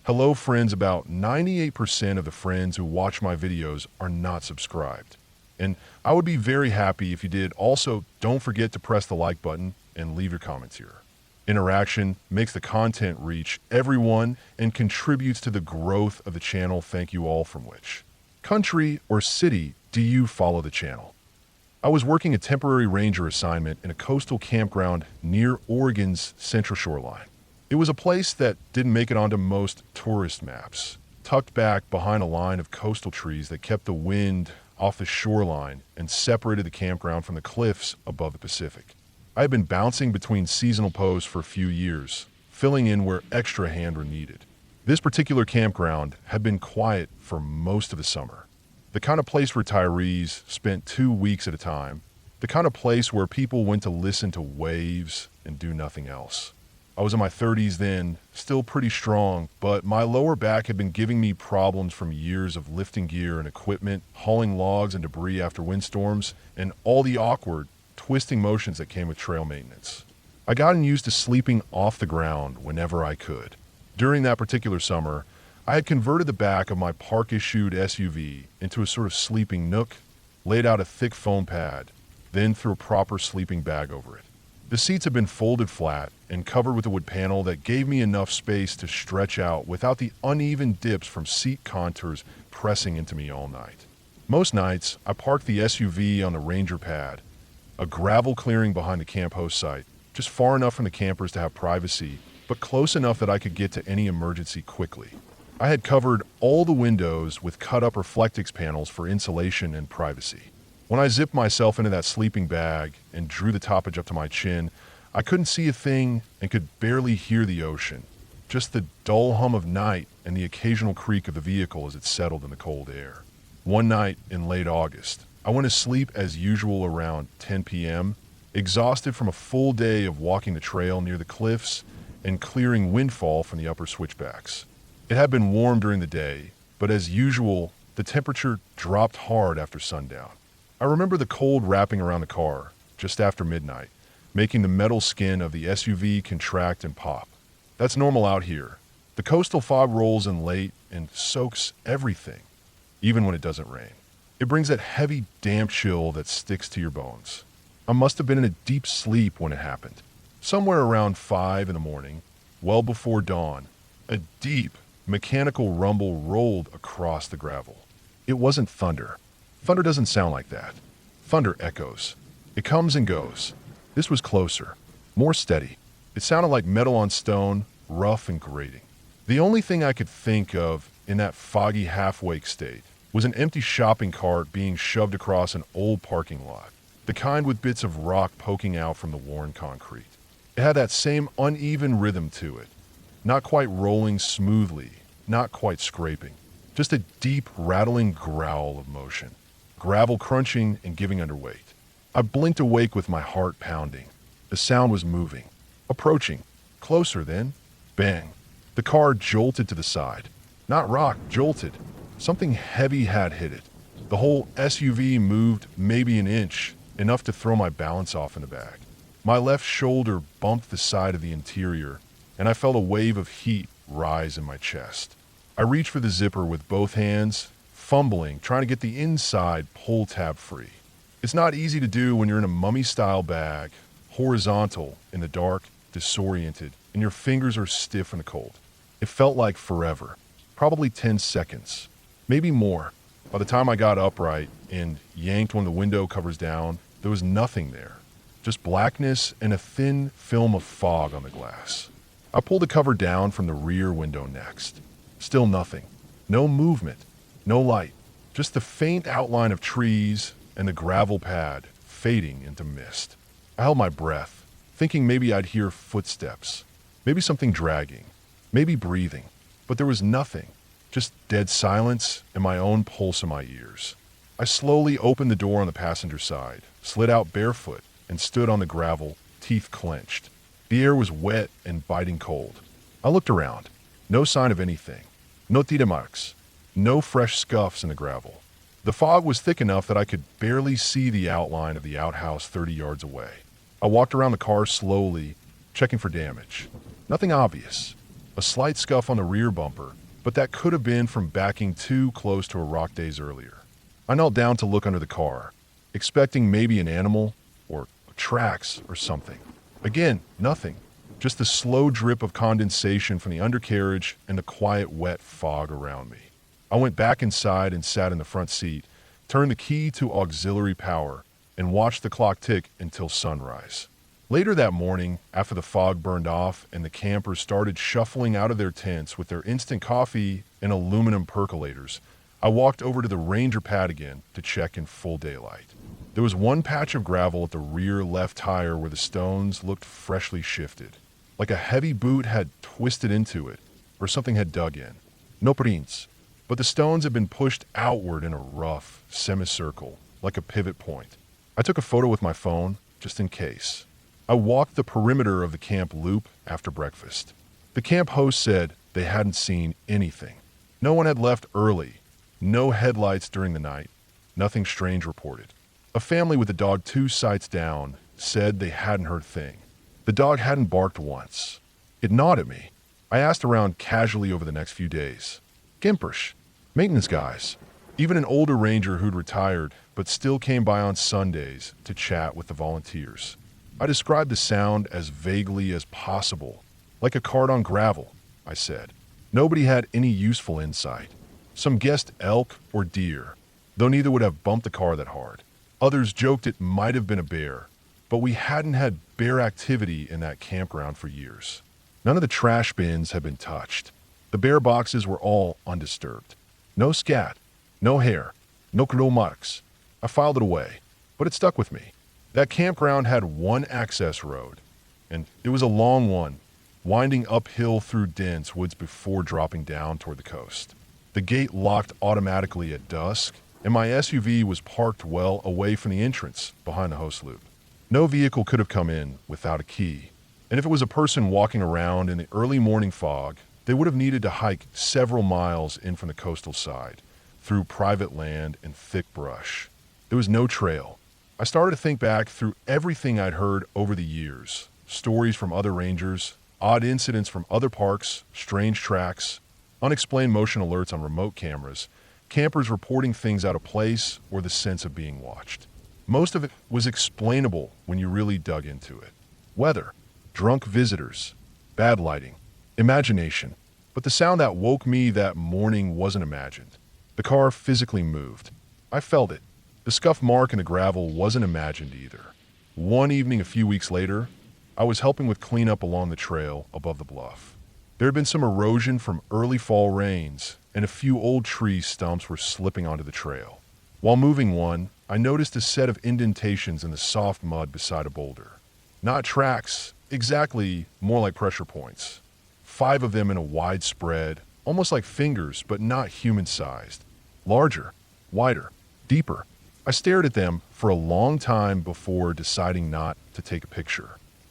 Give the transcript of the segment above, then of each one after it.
Hello friends, about 98% of the friends who watch my videos are not subscribed. And I would be very happy if you did. Also, don't forget to press the like button and leave your comments here. Interaction makes the content reach everyone and contributes to the growth of the channel. Thank you all. From which country or city do you follow the channel? I was working a temporary ranger assignment in a coastal campground near Oregon's Central Shoreline. It was a place that didn't make it onto most tourist maps, tucked back behind a line of coastal trees that kept the wind off the shoreline and separated the campground from the cliffs above the Pacific. I had been bouncing between seasonal posts for a few years, filling in where extra hand were needed. This particular campground had been quiet for most of the summer. The kind of place retirees spent 2 weeks at a time. The kind of place where people went to listen to waves and do nothing else. I was in my 30s then, still pretty strong, but my lower back had been giving me problems from years of lifting gear and equipment, hauling logs and debris after windstorms, and all the awkward, twisting motions that came with trail maintenance. I gotten used to sleeping off the ground whenever I could. During that particular summer, I had converted the back of my park-issued SUV into a sort of sleeping nook, laid out a thick foam pad, then threw a proper sleeping bag over it. The seats had been folded flat and covered with a wood panel that gave me enough space to stretch out without the uneven dips from seat contours pressing into me all night. Most nights, I parked the SUV on the ranger pad, a gravel clearing behind the camp host site, just far enough from the campers to have privacy, but close enough that I could get to any emergency quickly. I had covered all the windows with cut-up Reflectix panels for insulation and privacy. When I zipped myself into that sleeping bag and drew the toppage up to my chin, I couldn't see a thing and could barely hear the ocean, just the dull hum of night and the occasional creak of the vehicle as it settled in the cold air. One night in late August, I went to sleep as usual around 10 p.m., exhausted from a full day of walking the trail near the cliffs and clearing windfall from the upper switchbacks. It had been warm during the day, but as usual, the temperature dropped hard after sundown. I remember the cold wrapping around the car just after midnight, making the metal skin of the SUV contract and pop. That's normal out here. The coastal fog rolls in late and soaks everything, even when it doesn't rain. It brings that heavy, damp chill that sticks to your bones. I must have been in a deep sleep when it happened. Somewhere around 5 in the morning, well before dawn, a deep, mechanical rumble rolled across the gravel. It wasn't thunder. Thunder doesn't sound like that. Thunder echoes. It comes and goes. This was closer, more steady. It sounded like metal on stone, rough and grating. The only thing I could think of in that foggy half-wake state was an empty shopping cart being shoved across an old parking lot, the kind with bits of rock poking out from the worn concrete. It had that same uneven rhythm to it, not quite rolling smoothly, not quite scraping, just a deep, rattling growl of motion. Gravel crunching and giving underweight. I blinked awake with my heart pounding. The sound was moving, approaching, closer then. Bang. The car jolted to the side. Not rocked, jolted. Something heavy had hit it. The whole SUV moved maybe an inch, enough to throw my balance off in the back. My left shoulder bumped the side of the interior, and I felt a wave of heat rise in my chest. I reached for the zipper with both hands, fumbling, trying to get the inside pull tab free. It's not easy to do when you're in a mummy-style bag, horizontal, in the dark, disoriented, and your fingers are stiff in the cold. It felt like forever, probably 10 seconds, maybe more. By the time I got upright and yanked one of the window covers down, there was nothing there, just blackness and a thin film of fog on the glass. I pulled the cover down from the rear window next. Still nothing. No movement. No light, just the faint outline of trees and the gravel pad fading into mist. I held my breath, thinking maybe I'd hear footsteps, maybe something dragging, maybe breathing, but there was nothing, just dead silence and my own pulse in my ears. I slowly opened the door on the passenger side, slid out barefoot, and stood on the gravel, teeth clenched. The air was wet and biting cold. I looked around. No sign of anything. No tire marks. No fresh scuffs in the gravel. The fog was thick enough that I could barely see the outline of the outhouse 30 yards away. I walked around the car slowly, checking for damage. Nothing obvious. A a slight scuff on the rear bumper, but that could have been from backing too close to a rock days earlier. I knelt down to look under the car, expecting maybe an animal or tracks or something. Again, nothing. Just the slow drip of condensation from the undercarriage and the quiet, wet fog around me. I went back inside and sat in the front seat, turned the key to auxiliary power, and watched the clock tick until sunrise. Later that morning, after the fog burned off and the campers started shuffling out of their tents with their instant coffee and aluminum percolators, I walked over to the Ranger pad again to check in full daylight. There was one patch of gravel at the rear left tire where the stones looked freshly shifted, like a heavy boot had twisted into it or something had dug in. No prints, but the stones had been pushed outward in a rough semicircle, like a pivot point. I took a photo with my phone, just in case. I walked the perimeter of the camp loop after breakfast. The camp host said they hadn't seen anything. No one had left early, no headlights during the night, nothing strange reported. A family with a dog 2 sites down said they hadn't heard a thing. The dog hadn't barked once. It gnawed at me. I asked around casually over the next few days. Gimpers, maintenance guys, even an older ranger who'd retired but still came by on Sundays to chat with the volunteers. I described the sound as vaguely as possible, like a cart on gravel, I said. Nobody had any useful insight. Some guessed elk or deer, though neither would have bumped the car that hard. Others joked it might have been a bear, but we hadn't had bear activity in that campground for years. None of the trash bins had been touched. The bear boxes were all undisturbed. No scat, no hair, no claw marks. I filed it away, but it stuck with me. That campground had one access road, and it was a long one, winding uphill through dense woods before dropping down toward the coast. The gate locked automatically at dusk, and my SUV was parked well away from the entrance behind the host loop. No vehicle could have come in without a key, and if it was a person walking around in the early morning fog, they would have needed to hike several miles in from the coastal side, through private land and thick brush. There was no trail. I started to think back through everything I'd heard over the years. Stories from other rangers, odd incidents from other parks, strange tracks, unexplained motion alerts on remote cameras, campers reporting things out of place, or the sense of being watched. Most of it was explainable when you really dug into it. Weather, drunk visitors, bad lighting, imagination. But the sound that woke me that morning wasn't imagined. The car physically moved. I felt it. The scuff mark in the gravel wasn't imagined either. One evening a few weeks later, I was helping with cleanup along the trail above the bluff. There had been some erosion from early fall rains, and a few old tree stumps were slipping onto the trail. While moving one, I noticed a set of indentations in the soft mud beside a boulder. Not tracks, exactly, more like pressure points. 5 of them in a wide spread, almost like fingers, but not human-sized. Larger, wider, deeper. I stared at them for a long time before deciding not to take a picture.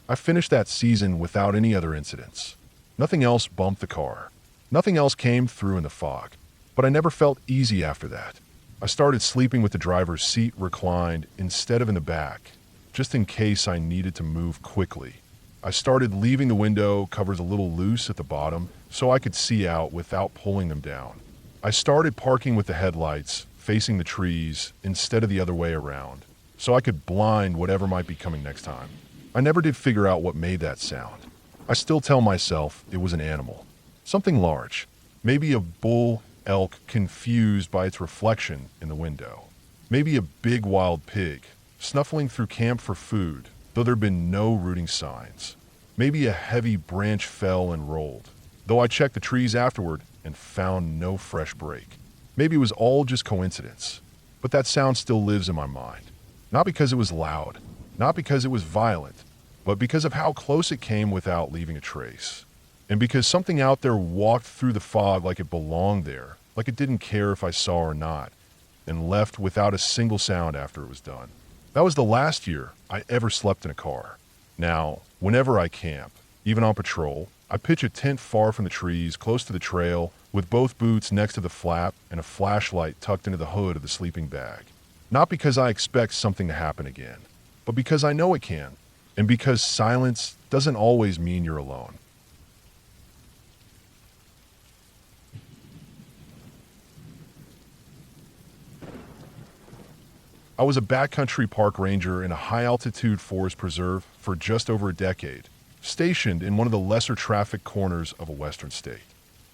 I finished that season without any other incidents. Nothing else bumped the car. Nothing else came through in the fog. But I never felt easy after that. I started sleeping with the driver's seat reclined instead of in the back, just in case I needed to move quickly. I started leaving the window covers a little loose at the bottom so I could see out without pulling them down. I started parking with the headlights facing the trees instead of the other way around, so I could blind whatever might be coming next time. I never did figure out what made that sound. I still tell myself it was an animal. Something large. Maybe a bull elk confused by its reflection in the window. Maybe a big wild pig, snuffling through camp for food, though there'd been no rooting signs. Maybe a heavy branch fell and rolled, though I checked the trees afterward and found no fresh break. Maybe it was all just coincidence, but that sound still lives in my mind. Not because it was loud, not because it was violent, but because of how close it came without leaving a trace. And because something out there walked through the fog like it belonged there, like it didn't care if I saw or not, and left without a single sound after it was done. That was the last year I ever slept in a car. Now, whenever I camp, even on patrol, I pitch a tent far from the trees, close to the trail, with both boots next to the flap and a flashlight tucked into the hood of the sleeping bag. Not because I expect something to happen again, but because I know it can, and because silence doesn't always mean you're alone. I was a backcountry park ranger in a high-altitude forest preserve for just over a decade, stationed in one of the lesser traffic corners of a western state.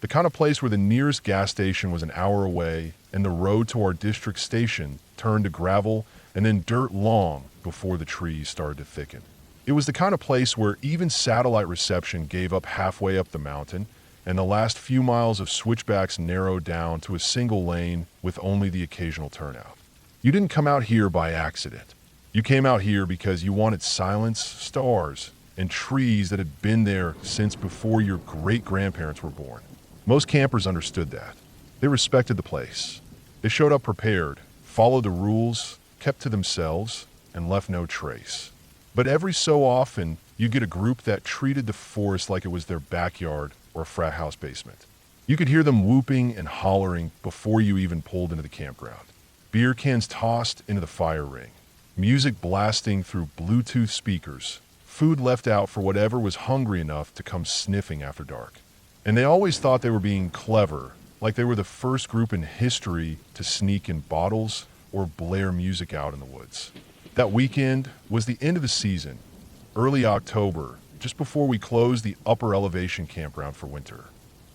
The kind of place where the nearest gas station was an hour away and the road to our district station turned to gravel and then dirt long before the trees started to thicken. It was the kind of place where even satellite reception gave up halfway up the mountain, and the last few miles of switchbacks narrowed down to a single lane with only the occasional turnout. You didn't come out here by accident. You came out here because you wanted silence, stars, and trees that had been there since before your great-grandparents were born. Most campers understood that. They respected the place. They showed up prepared, followed the rules, kept to themselves, and left no trace. But every so often, you get a group that treated the forest like it was their backyard or a frat house basement. You could hear them whooping and hollering before you even pulled into the campground. Beer cans tossed into the fire ring, music blasting through Bluetooth speakers, food left out for whatever was hungry enough to come sniffing after dark. And they always thought they were being clever, like they were the first group in history to sneak in bottles or blare music out in the woods. That weekend was the end of the season, early October, just before we closed the upper elevation campground for winter.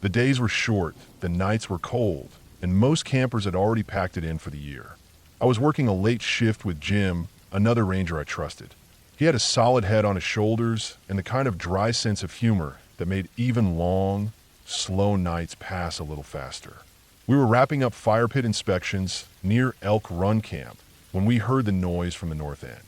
The days were short, the nights were cold, and most campers had already packed it in for the year. I was working a late shift with Jim, another ranger I trusted. He had a solid head on his shoulders and the kind of dry sense of humor that made even long, slow nights pass a little faster. We were wrapping up fire pit inspections near Elk Run Camp when we heard the noise from the north end.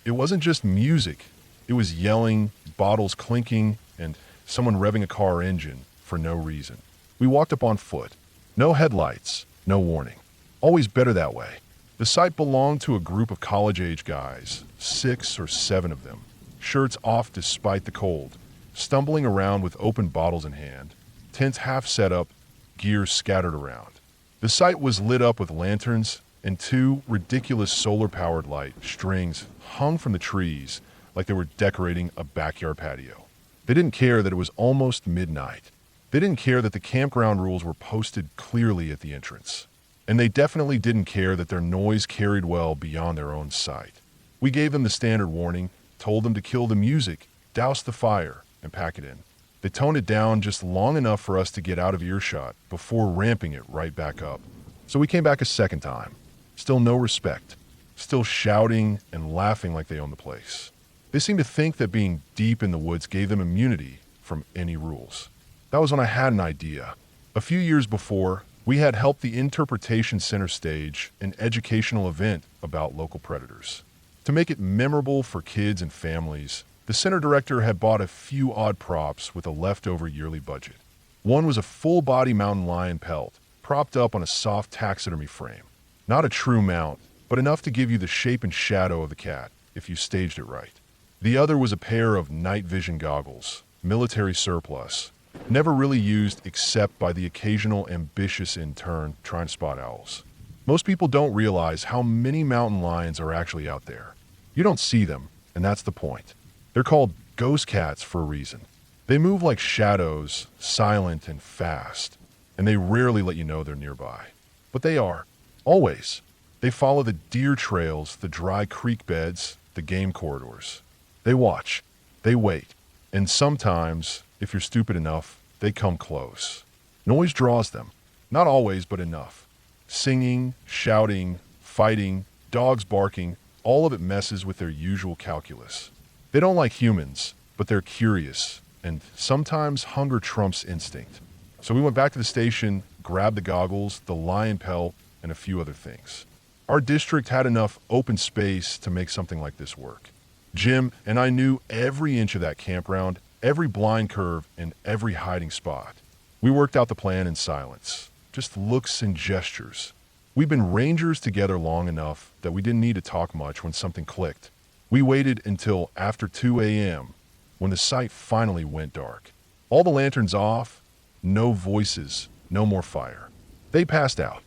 It wasn't just music. It was yelling, bottles clinking, and someone revving a car engine for no reason. We walked up on foot. No headlights, no warning. Always better that way. The site belonged to a group of college-age guys, 6 or 7 of them, shirts off despite the cold, stumbling around with open bottles in hand, tents half set up, gear scattered around. The site was lit up with lanterns, and 2 ridiculous solar-powered light strings hung from the trees like they were decorating a backyard patio. They didn't care that it was almost midnight. They didn't care that the campground rules were posted clearly at the entrance. And they definitely didn't care that their noise carried well beyond their own sight. We gave them the standard warning, told them to kill the music, douse the fire, and pack it in. They toned it down just long enough for us to get out of earshot before ramping it right back up. So we came back a second time. Still no respect. Still shouting and laughing like they owned the place. They seemed to think that being deep in the woods gave them immunity from any rules. That was when I had an idea. A few years before, we had helped the Interpretation Center stage an educational event about local predators. To make it memorable for kids and families, the center director had bought a few odd props with a leftover yearly budget. One was a full-body mountain lion pelt, propped up on a soft taxidermy frame. Not a true mount, but enough to give you the shape and shadow of the cat, if you staged it right. The other was a pair of night vision goggles, military surplus, never really used except by the occasional ambitious intern trying to spot owls. Most people don't realize how many mountain lions are actually out there. You don't see them, and that's the point. They're called ghost cats for a reason. They move like shadows, silent and fast, and they rarely let you know they're nearby. But they are. Always. They follow the deer trails, the dry creek beds, the game corridors. They watch. They wait. And sometimes, if you're stupid enough, they come close. Noise draws them. Not always, but enough. Singing, shouting, fighting, dogs barking, all of it messes with their usual calculus. They don't like humans, but they're curious, and sometimes hunger trumps instinct. So we went back to the station, grabbed the goggles, the lion pelt, and a few other things. Our district had enough open space to make something like this work. Jim and I knew every inch of that campground, every blind curve, and every hiding spot. We worked out the plan in silence, just looks and gestures. We'd been rangers together long enough that we didn't need to talk much when something clicked. We waited until after 2 a.m. when the site finally went dark. All the lanterns off, no voices, no more fire. They passed out.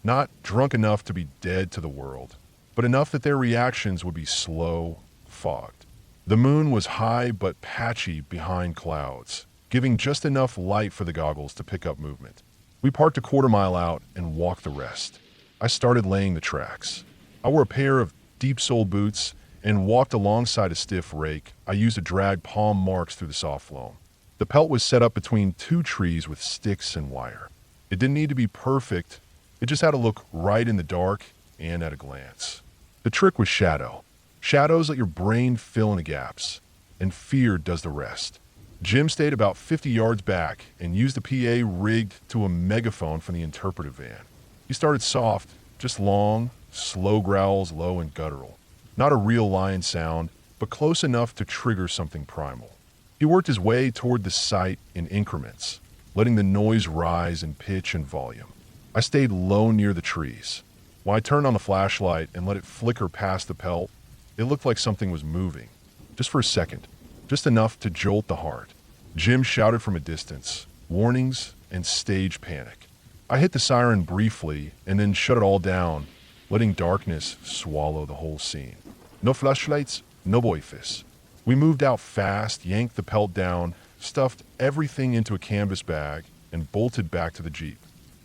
Not drunk enough to be dead to the world, but enough that their reactions would be slow, fogged. The moon was high but patchy behind clouds, giving just enough light for the goggles to pick up movement. We parked a quarter mile out and walked the rest. I started laying the tracks. I wore a pair of deep-soled boots, and walked alongside a stiff rake I used to drag palm marks through the soft loam. The pelt was set up between two trees with sticks and wire. It didn't need to be perfect, it just had to look right in the dark and at a glance. The trick was shadow. Shadows let your brain fill in the gaps, and fear does the rest. Jim stayed about 50 yards back and used a PA rigged to a megaphone from the interpretive van. He started soft, just long, slow growls, low and guttural. Not a real lion sound, but close enough to trigger something primal. He worked his way toward the site in increments, letting the noise rise in pitch and volume. I stayed low near the trees. When I turned on the flashlight and let it flicker past the pelt, it looked like something was moving. Just for a second. Just enough to jolt the heart. Jim shouted from a distance, warnings and stage panic. I hit the siren briefly and then shut it all down, letting darkness swallow the whole scene. No flashlights, no voices. We moved out fast, yanked the pelt down, stuffed everything into a canvas bag, and bolted back to the Jeep.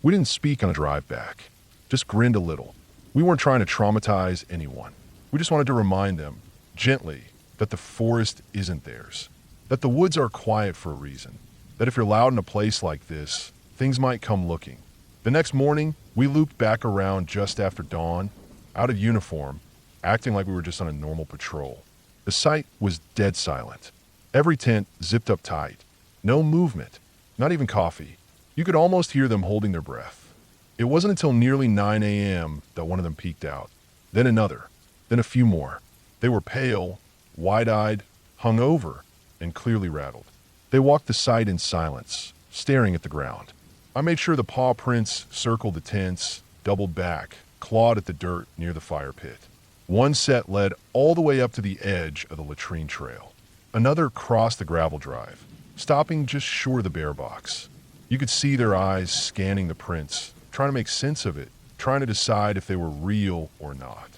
We didn't speak on a drive back, just grinned a little. We weren't trying to traumatize anyone. We just wanted to remind them, gently, that the forest isn't theirs, that the woods are quiet for a reason, that if you're loud in a place like this, things might come looking. The next morning, we looped back around just after dawn, out of uniform, acting like we were just on a normal patrol. The site was dead silent. Every tent zipped up tight. No movement, not even coffee. You could almost hear them holding their breath. It wasn't until nearly 9 a.m. that one of them peeked out. Then another. Then a few more. They were pale, wide-eyed, hungover, and clearly rattled. They walked the site in silence, staring at the ground. I made sure the paw prints circled the tents, doubled back, clawed at the dirt near the fire pit. One set led all the way up to the edge of the latrine trail. Another crossed the gravel drive, stopping just short of the bear box. You could see their eyes scanning the prints, trying to make sense of it, trying to decide if they were real or not.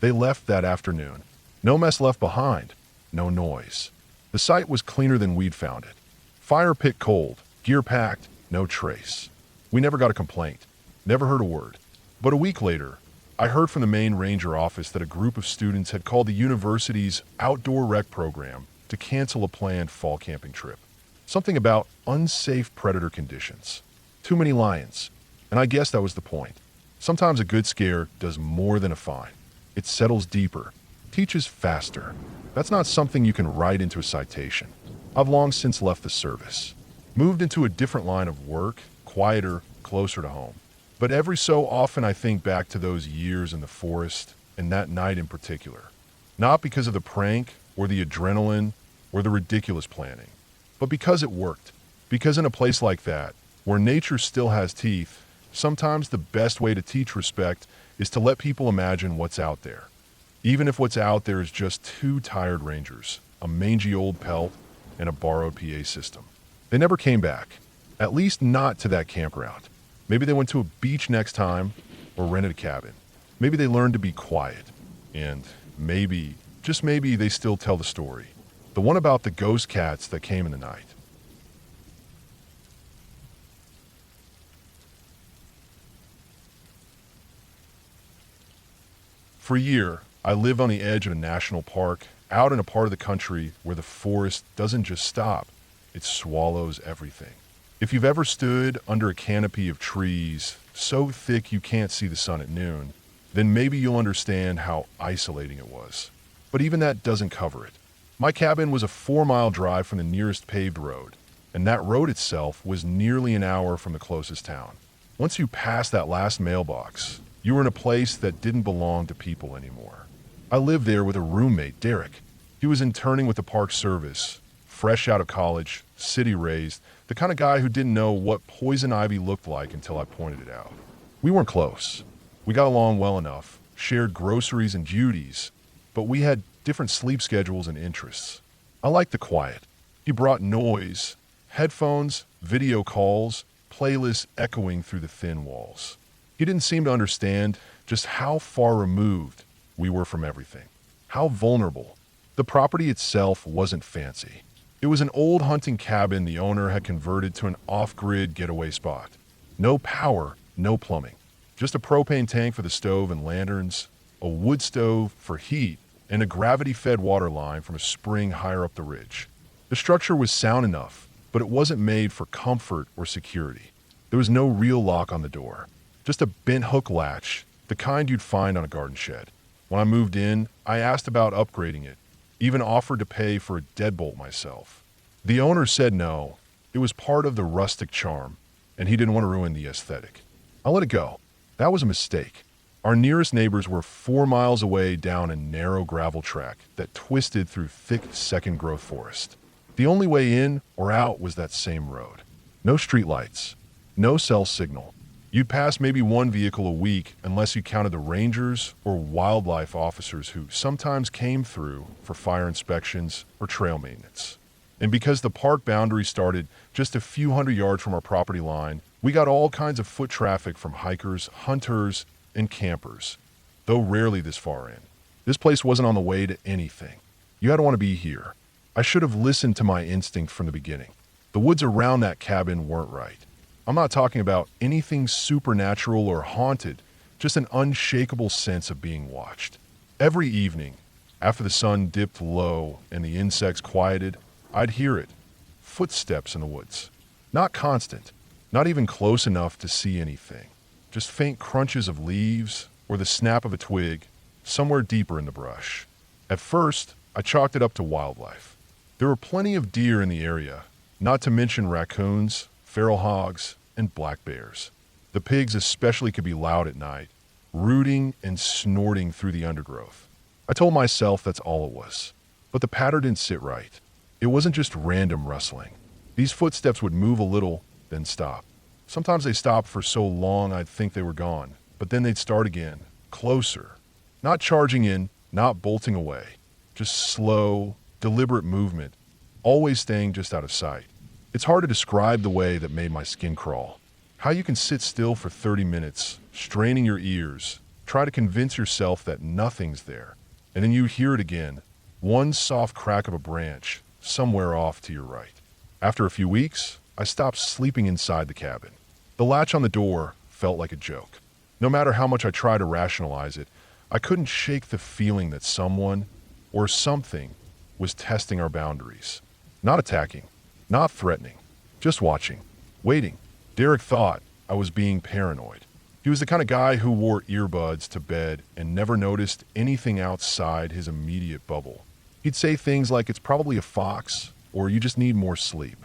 They left that afternoon. No mess left behind, no noise. The site was cleaner than we'd found it. Fire pit cold, gear packed, no trace. We never got a complaint, never heard a word. But a week later, I heard from the main ranger office that a group of students had called the university's outdoor rec program to cancel a planned fall camping trip. Something about unsafe predator conditions. Too many lions. And I guess that was the point. Sometimes a good scare does more than a fine. It settles deeper, teaches faster. That's not something you can write into a citation. I've long since left the service. Moved into a different line of work, quieter, closer to home. But every so often I think back to those years in the forest, and that night in particular. Not because of the prank, or the adrenaline, or the ridiculous planning, but because it worked. Because in a place like that, where nature still has teeth, sometimes the best way to teach respect is to let people imagine what's out there. Even if what's out there is just two tired rangers, a mangy old pelt, and a borrowed PA system. They never came back, at least not to that campground. Maybe they went to a beach next time, or rented a cabin. Maybe they learned to be quiet, and maybe, just maybe, they still tell the story. The one about the ghost cats that came in the night. For a year, I lived on the edge of a national park, out in a part of the country where the forest doesn't just stop, it swallows everything. If you've ever stood under a canopy of trees so thick you can't see the sun at noon, then maybe you'll understand how isolating it was. But even that doesn't cover it. My cabin was a 4-mile drive from the nearest paved road, and that road itself was nearly an hour from the closest town. Once you passed that last mailbox, you were in a place that didn't belong to people anymore. I lived there with a roommate, Derek. He was interning with the Park Service, fresh out of college, city-raised, the kind of guy who didn't know what poison ivy looked like until I pointed it out. We weren't close. We got along well enough, shared groceries and duties, but we had different sleep schedules and interests. I liked the quiet. He brought noise, headphones, video calls, playlists echoing through the thin walls. He didn't seem to understand just how far removed we were from everything, how vulnerable. The property itself wasn't fancy. It was an old hunting cabin the owner had converted to an off-grid getaway spot. No power, no plumbing. Just a propane tank for the stove and lanterns, a wood stove for heat, and a gravity-fed water line from a spring higher up the ridge. The structure was sound enough, but it wasn't made for comfort or security. There was no real lock on the door, just a bent hook latch, the kind you'd find on a garden shed. When I moved in, I asked about upgrading it, even offered to pay for a deadbolt myself. The owner said no. It was part of the rustic charm, and he didn't want to ruin the aesthetic. I let it go. That was a mistake. Our nearest neighbors were 4 miles away down a narrow gravel track that twisted through thick second-growth forest. The only way in or out was that same road. No streetlights, no cell signal. You'd pass maybe one vehicle a week unless you counted the rangers or wildlife officers who sometimes came through for fire inspections or trail maintenance. And because the park boundary started just a few hundred yards from our property line, we got all kinds of foot traffic from hikers, hunters, and campers, though rarely this far in. This place wasn't on the way to anything. You had to want to be here. I should have listened to my instinct from the beginning. The woods around that cabin weren't right. I'm not talking about anything supernatural or haunted, just an unshakable sense of being watched. Every evening, after the sun dipped low and the insects quieted, I'd hear it. Footsteps in the woods. Not constant, not even close enough to see anything. Just faint crunches of leaves or the snap of a twig somewhere deeper in the brush. At first, I chalked it up to wildlife. There were plenty of deer in the area, not to mention raccoons, feral hogs, and black bears. The pigs especially could be loud at night, rooting and snorting through the undergrowth. I told myself that's all it was. But the pattern didn't sit right. It wasn't just random rustling. These footsteps would move a little, then stop. Sometimes they stopped for so long I'd think they were gone, but then they'd start again, closer. Not charging in, not bolting away. Just slow, deliberate movement, always staying just out of sight. It's hard to describe the way that made my skin crawl. How you can sit still for 30 minutes, straining your ears, try to convince yourself that nothing's there, and then you hear it again, one soft crack of a branch, somewhere off to your right. After a few weeks, I stopped sleeping inside the cabin. The latch on the door felt like a joke. No matter how much I tried to rationalize it, I couldn't shake the feeling that someone or something was testing our boundaries. Not attacking, not threatening, just watching, waiting. Derek thought I was being paranoid. He was the kind of guy who wore earbuds to bed and never noticed anything outside his immediate bubble. He'd say things like it's probably a fox or you just need more sleep.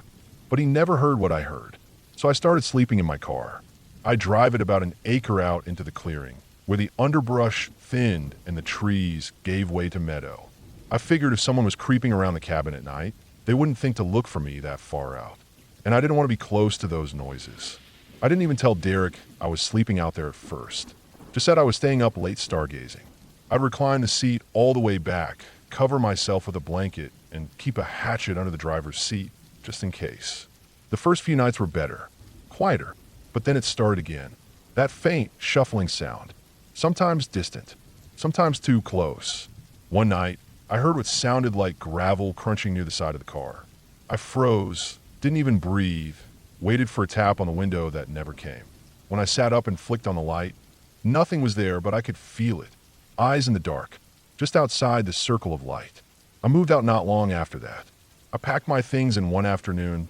But he never heard what I heard. So I started sleeping in my car. I'd drive it about an acre out into the clearing, where the underbrush thinned and the trees gave way to meadow. I figured if someone was creeping around the cabin at night, they wouldn't think to look for me that far out. And I didn't want to be close to those noises. I didn't even tell Derek I was sleeping out there at first. Just said I was staying up late stargazing. I'd recline the seat all the way back, cover myself with a blanket, and keep a hatchet under the driver's seat, just in case. The first few nights were better, quieter, but then it started again. That faint, shuffling sound. Sometimes distant, sometimes too close. One night, I heard what sounded like gravel crunching near the side of the car. I froze, didn't even breathe, waited for a tap on the window that never came. When I sat up and flicked on the light, nothing was there, but I could feel it. Eyes in the dark, just outside the circle of light. I moved out not long after that. I packed my things in one afternoon,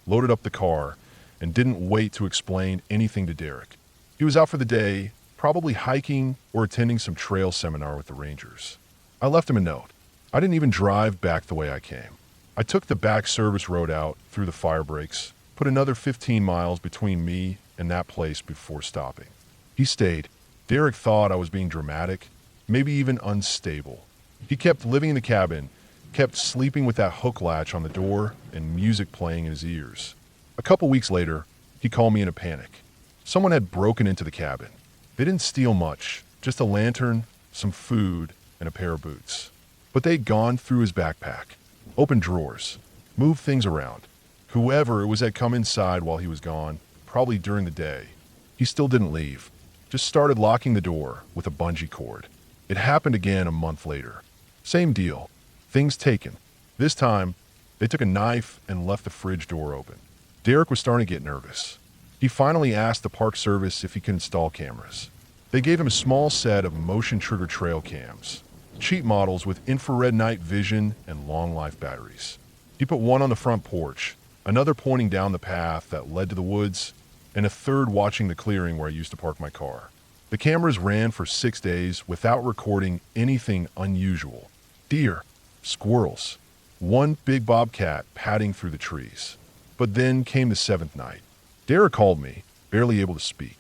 loaded up the car, and didn't wait to explain anything to Derek. He was out for the day, probably hiking or attending some trail seminar with the rangers. I left him a note. I didn't even drive back the way I came. I took the back service road out through the fire breaks, put another 15 miles between me and that place before stopping. He stayed. Derek thought I was being dramatic, maybe even unstable. He kept living in the cabin, kept sleeping with that hook latch on the door and music playing in his ears. A couple weeks later, he called me in a panic. Someone had broken into the cabin. They didn't steal much, just a lantern, some food, and a pair of boots. But they'd gone through his backpack, opened drawers, moved things around. Whoever it was had come inside while he was gone, probably during the day. He still didn't leave, just started locking the door with a bungee cord. It happened again a month later. Same deal. Things taken. This time, they took a knife and left the fridge door open. Derek was starting to get nervous. He finally asked the Park Service if he could install cameras. They gave him a small set of motion trigger trail cams, cheap models with infrared night vision and long life batteries. He put one on the front porch, another pointing down the path that led to the woods, and a third watching the clearing where I used to park my car. The cameras ran for 6 days without recording anything unusual. Deer, squirrels, one big bobcat padding through the trees. But then came the 7th night. Derek called me, barely able to speak.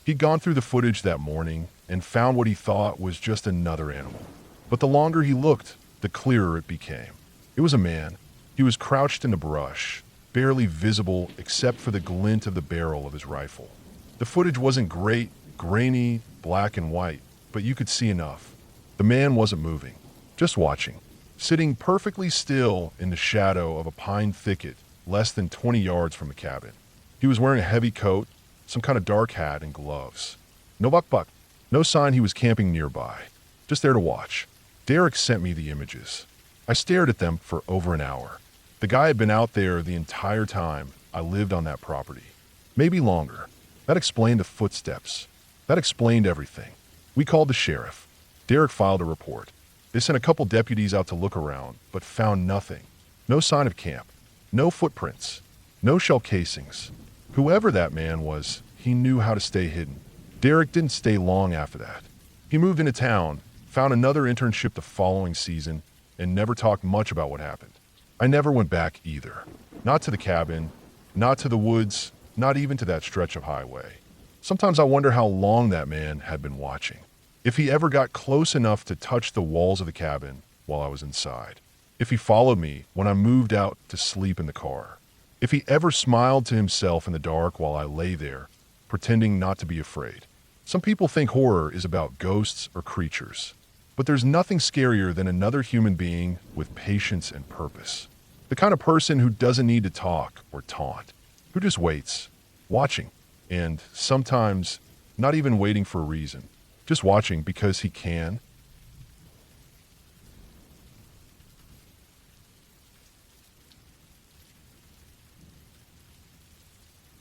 He'd gone through the footage that morning and found what he thought was just another animal. But the longer he looked, the clearer it became. It was a man. He was crouched in the brush, barely visible except for the glint of the barrel of his rifle. The footage wasn't great, grainy, black and white, but you could see enough. The man wasn't moving, just watching, sitting perfectly still in the shadow of a pine thicket less than 20 yards from the cabin. He was wearing a heavy coat, some kind of dark hat, and gloves. No buck, no sign he was camping nearby, just there to watch. Derek sent me the images. I stared at them for over an hour. The guy had been out there the entire time I lived on that property. Maybe longer. That explained the footsteps. That explained everything. We called the sheriff. Derek filed a report. They sent a couple deputies out to look around, but found nothing. No sign of camp. No footprints. No shell casings. Whoever that man was, he knew how to stay hidden. Derek didn't stay long after that. He moved into town, found another internship the following season, and never talked much about what happened. I never went back either. Not to the cabin, not to the woods, not even to that stretch of highway. Sometimes I wonder how long that man had been watching. If he ever got close enough to touch the walls of the cabin while I was inside. If he followed me when I moved out to sleep in the car. If he ever smiled to himself in the dark while I lay there, pretending not to be afraid. Some people think horror is about ghosts or creatures. But there's nothing scarier than another human being with patience and purpose. The kind of person who doesn't need to talk or taunt. Who just waits, watching, and sometimes not even waiting for a reason. Just watching because he can.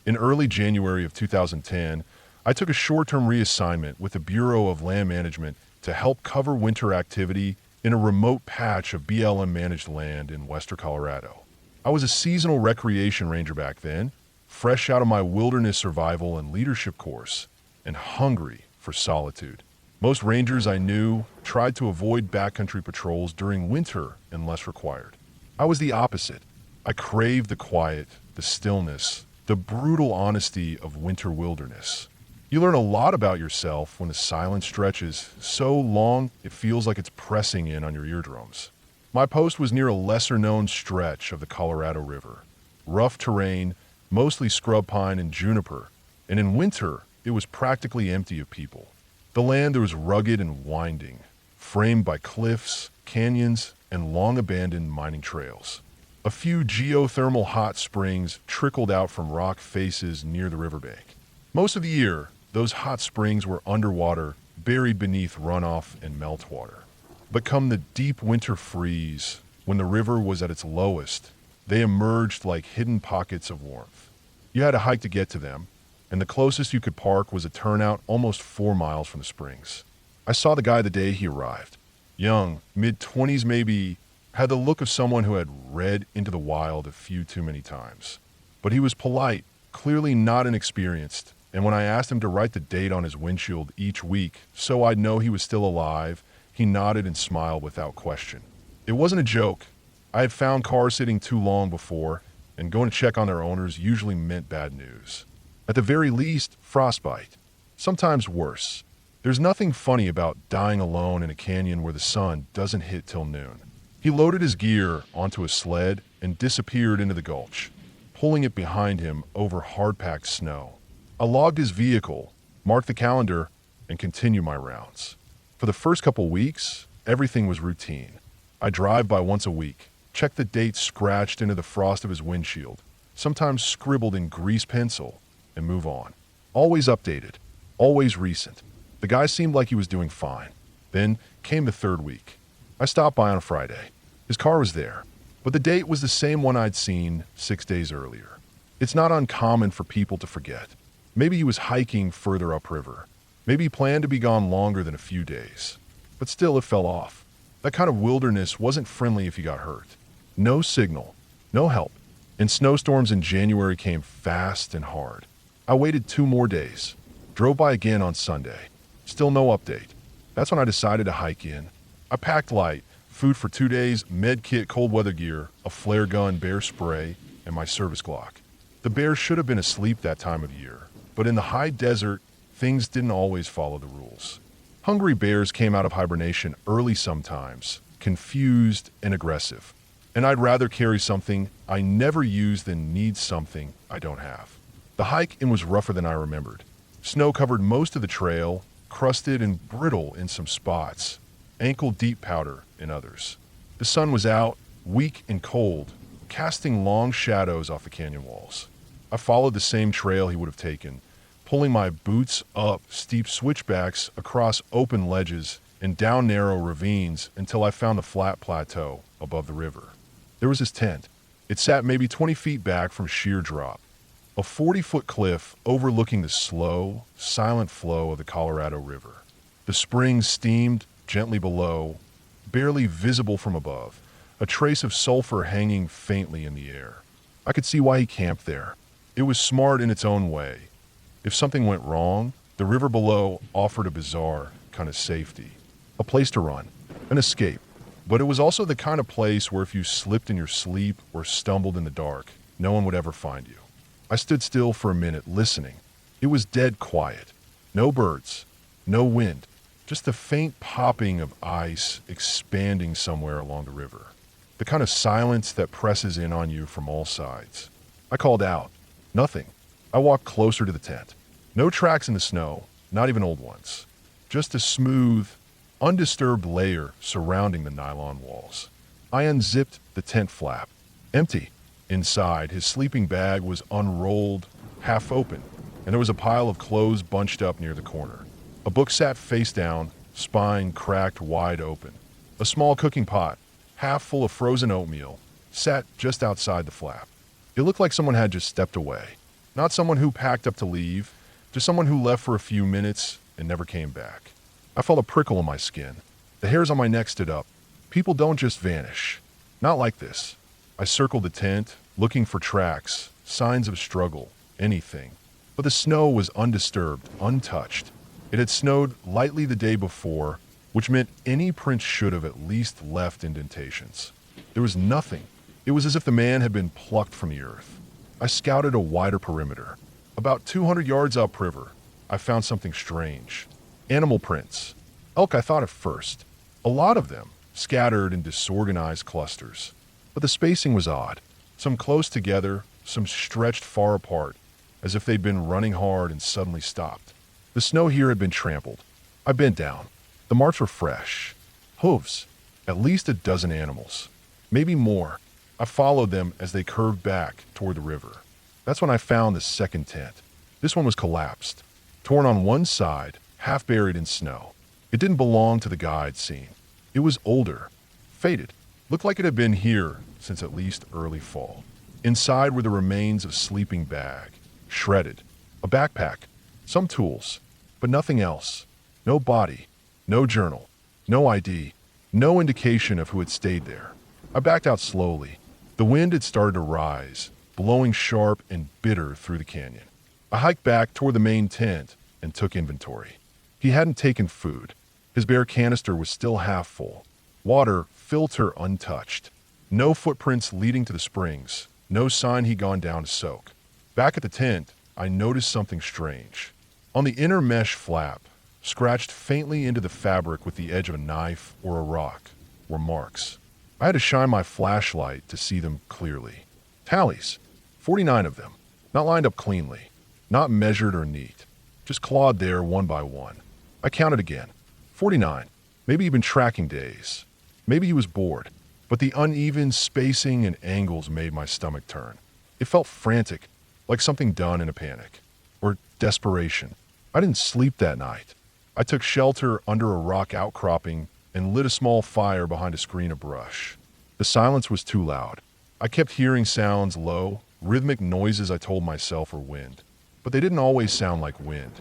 In early January of 2010, I took a short-term reassignment with the Bureau of Land Management to help cover winter activity in a remote patch of BLM-managed land in western Colorado. I was a seasonal recreation ranger back then, fresh out of my wilderness survival and leadership course, and hungry for solitude. Most rangers I knew tried to avoid backcountry patrols during winter unless required. I was the opposite. I craved the quiet, the stillness, the brutal honesty of winter wilderness. You learn a lot about yourself when the silence stretches so long it feels like it's pressing in on your eardrums. My post was near a lesser-known stretch of the Colorado River. Rough terrain, mostly scrub pine and juniper, and in winter, it was practically empty of people. The land was rugged and winding, framed by cliffs, canyons, and long-abandoned mining trails. A few geothermal hot springs trickled out from rock faces near the riverbank. Most of the year, those hot springs were underwater, buried beneath runoff and meltwater. But come the deep winter freeze, when the river was at its lowest, they emerged like hidden pockets of warmth. You had to hike to get to them, and the closest you could park was a turnout almost 4 miles from the springs. I saw the guy the day he arrived. Young, mid-20s maybe, had the look of someone who had read Into the Wild a few too many times. But he was polite, clearly not inexperienced, and when I asked him to write the date on his windshield each week so I'd know he was still alive, he nodded and smiled without question. It wasn't a joke. I had found cars sitting too long before, and going to check on their owners usually meant bad news. At the very least, frostbite. Sometimes worse. There's nothing funny about dying alone in a canyon where the sun doesn't hit till noon. He loaded his gear onto a sled and disappeared into the gulch, pulling it behind him over hard-packed snow. I logged his vehicle, marked the calendar, and continued my rounds. For the first couple weeks, everything was routine. I drive by once a week, check the date scratched into the frost of his windshield, sometimes scribbled in grease pencil, and move on. Always updated, always recent. The guy seemed like he was doing fine. Then came the 3rd week. I stopped by on a Friday. His car was there, but the date was the same one I'd seen 6 days earlier. It's not uncommon for people to forget. Maybe he was hiking further upriver. Maybe he planned to be gone longer than a few days. But still, it fell off. That kind of wilderness wasn't friendly if you got hurt. No signal, no help. And snowstorms in January came fast and hard. I waited 2 more days. Drove by again on Sunday. Still no update. That's when I decided to hike in. I packed light, food for 2 days, med kit, cold weather gear, a flare gun, bear spray, and my service Glock. The bears should have been asleep that time of year, but in the high desert, things didn't always follow the rules. Hungry bears came out of hibernation early sometimes, confused and aggressive. And I'd rather carry something I never use than need something I don't have. The hike in was rougher than I remembered. Snow covered most of the trail, crusted and brittle in some spots, ankle-deep powder in others. The sun was out, weak and cold, casting long shadows off the canyon walls. I followed the same trail he would have taken, pulling my boots up steep switchbacks across open ledges and down narrow ravines until I found the flat plateau above the river. There was his tent. It sat maybe 20 feet back from sheer drop. A 40-foot cliff overlooking the slow, silent flow of the Colorado River. The springs steamed gently below, barely visible from above, a trace of sulfur hanging faintly in the air. I could see why he camped there. It was smart in its own way. If something went wrong, the river below offered a bizarre kind of safety. A place to run, an escape. But it was also the kind of place where if you slipped in your sleep or stumbled in the dark, no one would ever find you. I stood still for a minute, listening. It was dead quiet. No birds, no wind, just the faint popping of ice expanding somewhere along the river. The kind of silence that presses in on you from all sides. I called out. Nothing. I walked closer to the tent. No tracks in the snow, not even old ones. Just a smooth, undisturbed layer surrounding the nylon walls. I unzipped the tent flap. Empty. Inside, his sleeping bag was unrolled, half open, and there was a pile of clothes bunched up near the corner. A book sat face down, spine cracked wide open. A small cooking pot, half full of frozen oatmeal, sat just outside the flap. It looked like someone had just stepped away. Not someone who packed up to leave, just someone who left for a few minutes and never came back. I felt a prickle in my skin. The hairs on my neck stood up. People don't just vanish. Not like this. I circled the tent, looking for tracks, signs of struggle, anything. But the snow was undisturbed, untouched. It had snowed lightly the day before, which meant any prints should have at least left indentations. There was nothing. It was as if the man had been plucked from the earth. I scouted a wider perimeter. About 200 yards upriver, I found something strange. Animal prints. Elk, I thought at first. A lot of them, scattered in disorganized clusters. But the spacing was odd. Some close together, some stretched far apart, as if they'd been running hard and suddenly stopped. The snow here had been trampled. I bent down. The marks were fresh. Hooves. At least a dozen animals. Maybe more. I followed them as they curved back toward the river. That's when I found the second tent. This one was collapsed, torn on one side, half buried in snow. It didn't belong to the guy I'd seen. It was older, faded. Looked like it had been here since at least early fall. Inside were the remains of a sleeping bag, shredded, a backpack, some tools, but nothing else. No body, no journal, no ID, no indication of who had stayed there. I backed out slowly. The wind had started to rise, blowing sharp and bitter through the canyon. I hiked back toward the main tent and took inventory. He hadn't taken food. His bare canister was still half full. Water, filter untouched. No footprints leading to the springs. No sign he'd gone down to soak. Back at the tent, I noticed something strange. On the inner mesh flap, scratched faintly into the fabric with the edge of a knife or a rock, were marks. I had to shine my flashlight to see them clearly. Tallies. 49 of them. Not lined up cleanly. Not measured or neat. Just clawed there one by one. I counted again. 49. Maybe he'd been tracking days. Maybe he was bored. But the uneven spacing and angles made my stomach turn. It felt frantic, like something done in a panic. Or desperation. I didn't sleep that night. I took shelter under a rock outcropping and lit a small fire behind a screen of brush. The silence was too loud. I kept hearing sounds low, rhythmic noises I told myself were wind. But they didn't always sound like wind.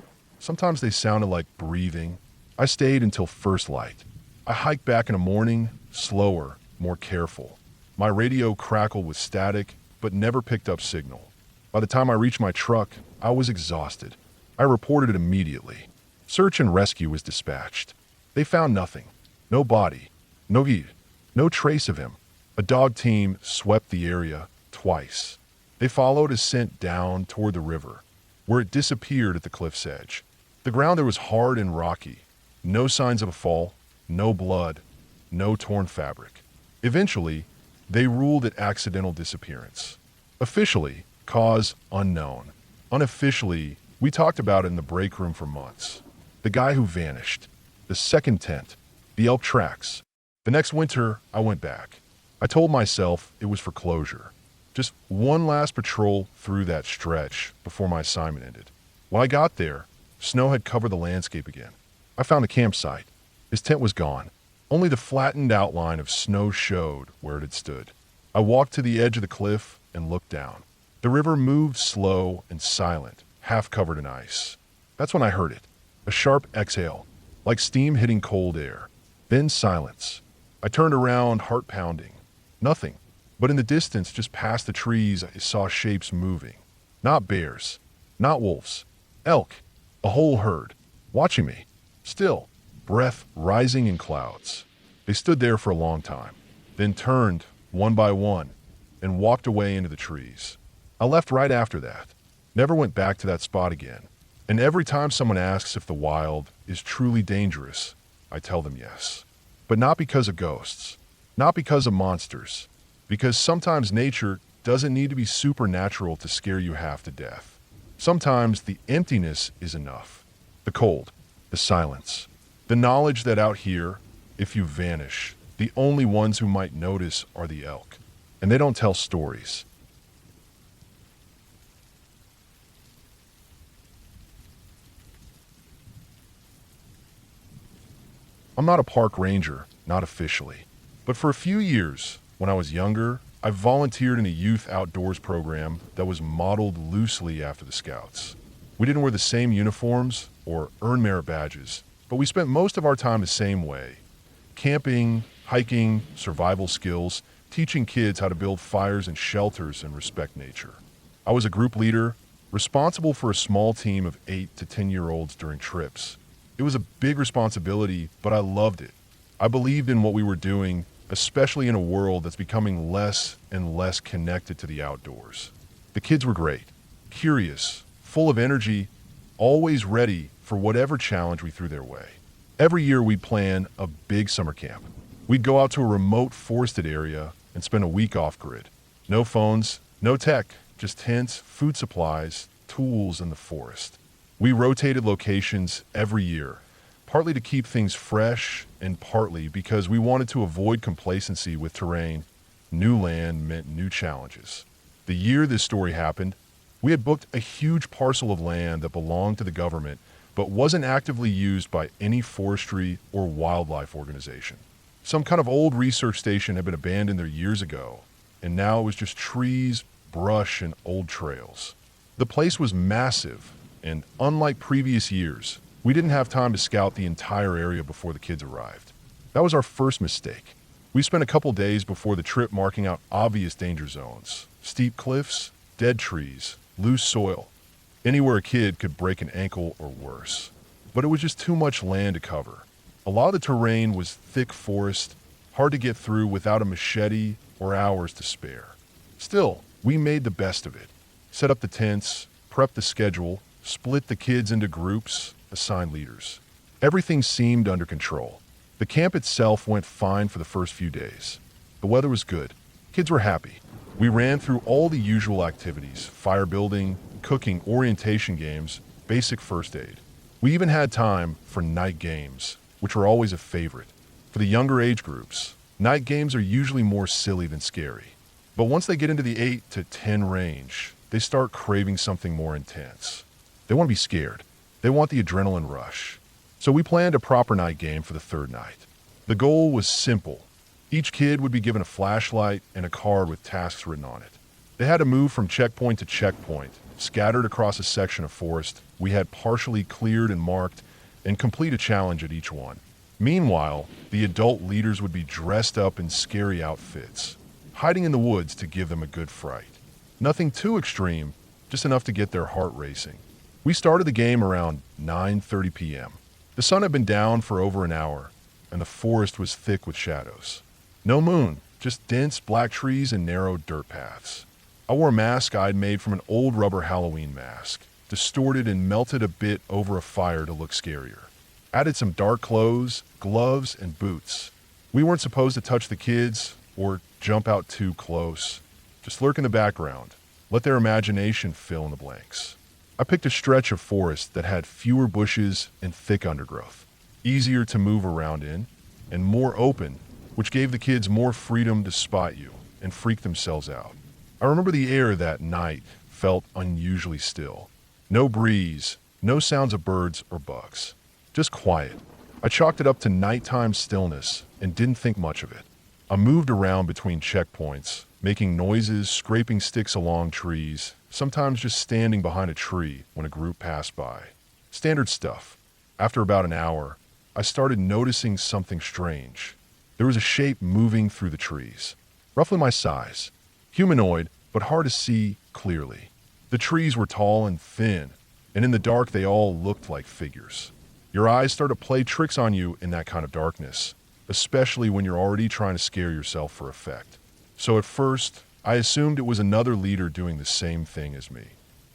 Sometimes they sounded like breathing. I stayed until first light. I hiked back in the morning, slower, more careful. My radio crackled with static, but never picked up signal. By the time I reached my truck, I was exhausted. I reported it immediately. Search and rescue was dispatched. They found nothing. No body. No guide. No trace of him. A dog team swept the area twice. They followed his scent down toward the river, where it disappeared at the cliff's edge. The ground there was hard and rocky. No signs of a fall, no blood, no torn fabric. Eventually, they ruled it accidental disappearance. Officially, cause unknown. Unofficially, we talked about it in the break room for months. The guy who vanished. The second tent. The elk tracks. The next winter, I went back. I told myself it was for closure. Just one last patrol through that stretch before my assignment ended. When I got there, snow had covered the landscape again. I found a campsite. His tent was gone. Only the flattened outline of snow showed where it had stood. I walked to the edge of the cliff and looked down. The river moved slow and silent, half covered in ice. That's when I heard it. A sharp exhale, like steam hitting cold air. Then silence. I turned around, heart pounding. Nothing. But in the distance, just past the trees, I saw shapes moving. Not bears. Not wolves. Elk. A whole herd. Watching me. Still. Breath rising in clouds. They stood there for a long time. Then turned, one by one, and walked away into the trees. I left right after that. Never went back to that spot again. And every time someone asks if the wild is truly dangerous, I tell them yes. But not because of ghosts. Not because of monsters. Because sometimes nature doesn't need to be supernatural to scare you half to death. Sometimes the emptiness is enough. The cold. The silence. The knowledge that out here, if you vanish, the only ones who might notice are the elk. And they don't tell stories. I'm not a park ranger, not officially. But for a few years, when I was younger, I volunteered in a youth outdoors program that was modeled loosely after the Scouts. We didn't wear the same uniforms or earn merit badges, but we spent most of our time the same way. Camping, hiking, survival skills, teaching kids how to build fires and shelters and respect nature. I was a group leader, responsible for a small team of 8 to 10-year-olds during trips. It was a big responsibility, but I loved it. I believed in what we were doing, especially in a world that's becoming less and less connected to the outdoors. The kids were great, curious, full of energy, always ready for whatever challenge we threw their way. Every year we'd plan a big summer camp. We'd go out to a remote forested area and spend a week off-grid. No phones, no tech, just tents, food supplies, tools, and the forest. We rotated locations every year, partly to keep things fresh and partly because we wanted to avoid complacency with terrain. New land meant new challenges. The year this story happened, we had booked a huge parcel of land that belonged to the government but wasn't actively used by any forestry or wildlife organization. Some kind of old research station had been abandoned there years ago, and now it was just trees, brush, and old trails. The place was massive, and unlike previous years, we didn't have time to scout the entire area before the kids arrived. That was our first mistake. We spent a couple days before the trip marking out obvious danger zones. Steep cliffs, dead trees, loose soil. Anywhere a kid could break an ankle or worse. But it was just too much land to cover. A lot of the terrain was thick forest, hard to get through without a machete or hours to spare. Still, we made the best of it. Set up the tents, prepped the schedule, split the kids into groups, assigned leaders. Everything seemed under control. The camp itself went fine for the first few days. The weather was good. Kids were happy. We ran through all the usual activities: fire building, cooking, orientation games, basic first aid. We even had time for night games, which were always a favorite. For the younger age groups, night games are usually more silly than scary. But once they get into the 8 to 10 range, they start craving something more intense. They want to be scared. They want the adrenaline rush. So we planned a proper night game for the third night. The goal was simple. Each kid would be given a flashlight and a card with tasks written on it. They had to move from checkpoint to checkpoint, scattered across a section of forest we had partially cleared and marked, and complete a challenge at each one. Meanwhile, the adult leaders would be dressed up in scary outfits, hiding in the woods to give them a good fright. Nothing too extreme, just enough to get their heart racing. We started the game around 9:30 p.m. The sun had been down for over an hour, and the forest was thick with shadows. No moon, just dense black trees and narrow dirt paths. I wore a mask I'd made from an old rubber Halloween mask, distorted and melted a bit over a fire to look scarier. Added some dark clothes, gloves, and boots. We weren't supposed to touch the kids or jump out too close. Just lurk in the background. Let their imagination fill in the blanks. I picked a stretch of forest that had fewer bushes and thick undergrowth, easier to move around in, and more open, which gave the kids more freedom to spot you and freak themselves out. I remember the air that night felt unusually still. No breeze, no sounds of birds or bugs. Just quiet. I chalked it up to nighttime stillness and didn't think much of it. I moved around between checkpoints, making noises, scraping sticks along trees, sometimes just standing behind a tree when a group passed by. Standard stuff. After about an hour, I started noticing something strange. There was a shape moving through the trees, roughly my size. Humanoid, but hard to see clearly. The trees were tall and thin, and in the dark they all looked like figures. Your eyes start to play tricks on you in that kind of darkness, especially when you're already trying to scare yourself for effect. So at first, I assumed it was another leader doing the same thing as me.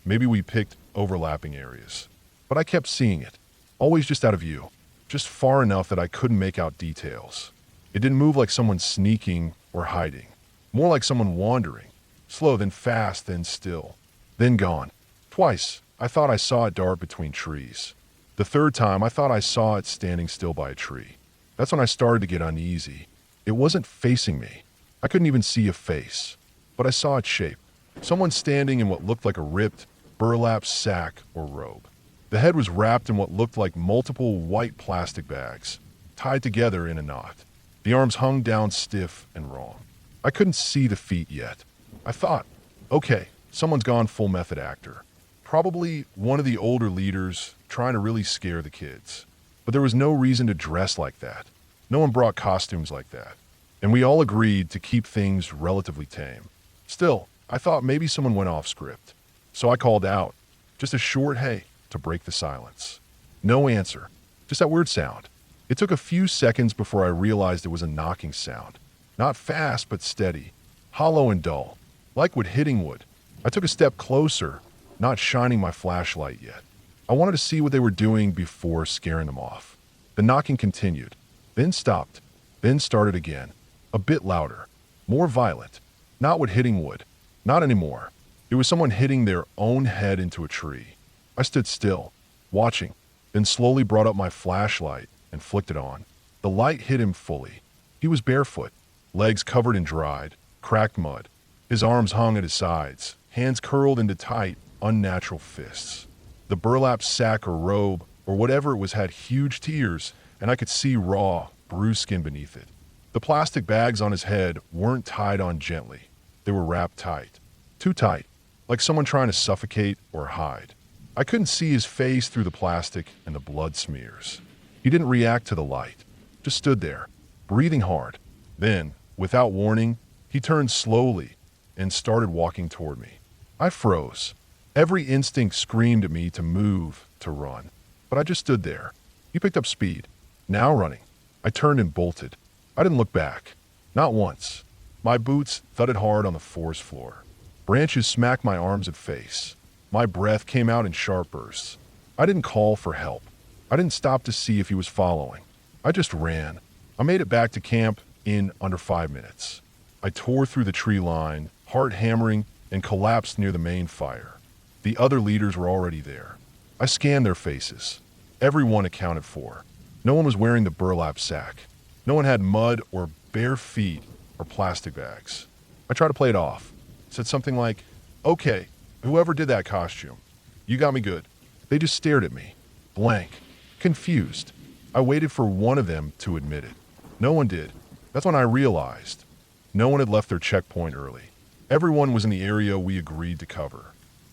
Maybe we picked overlapping areas. But I kept seeing it, always just out of view, just far enough that I couldn't make out details. It didn't move like someone sneaking or hiding, more like someone wandering, slow then fast then still, then gone. Twice, I thought I saw it dart between trees. The third time, I thought I saw it standing still by a tree. That's when I started to get uneasy. It wasn't facing me. I couldn't even see a face, but I saw its shape. Someone standing in what looked like a ripped burlap sack or robe. The head was wrapped in what looked like multiple white plastic bags, tied together in a knot. The arms hung down stiff and wrong. I couldn't see the feet yet. I thought, okay, someone's gone full method actor. Probably one of the older leaders trying to really scare the kids. But there was no reason to dress like that. No one brought costumes like that. And we all agreed to keep things relatively tame. Still, I thought maybe someone went off script. So I called out, just a short hey to break the silence. No answer, just that weird sound. It took a few seconds before I realized it was a knocking sound. Not fast, but steady, hollow and dull, like wood hitting wood. I took a step closer, not shining my flashlight yet. I wanted to see what they were doing before scaring them off. The knocking continued, then stopped, then started again, a bit louder, more violent. Not wood hitting wood, not anymore. It was someone hitting their own head into a tree. I stood still, watching, then slowly brought up my flashlight and flicked it on. The light hit him fully. He was barefoot, legs covered in dried, cracked mud. His arms hung at his sides, hands curled into tight, unnatural fists. The burlap sack or robe, or whatever it was, had huge tears, and I could see raw, bruised skin beneath it. The plastic bags on his head weren't tied on gently. They were wrapped tight. Too tight, like someone trying to suffocate or hide. I couldn't see his face through the plastic and the blood smears. He didn't react to the light, just stood there, breathing hard. Then, without warning, he turned slowly and started walking toward me. I froze. Every instinct screamed at me to move, to run. But I just stood there. He picked up speed, now running. I turned and bolted. I didn't look back. Not once. My boots thudded hard on the forest floor. Branches smacked my arms and face. My breath came out in sharp bursts. I didn't call for help. I didn't stop to see if he was following. I just ran. I made it back to camp in under 5 minutes. I tore through the tree line, heart hammering, and collapsed near the main fire. The other leaders were already there. I scanned their faces. Everyone accounted for. No one was wearing the burlap sack. No one had mud or bare feet or plastic bags. I tried to play it off. Said something like, okay, whoever did that costume, you got me good. They just stared at me, blank, confused. I waited for one of them to admit it. No one did. That's when I realized. No one had left their checkpoint early. Everyone was in the area we agreed to cover.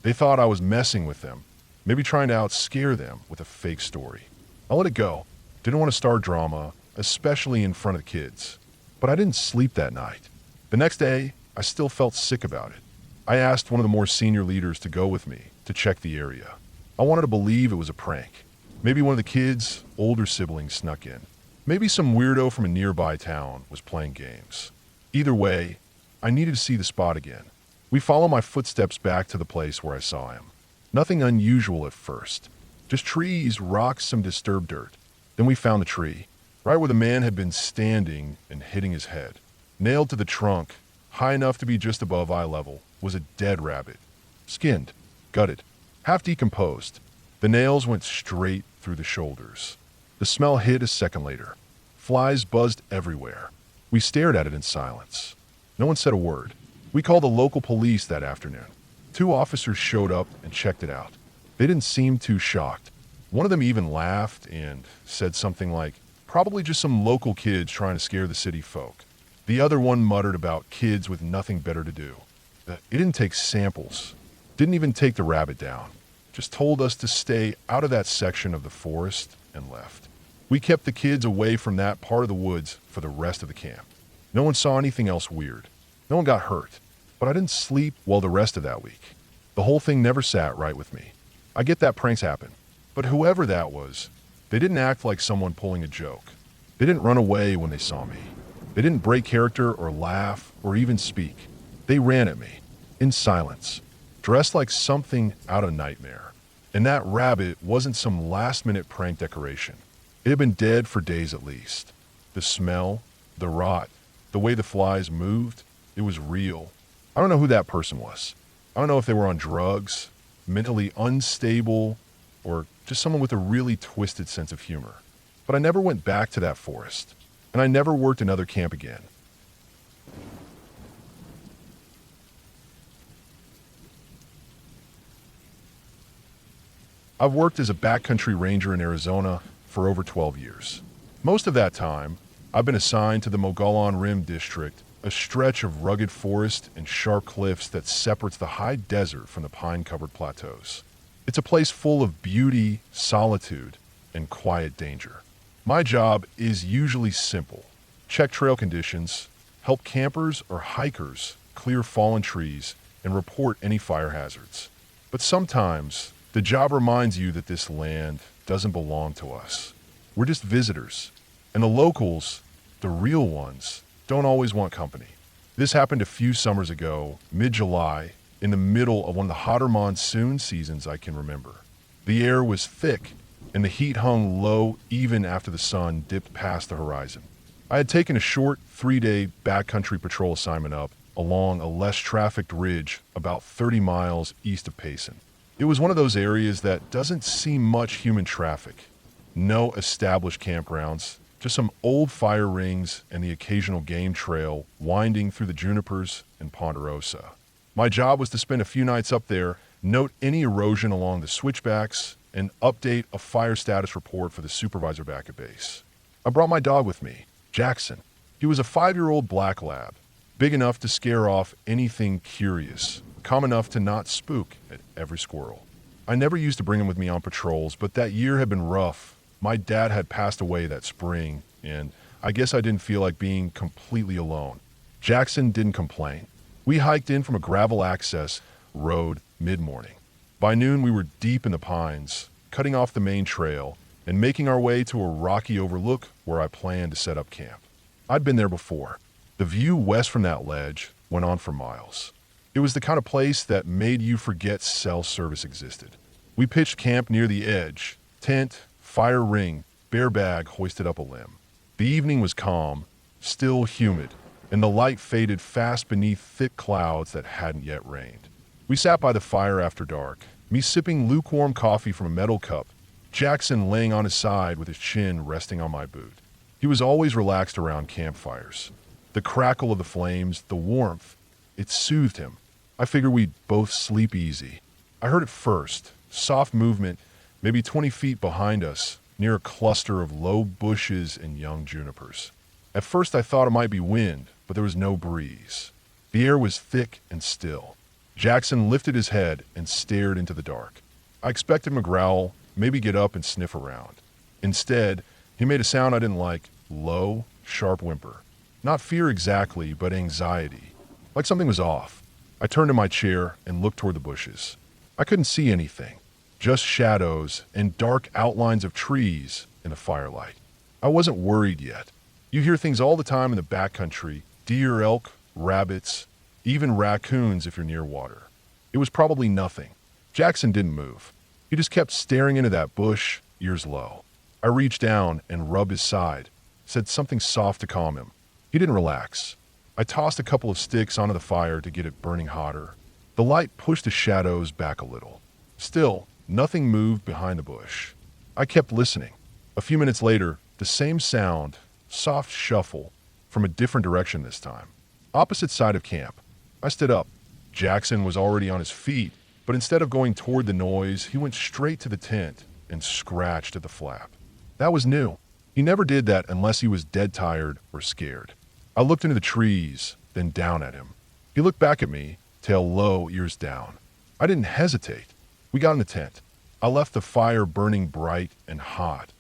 They thought I was messing with them, maybe trying to outscare them with a fake story. I let it go. Didn't want to start drama, especially in front of the kids. But I didn't sleep that night. The next day, I still felt sick about it. I asked one of the more senior leaders to go with me to check the area. I wanted to believe it was a prank. Maybe one of the kids' older siblings snuck in. Maybe some weirdo from a nearby town was playing games. Either way, I needed to see the spot again. We followed my footsteps back to the place where I saw him. Nothing unusual at first. Just trees, rocks, some disturbed dirt. Then we found the tree, right where the man had been standing and hitting his head. Nailed to the trunk, high enough to be just above eye level, was a dead rabbit. Skinned, gutted, half decomposed. The nails went straight through the shoulders. The smell hit a second later. Flies buzzed everywhere. We stared at it in silence. No one said a word. We called the local police that afternoon. 2 officers showed up and checked it out. They didn't seem too shocked. One of them even laughed and said something like, "Probably just some local kids trying to scare the city folk." The other one muttered about kids with nothing better to do. It didn't take samples. Didn't even take the rabbit down. Just told us to stay out of that section of the forest and left. We kept the kids away from that part of the woods for the rest of the camp. No one saw anything else weird. No one got hurt. But I didn't sleep well the rest of that week. The whole thing never sat right with me. I get that pranks happen. But whoever that was, they didn't act like someone pulling a joke. They didn't run away when they saw me. They didn't break character or laugh or even speak. They ran at me, in silence, dressed like something out of a nightmare. And that rabbit wasn't some last-minute prank decoration. It had been dead for days at least. The smell, the rot, the way the flies moved, it was real. I don't know who that person was. I don't know if they were on drugs, mentally unstable, or just someone with a really twisted sense of humor. But I never went back to that forest, and I never worked another camp again. I've worked as a backcountry ranger in Arizona for over 12 years. Most of that time, I've been assigned to the Mogollon Rim District, a stretch of rugged forest and sharp cliffs that separates the high desert from the pine-covered plateaus. It's a place full of beauty, solitude, and quiet danger. My job is usually simple. Check trail conditions, help campers or hikers clear fallen trees, and report any fire hazards. But sometimes, the job reminds you that this land doesn't belong to us. We're just visitors. And the locals, the real ones, don't always want company. This happened a few summers ago, mid-July, in the middle of one of the hotter monsoon seasons I can remember. The air was thick, and the heat hung low even after the sun dipped past the horizon. I had taken a short 3-day backcountry patrol assignment up along a less trafficked ridge about 30 miles east of Payson. It was one of those areas that doesn't see much human traffic. No established campgrounds, just some old fire rings and the occasional game trail winding through the junipers and ponderosa. My job was to spend a few nights up there, note any erosion along the switchbacks, and update a fire status report for the supervisor back at base. I brought my dog with me, Jackson. He was a 5-year-old black lab, big enough to scare off anything curious, calm enough to not spook at every squirrel. I never used to bring him with me on patrols, but that year had been rough. My dad had passed away that spring, and I guess I didn't feel like being completely alone. Jackson didn't complain. We hiked in from a gravel access road mid-morning. By noon, we were deep in the pines, cutting off the main trail, and making our way to a rocky overlook where I planned to set up camp. I'd been there before. The view west from that ledge went on for miles. It was the kind of place that made you forget cell service existed. We pitched camp near the edge, tent, fire ring, bear bag hoisted up a limb. The evening was calm, still humid, and the light faded fast beneath thick clouds that hadn't yet rained. We sat by the fire after dark, me sipping lukewarm coffee from a metal cup, Jackson laying on his side with his chin resting on my boot. He was always relaxed around campfires. The crackle of the flames, the warmth, it soothed him. I figured we'd both sleep easy. I heard it first, soft movement, maybe 20 feet behind us, near a cluster of low bushes and young junipers. At first I thought it might be wind, but there was no breeze. The air was thick and still. Jackson lifted his head and stared into the dark. I expected him to growl, maybe get up and sniff around. Instead, he made a sound I didn't like, low, sharp whimper. Not fear exactly, but anxiety. Like something was off. I turned in my chair and looked toward the bushes. I couldn't see anything, just shadows and dark outlines of trees in the firelight. I wasn't worried yet. You hear things all the time in the backcountry: deer, elk, rabbits, even raccoons if you're near water. It was probably nothing. Jackson didn't move. He just kept staring into that bush, ears low. I reached down and rubbed his side, said something soft to calm him. He didn't relax. I tossed a couple of sticks onto the fire to get it burning hotter. The light pushed the shadows back a little. Still, nothing moved behind the bush. I kept listening. A few minutes later, the same sound, soft shuffle, from a different direction this time. Opposite side of camp. I stood up. Jackson was already on his feet, but instead of going toward the noise, he went straight to the tent and scratched at the flap. That was new. He never did that unless he was dead tired or scared. I looked into the trees, then down at him. He looked back at me, tail low, ears down. I didn't hesitate. We got in the tent. I left the fire burning bright and hot,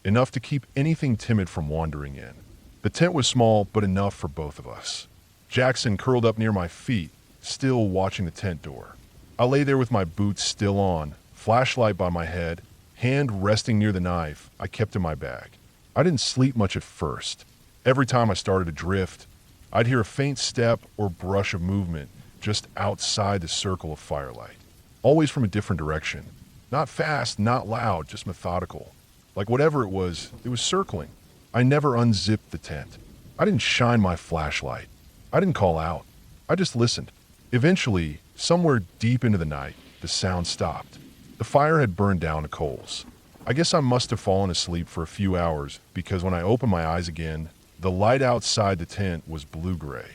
enough to keep anything timid from wandering in. The tent was small, but enough for both of us. Jackson curled up near my feet, still watching the tent door. I lay there with my boots still on, flashlight by my head, hand resting near the knife I kept in my bag. I didn't sleep much at first. Every time I started to drift, I'd hear a faint step or brush of movement just outside the circle of firelight. Always from a different direction. Not fast, not loud, just methodical. Like whatever it was circling. I never unzipped the tent. I didn't shine my flashlight. I didn't call out. I just listened. Eventually, somewhere deep into the night, the sound stopped. The fire had burned down to coals. I guess I must have fallen asleep for a few hours because when I opened my eyes again, the light outside the tent was blue-gray.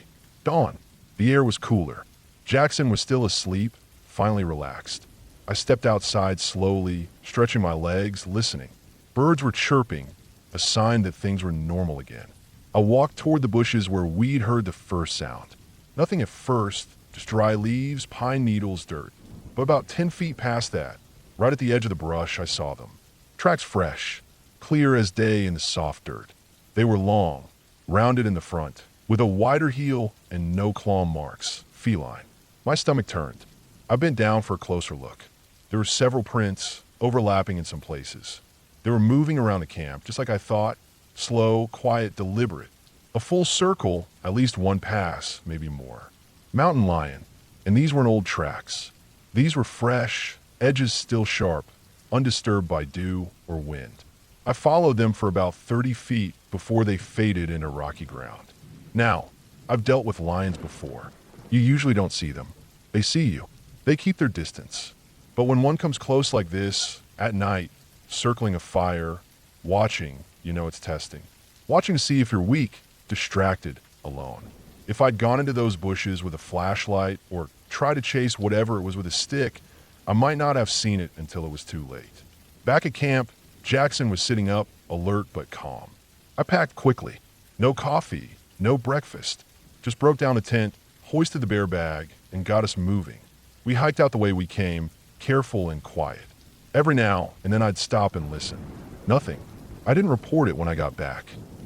Dawn. The air was cooler. Jackson was still asleep, finally relaxed. I stepped outside slowly, stretching my legs, listening. Birds were chirping, a sign that things were normal again. I walked toward the bushes where we'd heard the first sound. Nothing at first, just dry leaves, pine needles, dirt. But about 10 feet past that, right at the edge of the brush, I saw them. Tracks fresh, clear as day in the soft dirt. They were long, rounded in the front, with a wider heel and no claw marks, feline. My stomach turned. I bent down for a closer look. There were several prints, overlapping in some places. They were moving around the camp, just like I thought, slow, quiet, deliberate. A full circle, at least one pass, maybe more. Mountain lion, and these weren't old tracks. These were fresh, edges still sharp, undisturbed by dew or wind. I followed them for about 30 feet before they faded into rocky ground. Now, I've dealt with lions before. You usually don't see them. They see you. They keep their distance. But when one comes close like this, at night, circling a fire, watching, you know it's testing. Watching to see if you're weak, distracted, alone. If I'd gone into those bushes with a flashlight or tried to chase whatever it was with a stick, I might not have seen it until it was too late. Back at camp, Jackson was sitting up, alert but calm. I packed quickly. No coffee, no breakfast. Just broke down the tent, hoisted the bear bag, and got us moving. We hiked out the way we came, careful and quiet. Every now and then I'd stop and listen. Nothing. I didn't report it when I got back.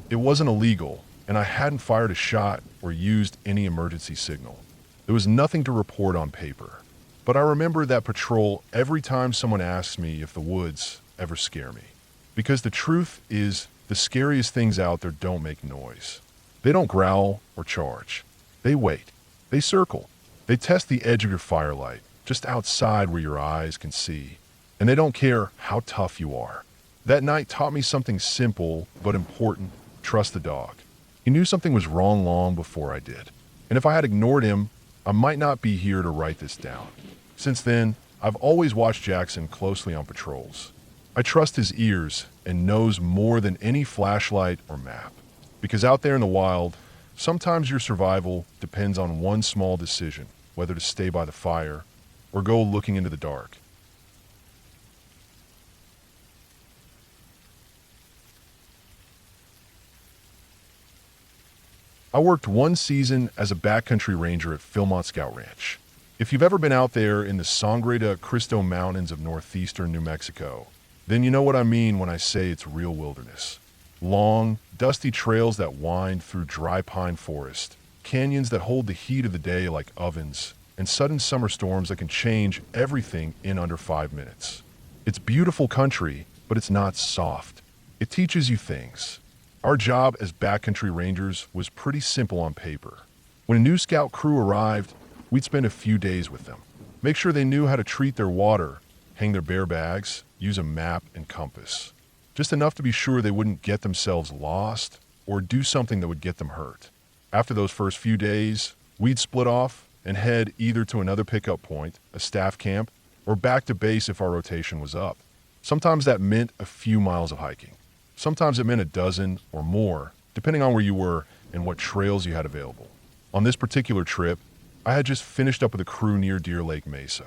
It wasn't illegal, and I hadn't fired a shot or used any emergency signal. There was nothing to report on paper. But I remember that patrol every time someone asks me if the woods ever scare me. Because the truth is, the scariest things out there don't make noise. They don't growl or charge. They wait. They circle. They test the edge of your firelight, just outside where your eyes can see. And they don't care how tough you are. That night taught me something simple but important: trust the dog. He knew something was wrong long before I did. And if I had ignored him, I might not be here to write this down. Since then, I've always watched Jackson closely on patrols. I trust his ears and nose more than any flashlight or map. Because out there in the wild, sometimes your survival depends on one small decision, whether to stay by the fire or go looking into the dark. I worked one season as a backcountry ranger at Philmont Scout Ranch. If you've ever been out there in the Sangre de Cristo Mountains of northeastern New Mexico, then you know what I mean when I say it's real wilderness. Long, dusty trails that wind through dry pine forest, canyons that hold the heat of the day like ovens, and sudden summer storms that can change everything in under 5 minutes. It's beautiful country, but it's not soft. It teaches you things. Our job as backcountry rangers was pretty simple on paper. When a new scout crew arrived, we'd spend a few days with them. Make sure they knew how to treat their water, hang their bear bags, use a map and compass. Just enough to be sure they wouldn't get themselves lost or do something that would get them hurt. After those first few days, we'd split off and head either to another pickup point, a staff camp, or back to base if our rotation was up. Sometimes that meant a few miles of hiking. Sometimes it meant a dozen or more, depending on where you were and what trails you had available. On this particular trip, I had just finished up with a crew near Deer Lake Mesa.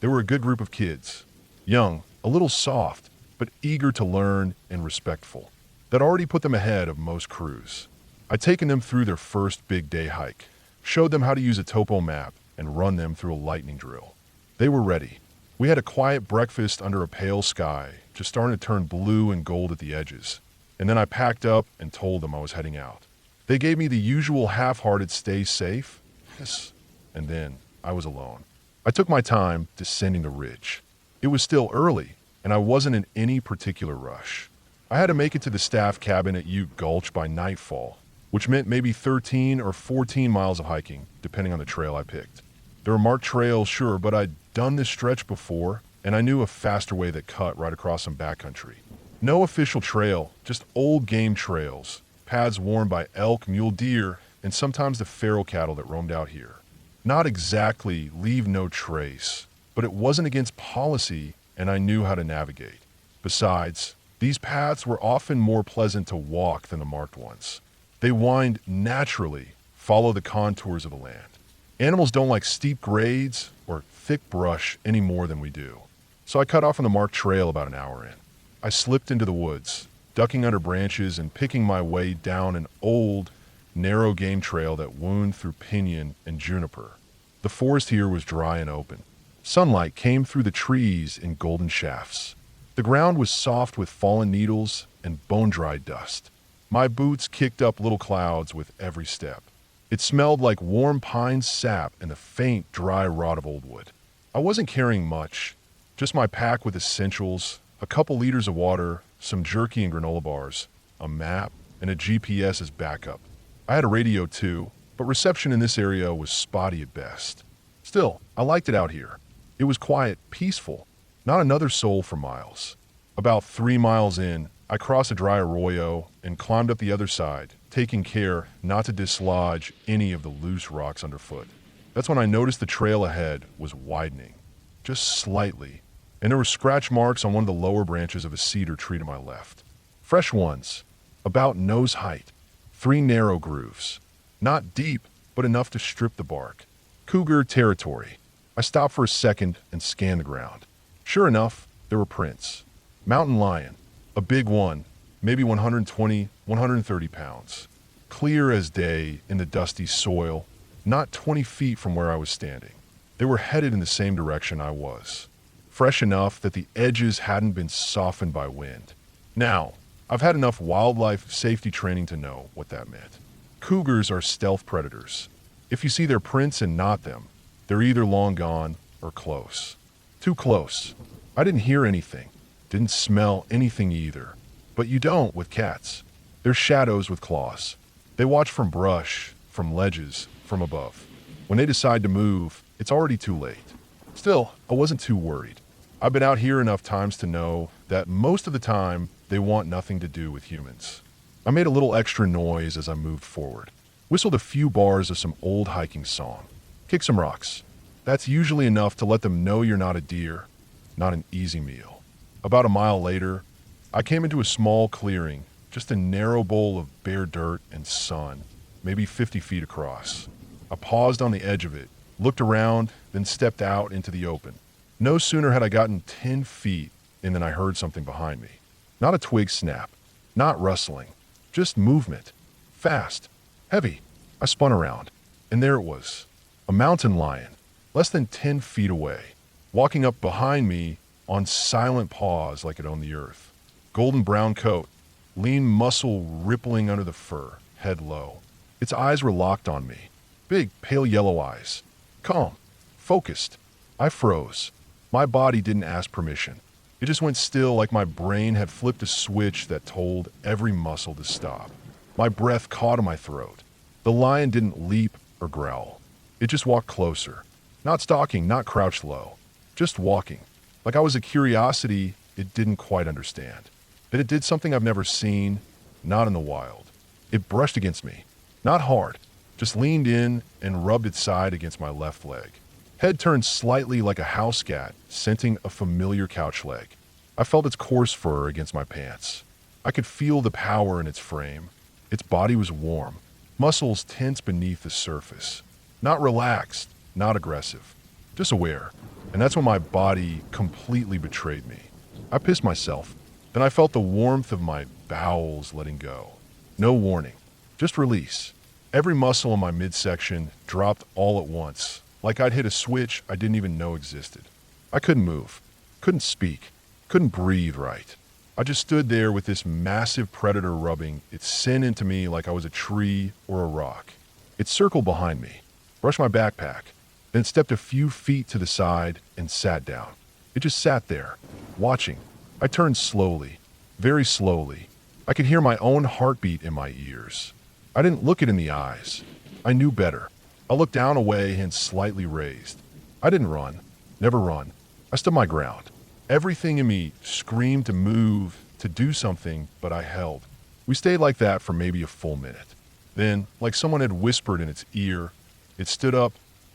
They were a good group of kids, young, a little soft, but eager to learn and respectful. That already put them ahead of most crews. I'd taken them through their first big day hike, showed them how to use a topo map, and run them through a lightning drill. They were ready. We had a quiet breakfast under a pale sky, just starting to turn blue and gold at the edges. And then I packed up and told them I was heading out. They gave me the usual half-hearted stay safe. Yes. And then I was alone. I took my time descending the ridge. It was still early, and I wasn't in any particular rush. I had to make it to the staff cabin at Ute Gulch by nightfall, which meant maybe 13 or 14 miles of hiking, depending on the trail I picked. There were marked trails, sure, but I'd done this stretch before, and I knew a faster way that cut right across some backcountry. No official trail, just old game trails, paths worn by elk, mule deer, and sometimes the feral cattle that roamed out here. Not exactly leave no trace, but it wasn't against policy, and I knew how to navigate. Besides, these paths were often more pleasant to walk than the marked ones. They wind naturally, follow the contours of the land. Animals don't like steep grades or thick brush any more than we do. So I cut off on the marked trail about an hour in. I slipped into the woods, ducking under branches and picking my way down an old, narrow game trail that wound through pinyon and juniper. The forest here was dry and open. Sunlight came through the trees in golden shafts. The ground was soft with fallen needles and bone-dried dust. My boots kicked up little clouds with every step. It smelled like warm pine sap and the faint, dry rot of old wood. I wasn't carrying much, just my pack with essentials, a couple liters of water, some jerky and granola bars, a map, and a GPS as backup. I had a radio too, but reception in this area was spotty at best. Still, I liked it out here. It was quiet, peaceful, not another soul for miles. About 3 miles in, I crossed a dry arroyo and climbed up the other side, taking care not to dislodge any of the loose rocks underfoot. That's when I noticed the trail ahead was widening, just slightly, and there were scratch marks on one of the lower branches of a cedar tree to my left. Fresh ones, about nose height, 3 narrow grooves. Not deep, but enough to strip the bark. Cougar territory. I stopped for a second and scanned the ground. Sure enough, there were prints. Mountain lion, a big one, maybe 120, 130 pounds. Clear as day in the dusty soil, not 20 feet from where I was standing. They were headed in the same direction I was. Fresh enough that the edges hadn't been softened by wind. Now, I've had enough wildlife safety training to know what that meant. Cougars are stealth predators. If you see their prints and not them, they're either long gone or close. Too close. I didn't hear anything, didn't smell anything either. But you don't with cats. They're shadows with claws. They watch from brush, from ledges, from above. When they decide to move, it's already too late. Still, I wasn't too worried. I've been out here enough times to know that most of the time, they want nothing to do with humans. I made a little extra noise as I moved forward. Whistled a few bars of some old hiking song. Kick some rocks. That's usually enough to let them know you're not a deer, not an easy meal. About a mile later, I came into a small clearing, just a narrow bowl of bare dirt and sun, maybe 50 feet across. I paused on the edge of it, looked around, then stepped out into the open. No sooner had I gotten 10 feet in than I heard something behind me. Not a twig snap, not rustling, just movement. Fast, heavy. I spun around, and there it was. A mountain lion, less than 10 feet away, walking up behind me on silent paws like it owned the earth. Golden brown coat, lean muscle rippling under the fur, head low. Its eyes were locked on me. Big, pale yellow eyes. Calm. Focused. I froze. My body didn't ask permission. It just went still like my brain had flipped a switch that told every muscle to stop. My breath caught in my throat. The lion didn't leap or growl. It just walked closer. Not stalking, not crouched low. Just walking. Like I was a curiosity it didn't quite understand. That it did something I've never seen, not in the wild. It brushed against me. Not hard. Just leaned in and rubbed its side against my left leg. Head turned slightly like a house cat, scenting a familiar couch leg. I felt its coarse fur against my pants. I could feel the power in its frame. Its body was warm, muscles tense beneath the surface. Not relaxed, not aggressive, just aware. And that's when my body completely betrayed me. I pissed myself. Then I felt the warmth of my bowels letting go. No warning, just release. Every muscle in my midsection dropped all at once, like I'd hit a switch I didn't even know existed. I couldn't move, couldn't speak, couldn't breathe right. I just stood there with this massive predator rubbing its sin into me like I was a tree or a rock. It circled behind me, brushed my backpack, then stepped a few feet to the side and sat down. It just sat there, watching. I turned slowly, very slowly. I could hear my own heartbeat in my ears. I didn't look it in the eyes. I knew better. I looked down away and slightly raised. I didn't run, never run. I stood my ground. Everything in me screamed to move, to do something, but I held. We stayed like that for maybe a full minute. Then, like someone had whispered in its ear, it stood up,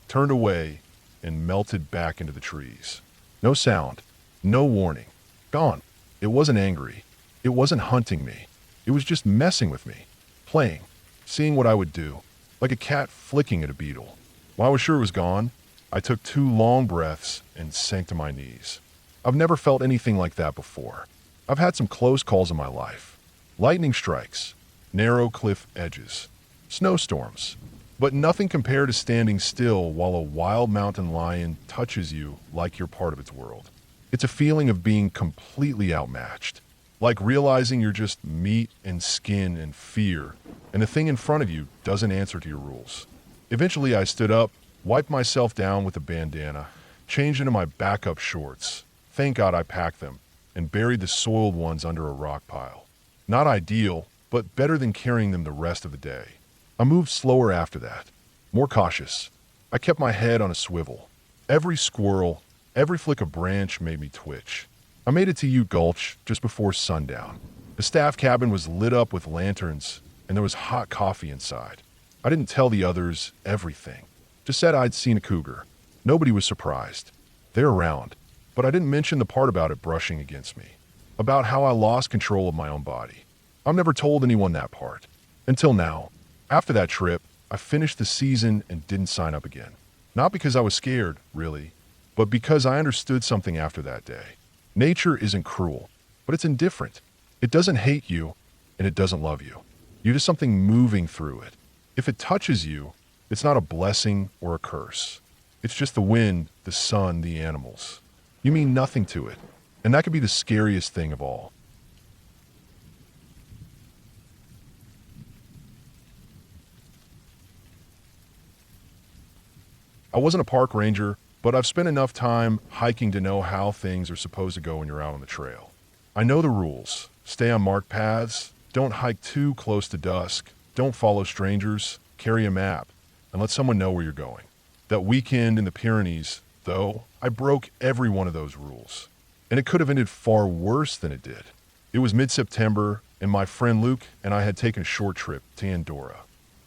turned away, and melted back into the trees. No sound, no warning. Gone. It wasn't angry. It wasn't hunting me. It was just messing with me. Playing. Seeing what I would do. Like a cat flicking at a beetle. When I was sure it was gone, I took 2 long breaths and sank to my knees. I've never felt anything like that before. I've had some close calls in my life. Lightning strikes. Narrow cliff edges. Snowstorms. But nothing compared to standing still while a wild mountain lion touches you like you're part of its world. It's a feeling of being completely outmatched. Like realizing you're just meat and skin and fear, and the thing in front of you doesn't answer to your rules. Eventually I stood up, wiped myself down with a bandana, changed into my backup shorts. Thank God I packed them, and buried the soiled ones under a rock pile. Not ideal, but better than carrying them the rest of the day. I moved slower after that, more cautious. I kept my head on a swivel. Every squirrel, every flick of branch made me twitch. I made it to Ute Gulch just before sundown. The staff cabin was lit up with lanterns, and there was hot coffee inside. I didn't tell the others everything. Just said I'd seen a cougar. Nobody was surprised. They're around. But I didn't mention the part about it brushing against me. About how I lost control of my own body. I've never told anyone that part. Until now. After that trip, I finished the season and didn't sign up again. Not because I was scared, really, but because I understood something after that day. Nature isn't cruel, but it's indifferent. It doesn't hate you, and it doesn't love you. You're just something moving through it. If it touches you, it's not a blessing or a curse. It's just the wind, the sun, the animals. You mean nothing to it, and that could be the scariest thing of all. I wasn't a park ranger, but I've spent enough time hiking to know how things are supposed to go when you're out on the trail. I know the rules. Stay on marked paths, don't hike too close to dusk, don't follow strangers, carry a map, and let someone know where you're going. That weekend in the Pyrenees, though, I broke every one of those rules. And it could have ended far worse than it did. It was mid-September, and my friend Luke and I had taken a short trip to Andorra.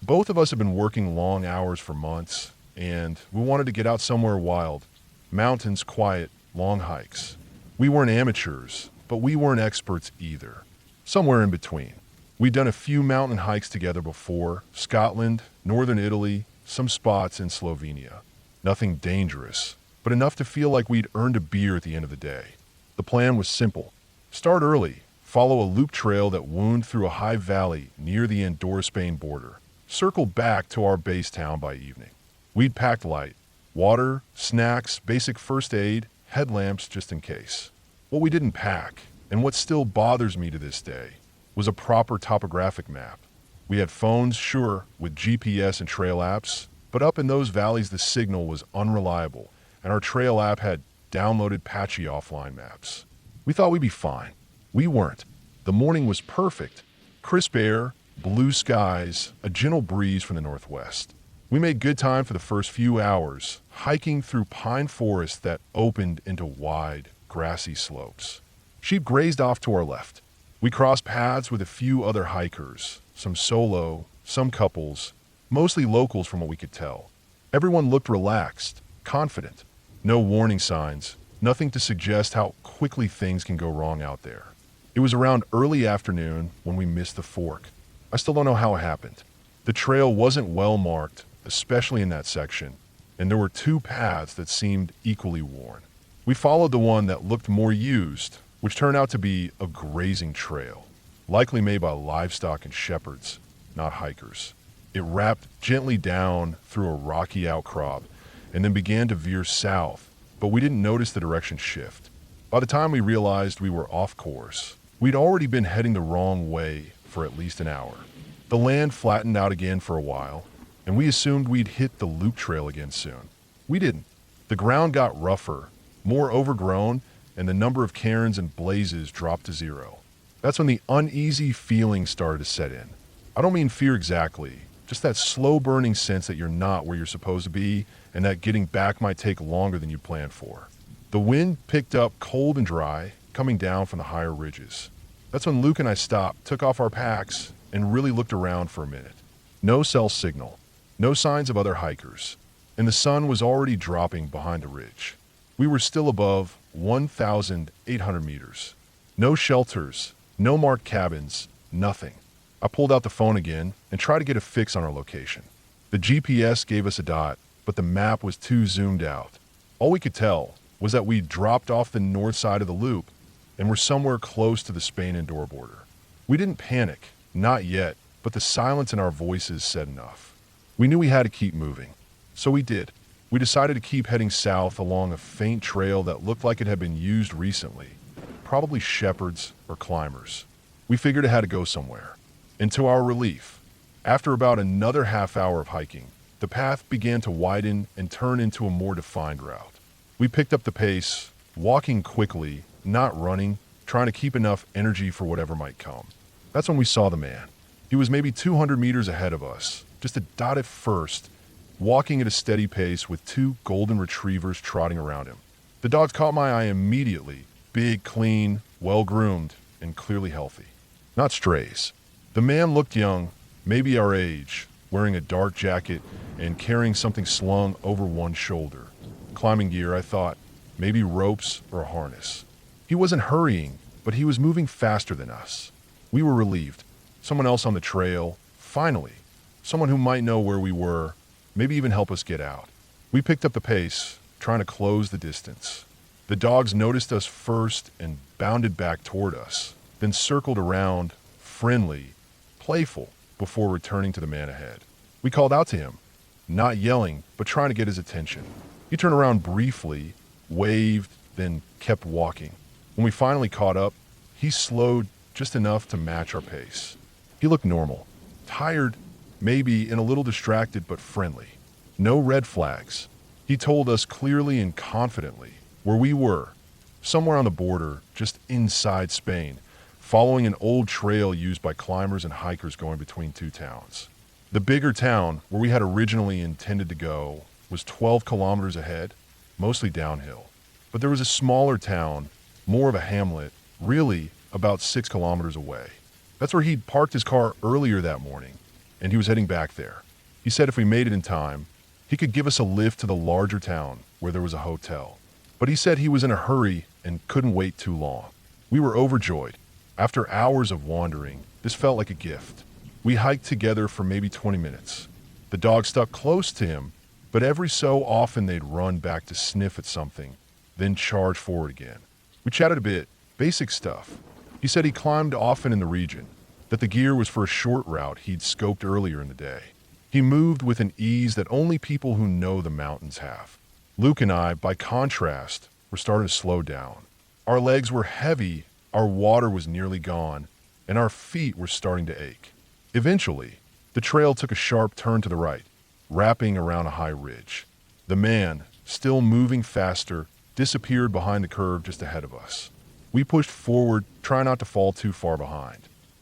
Both of us had been working long hours for months, and we wanted to get out somewhere wild. Mountains, quiet, long hikes. We weren't amateurs, but we weren't experts either. Somewhere in between. We'd done a few mountain hikes together before, Scotland, northern Italy, some spots in Slovenia. Nothing dangerous, but enough to feel like we'd earned a beer at the end of the day. The plan was simple. Start early, follow a loop trail that wound through a high valley near the Andorra-Spain border. Circle back to our base town by evening. We'd packed light. Water, snacks, basic first aid, headlamps just in case. What we didn't pack, and what still bothers me to this day, was a proper topographic map. We had phones, sure, with GPS and trail apps, but up in those valleys the signal was unreliable, and our trail app had downloaded patchy offline maps. We thought we'd be fine. We weren't. The morning was perfect. Crisp air, blue skies, a gentle breeze from the northwest. We made good time for the first few hours, hiking through pine forests that opened into wide, grassy slopes. Sheep grazed off to our left. We crossed paths with a few other hikers, some solo, some couples, mostly locals from what we could tell. Everyone looked relaxed, confident. No warning signs, nothing to suggest how quickly things can go wrong out there. It was around early afternoon when we missed the fork. I still don't know how it happened. The trail wasn't well marked, especially in that section, and there were two paths that seemed equally worn. We followed the one that looked more used, which turned out to be a grazing trail, likely made by livestock and shepherds, not hikers. It wrapped gently down through a rocky outcrop and then began to veer south, but we didn't notice the direction shift. By the time we realized we were off course, we'd already been heading the wrong way for at least an hour. The land flattened out again for a while, and we assumed we'd hit the loop trail again soon. We didn't. The ground got rougher, more overgrown, and the number of cairns and blazes dropped to zero. That's when the uneasy feeling started to set in. I don't mean fear exactly, just that slow-burning sense that you're not where you're supposed to be and that getting back might take longer than you planned for. The wind picked up cold and dry, coming down from the higher ridges. That's when Luke and I stopped, took off our packs, and really looked around for a minute. No cell signal, no signs of other hikers, and the sun was already dropping behind a ridge. We were still above 1,800 meters. No shelters, no marked cabins, nothing. I pulled out the phone again and tried to get a fix on our location. The GPS gave us a dot, but the map was too zoomed out. All we could tell was that we dropped off the north side of the loop and were somewhere close to the Spain-Andorra border. We didn't panic, not yet, but the silence in our voices said enough. We knew we had to keep moving, so we did. We decided to keep heading south along a faint trail that looked like it had been used recently, probably shepherds or climbers. We figured it had to go somewhere. And to our relief, after about another half hour of hiking, the path began to widen and turn into a more defined route. We picked up the pace, walking quickly, not running, trying to keep enough energy for whatever might come. That's when we saw the man. He was maybe 200 meters ahead of us, just a dot at first, walking at a steady pace with two golden retrievers trotting around him. The dogs caught my eye immediately, big, clean, well-groomed, and clearly healthy. Not strays. The man looked young, maybe our age, wearing a dark jacket and carrying something slung over one shoulder. Climbing gear, I thought, maybe ropes or a harness. He wasn't hurrying, but he was moving faster than us. We were relieved. Someone else on the trail, finally. Someone who might know where we were, maybe even help us get out. We picked up the pace, trying to close the distance. The dogs noticed us first and bounded back toward us, then circled around, friendly, playful, before returning to the man ahead. We called out to him, not yelling, but trying to get his attention. He turned around briefly, waved, then kept walking. When we finally caught up, he slowed just enough to match our pace. He looked normal, tired, maybe, and a little distracted, but friendly. No red flags. He told us clearly and confidently where we were, somewhere on the border, just inside Spain, following an old trail used by climbers and hikers going between two towns. The bigger town, where we had originally intended to go, was 12 kilometers ahead, mostly downhill. But there was a smaller town, more of a hamlet, really about 6 kilometers away. That's where he'd parked his car earlier that morning, and he was heading back there. He said if we made it in time, he could give us a lift to the larger town where there was a hotel. But he said he was in a hurry and couldn't wait too long. We were overjoyed. After hours of wandering, this felt like a gift. We hiked together for maybe 20 minutes. The dog stuck close to him, but every so often they'd run back to sniff at something, then charge forward again. We chatted a bit, basic stuff. He said he climbed often in the region, that the gear was for a short route he'd scoped earlier in the day. He moved with an ease that only people who know the mountains have. Luke and I, by contrast, were starting to slow down. Our legs were heavy, our water was nearly gone, and our feet were starting to ache. Eventually, the trail took a sharp turn to the right, wrapping around a high ridge. The man, still moving faster, disappeared behind the curve just ahead of us. We pushed forward, trying not to fall too far behind.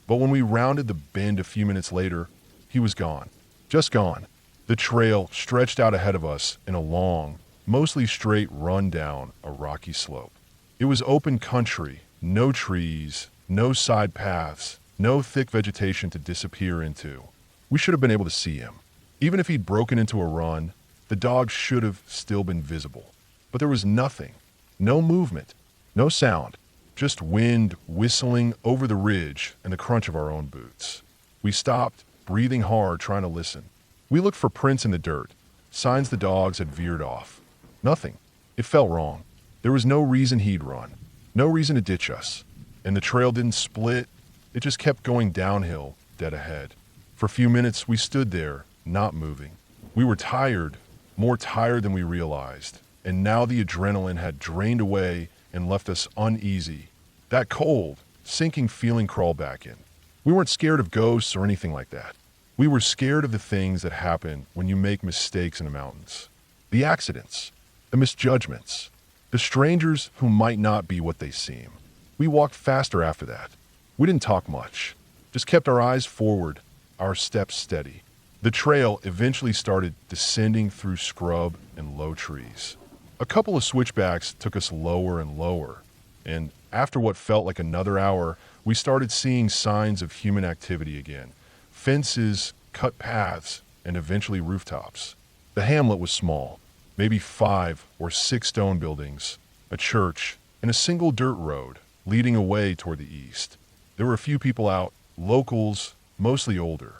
But when we rounded the bend a few minutes later, he was gone. Just gone. The trail stretched out ahead of us in a long, mostly straight run down a rocky slope. It was open country, no trees, no side paths, no thick vegetation to disappear into. We should have been able to see him. Even if he'd broken into a run, the dog should have still been visible. But there was nothing. No movement. No sound. Just wind whistling over the ridge and the crunch of our own boots. We stopped, breathing hard, trying to listen. We looked for prints in the dirt, signs the dogs had veered off. Nothing. It felt wrong. There was no reason he'd run. No reason to ditch us. And the trail didn't split. It just kept going downhill, dead ahead. For a few minutes, we stood there, not moving. We were tired, more tired than we realized. And now the adrenaline had drained away and left us uneasy. That cold, sinking feeling crawled back in. We weren't scared of ghosts or anything like that. We were scared of the things that happen when you make mistakes in the mountains. The accidents, the misjudgments, the strangers who might not be what they seem. We walked faster after that. We didn't talk much, just kept our eyes forward, our steps steady. The trail eventually started descending through scrub and low trees. A couple of switchbacks took us lower and lower, and after what felt like another hour, we started seeing signs of human activity again. Fences, cut paths, and eventually rooftops. The hamlet was small, maybe 5 or 6 stone buildings, a church, and a single dirt road leading away toward the east. There were a few people out, locals, mostly older.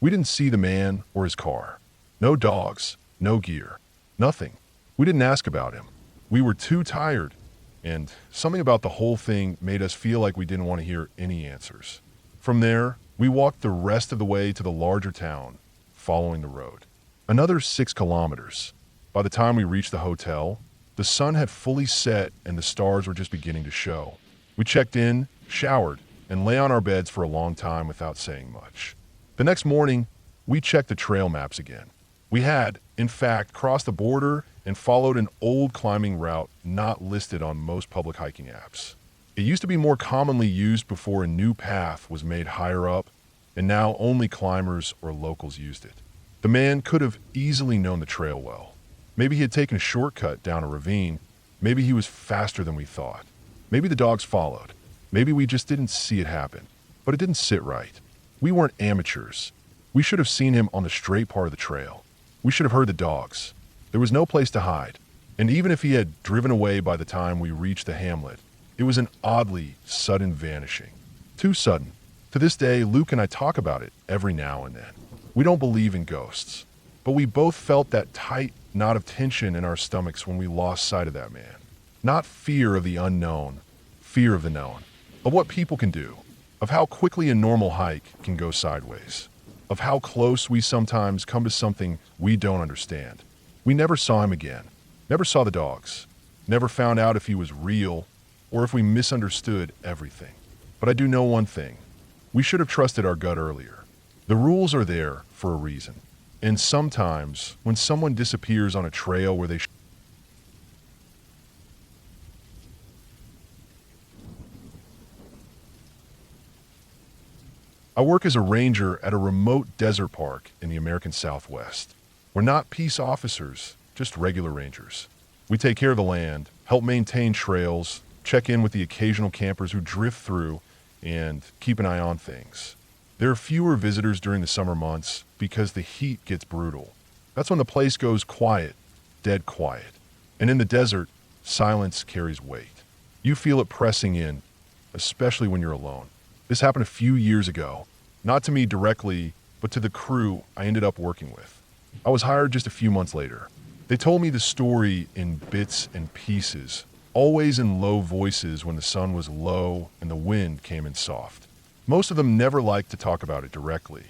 We didn't see the man or his car. No dogs, no gear, nothing. We didn't ask about him. We were too tired, and something about the whole thing made us feel like we didn't want to hear any answers. From there, we walked the rest of the way to the larger town, following the road. Another 6 kilometers. By the time we reached the hotel, the sun had fully set and the stars were just beginning to show. We checked in, showered, and lay on our beds for a long time without saying much. The next morning, we checked the trail maps again. We had, in fact, crossed the border and followed an old climbing route not listed on most public hiking apps. It used to be more commonly used before a new path was made higher up, and now only climbers or locals used it. The man could have easily known the trail well. Maybe he had taken a shortcut down a ravine. Maybe he was faster than we thought. Maybe the dogs followed. Maybe we just didn't see it happen. But it didn't sit right. We weren't amateurs. We should have seen him on the straight part of the trail. We should have heard the dogs. There was no place to hide. And even if he had driven away by the time we reached the hamlet, it was an oddly sudden vanishing. Too sudden. To this day, Luke and I talk about it every now and then. We don't believe in ghosts, but we both felt that tight knot of tension in our stomachs when we lost sight of that man. Not fear of the unknown, fear of the known, of what people can do, of how quickly a normal hike can go sideways, of how close we sometimes come to something we don't understand. We never saw him again, never saw the dogs, never found out if he was real or if we misunderstood everything. But I do know one thing. We should have trusted our gut earlier. The rules are there for a reason. And sometimes, when someone disappears on a trail where they I work as a ranger at a remote desert park in the American Southwest. We're not peace officers, just regular rangers. We take care of the land, help maintain trails, check in with the occasional campers who drift through, and keep an eye on things. There are fewer visitors during the summer months because the heat gets brutal. That's when the place goes quiet, dead quiet. And in the desert, silence carries weight. You feel it pressing in, especially when you're alone. This happened a few years ago, not to me directly, but to the crew I ended up working with. I was hired just a few months later. They told me the story in bits and pieces, always in low voices when the sun was low and the wind came in soft. Most of them never liked to talk about it directly,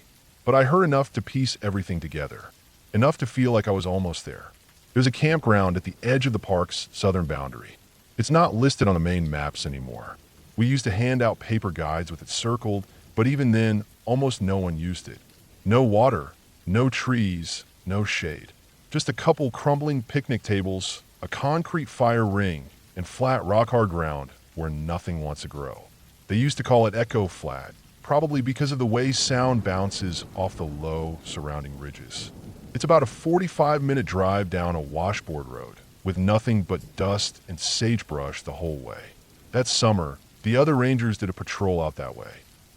but I heard enough to piece everything together, enough to feel like I was almost there. There's a campground at the edge of the park's southern boundary. It's not listed on the main maps anymore. We used to hand out paper guides with it circled, but even then, almost no one used it. No water, no trees, no shade. Just a couple crumbling picnic tables, a concrete fire ring, and flat rock-hard ground where nothing wants to grow. They used to call it Echo Flat, probably because of the way sound bounces off the low surrounding ridges. It's about a 45-minute drive down a washboard road, with nothing but dust and sagebrush the whole way. That summer, the other rangers did a patrol out that way.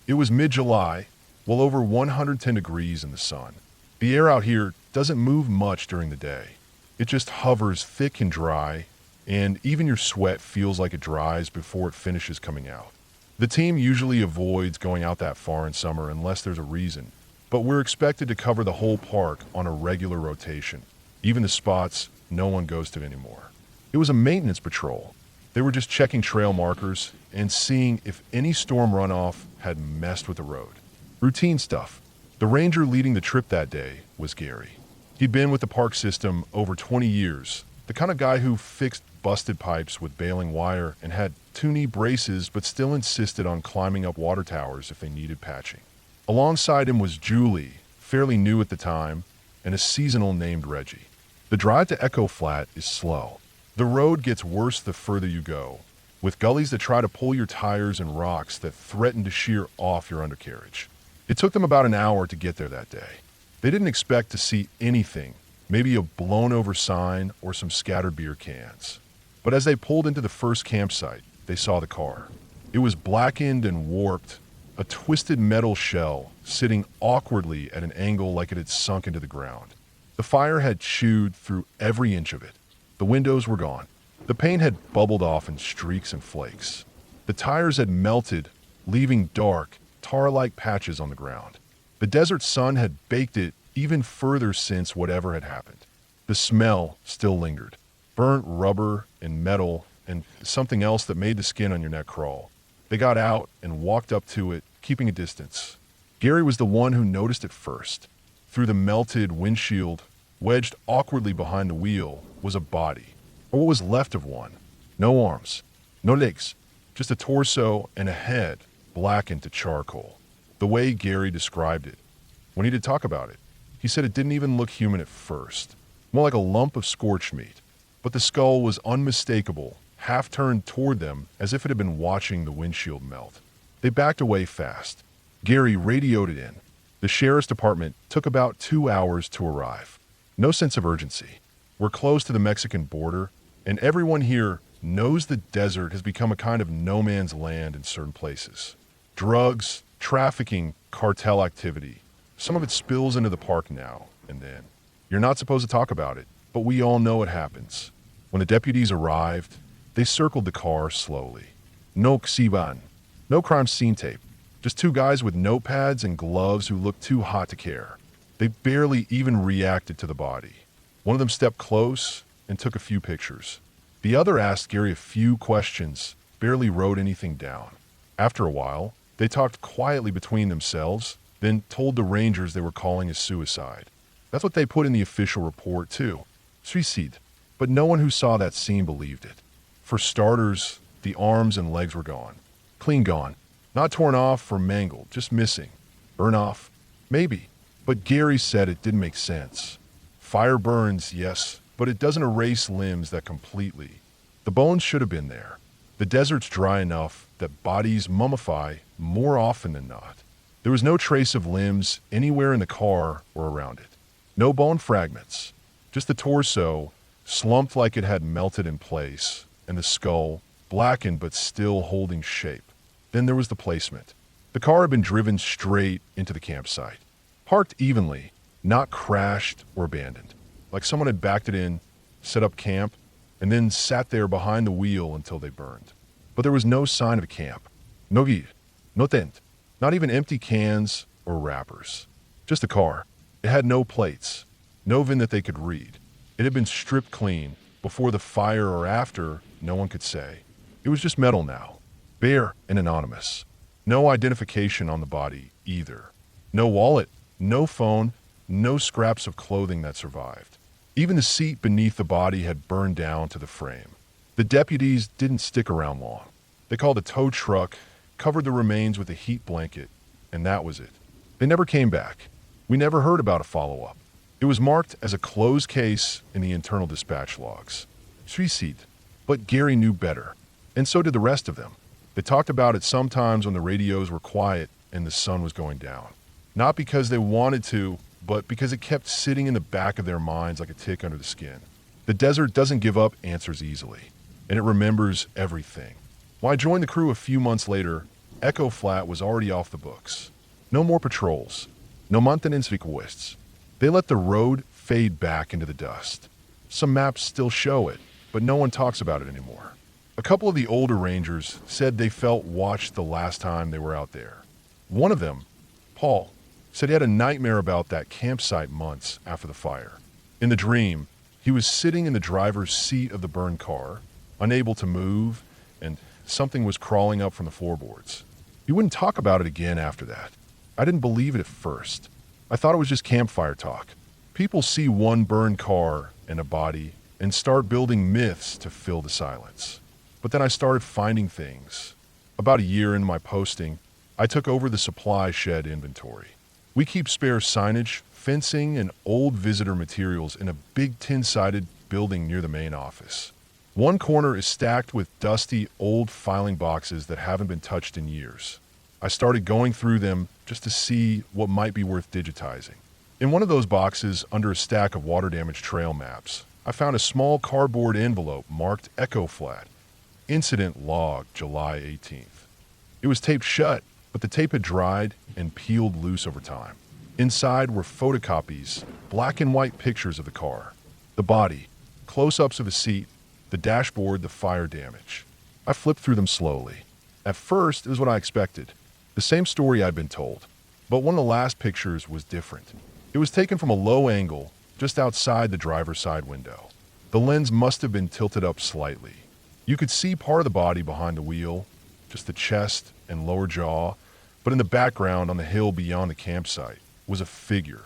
It was mid-July, well over 110 degrees in the sun. The air out here doesn't move much during the day. It just hovers thick and dry, and even your sweat feels like it dries before it finishes coming out. The team usually avoids going out that far in summer unless there's a reason, but we're expected to cover the whole park on a regular rotation, even the spots no one goes to anymore. It was a maintenance patrol. They were just checking trail markers and seeing if any storm runoff had messed with the road. Routine stuff. The ranger leading the trip that day was Gary. He'd been with the park system over 20 years, the kind of guy who fixed busted pipes with baling wire and had 2-knee braces but still insisted on climbing up water towers if they needed patching. Alongside him was Julie, fairly new at the time, and a seasonal named Reggie. The drive to Echo Flat is slow. The road gets worse the further you go, with gullies that try to pull your tires and rocks that threaten to shear off your undercarriage. It took them about an hour to get there that day. They didn't expect to see anything, maybe a blown-over sign or some scattered beer cans. But as they pulled into the first campsite, they saw the car. It was blackened and warped, a twisted metal shell sitting awkwardly at an angle like it had sunk into the ground. The fire had chewed through every inch of it. The windows were gone. The paint had bubbled off in streaks and flakes. The tires had melted, leaving dark, tar-like patches on the ground. The desert sun had baked it even further since whatever had happened. The smell still lingered. Burnt rubber and metal and something else that made the skin on your neck crawl. They got out and walked up to it, keeping a distance. Gary was the one who noticed it first. Through the melted windshield, wedged awkwardly behind the wheel, was a body, or what was left of one. No arms, no legs, just a torso and a head blackened to charcoal. The way Gary described it, when he did talk about it, he said it didn't even look human at first, more like a lump of scorched meat. But the skull was unmistakable, half turned toward them as if it had been watching the windshield melt. They backed away fast. Gary radioed it in. The sheriff's department took about 2 hours to arrive. No sense of urgency. We're close to the Mexican border, and everyone here knows the desert has become a kind of no man's land in certain places. Drugs, trafficking, cartel activity. Some of it spills into the park now and then. You're not supposed to talk about it, but we all know it happens. When the deputies arrived, they circled the car slowly. No ksiban, no crime scene tape. Just 2 guys with notepads and gloves who looked too hot to care. They barely even reacted to the body. One of them stepped close and took a few pictures. The other asked Gary a few questions, barely wrote anything down. After a while, they talked quietly between themselves, then told the rangers they were calling a suicide. That's what they put in the official report too. Suicide. But no one who saw that scene believed it. For starters, the arms and legs were gone. Clean gone. Not torn off or mangled, just missing. Burn off? Maybe. But Gary said it didn't make sense. Fire burns, yes, but it doesn't erase limbs that completely. The bones should have been there. The desert's dry enough that bodies mummify more often than not. There was no trace of limbs anywhere in the car or around it. No bone fragments. Just the torso, slumped like it had melted in place, and the skull, blackened but still holding shape. Then there was the placement. The car had been driven straight into the campsite. Parked evenly, not crashed or abandoned. Like someone had backed it in, set up camp, and then sat there behind the wheel until they burned. But there was no sign of a camp. No guide, no tent, not even empty cans or wrappers. Just a car. It had no plates, no VIN that they could read. It had been stripped clean. Before the fire or after, no one could say. It was just metal now, bare and anonymous. No identification on the body either. No wallet, no phone, no scraps of clothing that survived. Even the seat beneath the body had burned down to the frame. The deputies didn't stick around long. They called a tow truck, covered the remains with a heat blanket, and that was it. They never came back. We never heard about a follow-up. It was marked as a closed case in the internal dispatch logs. Suicide. But Gary knew better, and so did the rest of them. They talked about it sometimes when the radios were quiet and the sun was going down. Not because they wanted to, but because it kept sitting in the back of their minds like a tick under the skin. The desert doesn't give up answers easily, and it remembers everything. When I joined the crew a few months later, Echo Flat was already off the books. No more patrols. No maintenance requests. They let the road fade back into the dust. Some maps still show it, but no one talks about it anymore. A couple of the older rangers said they felt watched the last time they were out there. One of them, Paul, said he had a nightmare about that campsite months after the fire. In the dream, he was sitting in the driver's seat of the burned car, unable to move, and something was crawling up from the floorboards. He wouldn't talk about it again after that. I didn't believe it at first. I thought it was just campfire talk. People see one burned car and a body and start building myths to fill the silence. But then I started finding things. About a year into my posting, I took over the supply shed inventory. We keep spare signage, fencing, and old visitor materials in a big tin-sided building near the main office. One corner is stacked with dusty, old filing boxes that haven't been touched in years. I started going through them just to see what might be worth digitizing. In one of those boxes, under a stack of water damage trail maps, I found a small cardboard envelope marked Echo Flat. Incident log, July 18th. It was taped shut, but the tape had dried and peeled loose over time. Inside were photocopies, black and white pictures of the car, the body, close-ups of the seat, the dashboard, the fire damage. I flipped through them slowly. At first, it was what I expected. The same story I'd been told. But one of the last pictures was different. It was taken from a low angle, just outside the driver's side window. The lens must have been tilted up slightly. You could see part of the body behind the wheel, just the chest and lower jaw, but in the background on the hill beyond the campsite was a figure.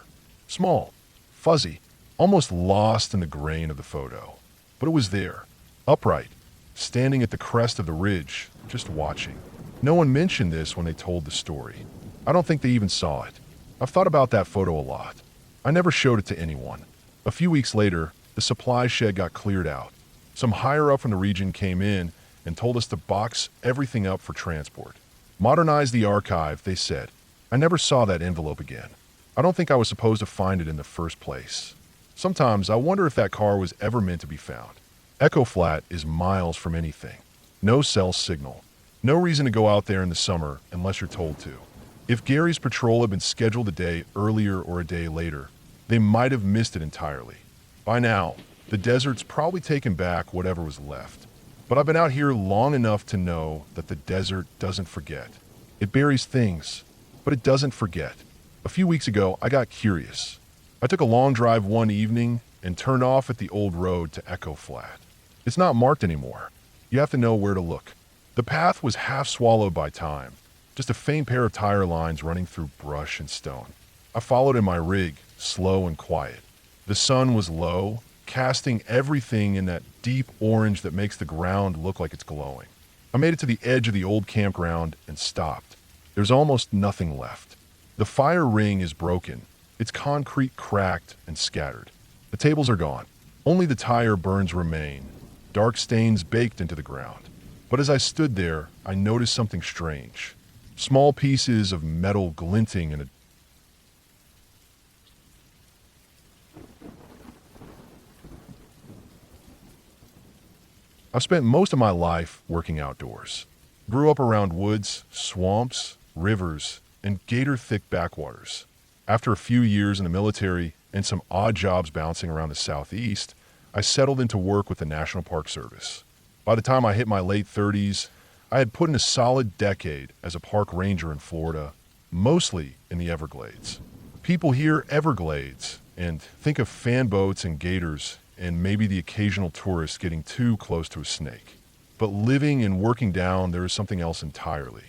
Small, fuzzy, almost lost in the grain of the photo. But it was there, upright, standing at the crest of the ridge, just watching. No one mentioned this when they told the story. I don't think they even saw it. I've thought about that photo a lot. I never showed it to anyone. A few weeks later, the supply shed got cleared out. Some higher up from the region came in and told us to box everything up for transport. Modernize the archive, they said. I never saw that envelope again. I don't think I was supposed to find it in the first place. Sometimes I wonder if that car was ever meant to be found. Echo Flat is miles from anything. No cell signal. No reason to go out there in the summer unless you're told to. If Gary's patrol had been scheduled a day earlier or a day later, they might have missed it entirely. By now, the desert's probably taken back whatever was left. But I've been out here long enough to know that the desert doesn't forget. It buries things, but it doesn't forget. A few weeks ago, I got curious. I took a long drive one evening and turned off at the old road to Echo Flat. It's not marked anymore. You have to know where to look. The path was half swallowed by time, just a faint pair of tire lines running through brush and stone. I followed in my rig, slow and quiet. The sun was low, casting everything in that deep orange that makes the ground look like it's glowing. I made it to the edge of the old campground and stopped. There's almost nothing left. The fire ring is broken, its concrete cracked and scattered. The tables are gone. Only the tire burns remain, dark stains baked into the ground. But as I stood there, I noticed something strange. Small pieces of metal glinting in a I've spent most of my life working outdoors. Grew up around woods, swamps, rivers, and gator-thick backwaters. After a few years in the military and some odd jobs bouncing around the southeast, I settled into work with the National Park Service. By the time I hit my late 30s, I had put in a solid decade as a park ranger in Florida, mostly in the Everglades. People hear Everglades and think of fan boats and gators and maybe the occasional tourist getting too close to a snake. But living and working down there is something else entirely.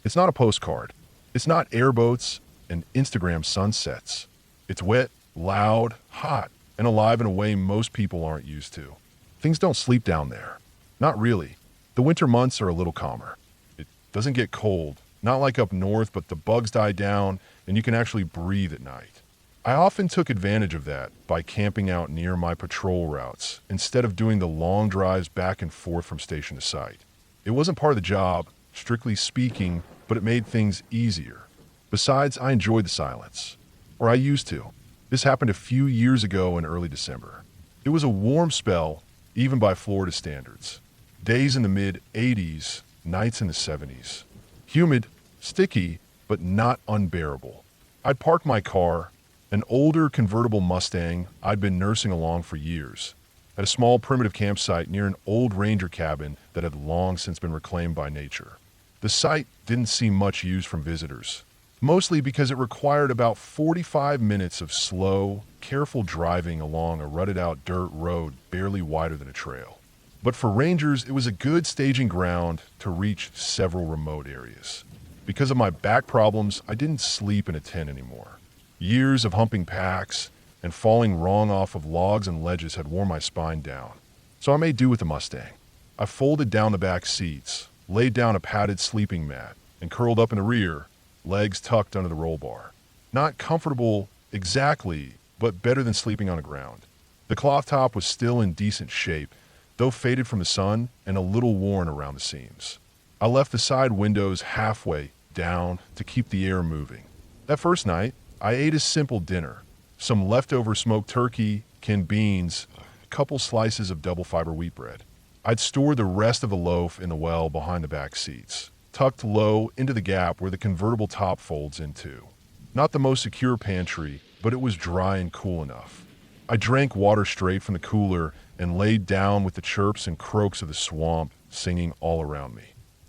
It's not a postcard. It's not airboats and Instagram sunsets. It's wet, loud, hot, and and alive in a way most people aren't used to. Things don't sleep down there. Not really. The winter months are a little calmer. It doesn't get cold, not like up north, but the bugs die down and you can actually breathe at night. I often took advantage of that by camping out near my patrol routes instead of doing the long drives back and forth from station to site. It wasn't part of the job, strictly speaking, but it made things easier. Besides, I enjoyed the silence. Or I used to. This happened a few years ago in early December. It was a warm spell, even by Florida standards. Days in the mid-80s, nights in the 70s. Humid, sticky, but not unbearable. I'd parked my car, an older convertible Mustang I'd been nursing along for years, at a small primitive campsite near an old ranger cabin that had long since been reclaimed by nature. The site didn't see much use from visitors, mostly because it required about 45 minutes of slow, careful driving along a rutted-out dirt road barely wider than a trail. But for rangers, it was a good staging ground to reach several remote areas. Because of my back problems, I didn't sleep in a tent anymore. Years of humping packs and falling wrong off of logs and ledges had worn my spine down. So I made do with the Mustang. I folded down the back seats, laid down a padded sleeping mat, and curled up in the rear, legs tucked under the roll bar. Not comfortable exactly, but better than sleeping on the ground. The cloth top was still in decent shape, though faded from the sun and a little worn around the seams. I left the side windows halfway down to keep the air moving. That first night, I ate a simple dinner. Some leftover smoked turkey, canned beans, a couple slices of double fiber wheat bread. I'd stored the rest of the loaf in the well behind the back seats, tucked low into the gap where the convertible top folds into. Not the most secure pantry, but it was dry and cool enough. I drank water straight from the cooler and laid down with the chirps and croaks of the swamp singing all around me.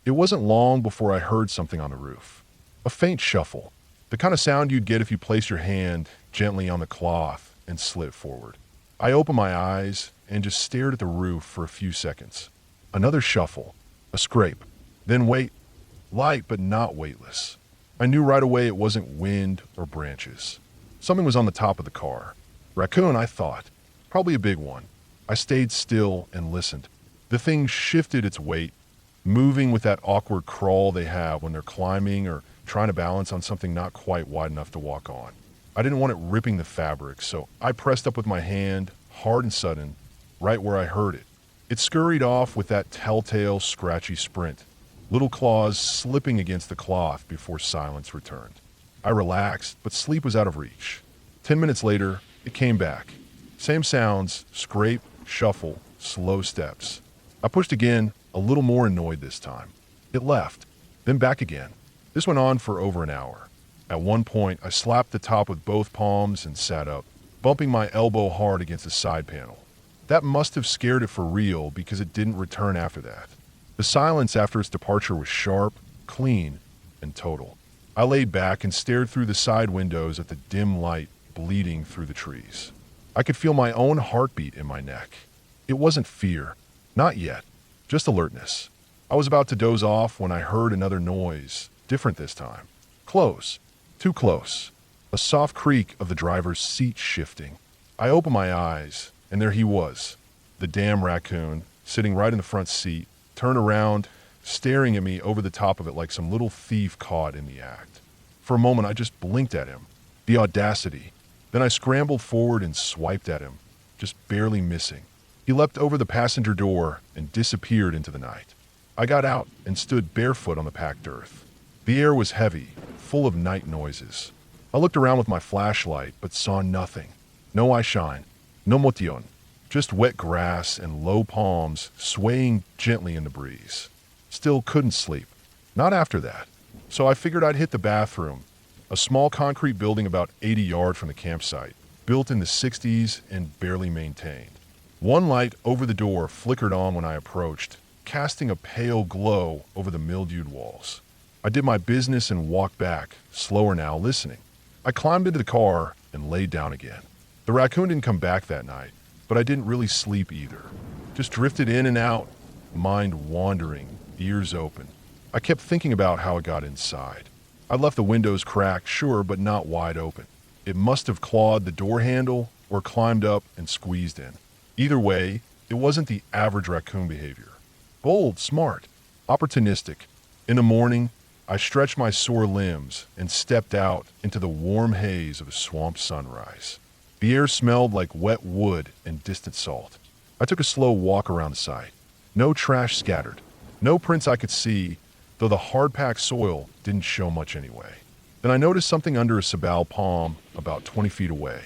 It wasn't long before I heard something on the roof. A faint shuffle. The kind of sound you'd get if you placed your hand gently on the cloth and slid it forward. I opened my eyes and just stared at the roof for a few seconds. Another shuffle, a scrape, then weight, light but not weightless. I knew right away it wasn't wind or branches. Something was on the top of the car. Raccoon, I thought. Probably a big one. I stayed still and listened. The thing shifted its weight, moving with that awkward crawl they have when they're climbing or trying to balance on something not quite wide enough to walk on. I didn't want it ripping the fabric, so I pressed up with my hand, hard and sudden, right where I heard it. It scurried off with that telltale, scratchy sprint, little claws slipping against the cloth before silence returned. I relaxed, but sleep was out of reach. 10 minutes later, it came back. Same sounds, scrape, shuffle, slow steps. I pushed again, a little more annoyed this time. It left, then back again. This went on for over an hour. At one point, I slapped the top with both palms and sat up, bumping my elbow hard against the side panel. That must have scared it for real because it didn't return after that. The silence after its departure was sharp, clean, and total. I laid back and stared through the side windows at the dim light bleeding through the trees. I could feel my own heartbeat in my neck. It wasn't fear. Not yet. Just alertness. I was about to doze off when I heard another noise, different this time. Close. Too close. A soft creak of the driver's seat shifting. I opened my eyes, and there he was, the damn raccoon, sitting right in the front seat, turned around, staring at me over the top of it like some little thief caught in the act. For a moment, I just blinked at him. The audacity. Then I scrambled forward and swiped at him, just barely missing. He leapt over the passenger door and disappeared into the night. I got out and stood barefoot on the packed earth. The air was heavy, full of night noises. I looked around with my flashlight, but saw nothing. No eye shine, no motion, just wet grass and low palms swaying gently in the breeze. Still couldn't sleep. Not after that. So I figured I'd hit the bathroom, a small concrete building about 80 yards from the campsite, built in the 60s and barely maintained. One light over the door flickered on when I approached, casting a pale glow over the mildewed walls. I did my business and walked back, slower now, listening. I climbed into the car and laid down again. The raccoon didn't come back that night, but I didn't really sleep either. Just drifted in and out, mind wandering, ears open. I kept thinking about how it got inside. I'd left the windows cracked, sure, but not wide open. It must have clawed the door handle or climbed up and squeezed in. Either way, it wasn't the average raccoon behavior. Bold, smart, opportunistic. In the morning, I stretched my sore limbs and stepped out into the warm haze of a swamp sunrise. The air smelled like wet wood and distant salt. I took a slow walk around the site. No trash scattered. No prints I could see, though the hard-packed soil didn't show much anyway. Then I noticed something under a sabal palm about 20 feet away.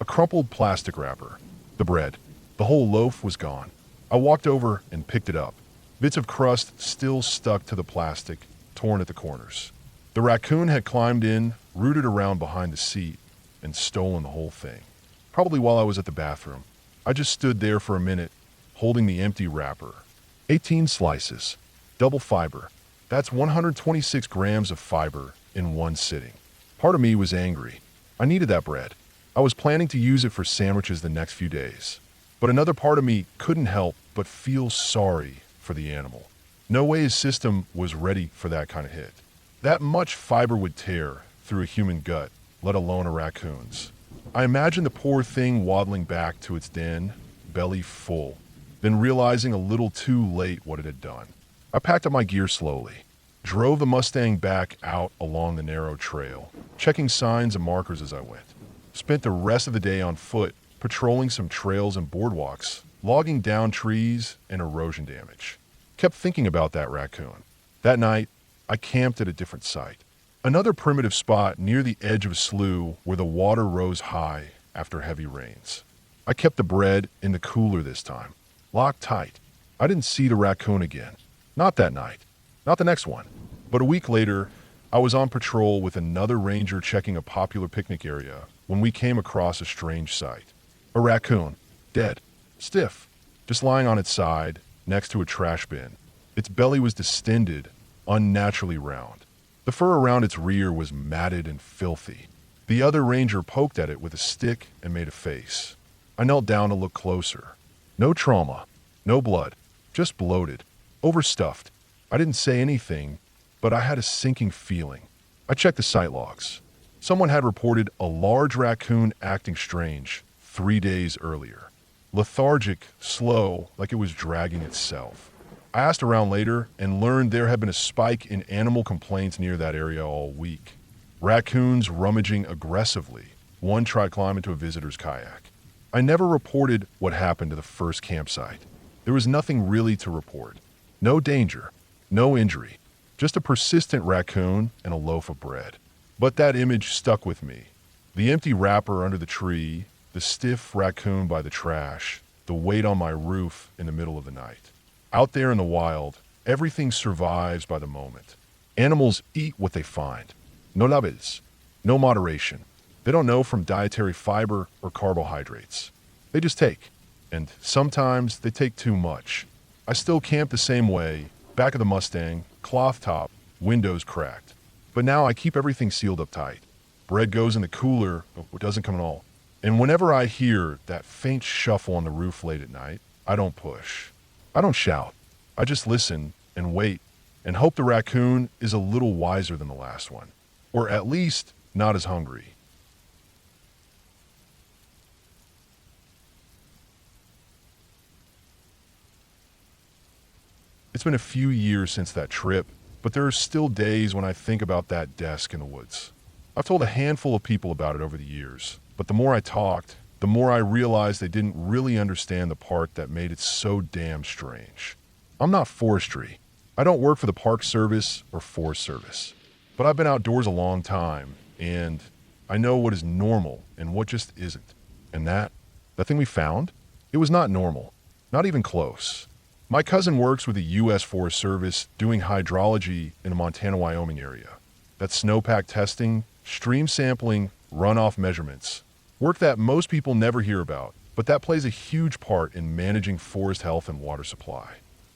A crumpled plastic wrapper. The bread. The whole loaf was gone. I walked over and picked it up. Bits of crust still stuck to the plastic, torn at the corners. The raccoon had climbed in, rooted around behind the seat, and stolen the whole thing. Probably while I was at the bathroom. I just stood there for a minute, holding the empty wrapper. 18 slices. Double fiber. That's 126 grams of fiber in one sitting. Part of me was angry. I needed that bread. I was planning to use it for sandwiches the next few days. But another part of me couldn't help but feel sorry for the animal. No way his system was ready for that kind of hit. That much fiber would tear through a human gut, let alone a raccoon's. I imagined the poor thing waddling back to its den, belly full, then realizing a little too late what it had done. I packed up my gear slowly, drove the Mustang back out along the narrow trail, checking signs and markers as I went. Spent the rest of the day on foot, patrolling some trails and boardwalks, logging down trees and erosion damage. Kept thinking about that raccoon. That night, I camped at a different site. Another primitive spot near the edge of a slough where the water rose high after heavy rains. I kept the bread in the cooler this time, locked tight. I didn't see the raccoon again. Not that night. Not the next one. But a week later, I was on patrol with another ranger checking a popular picnic area when we came across a strange sight. A raccoon, dead, stiff, just lying on its side next to a trash bin. Its belly was distended, unnaturally round. The fur around its rear was matted and filthy. The other ranger poked at it with a stick and made a face. I knelt down to look closer. No trauma, no blood, just bloated, overstuffed. I didn't say anything, but I had a sinking feeling. I checked the site logs. Someone had reported a large raccoon acting strange 3 days earlier. Lethargic, slow, like it was dragging itself. I asked around later and learned there had been a spike in animal complaints near that area all week. Raccoons rummaging aggressively. One tried climbing to a visitor's kayak. I never reported what happened to the first campsite. There was nothing really to report. No danger, no injury, just a persistent raccoon and a loaf of bread. But that image stuck with me. The empty wrapper under the tree, the stiff raccoon by the trash, the weight on my roof in the middle of the night. Out there in the wild, everything survives by the moment. Animals eat what they find. No labels, no moderation. They don't know from dietary fiber or carbohydrates. They just take. And sometimes they take too much. I still camp the same way, back of the Mustang, cloth top, windows cracked. But now I keep everything sealed up tight. Bread goes in the cooler, but it doesn't come at all. And whenever I hear that faint shuffle on the roof late at night, I don't push. I don't shout. I just listen and wait and hope the raccoon is a little wiser than the last one. Or at least not as hungry. It's been a few years since that trip, but there are still days when I think about that desk in the woods. I've told a handful of people about it over the years, but the more I talked, the more I realized they didn't really understand the part that made it so damn strange. I'm not forestry. I don't work for the Park Service or Forest Service. But I've been outdoors a long time, and I know what is normal and what just isn't. And that thing we found, it was not normal. Not even close. My cousin works with the U.S. Forest Service doing hydrology in the Montana-Wyoming area. That's snowpack testing, stream sampling, runoff measurements. Work that most people never hear about, but that plays a huge part in managing forest health and water supply.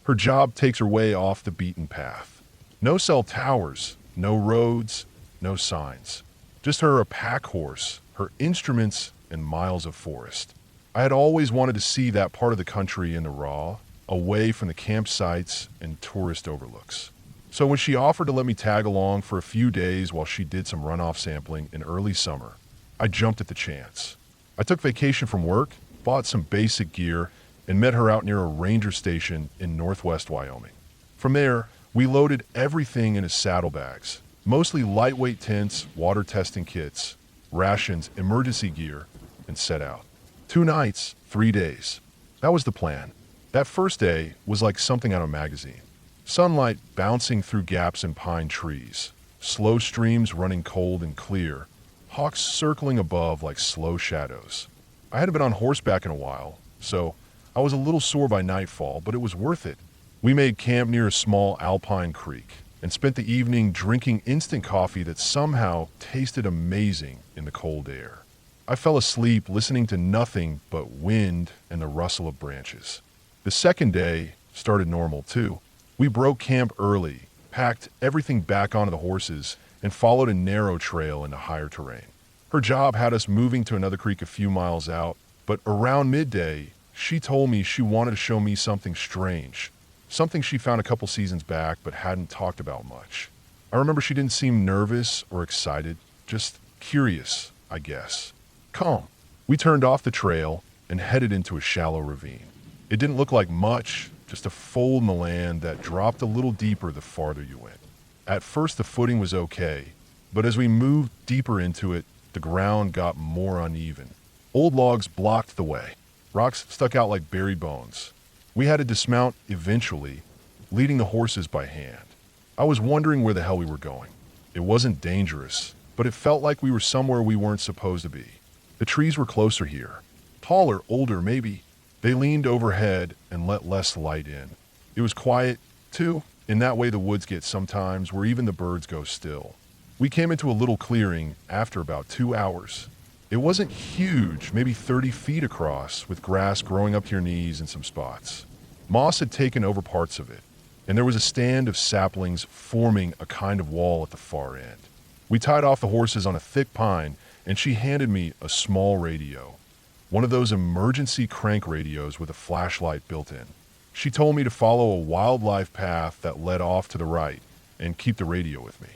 Her job takes her way off the beaten path. No cell towers, no roads, no signs. Just her a pack horse, her instruments, and miles of forest. I had always wanted to see that part of the country in the raw, away from the campsites and tourist overlooks. So when she offered to let me tag along for a few days while she did some runoff sampling in early summer, I jumped at the chance. I took vacation from work, bought some basic gear, and met her out near a ranger station in northwest Wyoming. From there, we loaded everything into saddlebags, mostly lightweight tents, water testing kits, rations, emergency gear, and set out. 2 nights, 3 days. That was the plan. That first day was like something out of a magazine. Sunlight bouncing through gaps in pine trees, slow streams running cold and clear, hawks circling above like slow shadows. I hadn't been on horseback in a while, so I was a little sore by nightfall, but it was worth it. We made camp near a small alpine creek and spent the evening drinking instant coffee that somehow tasted amazing in the cold air. I fell asleep listening to nothing but wind and the rustle of branches. The second day started normal too. We broke camp early, packed everything back onto the horses, and followed a narrow trail into higher terrain. Her job had us moving to another creek a few miles out, but around midday, she told me she wanted to show me something strange, something she found a couple seasons back but hadn't talked about much. I remember she didn't seem nervous or excited, just curious, I guess. Calm. We turned off the trail and headed into a shallow ravine. It didn't look like much, just a fold in the land that dropped a little deeper the farther you went. At first the footing was okay, but as we moved deeper into it, the ground got more uneven. Old logs blocked the way. Rocks stuck out like buried bones. We had to dismount eventually, leading the horses by hand. I was wondering where the hell we were going. It wasn't dangerous, but it felt like we were somewhere we weren't supposed to be. The trees were closer here. Taller, older, maybe. They leaned overhead and let less light in. It was quiet, too, in that way the woods get sometimes, where even the birds go still. We came into a little clearing after about 2 hours. It wasn't huge, maybe 30 feet across, with grass growing up to your knees in some spots. Moss had taken over parts of it, and there was a stand of saplings forming a kind of wall at the far end. We tied off the horses on a thick pine, and she handed me a small radio. One of those emergency crank radios with a flashlight built in. She told me to follow a wildlife path that led off to the right and keep the radio with me.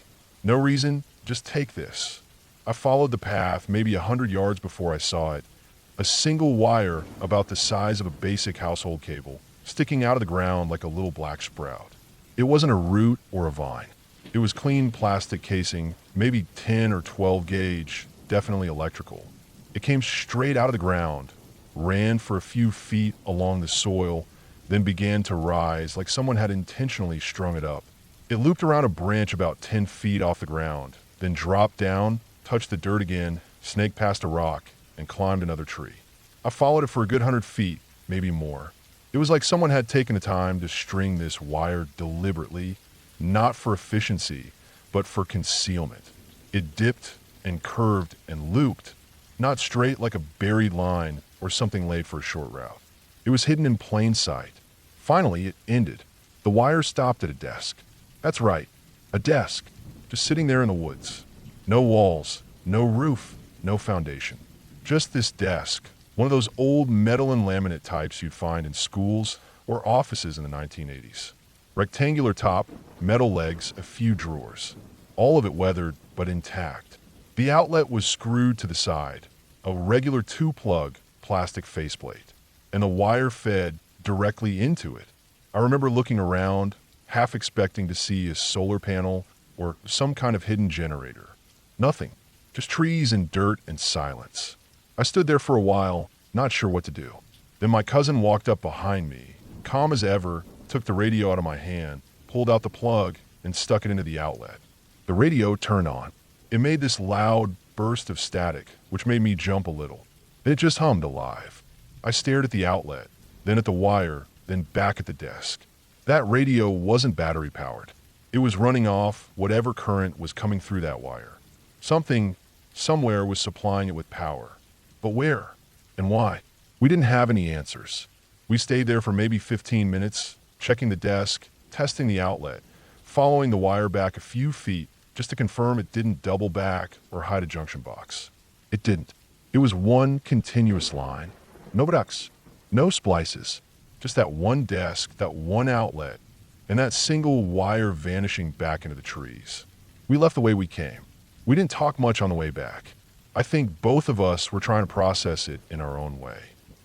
No reason, just take this. I followed the path maybe 100 yards before I saw it. A single wire about the size of a basic household cable, sticking out of the ground like a little black sprout. It wasn't a root or a vine. It was clean plastic casing, maybe 10 or 12 gauge, definitely electrical. It came straight out of the ground, ran for a few feet along the soil, then began to rise like someone had intentionally strung it up. It looped around a branch about 10 feet off the ground, then dropped down, touched the dirt again, snaked past a rock, and climbed another tree. I followed it for a good 100 feet, maybe more. It was like someone had taken the time to string this wire deliberately, not for efficiency, but for concealment. It dipped and curved and looped, not straight like a buried line or something laid for a short route. It was hidden in plain sight. Finally, it ended. The wire stopped at a desk. That's right, a desk, just sitting there in the woods. No walls, no roof, no foundation. Just this desk, one of those old metal and laminate types you'd find in schools or offices in the 1980s. Rectangular top, metal legs, a few drawers. All of it weathered, but intact. The outlet was screwed to the side, a regular 2-plug plastic faceplate, and the wire fed directly into it. I remember looking around, half expecting to see a solar panel or some kind of hidden generator. Nothing, just trees and dirt and silence. I stood there for a while, not sure what to do. Then my cousin walked up behind me, calm as ever, took the radio out of my hand, pulled out the plug, and stuck it into the outlet. The radio turned on. It made this loud burst of static, which made me jump a little. Then it just hummed alive. I stared at the outlet, then at the wire, then back at the desk. That radio wasn't battery powered. It was running off whatever current was coming through that wire. Something, somewhere was supplying it with power. But where? And why? We didn't have any answers. We stayed there for maybe 15 minutes, checking the desk, testing the outlet, following the wire back a few feet just to confirm it didn't double back or hide a junction box. It didn't. It was one continuous line. No ducks, no splices, just that one desk, that one outlet, and that single wire vanishing back into the trees. We left the way we came. We didn't talk much on the way back. I think both of us were trying to process it in our own way.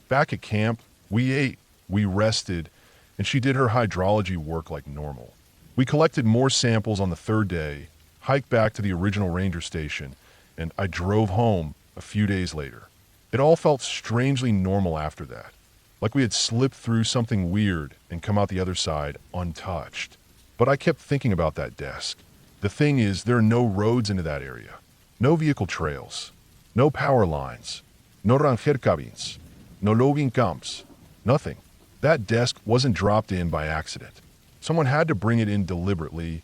Back at camp, we ate, we rested, and she did her hydrology work like normal. We collected more samples on the third day, hiked back to the original ranger station, and I drove home a few days later. It all felt strangely normal after that, like we had slipped through something weird and come out the other side untouched. But I kept thinking about that desk. The thing is, there are no roads into that area, no vehicle trails, no power lines, no ranger cabins, no logging camps, nothing. That desk wasn't dropped in by accident. Someone had to bring it in deliberately,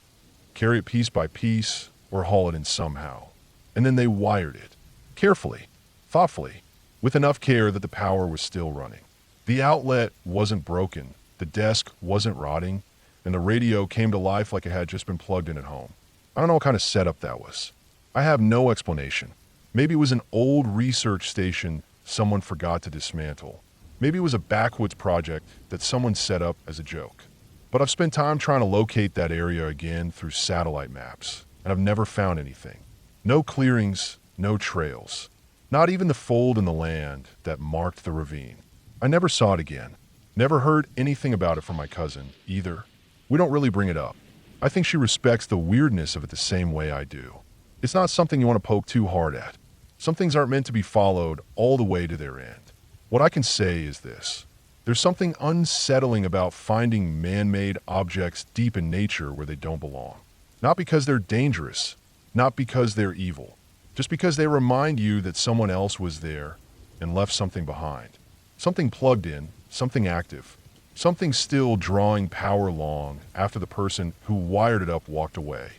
carry it piece by piece, or haul it in somehow. And then they wired it, carefully, thoughtfully, with enough care that the power was still running. The outlet wasn't broken, the desk wasn't rotting, and the radio came to life like it had just been plugged in at home. I don't know what kind of setup that was. I have no explanation. Maybe it was an old research station someone forgot to dismantle. Maybe it was a backwoods project that someone set up as a joke. But I've spent time trying to locate that area again through satellite maps, and I've never found anything. No clearings, no trails. Not even the fold in the land that marked the ravine. I never saw it again. Never heard anything about it from my cousin, either. We don't really bring it up. I think she respects the weirdness of it the same way I do. It's not something you want to poke too hard at. Some things aren't meant to be followed all the way to their end. What I can say is this. There's something unsettling about finding man-made objects deep in nature where they don't belong. Not because they're dangerous, not because they're evil, just because they remind you that someone else was there and left something behind. Something plugged in, something active, something still drawing power long after the person who wired it up walked away.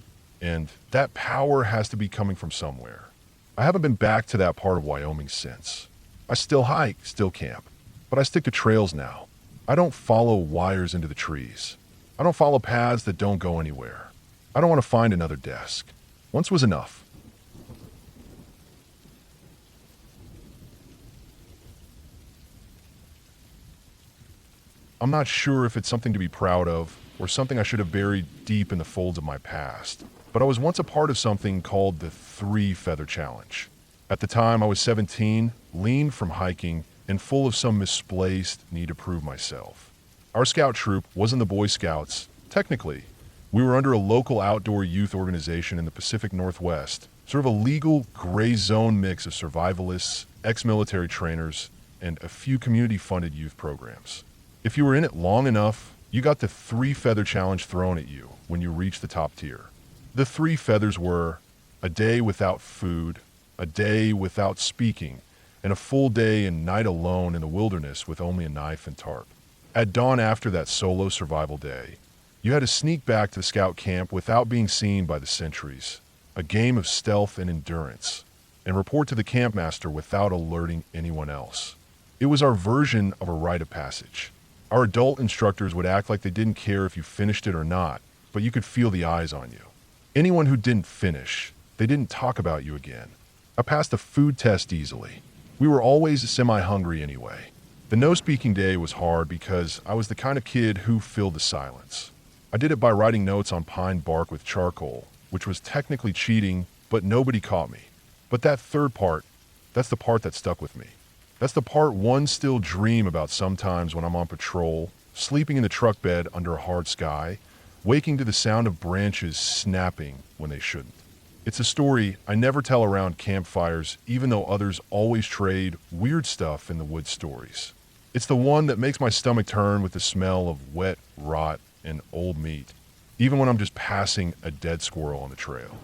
And that power has to be coming from somewhere. I haven't been back to that part of Wyoming since. I still hike, still camp, but I stick to trails now. I don't follow wires into the trees. I don't follow paths that don't go anywhere. I don't want to find another desk. Once was enough. I'm not sure if it's something to be proud of or something I should have buried deep in the folds of my past, but I was once a part of something called the 3 Feather Challenge. At the time, I was 17, lean from hiking, and full of some misplaced need to prove myself. Our scout troop wasn't the Boy Scouts. Technically, we were under a local outdoor youth organization in the Pacific Northwest, sort of a legal gray zone mix of survivalists, ex-military trainers, and a few community-funded youth programs. If you were in it long enough, you got the 3 Feather Challenge thrown at you when you reached the top tier. The 3 feathers were a day without food, a day without speaking, and a full day and night alone in the wilderness with only a knife and tarp. At dawn after that solo survival day, you had to sneak back to the scout camp without being seen by the sentries, a game of stealth and endurance, and report to the campmaster without alerting anyone else. It was our version of a rite of passage. Our adult instructors would act like they didn't care if you finished it or not, but you could feel the eyes on you. Anyone who didn't finish, they didn't talk about you again. I passed the food test easily. We were always semi-hungry anyway. The no-speaking day was hard because I was the kind of kid who filled the silence. I did it by writing notes on pine bark with charcoal, which was technically cheating, but nobody caught me. But that third part, that's the part that stuck with me. That's the part one still dream about sometimes when I'm on patrol, sleeping in the truck bed under a hard sky, waking to the sound of branches snapping when they shouldn't. It's a story I never tell around campfires, even though others always trade weird stuff in the woods stories. It's the one that makes my stomach turn with the smell of wet rot and old meat, even when I'm just passing a dead squirrel on the trail.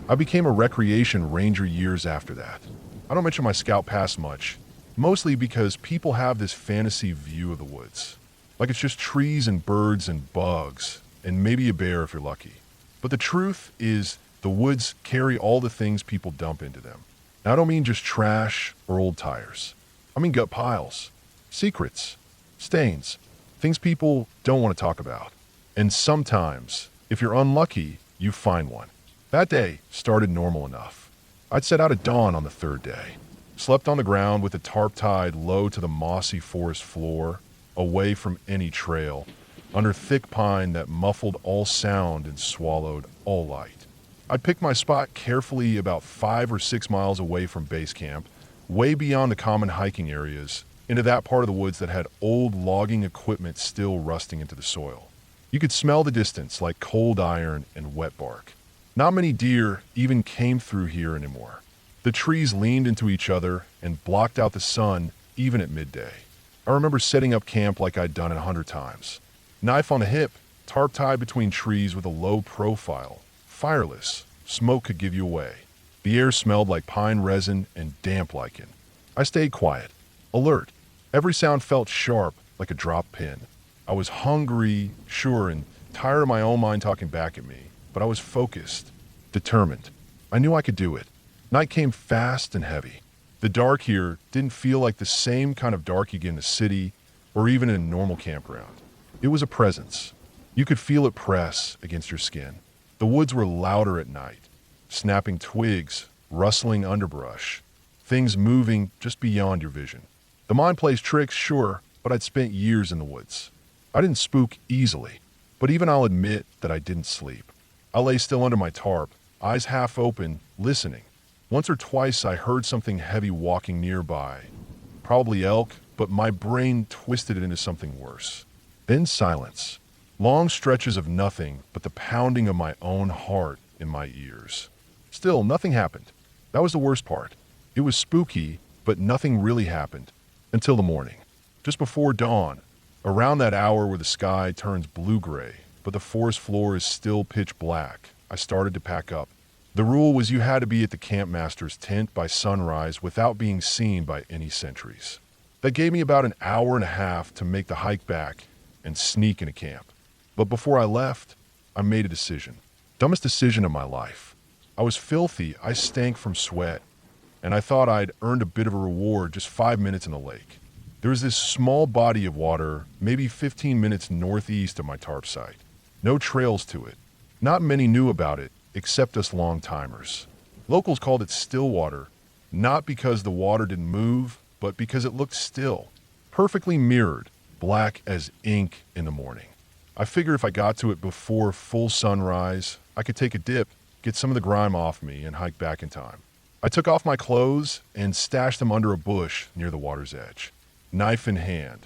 I became a recreation ranger years after that. I don't mention my scout pass much, mostly because people have this fantasy view of the woods. Like it's just trees and birds and bugs, and maybe a bear if you're lucky. But the truth is, the woods carry all the things people dump into them. Now, I don't mean just trash or old tires. I mean gut piles, secrets, stains, things people don't want to talk about. And sometimes, if you're unlucky, you find one. That day started normal enough. I'd set out at dawn on the third day, slept on the ground with the tarp tied low to the mossy forest floor, away from any trail, under thick pine that muffled all sound and swallowed all light. I'd pick my spot carefully about 5 or 6 miles away from base camp, way beyond the common hiking areas, into that part of the woods that had old logging equipment still rusting into the soil. You could smell the distance like cold iron and wet bark. Not many deer even came through here anymore. The trees leaned into each other and blocked out the sun even at midday. I remember setting up camp like I'd done it 100 times. Knife on the hip, tarp tied between trees with a low profile. Fireless. Smoke could give you away. The air smelled like pine resin and damp lichen. I stayed quiet, alert. Every sound felt sharp like a dropped pin. I was hungry, sure, and tired of my own mind talking back at me, but I was focused, determined. I knew I could do it. Night came fast and heavy. The dark here didn't feel like the same kind of dark you get in a city or even in a normal campground. It was a presence. You could feel it press against your skin. The woods were louder at night. Snapping twigs, rustling underbrush, things moving just beyond your vision. The mind plays tricks, sure, but I'd spent years in the woods. I didn't spook easily, but even I'll admit that I didn't sleep. I lay still under my tarp, eyes half open, listening. Once or twice I heard something heavy walking nearby. Probably elk, but my brain twisted it into something worse. Then silence. Long stretches of nothing but the pounding of my own heart in my ears. Still, nothing happened. That was the worst part. It was spooky, but nothing really happened. Until the morning. Just before dawn. Around that hour where the sky turns blue-gray, but the forest floor is still pitch black, I started to pack up. The rule was you had to be at the campmaster's tent by sunrise without being seen by any sentries. That gave me about an hour and a half to make the hike back and sneak into camp. But before I left, I made a decision. Dumbest decision of my life. I was filthy, I stank from sweat, and I thought I'd earned a bit of a reward just 5 minutes in the lake. There was this small body of water, maybe 15 minutes northeast of my tarp site. No trails to it. Not many knew about it, except us long-timers. Locals called it Stillwater, not because the water didn't move, but because it looked still. Perfectly mirrored, black as ink in the morning. I figured if I got to it before full sunrise, I could take a dip, get some of the grime off me, and hike back in time. I took off my clothes and stashed them under a bush near the water's edge. Knife in hand,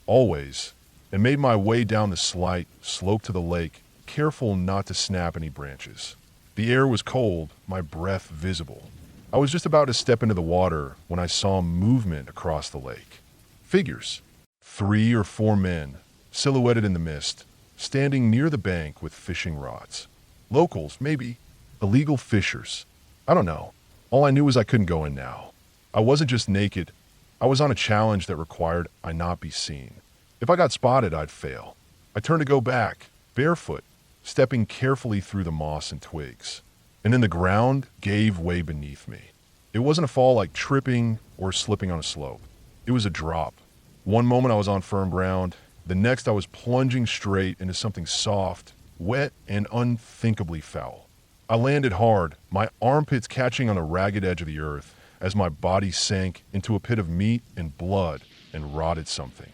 always, and made my way down the slight slope to the lake, careful not to snap any branches. The air was cold, my breath visible. I was just about to step into the water when I saw movement across the lake. Figures. 3 or 4 men, silhouetted in the mist, standing near the bank with fishing rods. Locals, maybe. Illegal fishers. I don't know. All I knew was I couldn't go in now. I wasn't just naked. I was on a challenge that required I not be seen. If I got spotted, I'd fail. I turned to go back, barefoot, stepping carefully through the moss and twigs. And then the ground gave way beneath me. It wasn't a fall like tripping or slipping on a slope. It was a drop. One moment I was on firm ground, the next I was plunging straight into something soft, wet, and unthinkably foul. I landed hard, my armpits catching on the ragged edge of the earth as my body sank into a pit of meat and blood and rotted something.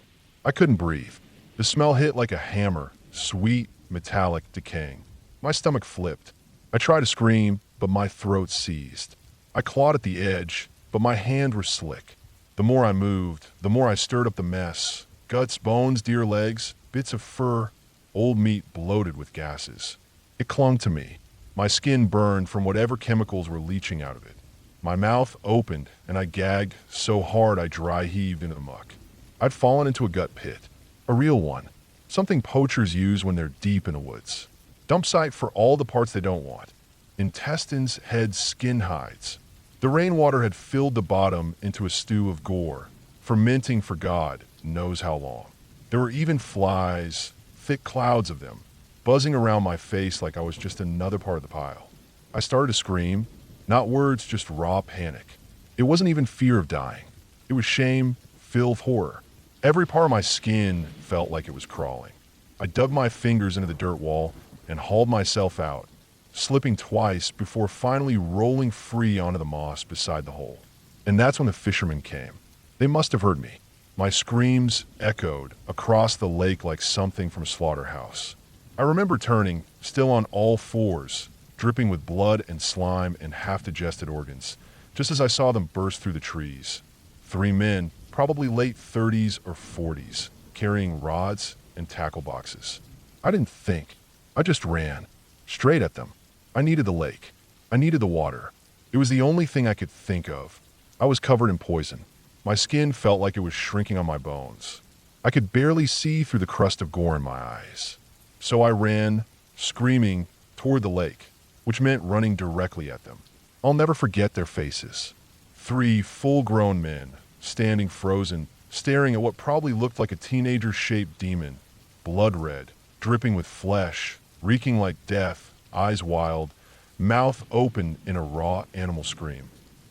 I couldn't breathe. The smell hit like a hammer, sweet, metallic, decaying. My stomach flipped. I tried to scream, but my throat seized. I clawed at the edge, but my hands were slick. The more I moved, the more I stirred up the mess. Guts, bones, deer legs, bits of fur, old meat bloated with gases. It clung to me. My skin burned from whatever chemicals were leaching out of it. My mouth opened, and I gagged so hard I dry heaved into the muck. I'd fallen into a gut pit. A real one. Something poachers use when they're deep in the woods. Dump site for all the parts they don't want. Intestines, heads, skin hides. The rainwater had filled the bottom into a stew of gore, fermenting for God knows how long. There were even flies, thick clouds of them, buzzing around my face like I was just another part of the pile. I started to scream, not words, just raw panic. It wasn't even fear of dying. It was shame, filth, horror. Every part of my skin felt like it was crawling. I dug my fingers into the dirt wall and hauled myself out, slipping twice before finally rolling free onto the moss beside the hole. And that's when the fishermen came. They must have heard me. My screams echoed across the lake like something from a slaughterhouse. I remember turning, still on all fours, dripping with blood and slime and half-digested organs, just as I saw them burst through the trees. 3 men, probably late 30s or 40s, carrying rods and tackle boxes. I didn't think. I just ran. Straight at them. I needed the lake. I needed the water. It was the only thing I could think of. I was covered in poison. My skin felt like it was shrinking on my bones. I could barely see through the crust of gore in my eyes. So I ran, screaming, toward the lake, which meant running directly at them. I'll never forget their faces. 3 full-grown men, standing frozen, staring at what probably looked like a teenager-shaped demon, blood red, dripping with flesh, reeking like death, eyes wild, mouth open in a raw animal scream,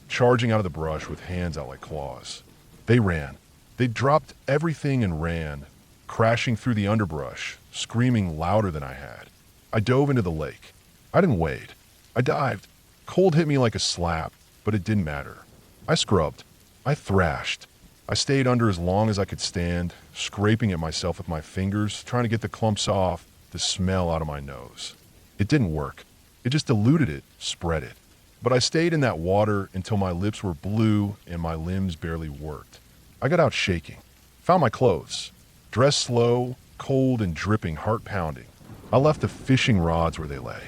charging out of the brush with hands out like claws. They ran. They dropped everything and ran, crashing through the underbrush, screaming louder than I had. I dove into the lake. I didn't wade. I dived. Cold hit me like a slap, but it didn't matter. I scrubbed. I thrashed. I stayed under as long as I could stand, scraping at myself with my fingers, trying to get the clumps off, the smell out of my nose. It didn't work. It just diluted it, spread it. But I stayed in that water until my lips were blue and my limbs barely worked. I got out shaking. Found my clothes. Dressed slow, cold and dripping, heart pounding. I left the fishing rods where they lay,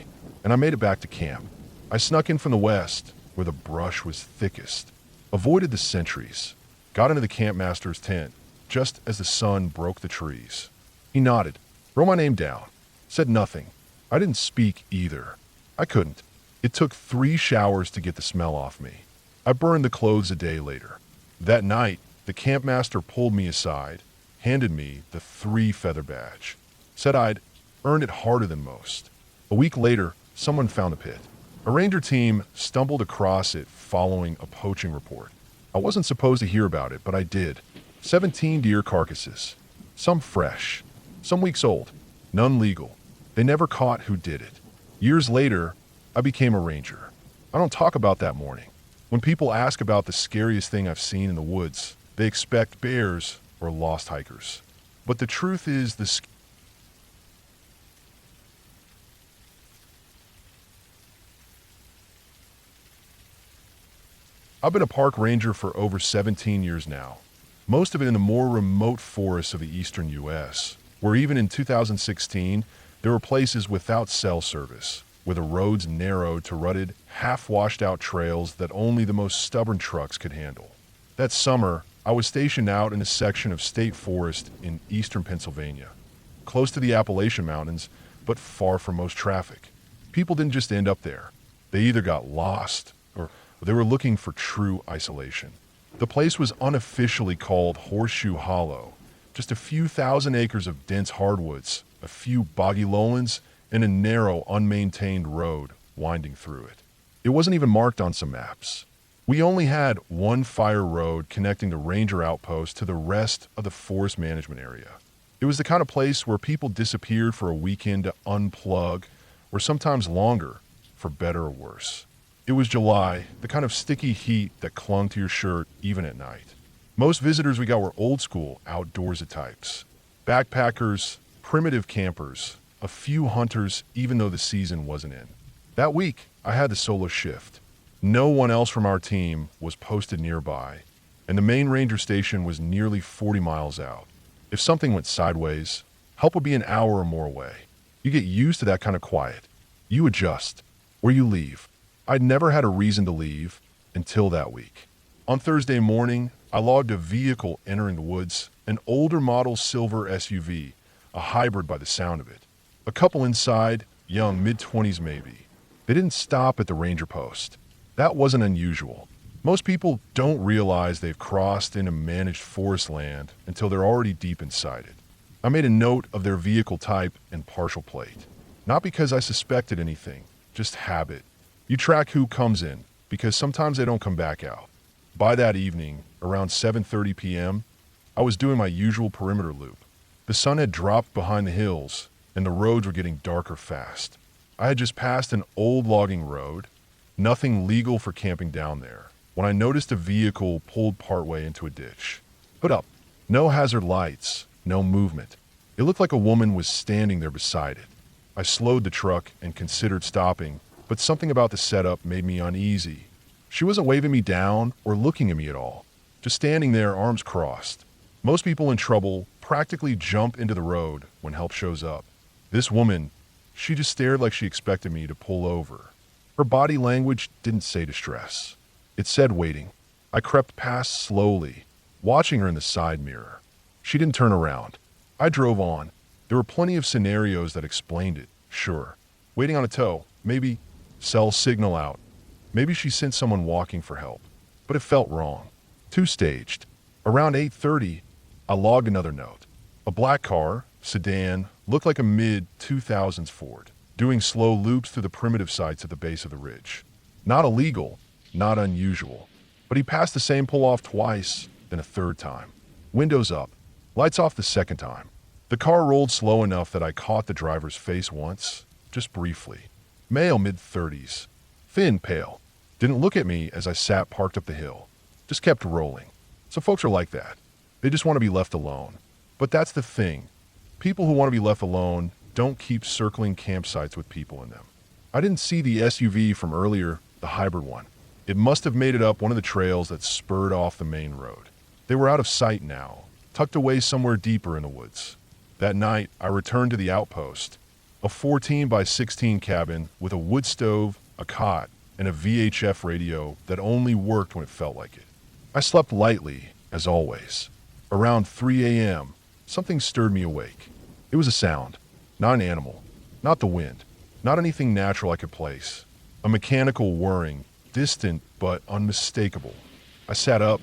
and I made it back to camp. I snuck in from the west, where the brush was thickest. Avoided the sentries. Got into the campmaster's tent, just as the sun broke the trees. He nodded, wrote my name down, said nothing. I didn't speak either. I couldn't. It took 3 showers to get the smell off me. I burned the clothes a day later. That night, the campmaster pulled me aside, handed me the 3 feather badge, said I'd earned it harder than most. A week later, someone found a pit. A ranger team stumbled across it following a poaching report. I wasn't supposed to hear about it, but I did. 17 deer carcasses. Some fresh, some weeks old, none legal. They never caught who did it. Years later, I became a ranger. I don't talk about that morning. When people ask about the scariest thing I've seen in the woods, they expect bears or lost hikers. But the truth is I've been a park ranger for over 17 years now, most of it in the more remote forests of the eastern U.S., where even in 2016, there were places without cell service, where the roads narrowed to rutted, half-washed-out trails that only the most stubborn trucks could handle. That summer, I was stationed out in a section of state forest in eastern Pennsylvania, close to the Appalachian Mountains, but far from most traffic. People didn't just end up there. They either got lost or they were looking for true isolation. The place was unofficially called Horseshoe Hollow, just a few thousand acres of dense hardwoods, a few boggy lowlands, and a narrow, unmaintained road winding through it. It wasn't even marked on some maps. We only had one fire road connecting the ranger outpost to the rest of the forest management area. It was the kind of place where people disappeared for a weekend to unplug, or sometimes longer, for better or worse. It was July, the kind of sticky heat that clung to your shirt even at night. Most visitors we got were old school, outdoorsy types. Backpackers, primitive campers, a few hunters even though the season wasn't in. That week, I had the solo shift. No one else from our team was posted nearby, and the main ranger station was nearly 40 miles out. If something went sideways, help would be an hour or more away. You get used to that kind of quiet. You adjust, or you leave. I'd never had a reason to leave until that week. On Thursday morning, I logged a vehicle entering the woods, an older model silver SUV, a hybrid by the sound of it. A couple inside, young, mid-20s maybe. They didn't stop at the ranger post. That wasn't unusual. Most people don't realize they've crossed into managed forest land until they're already deep inside it. I made a note of their vehicle type and partial plate. Not because I suspected anything, just habit. You track who comes in, because sometimes they don't come back out. By that evening, around 7:30 p.m., I was doing my usual perimeter loop. The sun had dropped behind the hills, and the roads were getting darker fast. I had just passed an old logging road, nothing legal for camping down there, when I noticed a vehicle pulled partway into a ditch. Put up. No hazard lights, no movement. It looked like a woman was standing there beside it. I slowed the truck and considered stopping, but something about the setup made me uneasy. She wasn't waving me down or looking at me at all, just standing there, arms crossed. Most people in trouble practically jump into the road when help shows up. This woman, she just stared like she expected me to pull over. Her body language didn't say distress. It said waiting. I crept past slowly, watching her in the side mirror. She didn't turn around. I drove on. There were plenty of scenarios that explained it, sure. Waiting on a tow, maybe cell signal out. Maybe she sent someone walking for help. But it felt wrong. Too staged. Around 8:30, I logged another note. A black car, sedan, looked like a mid-2000s Ford, doing slow loops through the primitive sites at the base of the ridge. Not illegal, not unusual. But he passed the same pull-off twice, then a third time. Windows up, lights off the second time. The car rolled slow enough that I caught the driver's face once, just briefly. Male mid-30s, thin, pale. Didn't look at me as I sat parked up the hill. Just kept rolling. So folks are like that. They just want to be left alone. But that's the thing. People who want to be left alone don't keep circling campsites with people in them. I didn't see the SUV from earlier, the hybrid one. It must have made it up one of the trails that spurred off the main road. They were out of sight now, tucked away somewhere deeper in the woods. That night, I returned to the outpost, a 14 by 16 cabin with a wood stove, a cot, and a VHF radio that only worked when it felt like it. I slept lightly, as always. Around 3 a.m., something stirred me awake. It was a sound, not an animal, not the wind, not anything natural I could place. A mechanical whirring, distant but unmistakable. I sat up,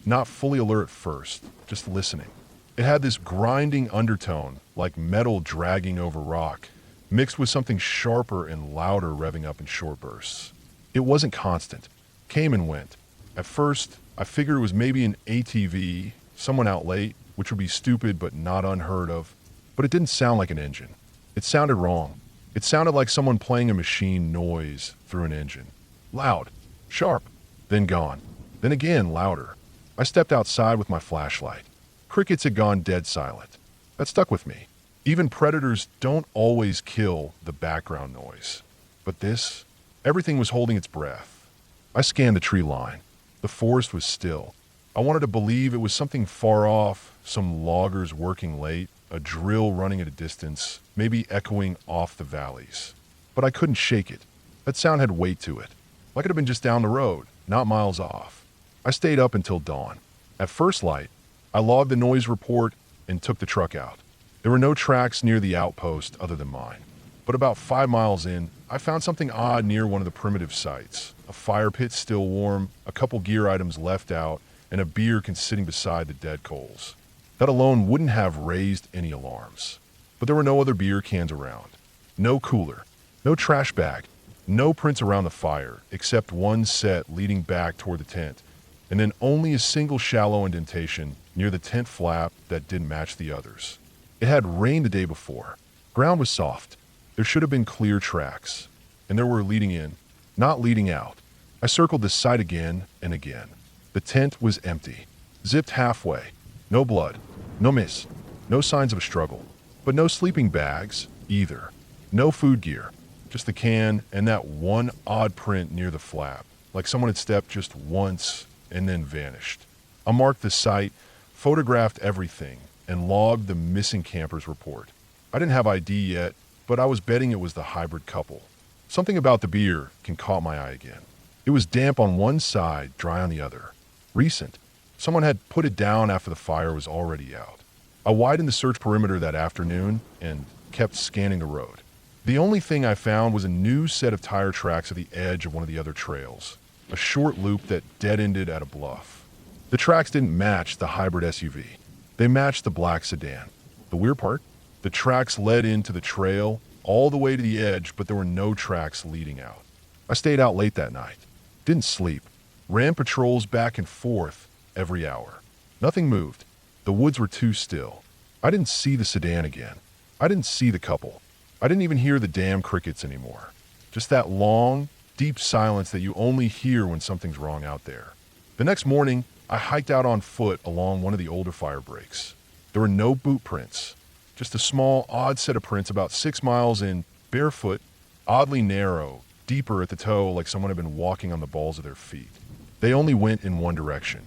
not fully alert at first, just listening. It had this grinding undertone, like metal dragging over rock, mixed with something sharper and louder revving up in short bursts. It wasn't constant, came and went. At first, I figured it was maybe an ATV, someone out late, which would be stupid but not unheard of. But it didn't sound like an engine. It sounded wrong. It sounded like someone playing a machine noise through an engine. Loud, sharp, then gone. Then again, louder. I stepped outside with my flashlight. Crickets had gone dead silent. That stuck with me. Even predators don't always kill the background noise. But this, everything was holding its breath. I scanned the tree line. The forest was still. I wanted to believe it was something far off, some loggers working late, a drill running at a distance, maybe echoing off the valleys. But I couldn't shake it. That sound had weight to it. Like it had been just down the road, not miles off. I stayed up until dawn. At first light, I logged the noise report and took the truck out. There were no tracks near the outpost other than mine. But about 5 miles in, I found something odd near one of the primitive sites. A fire pit still warm, a couple gear items left out, and a beacon sitting beside the dead coals. That alone wouldn't have raised any alarms. But there were no other beer cans around. No cooler. No trash bag. No prints around the fire, except one set leading back toward the tent. And then only a single shallow indentation near the tent flap that didn't match the others. It had rained the day before. Ground was soft. There should have been clear tracks. And there were leading in, not leading out. I circled the site again and again. The tent was empty. Zipped halfway. No blood. No miss. No signs of a struggle. But no sleeping bags, either. No food gear. Just the can and that one odd print near the flap, like someone had stepped just once and then vanished. I marked the site, photographed everything, and logged the missing campers report. I didn't have ID yet, but I was betting it was the hybrid couple. Something about the beer caught my eye again. It was damp on one side, dry on the other. Recent. Someone had put it down after the fire was already out. I widened the search perimeter that afternoon and kept scanning the road. The only thing I found was a new set of tire tracks at the edge of one of the other trails, a short loop that dead-ended at a bluff. The tracks didn't match the hybrid SUV. They matched the black sedan. The weird part? The tracks led into the trail all the way to the edge, but there were no tracks leading out. I stayed out late that night. Didn't sleep. Ran patrols back and forth every hour. Nothing moved. The woods were too still. I didn't see the sedan again. I didn't see the couple. I didn't even hear the damn crickets anymore. Just that long, deep silence that you only hear when something's wrong out there. The next morning, I hiked out on foot along one of the older fire breaks. There were no boot prints. Just a small, odd set of prints about 6 miles in, barefoot, oddly narrow, deeper at the toe like someone had been walking on the balls of their feet. They only went in one direction.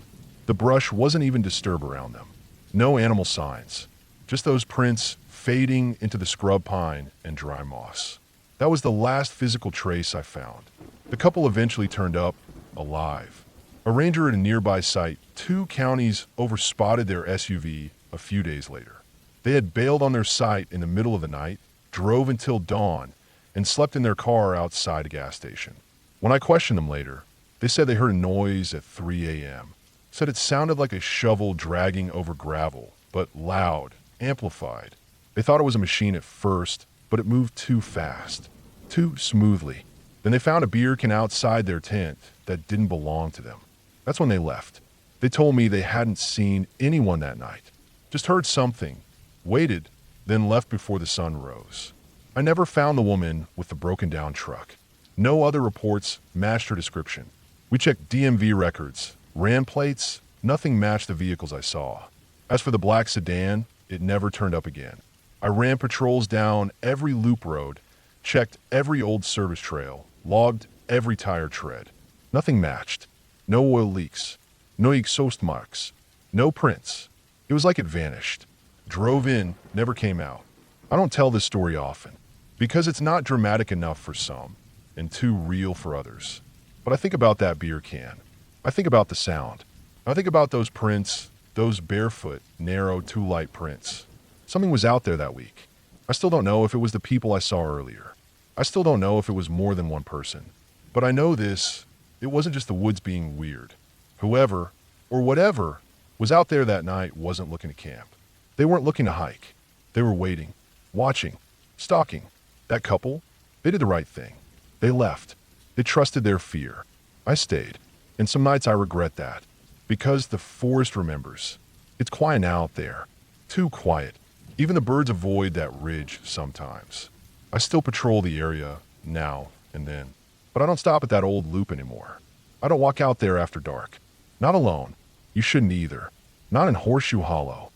The brush wasn't even disturbed around them. No animal signs, just those prints fading into the scrub pine and dry moss. That was the last physical trace I found. The couple eventually turned up, alive. A ranger at a nearby site 2 counties over spotted their SUV a few days later. They had bailed on their site in the middle of the night, drove until dawn, and slept in their car outside a gas station. When I questioned them later, they said they heard a noise at 3 a.m. Said it sounded like a shovel dragging over gravel, but loud, amplified. They thought it was a machine at first, but it moved too fast, too smoothly. Then they found a beer can outside their tent that didn't belong to them. That's when they left. They told me they hadn't seen anyone that night, just heard something, waited, then left before the sun rose. I never found the woman with the broken down truck. No other reports matched her description. We checked DMV records, RAM plates, nothing matched the vehicles I saw. As for the black sedan, it never turned up again. I ran patrols down every loop road, checked every old service trail, logged every tire tread. Nothing matched. No oil leaks. No exhaust marks. No prints. It was like it vanished. Drove in, never came out. I don't tell this story often, because it's not dramatic enough for some, and too real for others. But I think about that beer can. I think about the sound. I think about those prints, those barefoot, narrow, too light prints. Something was out there that week. I still don't know if it was the people I saw earlier. I still don't know if it was more than one person. But I know this, it wasn't just the woods being weird. Whoever, or whatever, was out there that night wasn't looking to camp. They weren't looking to hike. They were waiting, watching, stalking. That couple, they did the right thing. They left. They trusted their fear. I stayed. And some nights I regret that. Because the forest remembers. It's quiet out there. Too quiet. Even the birds avoid that ridge sometimes. I still patrol the area now and then. But I don't stop at that old loop anymore. I don't walk out there after dark. Not alone. You shouldn't either. Not in Horseshoe Hollow.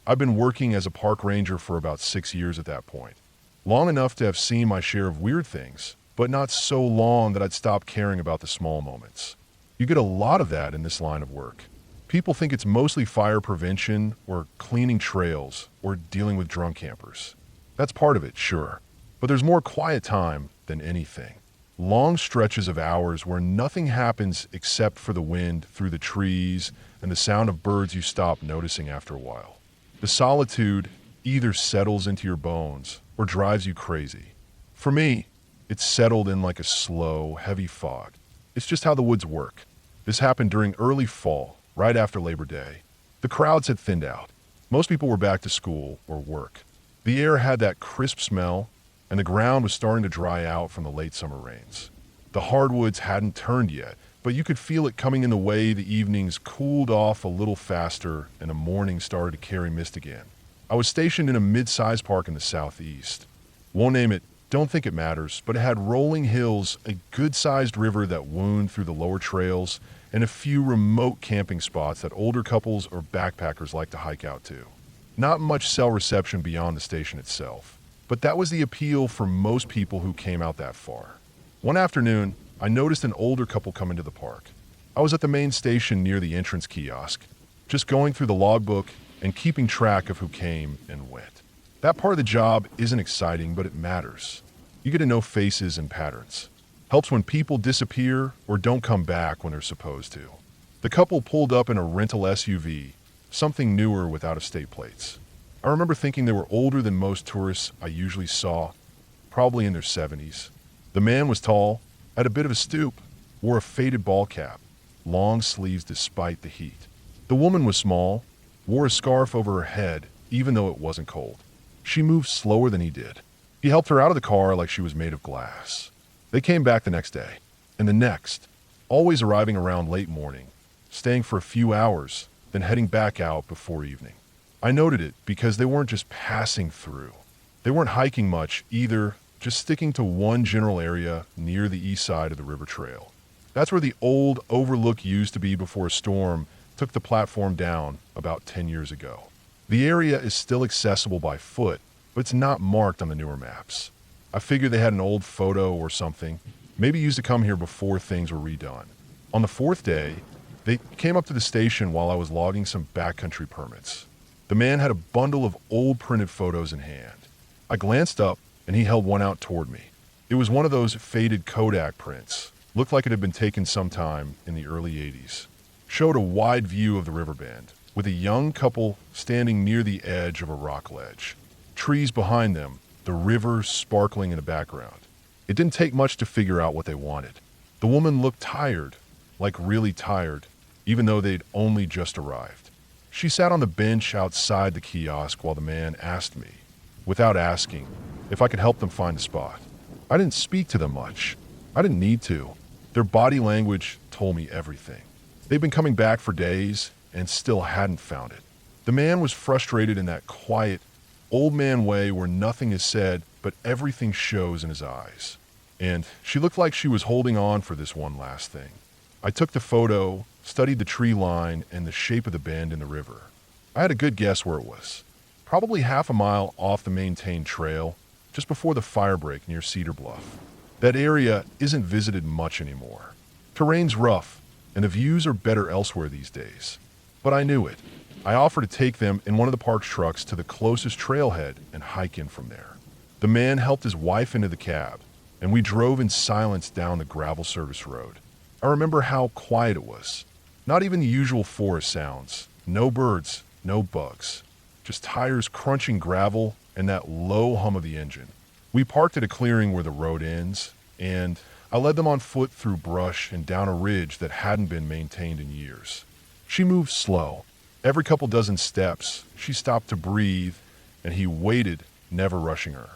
I've been working as a park ranger for about 6 years at that point. Long enough to have seen my share of weird things, but not so long that I'd stop caring about the small moments. You get a lot of that in this line of work. People think it's mostly fire prevention or cleaning trails or dealing with drunk campers. That's part of it, sure. But there's more quiet time than anything. Long stretches of hours where nothing happens except for the wind through the trees and the sound of birds you stop noticing after a while. The solitude either settles into your bones or drives you crazy. For me, it's settled in like a slow, heavy fog. It's just how the woods work. This happened during early fall, right after Labor Day. The crowds had thinned out. Most people were back to school or work. The air had that crisp smell, and the ground was starting to dry out from the late summer rains. The hardwoods hadn't turned yet, but you could feel it coming in the way the evenings cooled off a little faster and the morning started to carry mist again. I was stationed in a mid-sized park in the southeast. Won't name it, don't think it matters, but it had rolling hills, a good-sized river that wound through the lower trails, and a few remote camping spots that older couples or backpackers like to hike out to. Not much cell reception beyond the station itself, but that was the appeal for most people who came out that far. One afternoon, I noticed an older couple come into the park. I was at the main station near the entrance kiosk, just going through the logbook and keeping track of who came and went. That part of the job isn't exciting, but it matters. You get to know faces and patterns. Helps when people disappear or don't come back when they're supposed to. The couple pulled up in a rental SUV, something newer with out-of-state plates. I remember thinking they were older than most tourists I usually saw, probably in their 70s. The man was tall, had a bit of a stoop, wore a faded ball cap, long sleeves despite the heat. The woman was small, wore a scarf over her head even though it wasn't cold. She moved slower than he did. He helped her out of the car like she was made of glass. They came back the next day, and the next, always arriving around late morning, staying for a few hours, then heading back out before evening. I noted it because they weren't just passing through. They weren't hiking much either, just sticking to one general area near the east side of the river trail. That's where the old overlook used to be before a storm took the platform down about 10 years ago. The area is still accessible by foot, but it's not marked on the newer maps. I figured they had an old photo or something, maybe used to come here before things were redone. On the fourth day, they came up to the station while I was logging some backcountry permits. The man had a bundle of old printed photos in hand. I glanced up, and he held one out toward me. It was one of those faded Kodak prints. Looked like it had been taken sometime in the early 80s. Showed a wide view of the riverbend, with a young couple standing near the edge of a rock ledge. Trees behind them, the river sparkling in the background. It didn't take much to figure out what they wanted. The woman looked tired, like really tired, even though they'd only just arrived. She sat on the bench outside the kiosk while the man asked me, without asking, if I could help them find a spot. I didn't speak to them much. I didn't need to. Their body language told me everything. They'd been coming back for days and still hadn't found it. The man was frustrated in that quiet, old man way where nothing is said, but everything shows in his eyes. And she looked like she was holding on for this one last thing. I took the photo, studied the tree line and the shape of the bend in the river. I had a good guess where it was. Probably half a mile off the maintained trail, just before the fire break near Cedar Bluff. That area isn't visited much anymore. Terrain's rough, and the views are better elsewhere these days. But I knew it. I offered to take them in one of the park's trucks to the closest trailhead and hike in from there. The man helped his wife into the cab, and we drove in silence down the gravel service road. I remember how quiet it was. Not even the usual forest sounds. No birds, no bugs. Just tires crunching gravel and that low hum of the engine. We parked at a clearing where the road ends, and I led them on foot through brush and down a ridge that hadn't been maintained in years. She moved slow. Every couple dozen steps, she stopped to breathe, and he waited, never rushing her.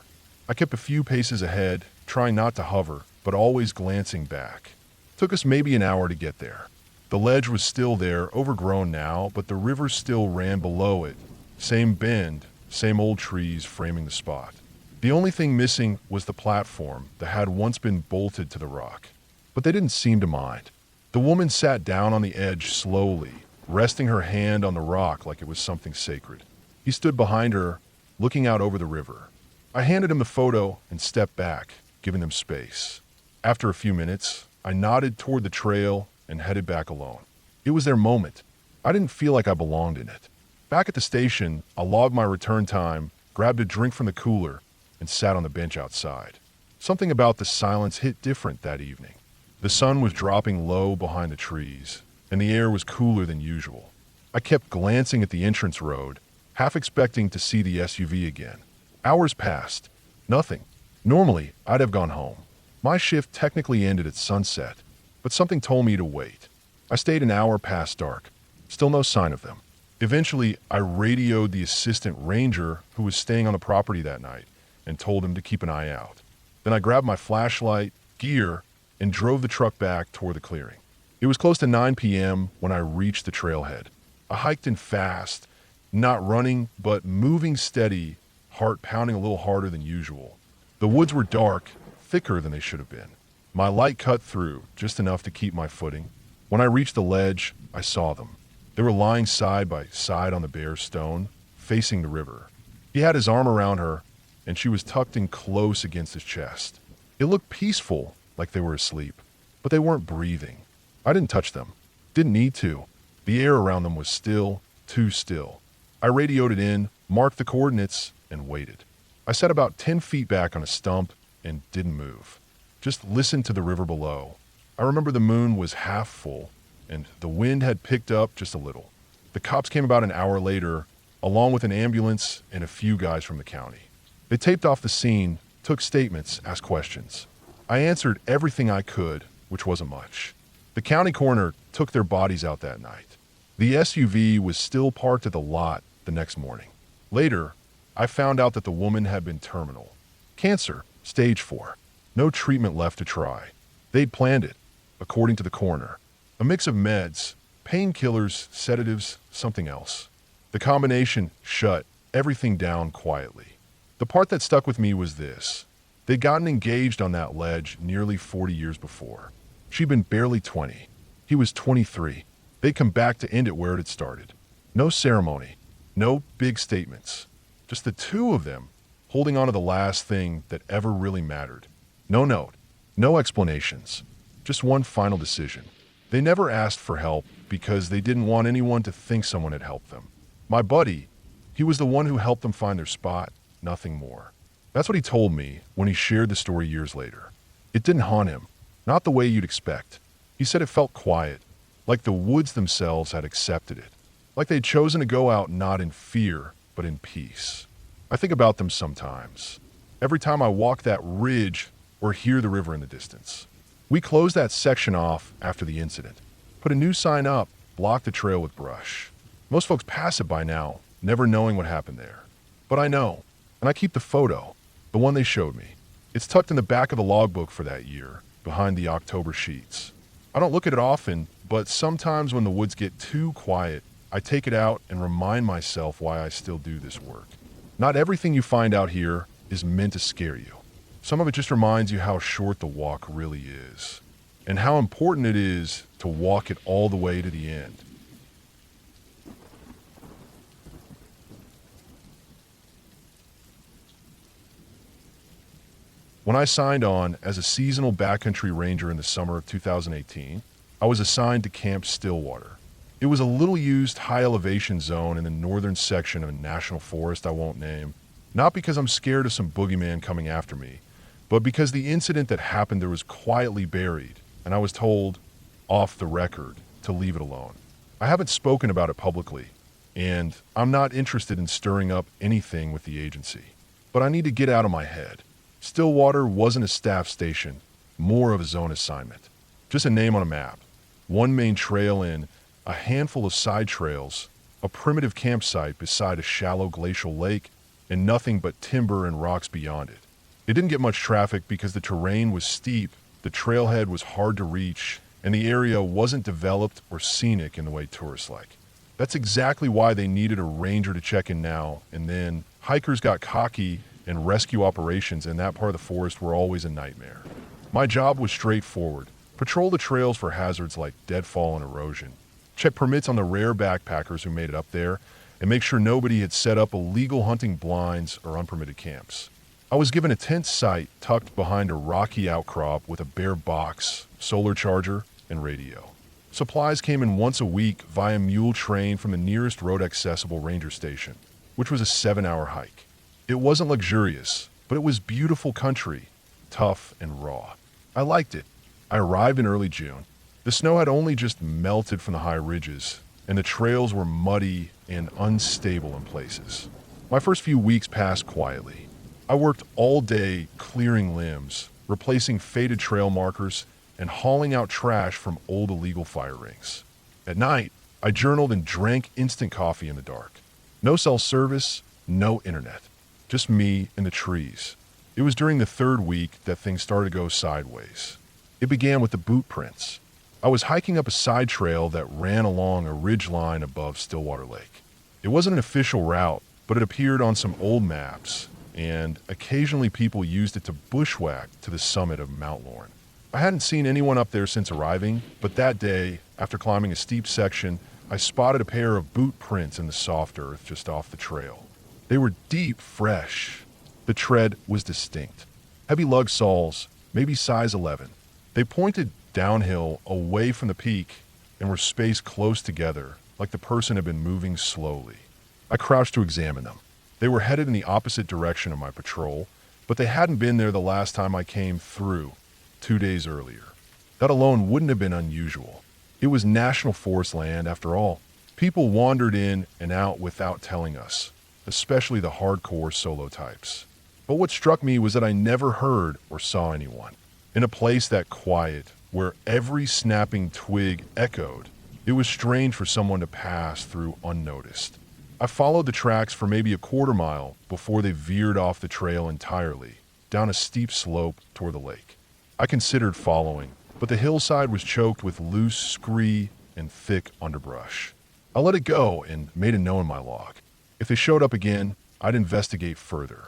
I kept a few paces ahead, trying not to hover, but always glancing back. Took us maybe an hour to get there. The ledge was still there, overgrown now, but the river still ran below it. Same bend, same old trees framing the spot. The only thing missing was the platform that had once been bolted to the rock. But they didn't seem to mind. The woman sat down on the edge slowly, resting her hand on the rock like it was something sacred. He stood behind her, looking out over the river. I handed him the photo and stepped back, giving them space. After a few minutes, I nodded toward the trail and headed back alone. It was their moment. I didn't feel like I belonged in it. Back at the station, I logged my return time, grabbed a drink from the cooler, and sat on the bench outside. Something about the silence hit different that evening. The sun was dropping low behind the trees, and the air was cooler than usual. I kept glancing at the entrance road, half expecting to see the SUV again. Hours passed. Nothing. Normally, I'd have gone home. My shift technically ended at sunset, but something told me to wait. I stayed an hour past dark. Still no sign of them. Eventually, I radioed the assistant ranger who was staying on the property that night and told him to keep an eye out. Then I grabbed my flashlight, gear, and drove the truck back toward the clearing. It was close to 9 p.m. when I reached the trailhead. I hiked in fast, not running, but moving steady, heart pounding a little harder than usual. The woods were dark, thicker than they should have been. My light cut through, just enough to keep my footing. When I reached the ledge, I saw them. They were lying side by side on the bare stone, facing the river. He had his arm around her, and she was tucked in close against his chest. It looked peaceful, like they were asleep, but they weren't breathing. I didn't touch them. Didn't need to. The air around them was still, too still. I radioed it in, marked the coordinates, and waited. I sat about 10 feet back on a stump and didn't move. Just listened to the river below. I remember the moon was half full, and the wind had picked up just a little. The cops came about an hour later, along with an ambulance and a few guys from the county. They taped off the scene, took statements, asked questions. I answered everything I could, which wasn't much. The county coroner took their bodies out that night. The SUV was still parked at the lot the next morning. Later, I found out that the woman had been terminal. Cancer, stage 4. No treatment left to try. They'd planned it, according to the coroner. A mix of meds, painkillers, sedatives, something else. The combination shut everything down quietly. The part that stuck with me was this. They'd gotten engaged on that ledge nearly 40 years before. She'd been barely 20. He was 23. They'd come back to end it where it had started. No ceremony. No big statements. Just the two of them holding on to the last thing that ever really mattered. No note, no explanations, just one final decision. They never asked for help because they didn't want anyone to think someone had helped them. My buddy, he was the one who helped them find their spot, nothing more. That's what he told me when he shared the story years later. It didn't haunt him, not the way you'd expect. He said it felt quiet, like the woods themselves had accepted it, like they'd chosen to go out not in fear, but in peace. I think about them sometimes, every time I walk that ridge or hear the river in the distance. We closed that section off after the incident, put a new sign up, blocked the trail with brush. Most folks pass it by now, never knowing what happened there. But I know, and I keep the photo, the one they showed me. It's tucked in the back of the logbook for that year, behind the October sheets. I don't look at it often, but sometimes when the woods get too quiet, I take it out and remind myself why I still do this work. Not everything you find out here is meant to scare you. Some of it just reminds you how short the walk really is, and how important it is to walk it all the way to the end. When I signed on as a seasonal backcountry ranger in the summer of 2018, I was assigned to Camp Stillwater. It was a little-used, high-elevation zone in the northern section of a national forest I won't name, not because I'm scared of some boogeyman coming after me, but because the incident that happened there was quietly buried, and I was told, off the record, to leave it alone. I haven't spoken about it publicly, and I'm not interested in stirring up anything with the agency. But I need to get out of my head. Stillwater wasn't a staff station, more of a zone assignment. Just a name on a map. One main trail in, a handful of side trails, a primitive campsite beside a shallow glacial lake, and nothing but timber and rocks beyond it. It didn't get much traffic because the terrain was steep, the trailhead was hard to reach, and the area wasn't developed or scenic in the way tourists like. That's exactly why they needed a ranger to check in now, and then hikers got cocky and rescue operations in that part of the forest were always a nightmare. My job was straightforward. Patrol the trails for hazards like deadfall and erosion. Check permits on the rare backpackers who made it up there, and make sure nobody had set up illegal hunting blinds or unpermitted camps. I was given a tent site tucked behind a rocky outcrop with a bare box, solar charger, and radio. Supplies came in once a week via mule train from the nearest road-accessible ranger station, which was a 7-hour hike. It wasn't luxurious, but it was beautiful country, tough and raw. I liked it. I arrived in early June. The snow had only just melted from the high ridges, and the trails were muddy and unstable in places. My first few weeks passed quietly. I worked all day clearing limbs, replacing faded trail markers, and hauling out trash from old illegal fire rings. At night, I journaled and drank instant coffee in the dark. No cell service, no internet. Just me and the trees. It was during the third week that things started to go sideways. It began with the boot prints. I was hiking up a side trail that ran along a ridge line above Stillwater Lake. It wasn't an official route, but it appeared on some old maps, and occasionally people used it to bushwhack to the summit of Mount Lorne. I hadn't seen anyone up there since arriving, but that day, after climbing a steep section, I spotted a pair of boot prints in the soft earth just off the trail. They were deep, fresh. The tread was distinct. Heavy lug soles, maybe size 11. They pointed downhill away from the peak and were spaced close together, like the person had been moving slowly. I crouched to examine them. They were headed in the opposite direction of my patrol, but they hadn't been there the last time I came through, 2 days earlier. That alone wouldn't have been unusual. It was national forest land, after all. People wandered in and out without telling us, especially the hardcore solo types. But what struck me was that I never heard or saw anyone. In a place that quiet, where every snapping twig echoed, it was strange for someone to pass through unnoticed. I followed the tracks for maybe a quarter mile before they veered off the trail entirely, down a steep slope toward the lake. I considered following, but the hillside was choked with loose scree and thick underbrush. I let it go and made a note in my log. If they showed up again, I'd investigate further.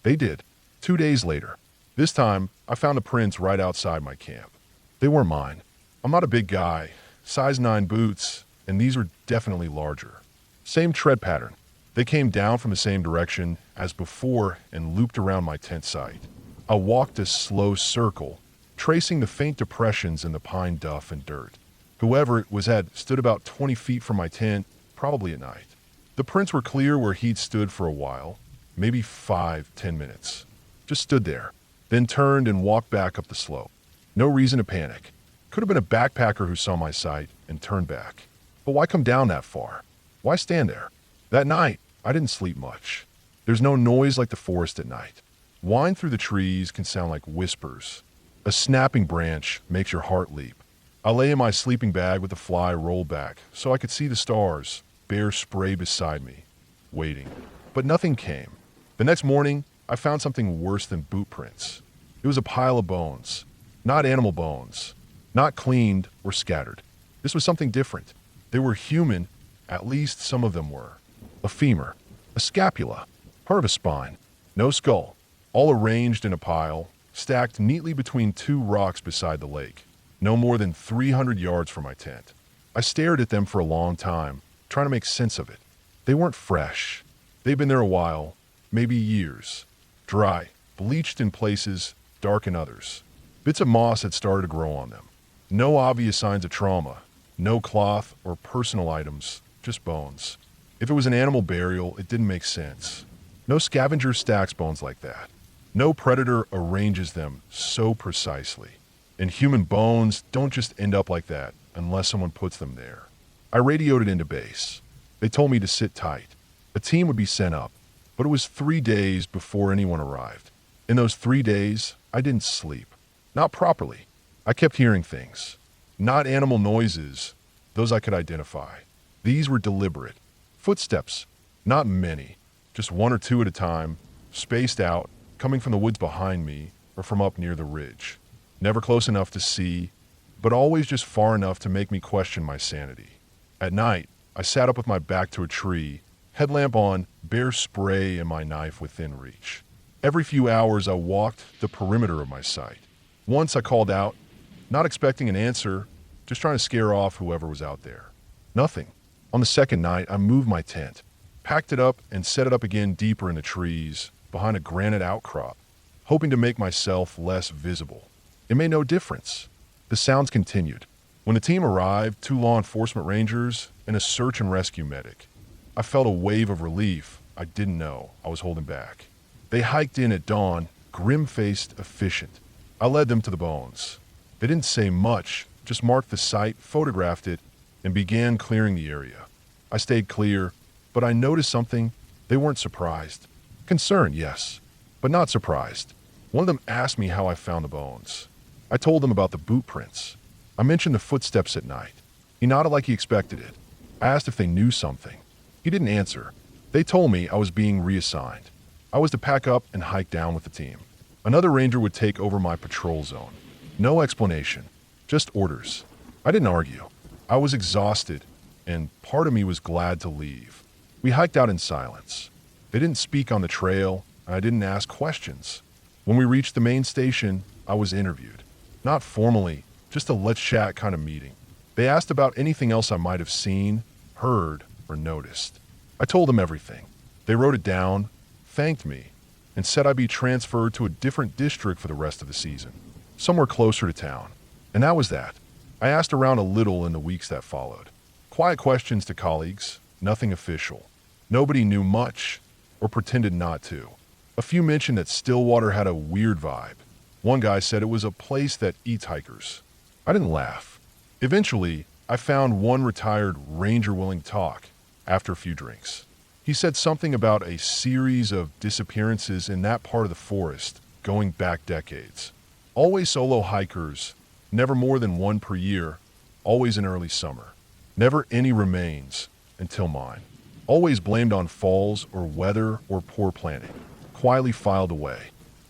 They did. 2 days later. This time, I found the prints right outside my camp. They were mine. I'm not a big guy, size 9 boots, and these were definitely larger. Same tread pattern. They came down from the same direction as before and looped around my tent site. I walked a slow circle, tracing the faint depressions in the pine duff and dirt. Whoever it was had stood about 20 feet from my tent, probably at night. The prints were clear where he'd stood for a while, maybe 5-10 minutes. Just stood there, then turned and walked back up the slope. No reason to panic. Could have been a backpacker who saw my site and turned back. But why come down that far? Why stand there? That night, I didn't sleep much. There's no noise like the forest at night. Whine through the trees can sound like whispers. A snapping branch makes your heart leap. I lay in my sleeping bag with the fly rolled back so I could see the stars, bear spray beside me, waiting. But nothing came. The next morning, I found something worse than boot prints. It was a pile of bones. Not animal bones. Not cleaned or scattered. This was something different. They were human, at least some of them were. A femur, a scapula, part of a spine. No skull. All arranged in a pile, stacked neatly between two rocks beside the lake, no more than 300 yards from my tent. I stared at them for a long time, trying to make sense of it. They weren't fresh. They'd been there a while, maybe years. Dry, bleached in places, dark in others. Bits of moss had started to grow on them. No obvious signs of trauma, no cloth or personal items, just bones. If it was an animal burial, it didn't make sense. No scavenger stacks bones like that. No predator arranges them so precisely. And human bones don't just end up like that unless someone puts them there. I radioed it into base. They told me to sit tight. A team would be sent up, but it was 3 days before anyone arrived. In those 3 days, I didn't sleep. Not properly. I kept hearing things. Not animal noises, those I could identify. These were deliberate. Footsteps, not many, just 1 or 2 at a time, spaced out, coming from the woods behind me or from up near the ridge. Never close enough to see, but always just far enough to make me question my sanity. At night, I sat up with my back to a tree, headlamp on, bear spray and my knife within reach. Every few hours I walked the perimeter of my site. Once I called out, not expecting an answer, just trying to scare off whoever was out there. Nothing. On the second night, I moved my tent, packed it up and set it up again deeper in the trees, behind a granite outcrop, hoping to make myself less visible. It made no difference. The sounds continued. When the team arrived, 2 law enforcement rangers and a search and rescue medic, I felt a wave of relief I didn't know I was holding back. They hiked in at dawn, grim-faced, efficient. I led them to the bones. They didn't say much, just marked the site, photographed it, and began clearing the area. I stayed clear, but I noticed something. They weren't surprised. Concerned, yes, but not surprised. One of them asked me how I found the bones. I told them about the boot prints. I mentioned the footsteps at night. He nodded like he expected it. I asked if they knew something. He didn't answer. They told me I was being reassigned. I was to pack up and hike down with the team. Another ranger would take over my patrol zone. No explanation, just orders. I didn't argue. I was exhausted, and part of me was glad to leave. We hiked out in silence. They didn't speak on the trail, and I didn't ask questions. When we reached the main station, I was interviewed. Not formally, just a let's chat kind of meeting. They asked about anything else I might have seen, heard, or noticed. I told them everything. They wrote it down, thanked me, and said I'd be transferred to a different district for the rest of the season, somewhere closer to town. And that was that. I asked around a little in the weeks that followed. Quiet questions to colleagues, nothing official. Nobody knew much, or pretended not to. A few mentioned that Stillwater had a weird vibe. One guy said it was a place that eats hikers. I didn't laugh. Eventually, I found one retired ranger willing to talk after a few drinks. He said something about a series of disappearances in that part of the forest going back decades. Always solo hikers, never more than 1 per year, always in early summer. Never any remains until mine. Always blamed on falls or weather or poor planning. Quietly filed away.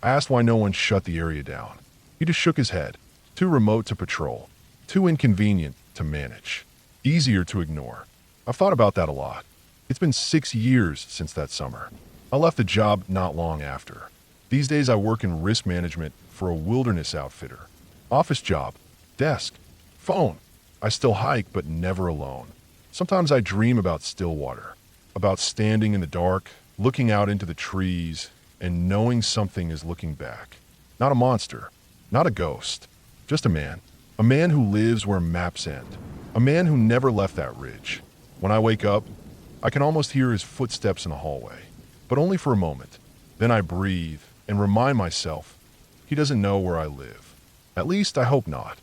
I asked why no one shut the area down. He just shook his head. Too remote to patrol. Too inconvenient to manage. Easier to ignore. I've thought about that a lot. It's been 6 years since that summer. I left the job not long after. These days I work in risk management for a wilderness outfitter. Office job. Desk. Phone. I still hike, but never alone. Sometimes I dream about Stillwater. about standing in the dark, looking out into the trees, and knowing something is looking back. Not a monster, not a ghost, just a man. A man who lives where maps end. A man who never left that ridge. When I wake up, I can almost hear his footsteps in the hallway, but only for a moment. Then I breathe and remind myself he doesn't know where I live. At least I hope not.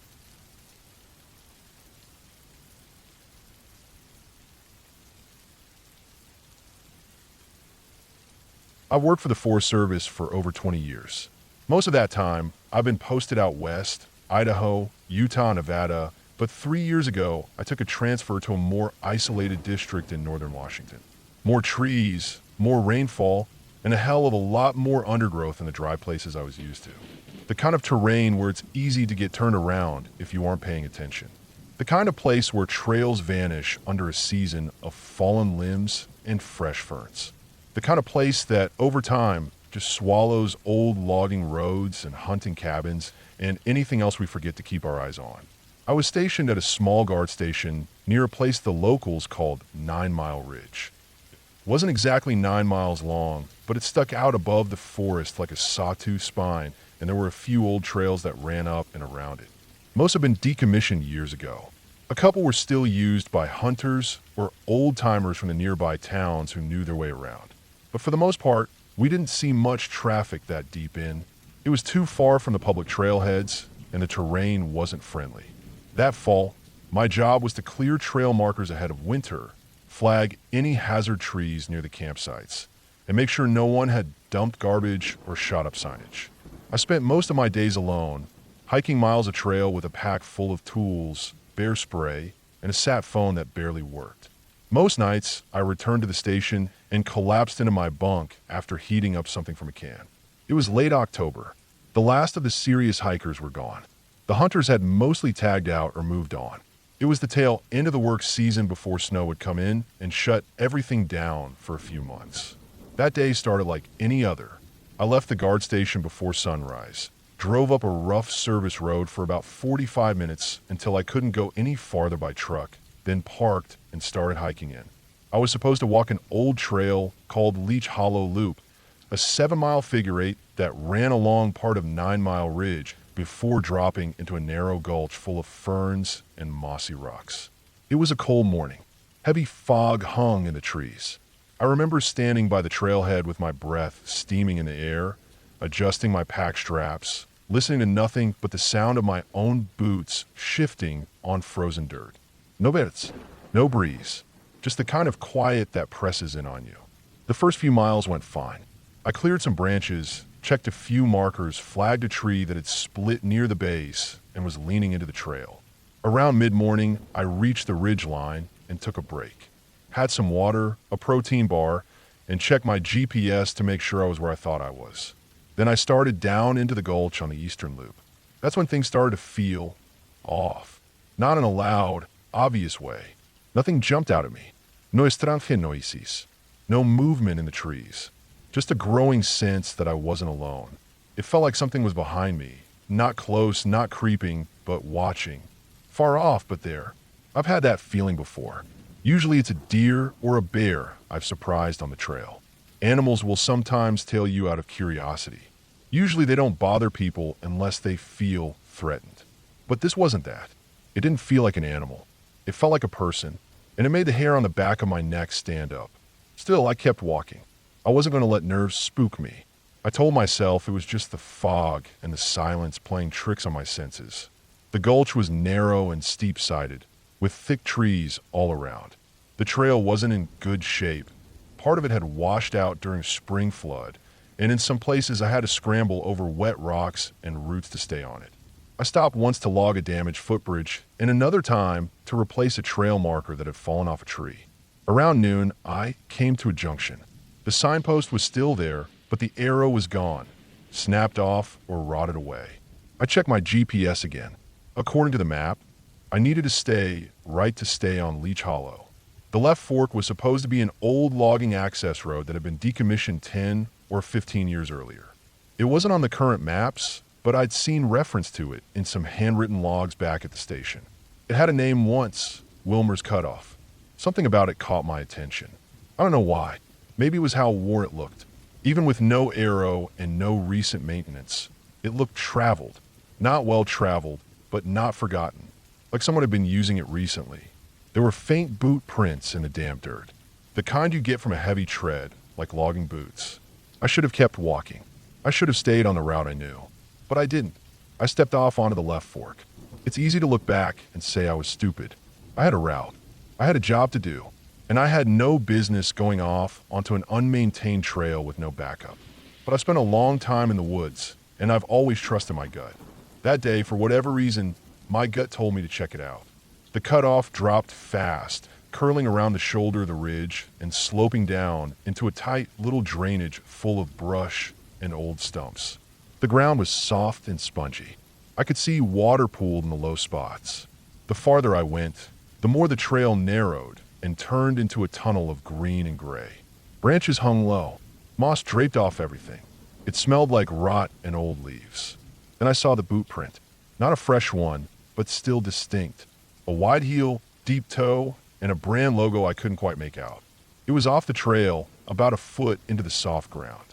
I've worked for the Forest Service for over 20 years. Most of that time, I've been posted out west, Idaho, Utah, Nevada, but 3 years ago, I took a transfer to a more isolated district in northern Washington. More trees, more rainfall, and a hell of a lot more undergrowth in the dry places I was used to. The kind of terrain where it's easy to get turned around if you aren't paying attention. The kind of place where trails vanish under a season of fallen limbs and fresh ferns. The kind of place that, over time, just swallows old logging roads and hunting cabins and anything else we forget to keep our eyes on. I was stationed at a small guard station near a place the locals called 9 Mile Ridge. It wasn't exactly 9 miles long, but it stuck out above the forest like a sawtooth spine, and there were a few old trails that ran up and around it. Most had been decommissioned years ago. A couple were still used by hunters or old-timers from the nearby towns who knew their way around. But for the most part, we didn't see much traffic that deep in. It was too far from the public trailheads, and the terrain wasn't friendly. That fall, my job was to clear trail markers ahead of winter, flag any hazard trees near the campsites, and make sure no one had dumped garbage or shot up signage. I spent most of my days alone, hiking miles of trail with a pack full of tools, bear spray, and a sat phone that barely worked. Most nights, I returned to the station and collapsed into my bunk after heating up something from a can. It was late October. The last of the serious hikers were gone. The hunters had mostly tagged out or moved on. It was the tail end of the work season before snow would come in and shut everything down for a few months. That day started like any other. I left the guard station before sunrise, drove up a rough service road for about 45 minutes until I couldn't go any farther by truck, then parked and started hiking in. I was supposed to walk an old trail called Leech Hollow Loop, a 7-mile figure eight that ran along part of 9 Mile Ridge before dropping into a narrow gulch full of ferns and mossy rocks. It was a cold morning. Heavy fog hung in the trees. I remember standing by the trailhead with my breath steaming in the air, adjusting my pack straps, listening to nothing but the sound of my own boots shifting on frozen dirt. No birds, no breeze, just the kind of quiet that presses in on you. The first few miles went fine. I cleared some branches, checked a few markers, flagged a tree that had split near the base and was leaning into the trail. Around mid-morning, I reached the ridge line and took a break. Had some water, a protein bar, and checked my GPS to make sure I was where I thought I was. Then I started down into the gulch on the eastern loop. That's when things started to feel off. Not in a loud, obvious way. Nothing jumped out at me. No extrañas noises. No movement in the trees. Just a growing sense that I wasn't alone. It felt like something was behind me. Not close, not creeping, but watching. Far off, but there. I've had that feeling before. Usually it's a deer or a bear I've surprised on the trail. Animals will sometimes tail you out of curiosity. Usually they don't bother people unless they feel threatened. But this wasn't that. It didn't feel like an animal. It felt like a person, and it made the hair on the back of my neck stand up. Still, I kept walking. I wasn't going to let nerves spook me. I told myself it was just the fog and the silence playing tricks on my senses. The gulch was narrow and steep-sided, with thick trees all around. The trail wasn't in good shape. Part of it had washed out during spring flood, and in some places I had to scramble over wet rocks and roots to stay on it. I stopped once to log a damaged footbridge, and another time to replace a trail marker that had fallen off a tree. Around noon, I came to a junction. The signpost was still there, but the arrow was gone, snapped off or rotted away. I checked my GPS again. According to the map, I needed to stay on Leech Hollow. The left fork was supposed to be an old logging access road that had been decommissioned 10 or 15 years earlier. It wasn't on the current maps, but I'd seen reference to it in some handwritten logs back at the station. It had a name once, Wilmer's Cutoff. Something about it caught my attention. I don't know why. Maybe it was how worn it looked. Even with no arrow and no recent maintenance, it looked traveled. Not well traveled, but not forgotten. Like someone had been using it recently. There were faint boot prints in the damp dirt. The kind you get from a heavy tread, like logging boots. I should have kept walking. I should have stayed on the route I knew. But I didn't. I stepped off onto the left fork. It's easy to look back and say I was stupid. I had a route. I had a job to do. And I had no business going off onto an unmaintained trail with no backup. But I spent a long time in the woods, and I've always trusted my gut. That day, for whatever reason, my gut told me to check it out. The cutoff dropped fast, curling around the shoulder of the ridge and sloping down into a tight little drainage full of brush and old stumps. The ground was soft and spongy. I could see water pooled in the low spots. The farther I went, the more the trail narrowed and turned into a tunnel of green and gray. Branches hung low. Moss draped off everything. It smelled like rot and old leaves. Then I saw the boot print. Not a fresh one, but still distinct. A wide heel, deep toe, and a brand logo I couldn't quite make out. It was off the trail, about a foot into the soft ground.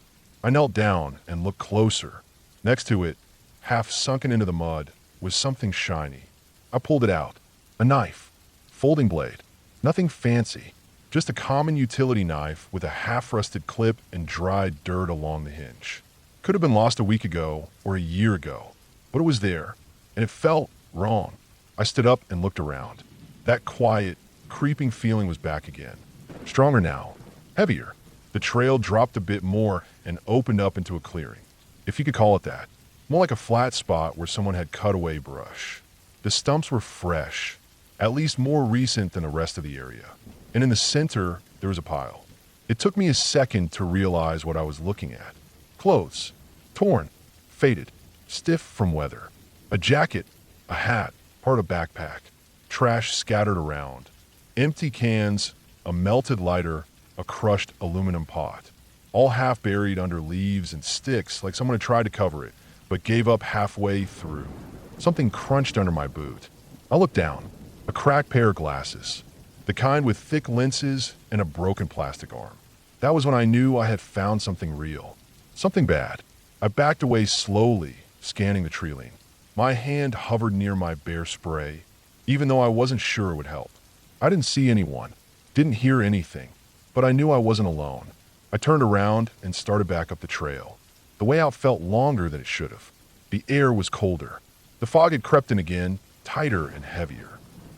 I knelt down and looked closer. Next to it, half sunken into the mud, was something shiny. I pulled it out. A knife. Folding blade. Nothing fancy. Just a common utility knife with a half-rusted clip and dried dirt along the hinge. Could have been lost a week ago or a year ago, but it was there, and it felt wrong. I stood up and looked around. That quiet, creeping feeling was back again. Stronger now. Heavier. The trail dropped a bit more and opened up into a clearing. If you could call it that. More like a flat spot where someone had cut away brush. The stumps were fresh, at least more recent than the rest of the area. And in the center, there was a pile. It took me a second to realize what I was looking at. Clothes. Torn. Faded. Stiff from weather. A jacket. A hat. Part of a backpack. Trash scattered around. Empty cans. A melted lighter. A crushed aluminum pot. All half buried under leaves and sticks like someone had tried to cover it, but gave up halfway through. Something crunched under my boot. I looked down. A cracked pair of glasses. The kind with thick lenses and a broken plastic arm. That was when I knew I had found something real. Something bad. I backed away slowly, scanning the tree-line. My hand hovered near my bear spray, even though I wasn't sure it would help. I didn't see anyone, didn't hear anything, but I knew I wasn't alone. I turned around and started back up the trail. The way out felt longer than it should have. The air was colder. The fog had crept in again, tighter and heavier.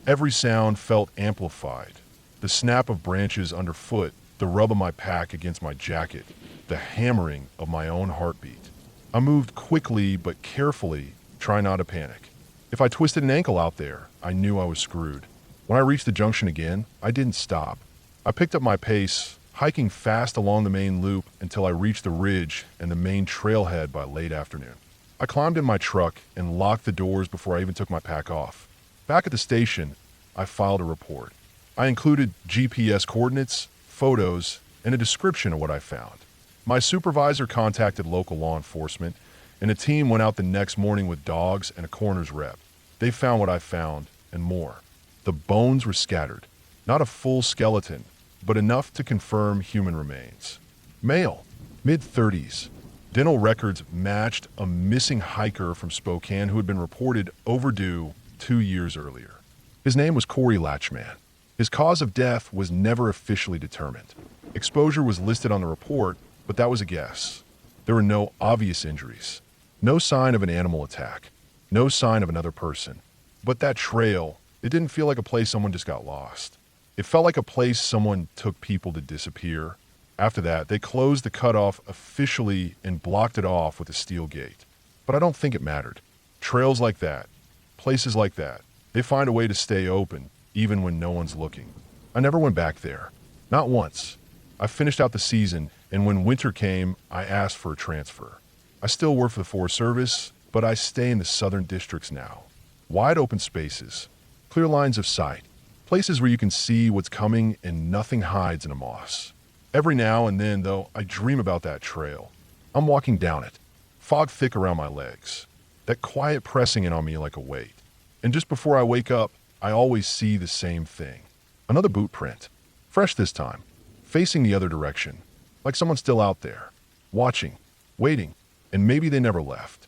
Every sound felt amplified. The snap of branches underfoot, the rub of my pack against my jacket, the hammering of my own heartbeat. I moved quickly but carefully, trying not to panic. If I twisted an ankle out there, I knew I was screwed. When I reached the junction again, I didn't stop. I picked up my pace, hiking fast along the main loop until I reached the ridge and the main trailhead by late afternoon. I climbed in my truck and locked the doors before I even took my pack off. Back at the station, I filed a report. I included GPS coordinates, photos, and a description of what I found. My supervisor contacted local law enforcement, and a team went out the next morning with dogs and a coroner's rep. They found what I found, and more. The bones were scattered. Not a full skeleton, but enough to confirm human remains. Male, mid-30s. Dental records matched a missing hiker from Spokane who had been reported overdue 2 years earlier. His name was Corey Latchman. His cause of death was never officially determined. Exposure was listed on the report, but that was a guess. There were no obvious injuries. No sign of an animal attack. No sign of another person. But that trail, it didn't feel like a place someone just got lost. It felt like a place someone took people to disappear. After that, they closed the cutoff officially and blocked it off with a steel gate. But I don't think it mattered. Trails like that, places like that, they find a way to stay open, even when no one's looking. I never went back there. Not once. I finished out the season, and when winter came, I asked for a transfer. I still work for the Forest Service, but I stay in the southern districts now. Wide open spaces, clear lines of sight, places where you can see what's coming and nothing hides in a moss. Every now and then, though, I dream about that trail. I'm walking down it, fog thick around my legs, that quiet pressing in on me like a weight. And just before I wake up, I always see the same thing. Another boot print. Fresh this time. facing the other direction, like someone's still out there, watching, waiting, and maybe they never left.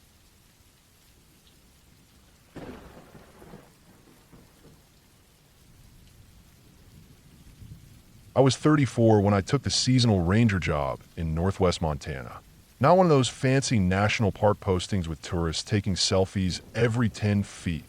I was 34 when I took the seasonal ranger job in northwest Montana. Not one of those fancy national park postings with tourists taking selfies every 10 feet.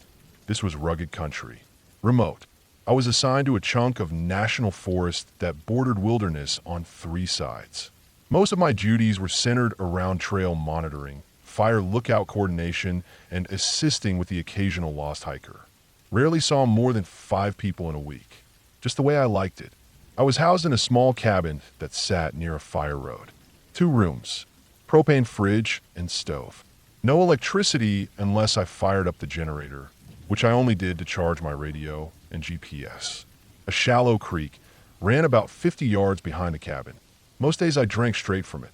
This was rugged country. Remote. I was assigned to a chunk of national forest that bordered wilderness on 3 sides. Most of my duties were centered around trail monitoring, fire lookout coordination, and assisting with the occasional lost hiker. Rarely saw more than 5 people in a week. Just the way I liked it. I was housed in a small cabin that sat near a fire road. 2 rooms, propane fridge, and stove. No electricity unless I fired up the generator, which I only did to charge my radio and GPS. A shallow creek ran about 50 yards behind the cabin. Most days I drank straight from it.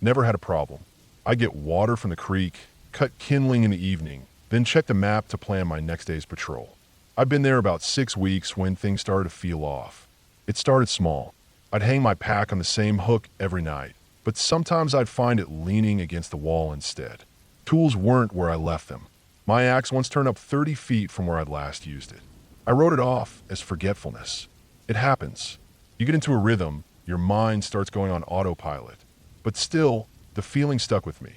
Never had a problem. I get water from the creek, cut kindling in the evening, then check the map to plan my next day's patrol. I'd been there about 6 weeks when things started to feel off. It started small. I'd hang my pack on the same hook every night, but sometimes I'd find it leaning against the wall instead. Tools weren't where I left them. My axe once turned up 30 feet from where I'd last used it. I wrote it off as forgetfulness. It happens. You get into a rhythm, your mind starts going on autopilot. But still, the feeling stuck with me.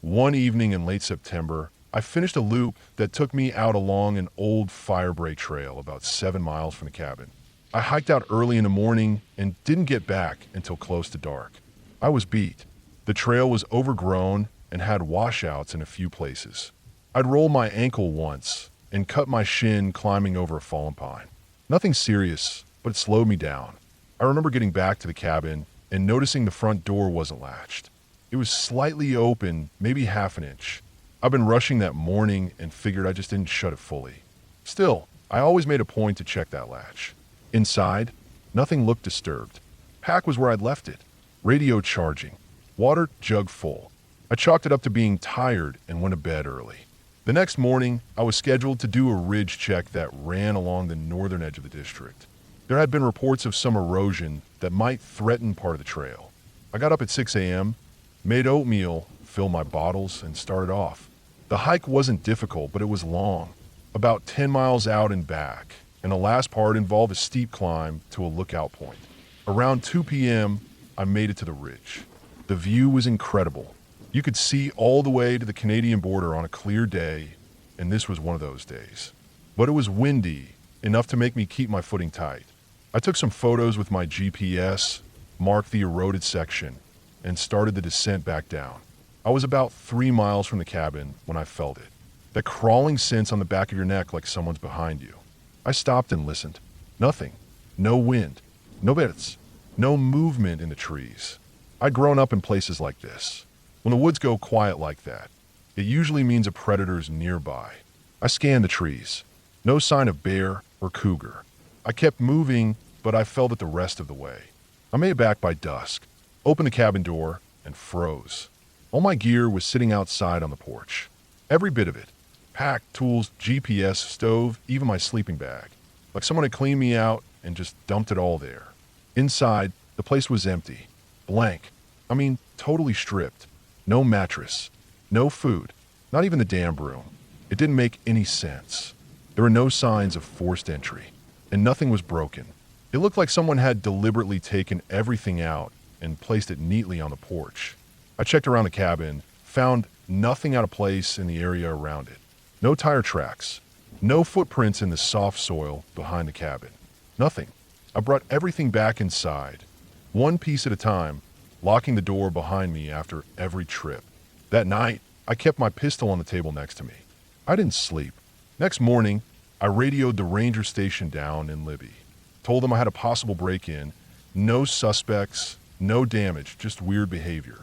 One evening in late September, I finished a loop that took me out along an old firebreak trail about 7 miles from the cabin. I hiked out early in the morning and didn't get back until close to dark. I was beat. The trail was overgrown and had washouts in a few places. I'd rolled my ankle once and cut my shin climbing over a fallen pine. Nothing serious, but it slowed me down. I remember getting back to the cabin and noticing the front door wasn't latched. It was slightly open, maybe half an inch. I've been rushing that morning and figured I just didn't shut it fully. Still, I always made a point to check that latch. Inside, nothing looked disturbed. Pack was where I'd left it. Radio charging. Water jug full. I chalked it up to being tired and went to bed early. The next morning, I was scheduled to do a ridge check that ran along the northern edge of the district. There had been reports of some erosion that might threaten part of the trail. I got up at 6 a.m., made oatmeal, filled my bottles, and started off. The hike wasn't difficult, but it was long. About 10 miles out and back. And the last part involved a steep climb to a lookout point. Around 2 p.m., I made it to the ridge. The view was incredible. You could see all the way to the Canadian border on a clear day, and this was one of those days. But it was windy, enough to make me keep my footing tight. I took some photos with my GPS, marked the eroded section, and started the descent back down. I was about 3 miles from the cabin when I felt it. That crawling sense on the back of your neck like someone's behind you. I stopped and listened. Nothing. No wind. No birds. No movement in the trees. I'd grown up in places like this. When the woods go quiet like that, it usually means a predator's nearby. I scanned the trees. No sign of bear or cougar. I kept moving, but I felt it the rest of the way. I made it back by dusk, opened the cabin door, and froze. All my gear was sitting outside on the porch. Every bit of it. Pack, tools, GPS, stove, even my sleeping bag. Like someone had cleaned me out and just dumped it all there. Inside, the place was empty. Blank. I mean, totally stripped. No mattress. No food. Not even the damn broom. It didn't make any sense. There were no signs of forced entry. And nothing was broken. It looked like someone had deliberately taken everything out and placed it neatly on the porch. I checked around the cabin, found nothing out of place in the area around it. No tire tracks. No footprints in the soft soil behind the cabin. Nothing. I brought everything back inside, one piece at a time, locking the door behind me after every trip. That night, I kept my pistol on the table next to me. I didn't sleep. Next morning, I radioed the ranger station down in Libby. Told them I had a possible break-in. No suspects, no damage, just weird behavior.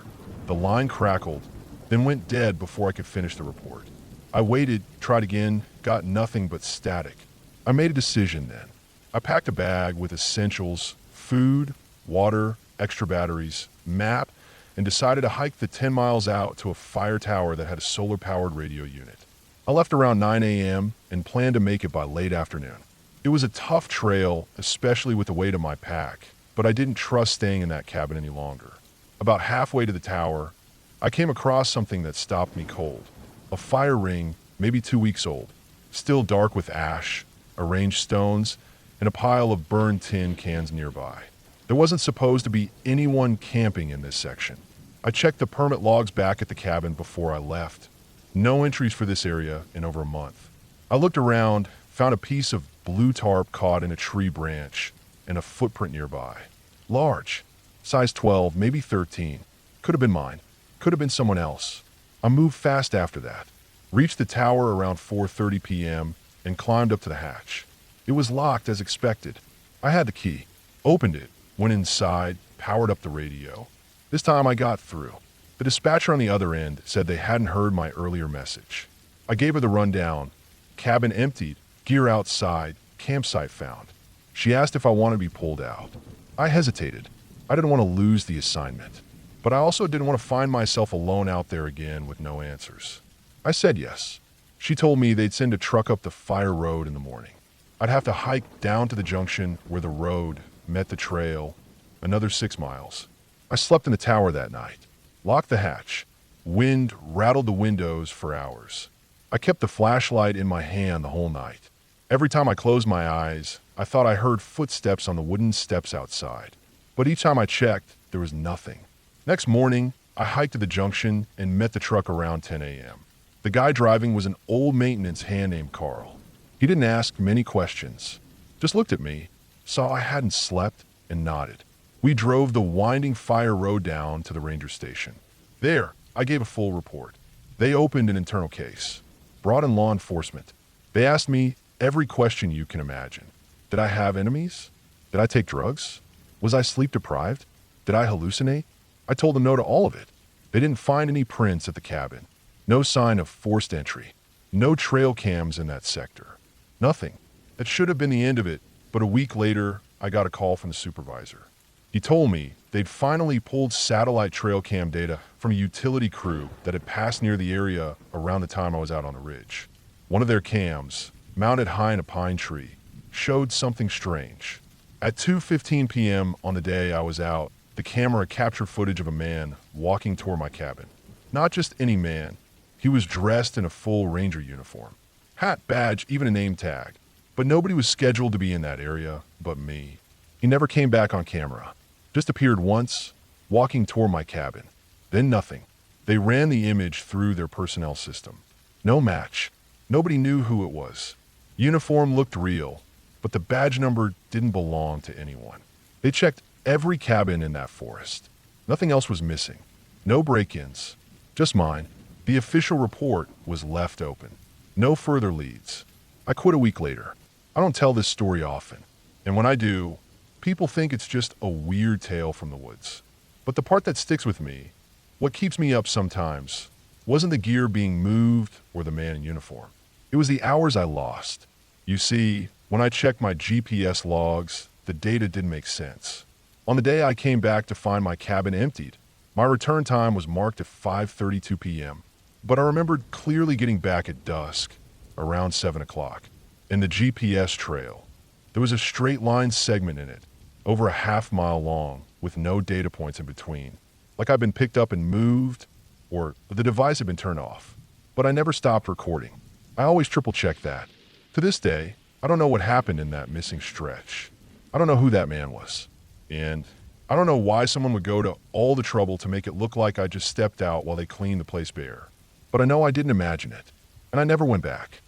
The line crackled, then went dead before I could finish the report. I waited, tried again, got nothing but static. I made a decision then. I packed a bag with essentials, food, water, extra batteries, map, and decided to hike the 10 miles out to a fire tower that had a solar-powered radio unit. I left around 9 a.m. and planned to make it by late afternoon. It was a tough trail, especially with the weight of my pack, but I didn't trust staying in that cabin any longer. About halfway to the tower, I came across something that stopped me cold. A fire ring, maybe 2 weeks old, still dark with ash, arranged stones, and a pile of burned tin cans nearby. There wasn't supposed to be anyone camping in this section. I checked the permit logs back at the cabin before I left. No entries for this area in over a month. I looked around, found a piece of blue tarp caught in a tree branch, and a footprint nearby. Large. Size 12, maybe 13. Could have been mine. Could have been someone else. I moved fast after that. Reached the tower around 4:30 p.m. and climbed up to the hatch. It was locked as expected. I had the key. Opened it, went inside, powered up the radio. This time I got through. The dispatcher on the other end said they hadn't heard my earlier message. I gave her the rundown. Cabin emptied, gear outside, campsite found. She asked if I wanted to be pulled out. I hesitated. I didn't want to lose the assignment, but I also didn't want to find myself alone out there again with no answers. I said yes. She told me they'd send a truck up the fire road in the morning. I'd have to hike down to the junction where the road met the trail, another 6 miles. I slept in the tower that night, locked the hatch. Wind rattled the windows for hours. I kept the flashlight in my hand the whole night. Every time I closed my eyes, I thought I heard footsteps on the wooden steps outside. But each time I checked, there was nothing. Next morning, I hiked to the junction and met the truck around 10 a.m. The guy driving was an old maintenance hand named Carl. He didn't ask many questions, just looked at me, saw I hadn't slept, and nodded. We drove the winding fire road down to the ranger station. There, I gave a full report. They opened an internal case, brought in law enforcement. They asked me every question you can imagine. Did I have enemies? Did I take drugs? Was I sleep deprived? Did I hallucinate? I told them no to all of it. They didn't find any prints at the cabin. No sign of forced entry. No trail cams in that sector. Nothing. That should have been the end of it, but a week later, I got a call from the supervisor. He told me they'd finally pulled satellite trail cam data from a utility crew that had passed near the area around the time I was out on the ridge. One of their cams, mounted high in a pine tree, showed something strange. At 2:15 p.m. on the day I was out, the camera captured footage of a man walking toward my cabin. Not just any man. He was dressed in a full ranger uniform. Hat, badge, even a name tag. But nobody was scheduled to be in that area but me. He never came back on camera. Just appeared once, walking toward my cabin. Then nothing. They ran the image through their personnel system. No match. Nobody knew who it was. Uniform looked real, but the badge number didn't belong to anyone. They checked every cabin in that forest. Nothing else was missing. No break-ins. Just mine. The official report was left open. No further leads. I quit a week later. I don't tell this story often, and when I do, people think it's just a weird tale from the woods. But the part that sticks with me, what keeps me up sometimes, wasn't the gear being moved or the man in uniform. It was the hours I lost. You see, when I checked my GPS logs, the data didn't make sense. On the day I came back to find my cabin emptied, my return time was marked at 5:32 p.m., but I remembered clearly getting back at dusk, around 7 o'clock. In the GPS trail, there was a straight line segment in it, over a half-mile long, with no data points in between, like I'd been picked up and moved, or the device had been turned off. But I never stopped recording. I always triple-check that. To this day, I don't know what happened in that missing stretch. I don't know who that man was. And I don't know why someone would go to all the trouble to make it look like I just stepped out while they cleaned the place bare. But I know I didn't imagine it, and I never went back.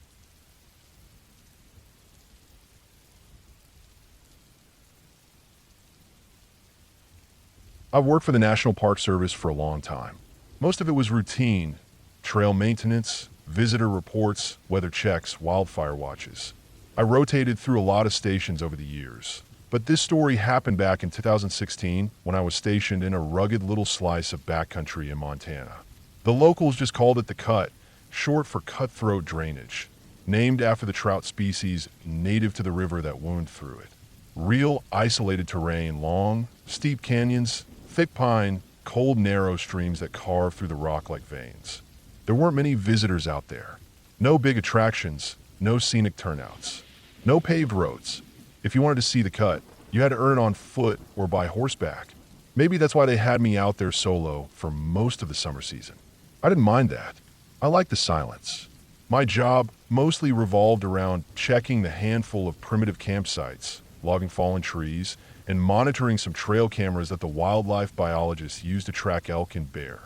I've worked for the National Park Service for a long time. Most of it was routine, trail maintenance, visitor reports, weather checks, wildfire watches. I rotated through a lot of stations over the years. But this story happened back in 2016 when I was stationed in a rugged little slice of backcountry in Montana. The locals just called it the Cut, short for cutthroat drainage, named after the trout species native to the river that wound through it. Real isolated terrain, long, steep canyons, thick pine, cold, narrow streams that carve through the rock like veins. There weren't many visitors out there. No big attractions, no scenic turnouts, no paved roads. If you wanted to see the Cut, You had to earn it on foot or by horseback. Maybe that's why they had me out there solo for most of the summer season. I didn't mind that. I liked the silence. My job mostly revolved around checking the handful of primitive campsites, logging fallen trees, and monitoring some trail cameras that the wildlife biologists use to track elk and bear.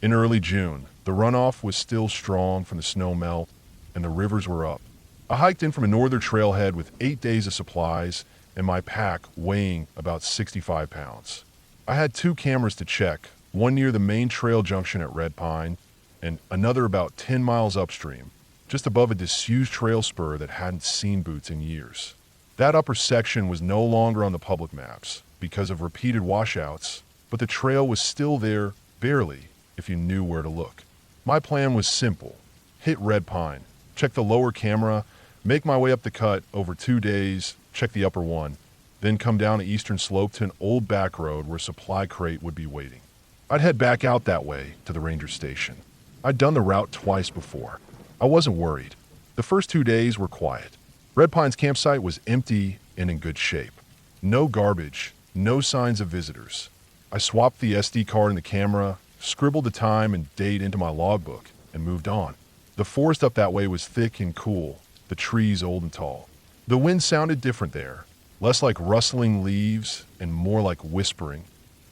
In early June, the runoff was still strong from the snow melt, and the rivers were up. I hiked in from a northern trailhead with 8 days of supplies and my pack weighing about 65 pounds. I had 2 cameras to check, one near the main trail junction at Red Pine, and another about 10 miles upstream, just above a disused trail spur that hadn't seen boots in years. That upper section was no longer on the public maps because of repeated washouts, but the trail was still there, barely, if you knew where to look. My plan was simple. Hit Red Pine, check the lower camera, make my way up the cut over 2 days, check the upper one, then come down the eastern slope to an old back road where supply crate would be waiting. I'd head back out that way to the ranger station. I'd done the route twice before. I wasn't worried. The first 2 days were quiet. Red Pine's campsite was empty and in good shape. No garbage, no signs of visitors. I swapped the SD card and the camera, scribbled the time and date into my logbook, and moved on. The forest up that way was thick and cool, the trees old and tall. The wind sounded different there, less like rustling leaves and more like whispering,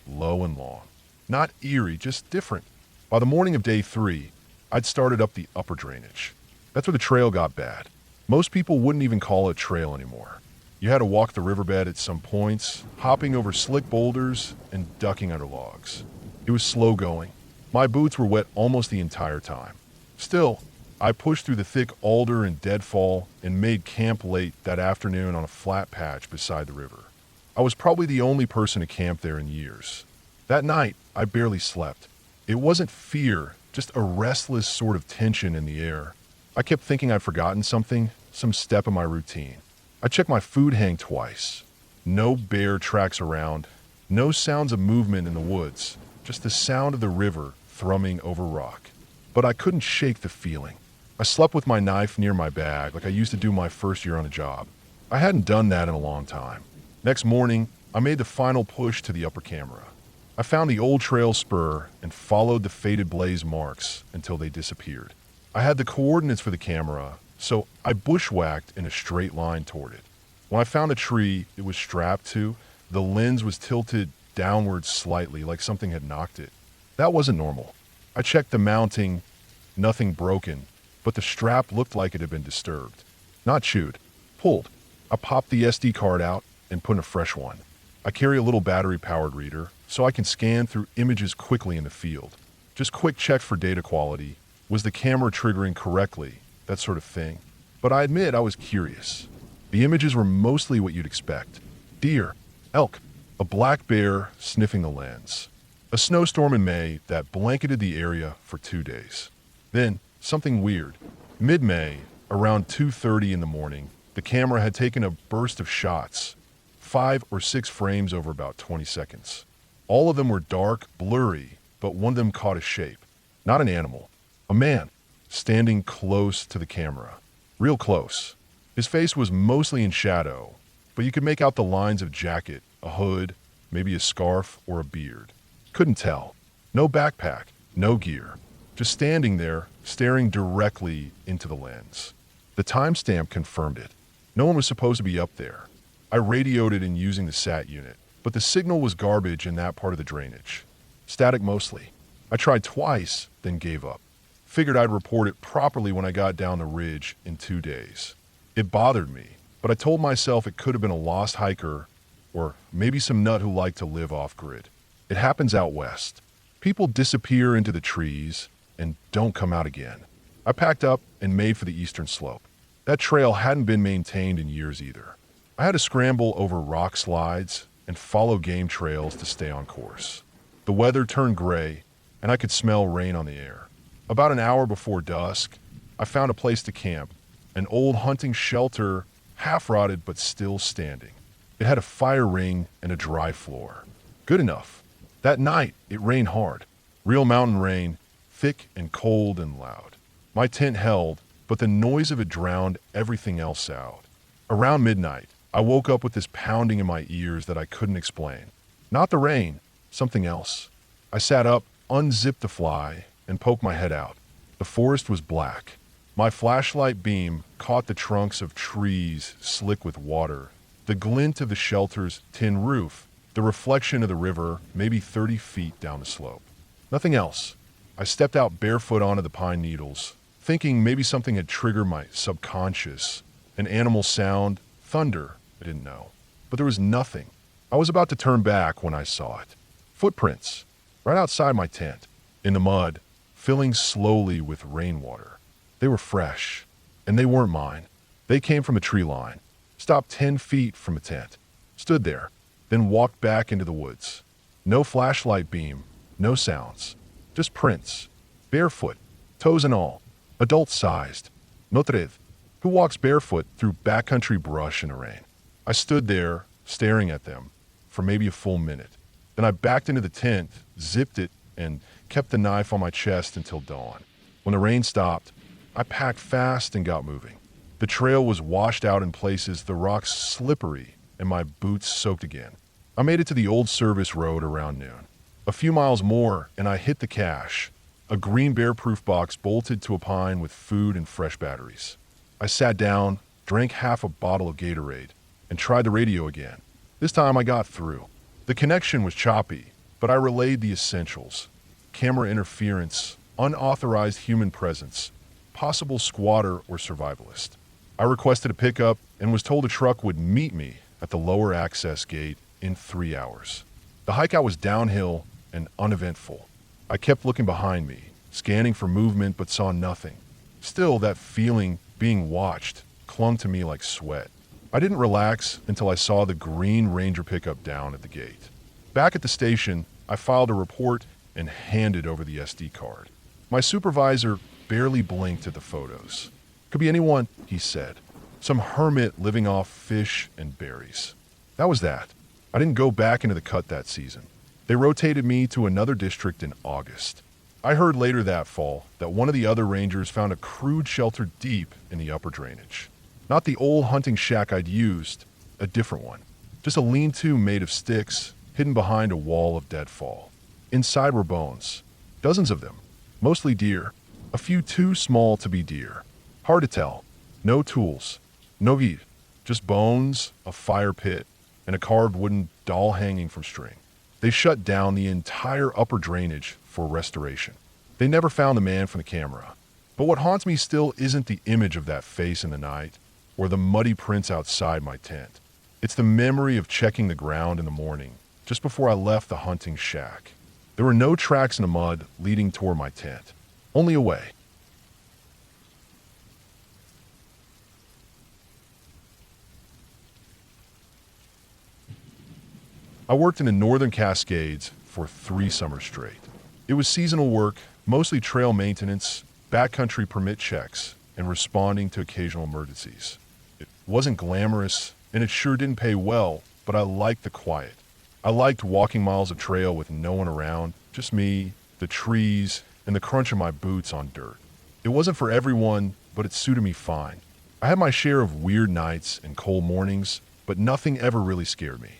low and long. Not eerie, just different. By the morning of day 3, I'd started up the upper drainage. That's where the trail got bad. Most people wouldn't even call it a trail anymore. You had to walk the riverbed at some points, hopping over slick boulders and ducking under logs. It was slow going. My boots were wet almost the entire time. Still, I pushed through the thick alder and deadfall and made camp late that afternoon on a flat patch beside the river. I was probably the only person to camp there in years. That night, I barely slept. It wasn't fear, just a restless sort of tension in the air. I kept thinking I'd forgotten something, some step in my routine. I checked my food hang twice. No bear tracks around, no sounds of movement in the woods, just the sound of the river thrumming over rock. But I couldn't shake the feeling. I slept with my knife near my bag like I used to do my first year on a job. I hadn't done that in a long time. Next morning, I made the final push to the upper camera. I found the old trail spur and followed the faded blaze marks until they disappeared. I had the coordinates for the camera, so I bushwhacked in a straight line toward it. When I found a tree it was strapped to, the lens was tilted downward slightly like something had knocked it. That wasn't normal. I checked the mounting, nothing broken, but the strap looked like it had been disturbed. Not chewed, pulled. I popped the SD card out and put in a fresh one. I carry a little battery-powered reader, so I can scan through images quickly in the field. Just quick check for data quality. Was the camera triggering correctly? That sort of thing. But I admit I was curious. The images were mostly what you'd expect. Deer, elk, a black bear sniffing the lens. A snowstorm in May that blanketed the area for 2 days. Then, something weird. Mid-May, around 2:30 in the morning, the camera had taken a burst of shots, 5 or 6 frames over about 20 seconds. All of them were dark, blurry, but one of them caught a shape. Not an animal. A man, standing close to the camera. Real close. His face was mostly in shadow, but you could make out the lines of jacket, a hood, maybe a scarf or a beard. Couldn't tell. No backpack, no gear. Just standing there, staring directly into the lens. The timestamp confirmed it. No one was supposed to be up there. I radioed it in using the SAT unit, but the signal was garbage in that part of the drainage. Static mostly. I tried twice, then gave up. Figured I'd report it properly when I got down the ridge in 2 days. It bothered me, but I told myself it could have been a lost hiker or maybe some nut who liked to live off-grid. It happens out west. People disappear into the trees and don't come out again. I packed up and made for the eastern slope. That trail hadn't been maintained in years either. I had to scramble over rock slides and follow game trails to stay on course. The weather turned gray, and I could smell rain on the air. About an hour before dusk, I found a place to camp, an old hunting shelter, half-rotted but still standing. It had a fire ring and a dry floor. Good enough. That night, it rained hard. Real mountain rain, thick and cold and loud. My tent held, but the noise of it drowned everything else out. Around midnight, I woke up with this pounding in my ears that I couldn't explain. Not the rain, something else. I sat up, unzipped the fly, and poked my head out. The forest was black. My flashlight beam caught the trunks of trees slick with water, the glint of the shelter's tin roof, the reflection of the river maybe 30 feet down the slope. Nothing else. I stepped out barefoot onto the pine needles, thinking maybe something had triggered my subconscious. An animal sound, thunder, I didn't know. But there was nothing. I was about to turn back when I saw it. Footprints, right outside my tent, in the mud, filling slowly with rainwater. They were fresh, and they weren't mine. They came from a tree line, stopped 10 feet from a tent, stood there, then walked back into the woods. No flashlight beam, no sounds, just prints, barefoot, toes and all, adult-sized. Notrev, who walks barefoot through backcountry brush in the rain. I stood there, staring at them, for maybe a full minute. Then I backed into the tent, zipped it, and kept the knife on my chest until dawn. When the rain stopped, I packed fast and got moving. The trail was washed out in places, the rocks slippery, and my boots soaked again. I made it to the old service road around noon. A few miles more, and I hit the cache, a green bear-proof box bolted to a pine with food and fresh batteries. I sat down, drank half a bottle of Gatorade, and tried the radio again. This time I got through. The connection was choppy, but I relayed the essentials. Camera interference, unauthorized human presence, possible squatter or survivalist. I requested a pickup and was told a truck would meet me at the lower access gate in 3 hours. The hike out was downhill and uneventful. I kept looking behind me, scanning for movement but saw nothing. Still, that feeling being watched clung to me like sweat. I didn't relax until I saw the green Ranger pickup down at the gate. Back at the station, I filed a report and handed over the SD card. My supervisor barely blinked at the photos. Could be anyone, he said. Some hermit living off fish and berries. That was that. I didn't go back into the cut that season. They rotated me to another district in August. I heard later that fall that one of the other rangers found a crude shelter deep in the upper drainage. Not the old hunting shack I'd used, a different one. Just a lean-to made of sticks, hidden behind a wall of deadfall. Inside were bones, dozens of them, mostly deer, a few too small to be deer. Hard to tell. No tools, no vid, just bones, a fire pit, and a carved wooden doll hanging from string. They shut down the entire upper drainage for restoration. They never found the man from the camera. But what haunts me still isn't the image of that face in the night, or the muddy prints outside my tent. It's the memory of checking the ground in the morning, just before I left the hunting shack. There were no tracks in the mud leading toward my tent, only away. I worked in the Northern Cascades for 3 summers straight. It was seasonal work, mostly trail maintenance, backcountry permit checks, and responding to occasional emergencies. It wasn't glamorous, and it sure didn't pay well, but I liked the quiet. I liked walking miles of trail with no one around, just me, the trees, and the crunch of my boots on dirt. It wasn't for everyone, but it suited me fine. I had my share of weird nights and cold mornings, but nothing ever really scared me.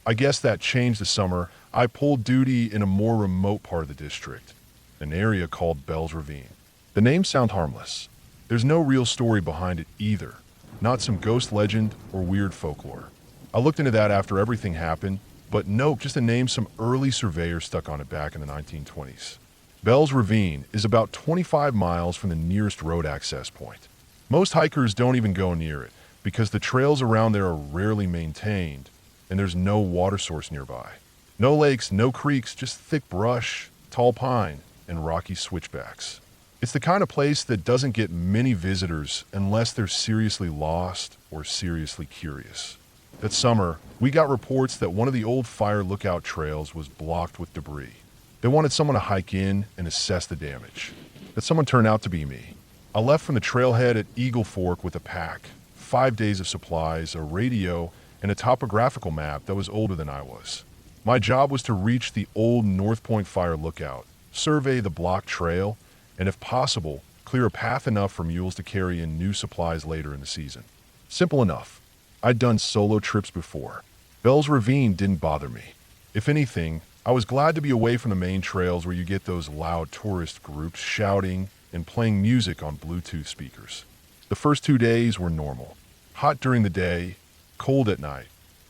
I guess that changed this summer. I pulled duty in a more remote part of the district, an area called Bell's Ravine. The names sound harmless. There's no real story behind it either, not some ghost legend or weird folklore. I looked into that after everything happened, but nope, just a name some early surveyor stuck on it back in the 1920s. Bell's Ravine is about 25 miles from the nearest road access point. Most hikers don't even go near it because the trails around there are rarely maintained and there's no water source nearby. No lakes, no creeks, just thick brush, tall pine, and rocky switchbacks. It's the kind of place that doesn't get many visitors unless they're seriously lost or seriously curious. That summer, we got reports that one of the old fire lookout trails was blocked with debris. They wanted someone to hike in and assess the damage. That someone turned out to be me. I left from the trailhead at Eagle Fork with a pack, 5 days of supplies, a radio, and a topographical map that was older than I was. My job was to reach the old North Point Fire Lookout, survey the blocked trail, and if possible, clear a path enough for mules to carry in new supplies later in the season. Simple enough. I'd done solo trips before. Bell's Ravine didn't bother me. If anything, I was glad to be away from the main trails where you get those loud tourist groups shouting and playing music on Bluetooth speakers. The first 2 days were normal. Hot during the day, cold at night,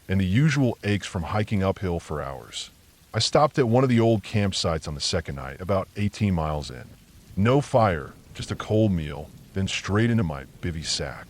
and the usual aches from hiking uphill for hours. I stopped at one of the old campsites on the second night, about 18 miles in. No fire, just a cold meal, then straight into my bivy sack.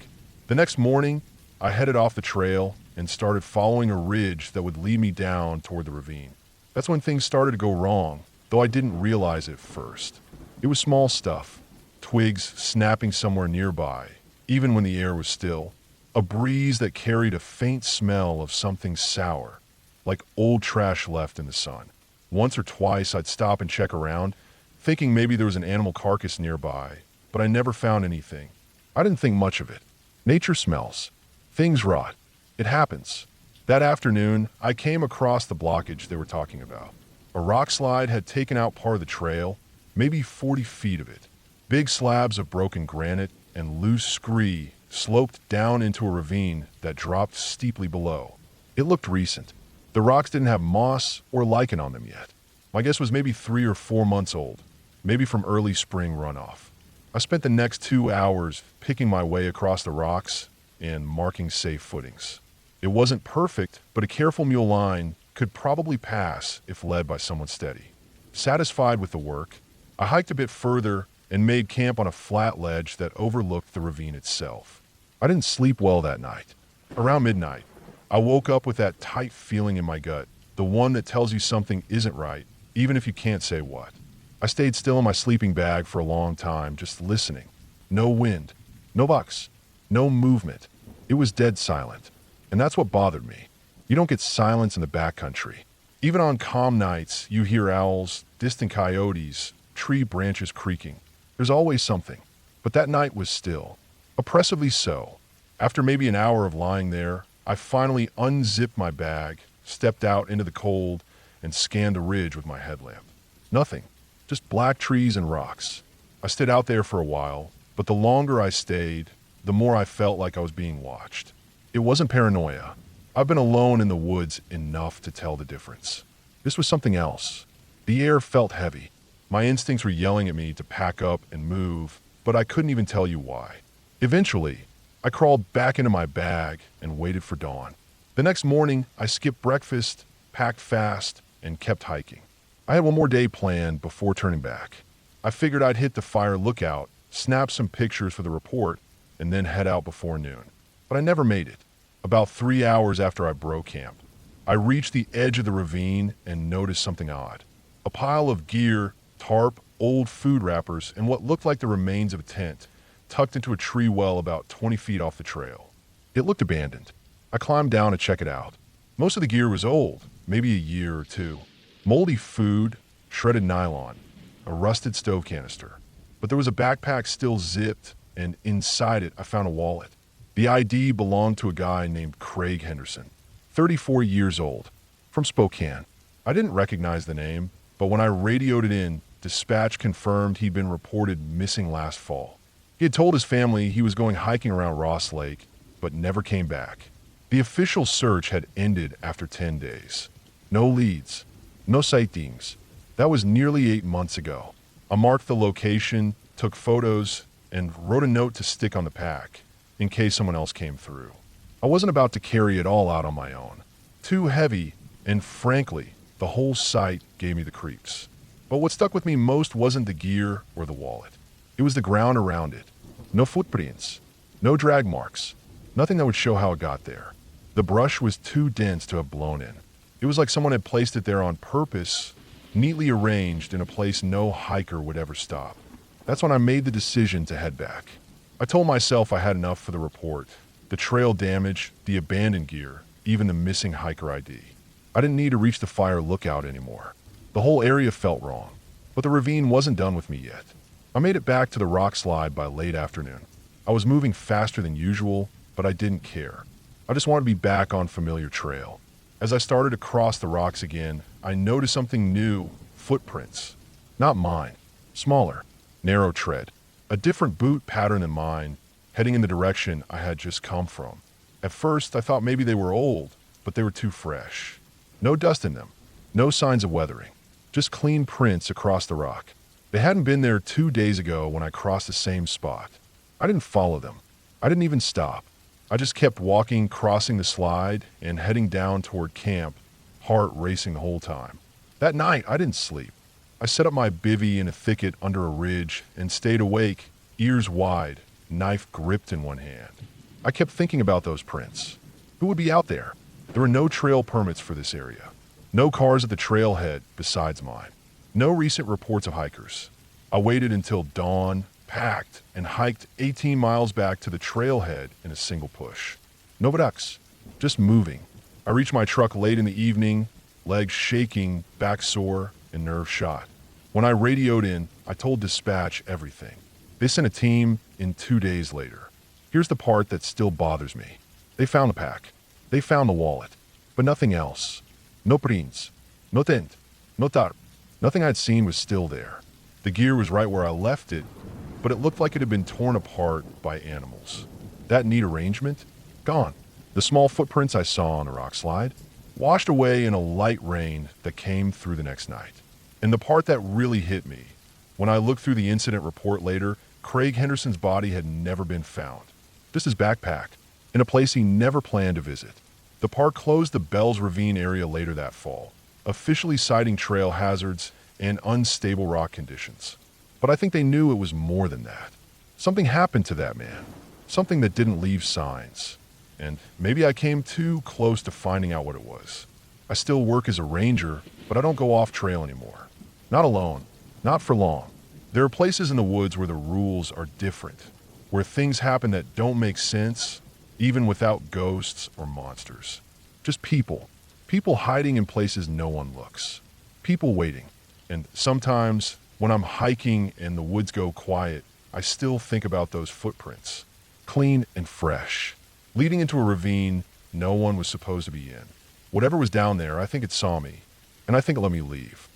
The next morning, I headed off the trail and started following a ridge that would lead me down toward the ravine. That's when things started to go wrong, though I didn't realize it at first. It was small stuff. Twigs snapping somewhere nearby, even when the air was still. A breeze that carried a faint smell of something sour, like old trash left in the sun. Once or twice I'd stop and check around, thinking maybe there was an animal carcass nearby, but I never found anything. I didn't think much of it. Nature smells. Things rot. It happens. That afternoon, I came across the blockage they were talking about. A rock slide had taken out part of the trail, maybe 40 feet of it. Big slabs of broken granite and loose scree sloped down into a ravine that dropped steeply below. It looked recent. The rocks didn't have moss or lichen on them yet. My guess was maybe 3 or 4 months old, maybe from early spring runoff. I spent the next 2 hours picking my way across the rocks and marking safe footings. It wasn't perfect, but a careful mule line could probably pass if led by someone steady. Satisfied with the work, I hiked a bit further and made camp on a flat ledge that overlooked the ravine itself. I didn't sleep well that night. Around midnight, I woke up with that tight feeling in my gut, the one that tells you something isn't right, even if you can't say what. I stayed still in my sleeping bag for a long time, just listening. No wind, no bucks, no movement. It was dead silent. And that's what bothered me. You don't get silence in the backcountry. Even on calm nights, you hear owls, distant coyotes, tree branches creaking. There's always something. But that night was still. Oppressively so. After maybe an hour of lying there, I finally unzipped my bag, stepped out into the cold, and scanned the ridge with my headlamp. Nothing. Just black trees and rocks. I stayed out there for a while, but the longer I stayed, the more I felt like I was being watched. It wasn't paranoia. I've been alone in the woods enough to tell the difference. This was something else. The air felt heavy. My instincts were yelling at me to pack up and move, but I couldn't even tell you why. Eventually, I crawled back into my bag and waited for dawn. The next morning, I skipped breakfast, packed fast, and kept hiking. I had one more day planned before turning back. I figured I'd hit the fire lookout, snap some pictures for the report, and then head out before noon. But I never made it. About 3 hours after I broke camp, I reached the edge of the ravine and noticed something odd. A pile of gear, tarp, old food wrappers, and what looked like the remains of a tent tucked into a tree well about 20 feet off the trail. It looked abandoned. I climbed down to check it out. Most of the gear was old, maybe a year or two. Moldy food, shredded nylon, a rusted stove canister. But there was a backpack still zipped, and inside it I found a wallet. The ID belonged to a guy named Craig Henderson, 34 years old, from Spokane. I didn't recognize the name, but when I radioed it in, dispatch confirmed he'd been reported missing last fall. He had told his family he was going hiking around Ross Lake, but never came back. The official search had ended after 10 days. No leads, no sightings. That was nearly 8 months ago. I marked the location, took photos, and wrote a note to stick on the pack, in case someone else came through. I wasn't about to carry it all out on my own. Too heavy, and frankly, the whole site gave me the creeps. But what stuck with me most wasn't the gear or the wallet. It was the ground around it. No footprints, no drag marks, nothing that would show how it got there. The brush was too dense to have blown in. It was like someone had placed it there on purpose, neatly arranged in a place no hiker would ever stop. That's when I made the decision to head back. I told myself I had enough for the report, the trail damage, the abandoned gear, even the missing hiker ID. I didn't need to reach the fire lookout anymore. The whole area felt wrong, but the ravine wasn't done with me yet. I made it back to the rock slide by late afternoon. I was moving faster than usual, but I didn't care. I just wanted to be back on familiar trail. As I started to cross the rocks again, I noticed something new, footprints. Not mine, smaller, narrow tread. A different boot pattern than mine, heading in the direction I had just come from. At first, I thought maybe they were old, but they were too fresh. No dust in them, no signs of weathering, just clean prints across the rock. They hadn't been there 2 days ago when I crossed the same spot. I didn't follow them. I didn't even stop. I just kept walking, crossing the slide, and heading down toward camp, heart racing the whole time. That night, I didn't sleep. I set up my bivvy in a thicket under a ridge and stayed awake, ears wide, knife gripped in one hand. I kept thinking about those prints. Who would be out there? There were no trail permits for this area. No cars at the trailhead besides mine. No recent reports of hikers. I waited until dawn, packed, and hiked 18 miles back to the trailhead in a single push. No Vadux, just moving. I reached my truck late in the evening, legs shaking, back sore, and nerves shot. When I radioed in, I told dispatch everything. They sent a team in 2 days later. Here's the part that still bothers me. They found the pack. They found the wallet. But nothing else. No prints. No tent. No tarp. Nothing I'd seen was still there. The gear was right where I left it, but it looked like it had been torn apart by animals. That neat arrangement? Gone. The small footprints I saw on the rock slide? Washed away in a light rain that came through the next night. And the part that really hit me, when I looked through the incident report later, Craig Henderson's body had never been found. Just his backpack, in a place he never planned to visit. The park closed the Bells Ravine area later that fall, officially citing trail hazards and unstable rock conditions. But I think they knew it was more than that. Something happened to that man, something that didn't leave signs. And maybe I came too close to finding out what it was. I still work as a ranger, but I don't go off trail anymore. Not alone, not for long. There are places in the woods where the rules are different, where things happen that don't make sense, even without ghosts or monsters. Just people. People hiding in places no one looks. People waiting. And sometimes, when I'm hiking and the woods go quiet, I still think about those footprints. Clean and fresh. Leading into a ravine no one was supposed to be in. Whatever was down there, I think it saw me, and I think it let me leave.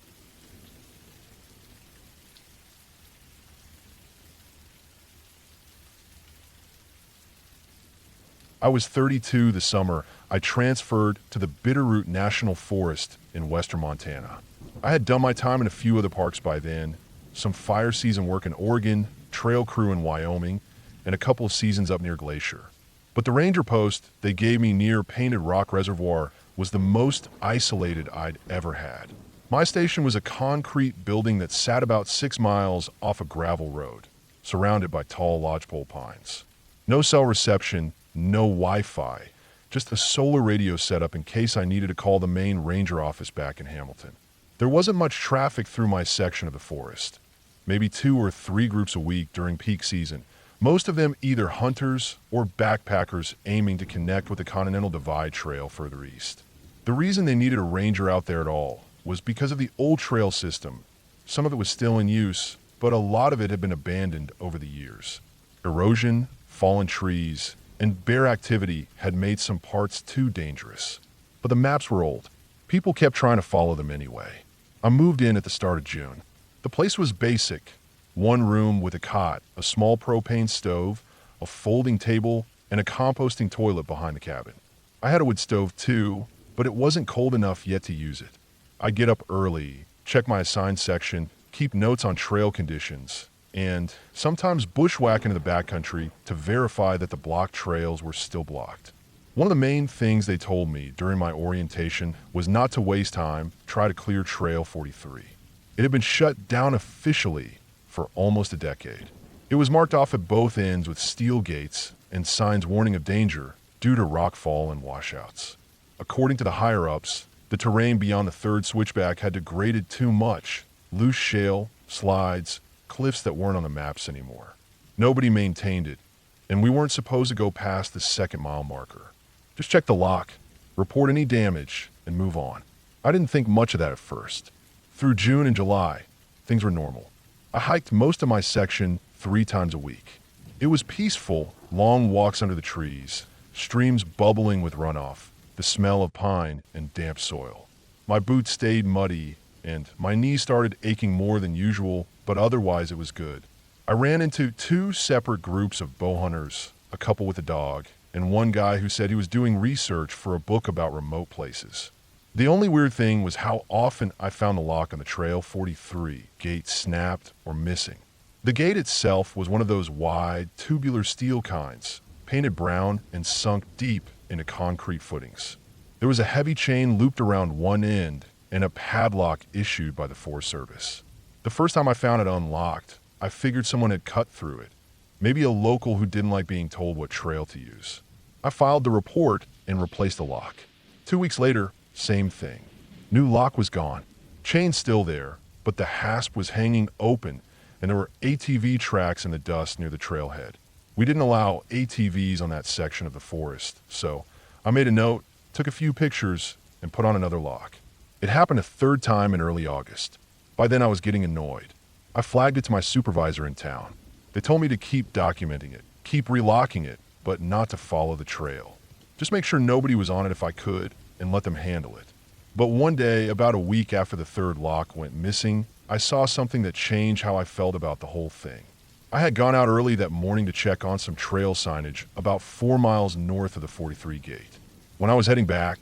I was 32 the summer I transferred to the Bitterroot National Forest in western Montana. I had done my time in a few other parks by then, some fire season work in Oregon, trail crew in Wyoming, and a couple of seasons up near Glacier. But the ranger post they gave me near Painted Rock Reservoir was the most isolated I'd ever had. My station was a concrete building that sat about 6 miles off a gravel road, surrounded by tall lodgepole pines. No cell reception, no Wi-Fi, just a solar radio setup in case I needed to call the main ranger office back in Hamilton. There wasn't much traffic through my section of the forest, maybe 2 or 3 groups a week during peak season, most of them either hunters or backpackers aiming to connect with the Continental Divide Trail further east. The reason they needed a ranger out there at all was because of the old trail system. Some of it was still in use, but a lot of it had been abandoned over the years. Erosion, fallen trees, and bear activity had made some parts too dangerous. But the maps were old. People kept trying to follow them anyway. I moved in at the start of June. The place was basic. 1 room with a cot, a small propane stove, a folding table, and a composting toilet behind the cabin. I had a wood stove too, but it wasn't cold enough yet to use it. I'd get up early, check my assigned section, keep notes on trail conditions, and sometimes bushwhack into the backcountry to verify that the blocked trails were still blocked. One of the main things they told me during my orientation was not to waste time, try to clear Trail 43. It had been shut down officially for almost a decade. It was marked off at both ends with steel gates and signs warning of danger due to rockfall and washouts. According to the higher-ups, the terrain beyond the 3rd switchback had degraded too much. Loose shale, slides, cliffs that weren't on the maps anymore. Nobody maintained it, and we weren't supposed to go past the 2nd mile marker. Just check the lock, report any damage, and move on. I didn't think much of that at first. Through June and July, things were normal. I hiked most of my section 3 times a week. It was peaceful, long walks under the trees, streams bubbling with runoff, the smell of pine and damp soil. My boots stayed muddy, and my knees started aching more than usual, but otherwise it was good. I ran into 2 separate groups of bow hunters, a couple with a dog, and one guy who said he was doing research for a book about remote places. The only weird thing was how often I found the lock on the Trail 43 gate snapped or missing. The gate itself was one of those wide, tubular steel kinds, painted brown and sunk deep into concrete footings. There was a heavy chain looped around one end and a padlock issued by the Forest Service. The first time I found it unlocked, I figured someone had cut through it. Maybe a local who didn't like being told what trail to use. I filed the report and replaced the lock. 2 weeks later, same thing. New lock was gone. Chain still there, but the hasp was hanging open and there were ATV tracks in the dust near the trailhead. We didn't allow ATVs on that section of the forest, so I made a note, took a few pictures, and put on another lock. It happened a third time in early August. By then I was getting annoyed. I flagged it to my supervisor in town. They told me to keep documenting it, keep relocking it, but not to follow the trail. Just make sure nobody was on it if I could, and let them handle it. But one day, about a week after the third lock went missing, I saw something that changed how I felt about the whole thing. I had gone out early that morning to check on some trail signage about 4 miles north of the 43 gate. When I was heading back,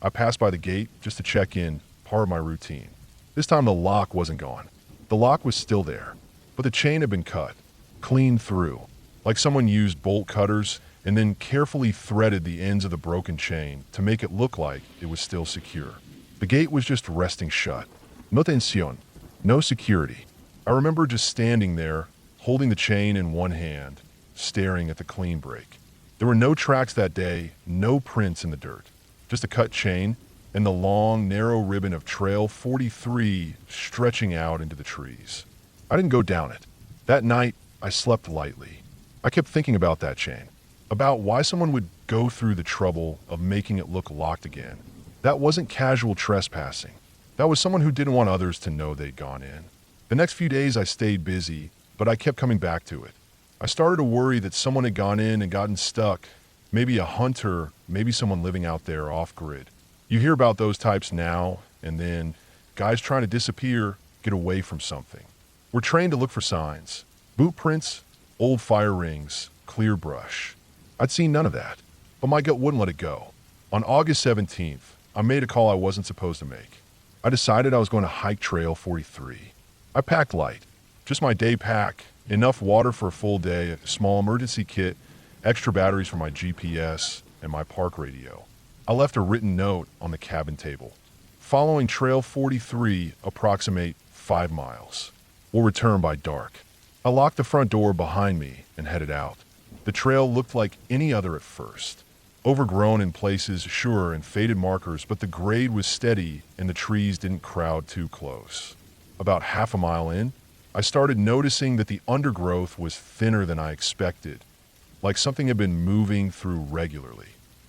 I passed by the gate just to check in, part of my routine. This time the lock wasn't gone. The lock was still there, but the chain had been cut, clean through, like someone used bolt cutters and then carefully threaded the ends of the broken chain to make it look like it was still secure. The gate was just resting shut. No tensión, no security. I remember just standing there, holding the chain in one hand, staring at the clean break. There were no tracks that day, no prints in the dirt, just a cut chain and the long, narrow ribbon of Trail 43 stretching out into the trees. I didn't go down it. That night, I slept lightly. I kept thinking about that chain, about why someone would go through the trouble of making it look locked again. That wasn't casual trespassing. That was someone who didn't want others to know they'd gone in. The next few days I stayed busy, but I kept coming back to it. I started to worry that someone had gone in and gotten stuck. Maybe a hunter, maybe someone living out there off-grid. You hear about those types now and then, guys trying to disappear, get away from something. We're trained to look for signs. Boot prints, old fire rings, clear brush. I'd seen none of that, but my gut wouldn't let it go. On August 17th, I made a call I wasn't supposed to make. I decided I was going to hike Trail 43. I packed light, just my day pack, enough water for a full day, a small emergency kit, extra batteries for my GPS, and my park radio. I left a written note on the cabin table. Following Trail 43, approximate 5 miles. We'll return by dark. I locked the front door behind me and headed out. The trail looked like any other at first. Overgrown in places, sure, and faded markers, but the grade was steady and the trees didn't crowd too close. About half a mile in, I started noticing that the undergrowth was thinner than I expected, like something had been moving through regularly.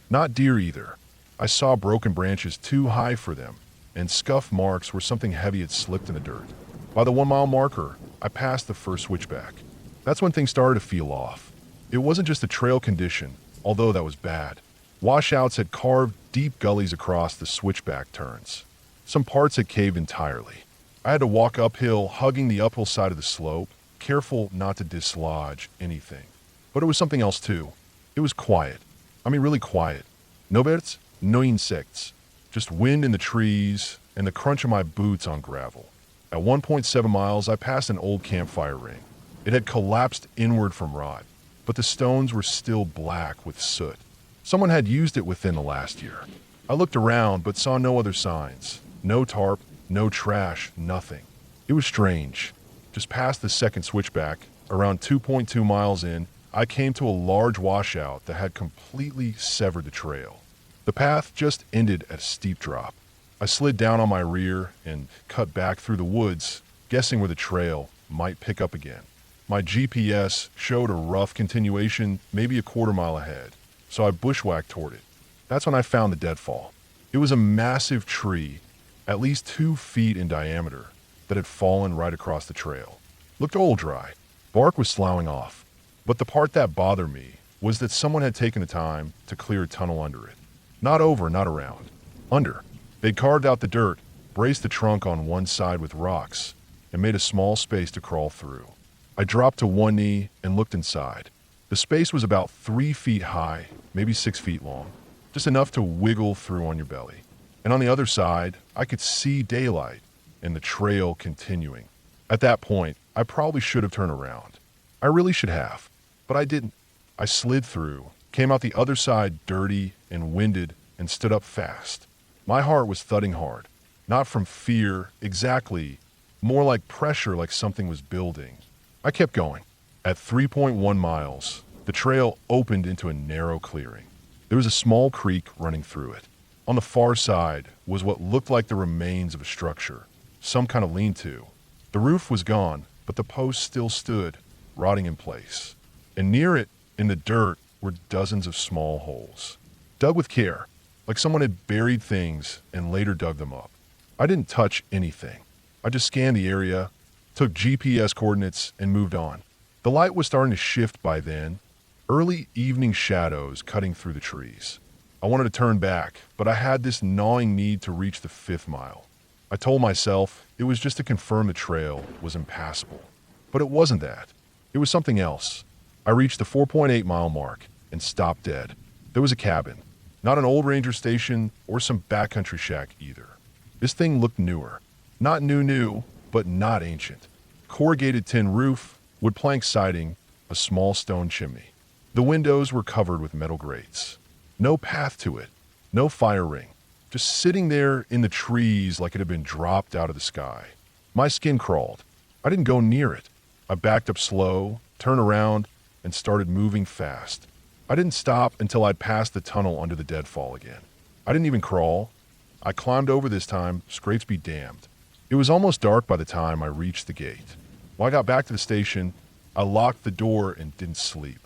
Not deer either. I saw broken branches too high for them, and scuff marks where something heavy had slipped in the dirt. By the 1 mile marker, I passed the first switchback. That's when things started to feel off. It wasn't just the trail condition, although that was bad. Washouts had carved deep gullies across the switchback turns. Some parts had caved entirely. I had to walk uphill, hugging the uphill side of the slope, careful not to dislodge anything. But it was something else too. It was quiet. I mean, really quiet. No birds, no insects. Just wind in the trees and the crunch of my boots on gravel. At 1.7 miles, I passed an old campfire ring. It had collapsed inward from rot, but the stones were still black with soot. Someone had used it within the last year. I looked around, but saw no other signs. No tarp, no trash, nothing. It was strange. Just past the second switchback, around 2.2 miles in, I came to a large washout that had completely severed the trail. The path just ended at a steep drop. I slid down on my rear and cut back through the woods, guessing where the trail might pick up again. My GPS showed a rough continuation, maybe a quarter mile ahead, so I bushwhacked toward it. That's when I found the deadfall. It was a massive tree, at least 2 feet in diameter, that had fallen right across the trail. Looked old dry. Bark was sloughing off. But the part that bothered me was that someone had taken the time to clear a tunnel under it. Not over, not around. Under. They'd carved out the dirt, braced the trunk on one side with rocks, and made a small space to crawl through. I dropped to one knee and looked inside. The space was about 3 feet high, maybe 6 feet long, just enough to wiggle through on your belly. And on the other side, I could see daylight and the trail continuing. At that point, I probably should have turned around. I really should have, but I didn't. I slid through, came out the other side dirty and winded, and stood up fast. My heart was thudding hard, not from fear exactly, more like pressure, like something was building. I kept going. At 3.1 miles, the trail opened into a narrow clearing. There was a small creek running through it. On the far side was what looked like the remains of a structure, some kind of lean-to. The roof was gone, but the posts still stood, rotting in place. And near it, in the dirt, were dozens of small holes, dug with care, like someone had buried things and later dug them up. I didn't touch anything. I just scanned the area, took GPS coordinates, and moved on. The light was starting to shift by then, early evening shadows cutting through the trees. I wanted to turn back, but I had this gnawing need to reach the 5th mile. I told myself it was just to confirm the trail was impassable. But it wasn't that. It was something else. I reached the 4.8 mile mark and stopped dead. There was a cabin. Not an old ranger station or some backcountry shack either. This thing looked newer. Not new, but not ancient. Corrugated tin roof, wood plank siding, a small stone chimney. The windows were covered with metal grates. No path to it. No fire ring. Just sitting there in the trees like it had been dropped out of the sky. My skin crawled. I didn't go near it. I backed up slow, turned around, and started moving fast. I didn't stop until I'd passed the tunnel under the deadfall again. I didn't even crawl. I climbed over this time, scrapes be damned. It was almost dark by the time I reached the gate. When I got back to the station, I locked the door and didn't sleep.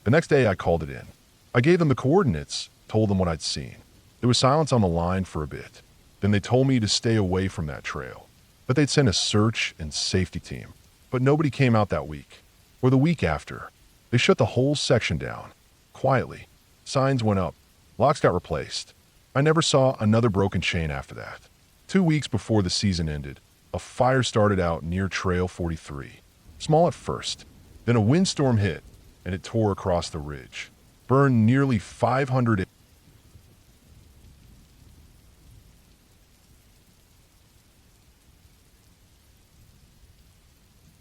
The next day I called it in. I gave them the coordinates, told them what I'd seen. There was silence on the line for a bit. Then they told me to stay away from that trail, that they'd send a search and safety team. But nobody came out that week, or the week after. They shut the whole section down, quietly. Signs went up. Locks got replaced. I never saw another broken chain after that. 2 weeks before the season ended, a fire started out near Trail 43. Small at first. Then a windstorm hit, and it tore across the ridge. Burned nearly 500 acres.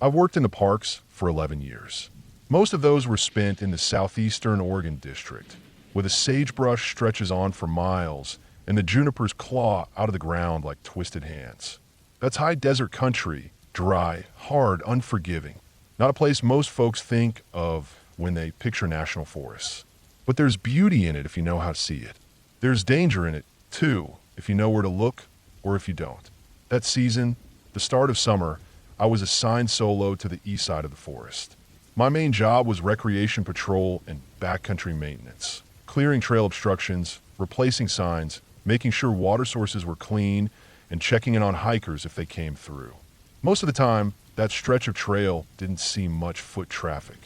I've worked in the parks for 11 years. Most of those were spent in the southeastern Oregon district, where the sagebrush stretches on for miles and the junipers claw out of the ground like twisted hands. That's high desert country, dry, hard, unforgiving. Not a place most folks think of when they picture national forests. But there's beauty in it if you know how to see it. There's danger in it, too, if you know where to look or if you don't. That season, the start of summer, I was assigned solo to the east side of the forest. My main job was recreation patrol and backcountry maintenance, clearing trail obstructions, replacing signs, making sure water sources were clean, and checking in on hikers if they came through. Most of the time, that stretch of trail didn't see much foot traffic.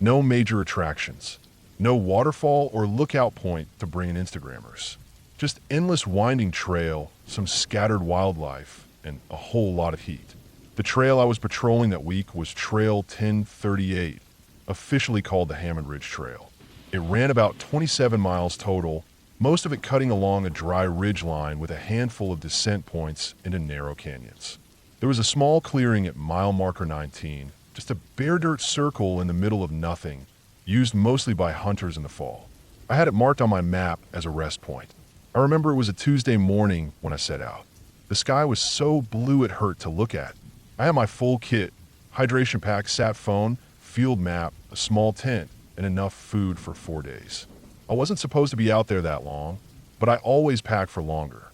No major attractions. No waterfall or lookout point to bring in Instagrammers. Just endless winding trail, some scattered wildlife, and a whole lot of heat. The trail I was patrolling that week was Trail 1038, officially called the Hammond Ridge Trail. It ran about 27 miles total, most of it cutting along a dry ridge line with a handful of descent points into narrow canyons. There was a small clearing at mile marker 19, just a bare dirt circle in the middle of nothing, used mostly by hunters in the fall. I had it marked on my map as a rest point. I remember it was a Tuesday morning when I set out. The sky was so blue it hurt to look at. I had my full kit, hydration pack, sat phone, field map, a small tent, and enough food for 4 days. I wasn't supposed to be out there that long, but I always pack for longer.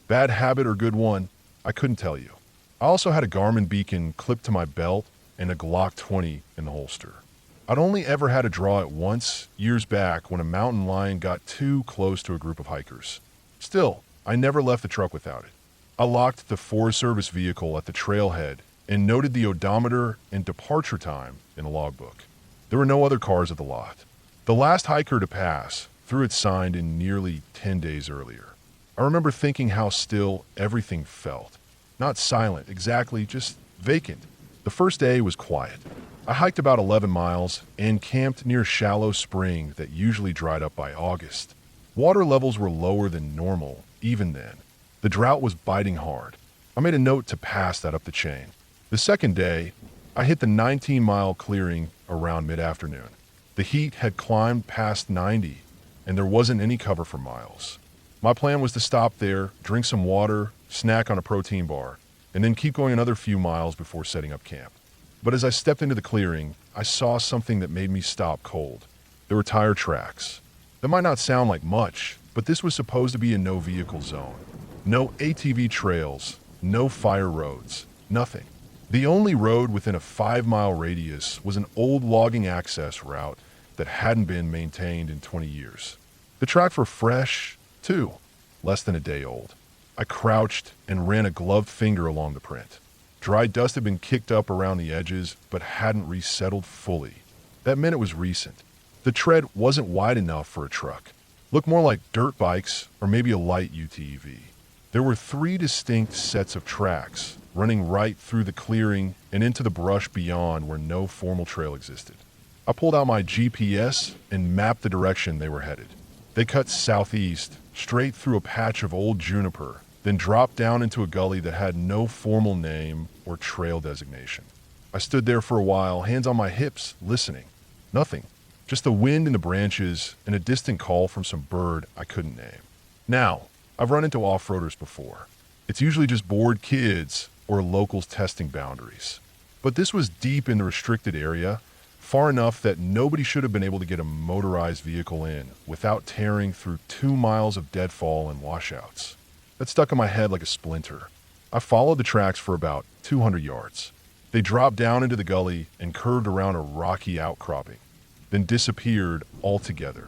Bad habit or good one, I couldn't tell you. I also had a Garmin beacon clipped to my belt and a Glock 20 in the holster. I'd only ever had to draw it once, years back, when a mountain lion got too close to a group of hikers. Still, I never left the truck without it. I locked the Forest Service vehicle at the trailhead and noted the odometer and departure time in the logbook. There were no other cars at the lot. The last hiker to pass threw its sign in nearly 10 days earlier. I remember thinking how still everything felt. Not silent, exactly, just vacant. The first day was quiet. I hiked about 11 miles and camped near a shallow spring that usually dried up by August. Water levels were lower than normal, even then. The drought was biting hard. I made a note to pass that up the chain. The second day, I hit the 19-mile clearing around mid-afternoon. The heat had climbed past 90, and there wasn't any cover for miles. My plan was to stop there, drink some water, snack on a protein bar, and then keep going another few miles before setting up camp. But as I stepped into the clearing, I saw something that made me stop cold. There were tire tracks. That might not sound like much, but this was supposed to be a no-vehicle zone. No ATV trails, no fire roads, nothing. The only road within a 5-mile radius was an old logging access route that hadn't been maintained in 20 years. The tracks were fresh, too, less than a day old. I crouched and ran a gloved finger along the print. Dry dust had been kicked up around the edges, but hadn't resettled fully. That meant it was recent. The tread wasn't wide enough for a truck. Looked more like dirt bikes or maybe a light UTV. There were 3 distinct sets of tracks running right through the clearing and into the brush beyond where no formal trail existed. I pulled out my GPS and mapped the direction they were headed. They cut southeast, straight through a patch of old juniper, then dropped down into a gully that had no formal name or trail designation. I stood there for a while, hands on my hips, listening. Nothing. Just the wind in the branches and a distant call from some bird I couldn't name. Now, I've run into off-roaders before. It's usually just bored kids or locals testing boundaries. But this was deep in the restricted area, far enough that nobody should have been able to get a motorized vehicle in without tearing through 2 miles of deadfall and washouts. That stuck in my head like a splinter. I followed the tracks for about 200 yards. They dropped down into the gully and curved around a rocky outcropping, then disappeared altogether.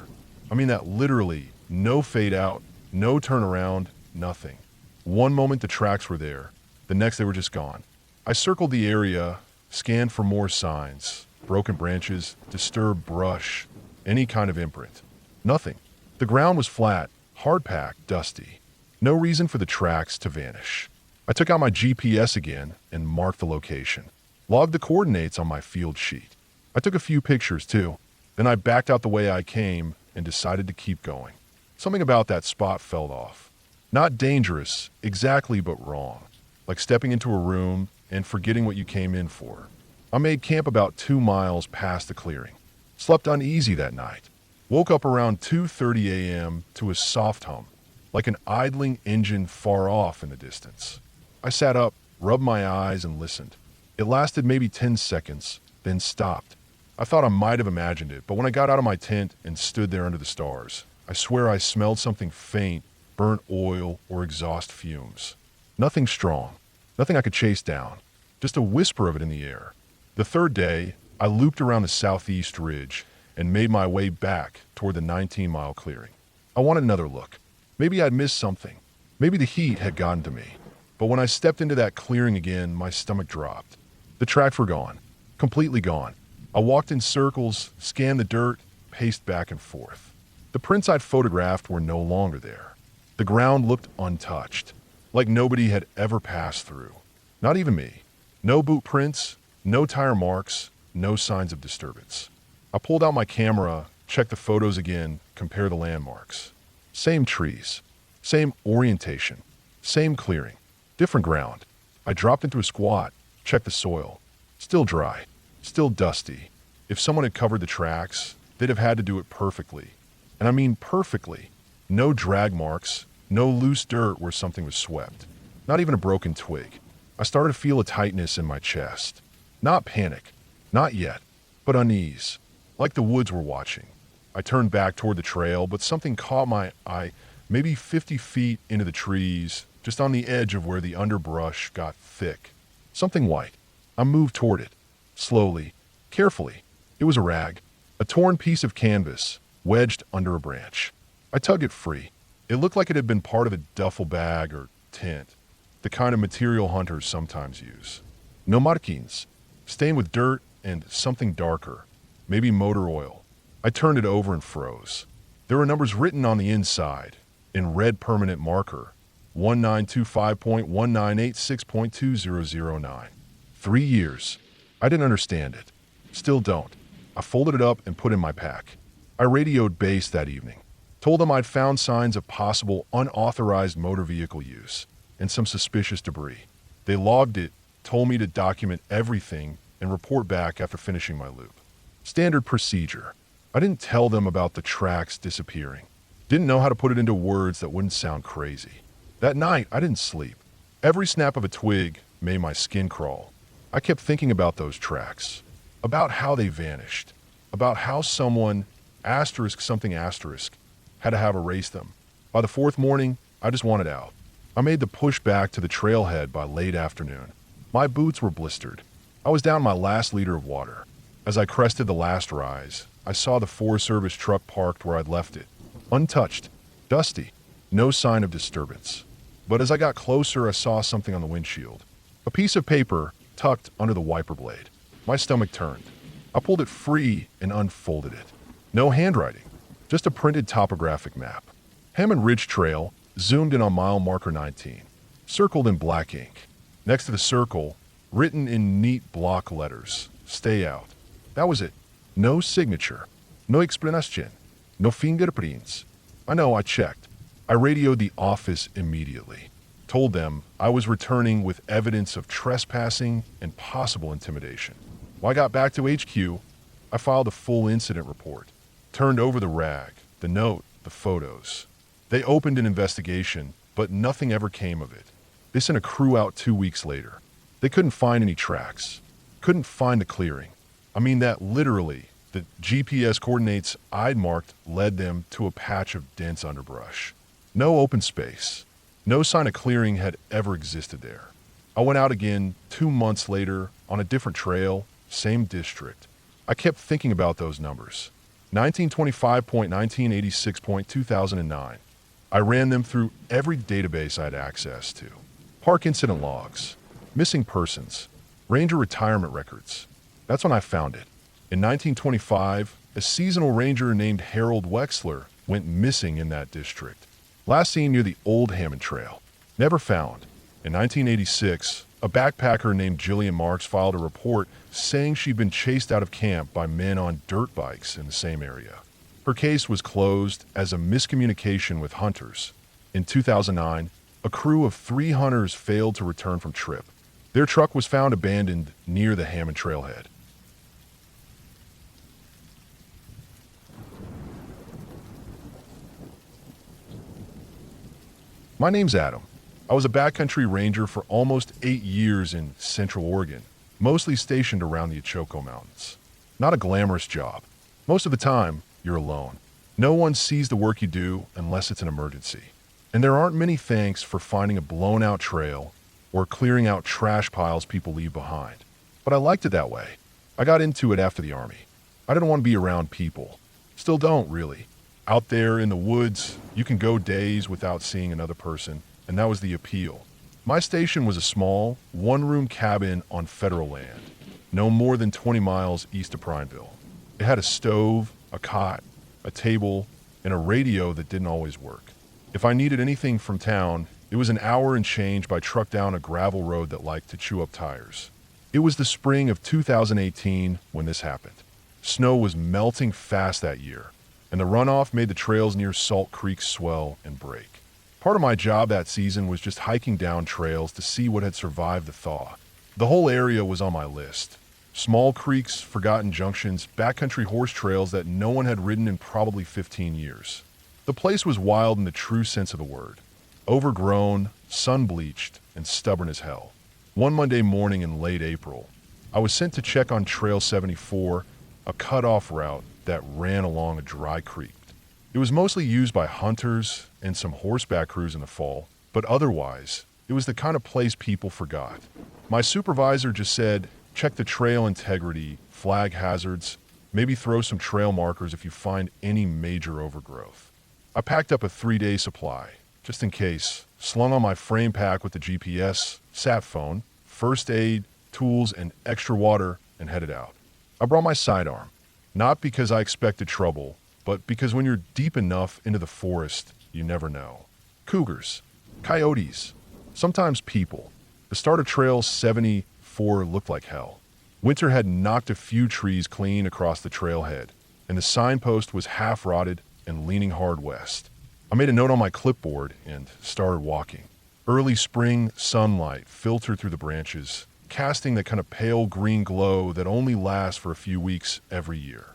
I mean that literally, no fade out, no turnaround, nothing. One moment the tracks were there, the next they were just gone. I circled the area, scanned for more signs, broken branches, disturbed brush, any kind of imprint. Nothing. The ground was flat, hard-packed, dusty. No reason for the tracks to vanish. I took out my GPS again and marked the location. Logged the coordinates on my field sheet. I took a few pictures too. Then I backed out the way I came and decided to keep going. Something about that spot felt off. Not dangerous, exactly, but wrong. Like stepping into a room and forgetting what you came in for. I made camp about 2 miles past the clearing. Slept uneasy that night. Woke up around 2:30 a.m. to a soft hum, like an idling engine far off in the distance. I sat up, rubbed my eyes, and listened. It lasted maybe 10 seconds, then stopped. I thought I might have imagined it, but when I got out of my tent and stood there under the stars, I swear I smelled something faint, burnt oil or exhaust fumes. Nothing strong, nothing I could chase down, just a whisper of it in the air. The third day, I looped around the southeast ridge and made my way back toward the 19-mile clearing. I wanted another look. Maybe I'd missed something. Maybe the heat had gotten to me. But when I stepped into that clearing again, my stomach dropped. The tracks were gone. Completely gone. I walked in circles, scanned the dirt, paced back and forth. The prints I'd photographed were no longer there. The ground looked untouched, like nobody had ever passed through. Not even me. No boot prints, no tire marks, no signs of disturbance. I pulled out my camera, checked the photos again, compared the landmarks. Same trees, same orientation, same clearing, different ground. I dropped into a squat, checked the soil. Still dry, still dusty. If someone had covered the tracks, they'd have had to do it perfectly. And I mean perfectly. No drag marks, no loose dirt where something was swept. Not even a broken twig. I started to feel a tightness in my chest. Not panic, not yet, but unease, like the woods were watching. I turned back toward the trail, but something caught my eye, maybe 50 feet into the trees, just on the edge of where the underbrush got thick. Something white. I moved toward it, slowly, carefully. It was a rag, a torn piece of canvas, wedged under a branch. I tugged it free. It looked like it had been part of a duffel bag or tent, the kind of material hunters sometimes use. No markings, stained with dirt and something darker, maybe motor oil. I turned it over and froze. There were numbers written on the inside, in red permanent marker, 1925.1986.2009. 3 years. I didn't understand it. Still don't. I folded it up and put it in my pack. I radioed base that evening. Told them I'd found signs of possible unauthorized motor vehicle use and some suspicious debris. They logged it, told me to document everything and report back after finishing my loop. Standard procedure. I didn't tell them about the tracks disappearing. Didn't know how to put it into words that wouldn't sound crazy. That night, I didn't sleep. Every snap of a twig made my skin crawl. I kept thinking about those tracks, about how they vanished, about how someone, something had to have erased them. By the fourth morning, I just wanted out. I made the push back to the trailhead by late afternoon. My boots were blistered. I was down my last liter of water. As I crested the last rise, I saw the Forest Service truck parked where I'd left it. Untouched, dusty, no sign of disturbance. But as I got closer, I saw something on the windshield. A piece of paper tucked under the wiper blade. My stomach turned. I pulled it free and unfolded it. No handwriting, just a printed topographic map. Hammond Ridge Trail, zoomed in on mile marker 19, circled in black ink. Next to the circle, written in neat block letters, stay out. That was it. No signature, no explanation, no fingerprints. I know, I checked. I radioed the office immediately. Told them I was returning with evidence of trespassing and possible intimidation. When I got back to HQ, I filed a full incident report. Turned over the rag, the note, the photos. They opened an investigation, but nothing ever came of it. They sent a crew out 2 weeks later. They couldn't find any tracks. Couldn't find the clearing. I mean that literally. The GPS coordinates I'd marked led them to a patch of dense underbrush. No open space. No sign of clearing had ever existed there. I went out again 2 months later on a different trail, same district. I kept thinking about those numbers. 1925.1986.2009. I ran them through every database I had access to. Park incident logs, missing persons, ranger retirement records. That's when I found it. In 1925, a seasonal ranger named Harold Wexler went missing in that district. Last seen near the old Hammond Trail. Never found. In 1986, a backpacker named Jillian Marks filed a report saying she'd been chased out of camp by men on dirt bikes in the same area. Her case was closed as a miscommunication with hunters. In 2009, a crew of 3 hunters failed to return from trip. Their truck was found abandoned near the Hammond Trailhead. My name's Adam. I was a backcountry ranger for almost 8 years in Central Oregon, mostly stationed around the Ochoco Mountains. Not a glamorous job. Most of the time, you're alone. No one sees the work you do unless it's an emergency. And there aren't many thanks for finding a blown-out trail or clearing out trash piles people leave behind. But I liked it that way. I got into it after the Army. I didn't want to be around people. Still don't, really. Out there in the woods, you can go days without seeing another person, and that was the appeal. My station was a small, one-room cabin on federal land, no more than 20 miles east of Prineville. It had a stove, a cot, a table, and a radio that didn't always work. If I needed anything from town, it was an hour and change by truck down a gravel road that liked to chew up tires. It was the spring of 2018 when this happened. Snow was melting fast that year, and the runoff made the trails near Salt Creek swell and break. Part of my job that season was just hiking down trails to see what had survived the thaw. The whole area was on my list. Small creeks, forgotten junctions, backcountry horse trails that no one had ridden in probably 15 years. The place was wild in the true sense of the word. Overgrown, sun-bleached, and stubborn as hell. One Monday morning in late April, I was sent to check on Trail 74, a cut-off route that ran along a dry creek. It was mostly used by hunters and some horseback crews in the fall, but otherwise, it was the kind of place people forgot. My supervisor just said, check the trail integrity, flag hazards, maybe throw some trail markers if you find any major overgrowth. I packed up a 3-day supply, just in case, slung on my frame pack with the GPS, sat phone, first aid, tools, and extra water, and headed out. I brought my sidearm. Not because I expected trouble, but because when you're deep enough into the forest, you never know. Cougars, coyotes, sometimes people. The start of Trail 74 looked like hell. Winter had knocked a few trees clean across the trailhead, and the signpost was half rotted and leaning hard west. I made a note on my clipboard and started walking. Early spring sunlight filtered through the branches, casting that kind of pale green glow that only lasts for a few weeks every year.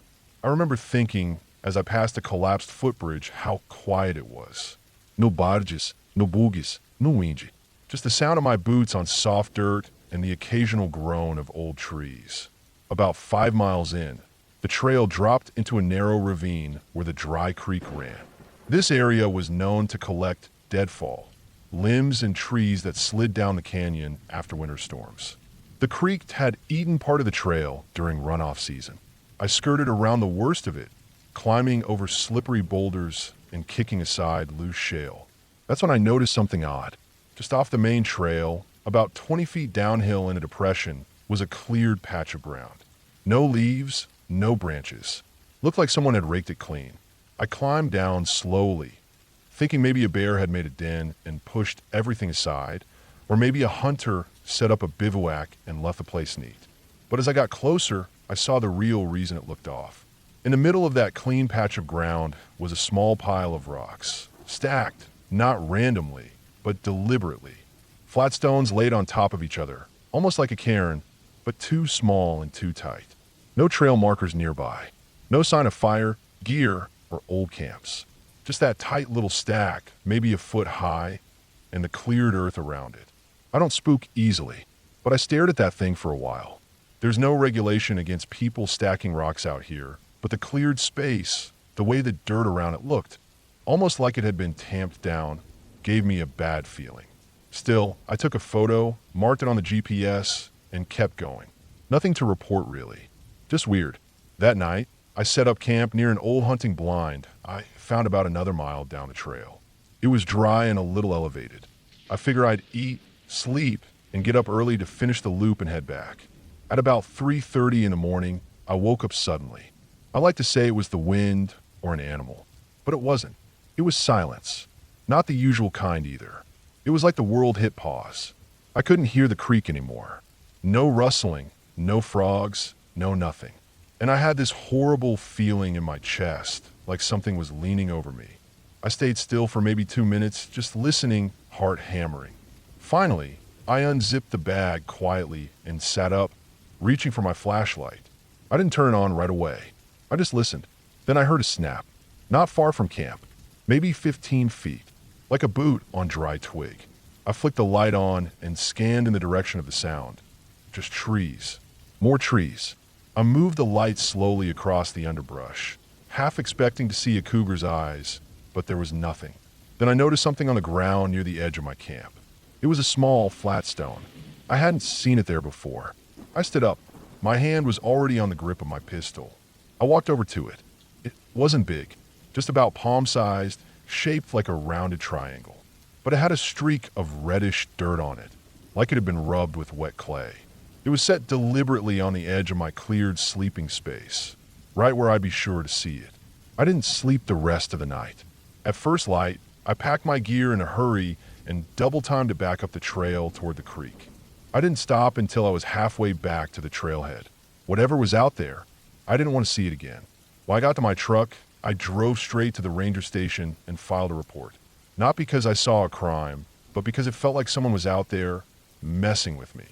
I remember thinking, as I passed a collapsed footbridge, how quiet it was. No barges, no bogies, no wind. Just the sound of my boots on soft dirt and the occasional groan of old trees. About 5 miles in, the trail dropped into a narrow ravine where the dry creek ran. This area was known to collect deadfall, limbs and trees that slid down the canyon after winter storms. The creek had eaten part of the trail during runoff season. I skirted around the worst of it, climbing over slippery boulders and kicking aside loose shale. That's when I noticed something odd. Just off the main trail, about 20 feet downhill in a depression, was a cleared patch of ground. No leaves, no branches. Looked like someone had raked it clean. I climbed down slowly, thinking maybe a bear had made a den and pushed everything aside, or maybe a hunter set up a bivouac and left the place neat. But as I got closer, I saw the real reason it looked off. In the middle of that clean patch of ground was a small pile of rocks, stacked, not randomly, but deliberately. Flat stones laid on top of each other, almost like a cairn, but too small and too tight. No trail markers nearby. No sign of fire, gear, or old camps. Just that tight little stack, maybe a foot high, and the cleared earth around it. I don't spook easily, but I stared at that thing for a while. There's no regulation against people stacking rocks out here, but the cleared space, the way the dirt around it looked, almost like it had been tamped down, gave me a bad feeling. Still, I took a photo, marked it on the GPS, and kept going. Nothing to report really. Just weird. That night, I set up camp near an old hunting blind I found about another mile down the trail. It was dry and a little elevated. I figured I'd eat, sleep, and get up early to finish the loop and head back. At about 3:30 in the morning, I woke up suddenly. I like to say it was the wind or an animal, but it wasn't. It was silence. Not the usual kind either. It was like the world hit pause. I couldn't hear the creek anymore. No rustling, no frogs, no nothing. And I had this horrible feeling in my chest, like something was leaning over me. I stayed still for maybe 2 minutes, just listening, heart hammering. Finally, I unzipped the bag quietly and sat up, reaching for my flashlight. I didn't turn it on right away. I just listened. Then I heard a snap, not far from camp, maybe 15 feet, like a boot on dry twig. I flicked the light on and scanned in the direction of the sound. Just trees. More trees. I moved the light slowly across the underbrush, half expecting to see a cougar's eyes, but there was nothing. Then I noticed something on the ground near the edge of my camp. It was a small, flat stone. I hadn't seen it there before. I stood up. My hand was already on the grip of my pistol. I walked over to it. It wasn't big, just about palm-sized, shaped like a rounded triangle. But it had a streak of reddish dirt on it, like it had been rubbed with wet clay. It was set deliberately on the edge of my cleared sleeping space, right where I'd be sure to see it. I didn't sleep the rest of the night. At first light, I packed my gear in a hurry and double-timed it back up the trail toward the creek. I didn't stop until I was halfway back to the trailhead. Whatever was out there, I didn't want to see it again. When I got to my truck, I drove straight to the ranger station and filed a report. Not because I saw a crime, but because it felt like someone was out there messing with me.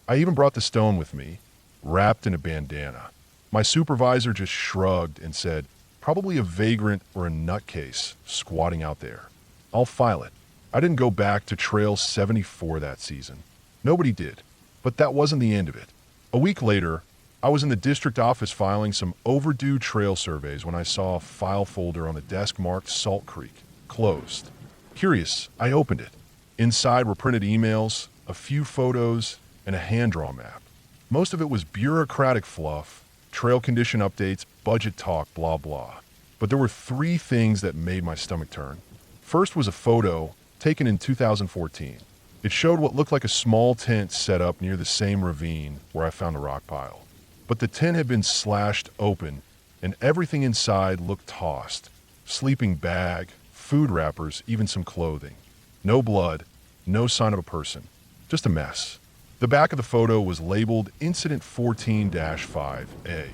I even brought the stone with me, wrapped in a bandana. My supervisor just shrugged and said, probably a vagrant or a nutcase squatting out there. I'll file it. I didn't go back to Trail 74 that season. Nobody did. But that wasn't the end of it. A week later, I was in the district office filing some overdue trail surveys when I saw a file folder on the desk marked Salt Creek, closed. Curious, I opened it. Inside were printed emails, a few photos, and a hand-drawn map. Most of it was bureaucratic fluff, trail condition updates, budget talk, blah blah. But there were 3 things that made my stomach turn. First was a photo taken in 2014. It showed what looked like a small tent set up near the same ravine where I found the rock pile. But the tent had been slashed open, and everything inside looked tossed. Sleeping bag, food wrappers, even some clothing. No blood, no sign of a person. Just a mess. The back of the photo was labeled Incident 14-5A.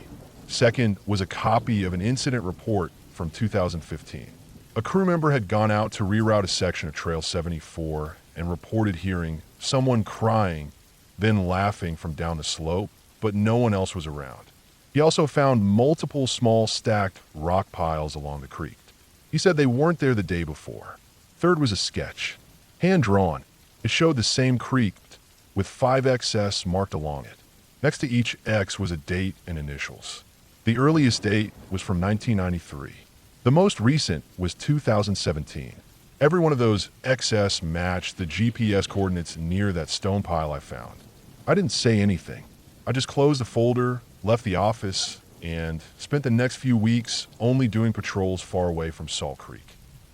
Second was a copy of an incident report from 2015. A crew member had gone out to reroute a section of Trail 74 and reported hearing someone crying, then laughing from down the slope, but no one else was around. He also found multiple small stacked rock piles along the creek. He said they weren't there the day before. Third was a sketch, hand-drawn. It showed the same creek with 5XS marked along it. Next to each X was a date and initials. The earliest date was from 1993. The most recent was 2017. Every one of those XS matched the GPS coordinates near that stone pile I found. I didn't say anything. I just closed the folder, left the office, and spent the next few weeks only doing patrols far away from Salt Creek.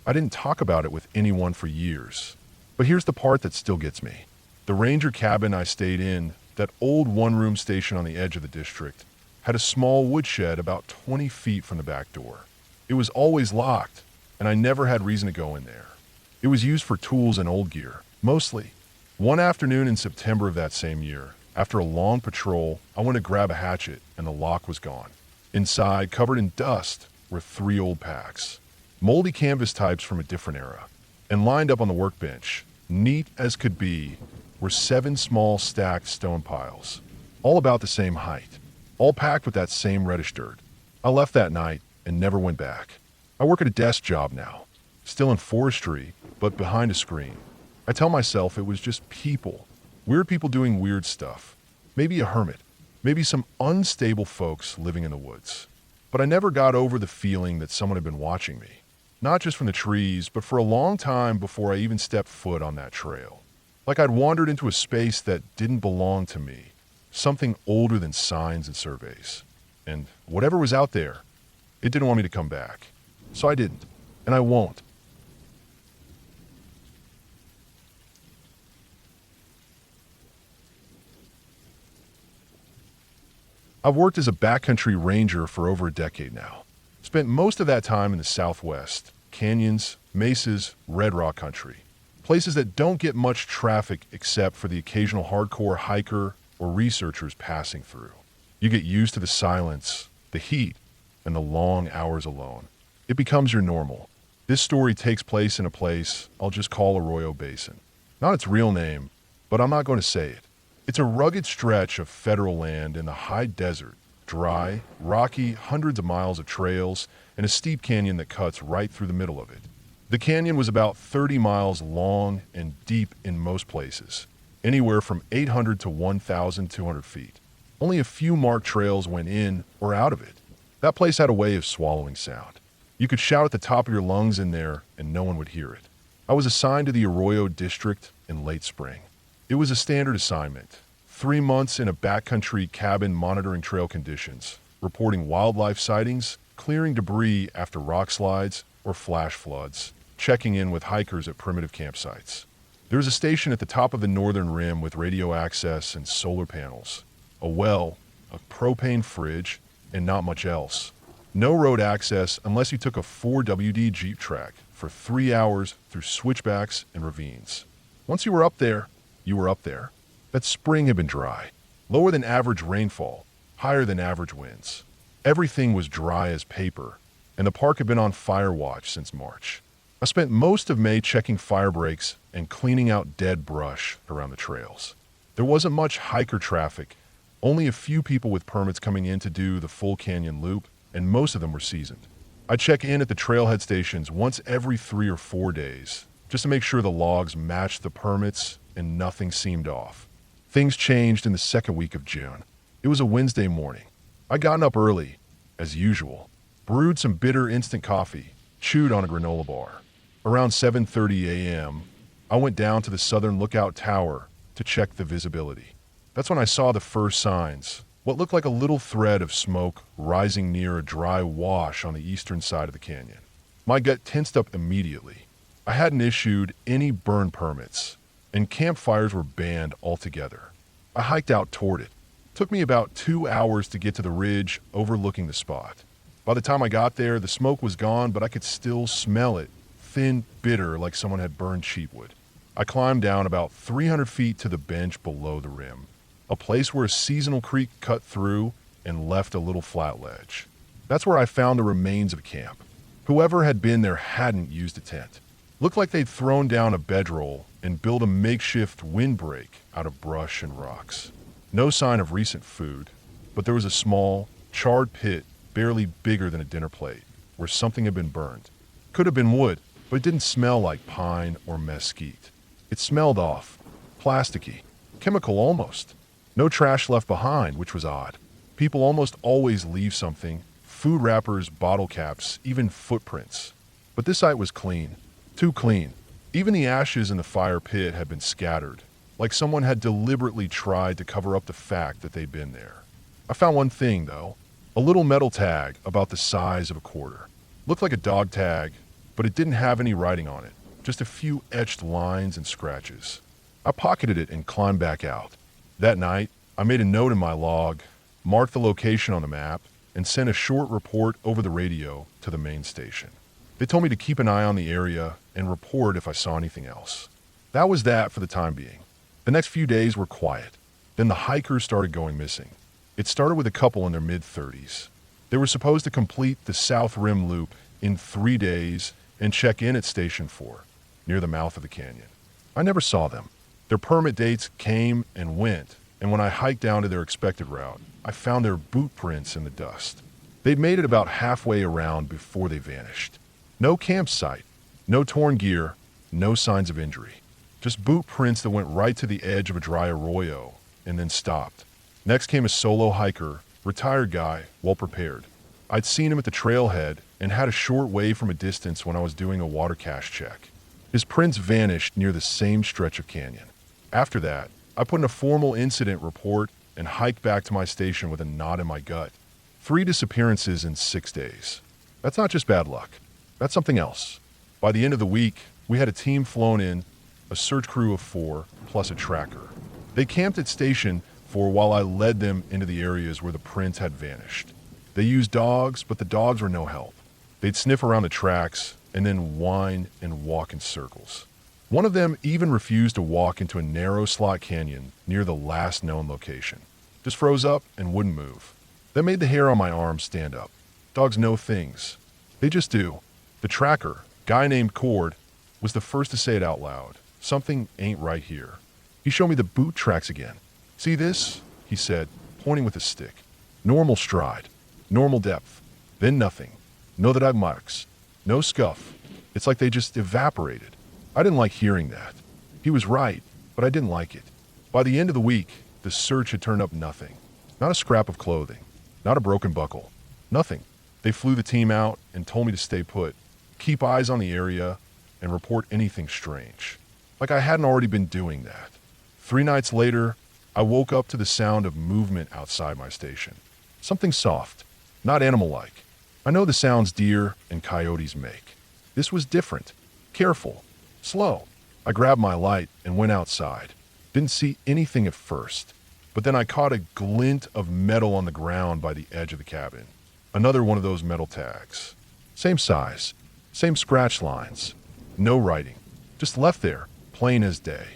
I didn't talk about it with anyone for years. But here's the part that still gets me. The ranger cabin I stayed in, that old one-room station on the edge of the district, had a small woodshed about 20 feet from the back door. It was always locked, and I never had reason to go in there. It was used for tools and old gear, mostly. One afternoon in September of that same year, after a long patrol, I went to grab a hatchet, and the lock was gone. Inside, covered in dust, were 3 old packs, moldy canvas types from a different era. And lined up on the workbench, neat as could be, were 7 small stacked stone piles, all about the same height, all packed with that same reddish dirt. I left that night and never went back. I work at a desk job now, still in forestry, but behind a screen. I tell myself it was just people, weird people doing weird stuff, maybe a hermit, maybe some unstable folks living in the woods. But I never got over the feeling that someone had been watching me, not just from the trees, but for a long time before I even stepped foot on that trail. Like I'd wandered into a space that didn't belong to me, something older than signs and surveys. And whatever was out there, it didn't want me to come back. So I didn't, and I won't. I've worked as a backcountry ranger for over a decade now. Spent most of that time in the Southwest, canyons, mesas, red rock country. Places that don't get much traffic except for the occasional hardcore hiker or researchers passing through. You get used to the silence, the heat, and the long hours alone. It becomes your normal. This story takes place in a place I'll just call Arroyo Basin. Not its real name, but I'm not going to say it. It's a rugged stretch of federal land in the high desert, dry, rocky, hundreds of miles of trails, and a steep canyon that cuts right through the middle of it. The canyon was about 30 miles long and deep in most places, anywhere from 800 to 1,200 feet. Only a few marked trails went in or out of it. That place had a way of swallowing sound. You could shout at the top of your lungs in there and no one would hear it. I was assigned to the Arroyo District in late spring. It was a standard assignment. 3 months in a backcountry cabin monitoring trail conditions, reporting wildlife sightings, clearing debris after rock slides or flash floods, checking in with hikers at primitive campsites. There's a station at the top of the northern rim with radio access and solar panels, a well, a propane fridge, and not much else. No road access unless you took a 4WD Jeep track for 3 hours through switchbacks and ravines. Once you were up there, you were up there. That spring had been dry, lower than average rainfall, higher than average winds. Everything was dry as paper, and the park had been on fire watch since March. I spent most of May checking fire breaks and cleaning out dead brush around the trails. There wasn't much hiker traffic, only a few people with permits coming in to do the full canyon loop, and most of them were seasoned. I check in at the trailhead stations once every 3 or 4 days, just to make sure the logs matched the permits and nothing seemed off. Things changed in the second week of June. It was a Wednesday morning. I'd gotten up early, as usual, brewed some bitter instant coffee, chewed on a granola bar. Around 7:30 a.m., I went down to the Southern Lookout Tower to check the visibility. That's when I saw the first signs, what looked like a little thread of smoke rising near a dry wash on the eastern side of the canyon. My gut tensed up immediately. I hadn't issued any burn permits, and campfires were banned altogether. I hiked out toward it. It took me about 2 hours to get to the ridge overlooking the spot. By the time I got there, the smoke was gone, but I could still smell it, thin, bitter, like someone had burned cheapwood. I climbed down about 300 feet to the bench below the rim, a place where a seasonal creek cut through and left a little flat ledge. That's where I found the remains of a camp. Whoever had been there hadn't used a tent. Looked like they'd thrown down a bedroll and built a makeshift windbreak out of brush and rocks. No sign of recent food, but there was a small, charred pit barely bigger than a dinner plate where something had been burned. Could have been wood, but it didn't smell like pine or mesquite. It smelled off, plasticky, chemical almost. No trash left behind, which was odd. People almost always leave something: food wrappers, bottle caps, even footprints. But this site was clean. Too clean. Even the ashes in the fire pit had been scattered, like someone had deliberately tried to cover up the fact that they'd been there. I found one thing, though. A little metal tag about the size of a quarter. Looked like a dog tag, but it didn't have any writing on it. Just a few etched lines and scratches. I pocketed it and climbed back out. That night, I made a note in my log, marked the location on the map, and sent a short report over the radio to the main station. They told me to keep an eye on the area and report if I saw anything else. That was that for the time being. The next few days were quiet. Then the hikers started going missing. It started with a couple in their mid-30s. They were supposed to complete the South Rim Loop in 3 days and check in at Station 4, near the mouth of the canyon. I never saw them. Their permit dates came and went, and when I hiked down to their expected route, I found their boot prints in the dust. They'd made it about halfway around before they vanished. No campsite, no torn gear, no signs of injury. Just boot prints that went right to the edge of a dry arroyo and then stopped. Next came a solo hiker, retired guy, well prepared. I'd seen him at the trailhead and had a short way from a distance when I was doing a water cache check. His prints vanished near the same stretch of canyon. After that, I put in a formal incident report and hiked back to my station with a knot in my gut. 3 disappearances in 6 days. That's not just bad luck. That's something else. By the end of the week, we had a team flown in, a search crew of 4, plus a tracker. They camped at Station 4 while I led them into the areas where the prints had vanished. They used dogs, but the dogs were no help. They'd sniff around the tracks and then whine and walk in circles. One of them even refused to walk into a narrow slot canyon near the last known location. Just froze up and wouldn't move. That made the hair on my arm stand up. Dogs know things. They just do. The tracker, guy named Cord, was the first to say it out loud. Something ain't right here. He showed me the boot tracks again. See this? He said, pointing with his stick. Normal stride. Normal depth. Then nothing. No that I've marks. No scuff. It's like they just evaporated. I didn't like hearing that. He was right, but I didn't like it. By the end of the week, the search had turned up nothing. Not a scrap of clothing. Not a broken buckle. Nothing. They flew the team out and told me to stay put, keep eyes on the area, and report anything strange. Like I hadn't already been doing that. 3 nights later, I woke up to the sound of movement outside my station. Something soft, not animal-like. I know the sounds deer and coyotes make. This was different, careful, slow. I grabbed my light and went outside. Didn't see anything at first, but then I caught a glint of metal on the ground by the edge of the cabin. Another one of those metal tags. Same size, same scratch lines. No writing. Just left there, plain as day.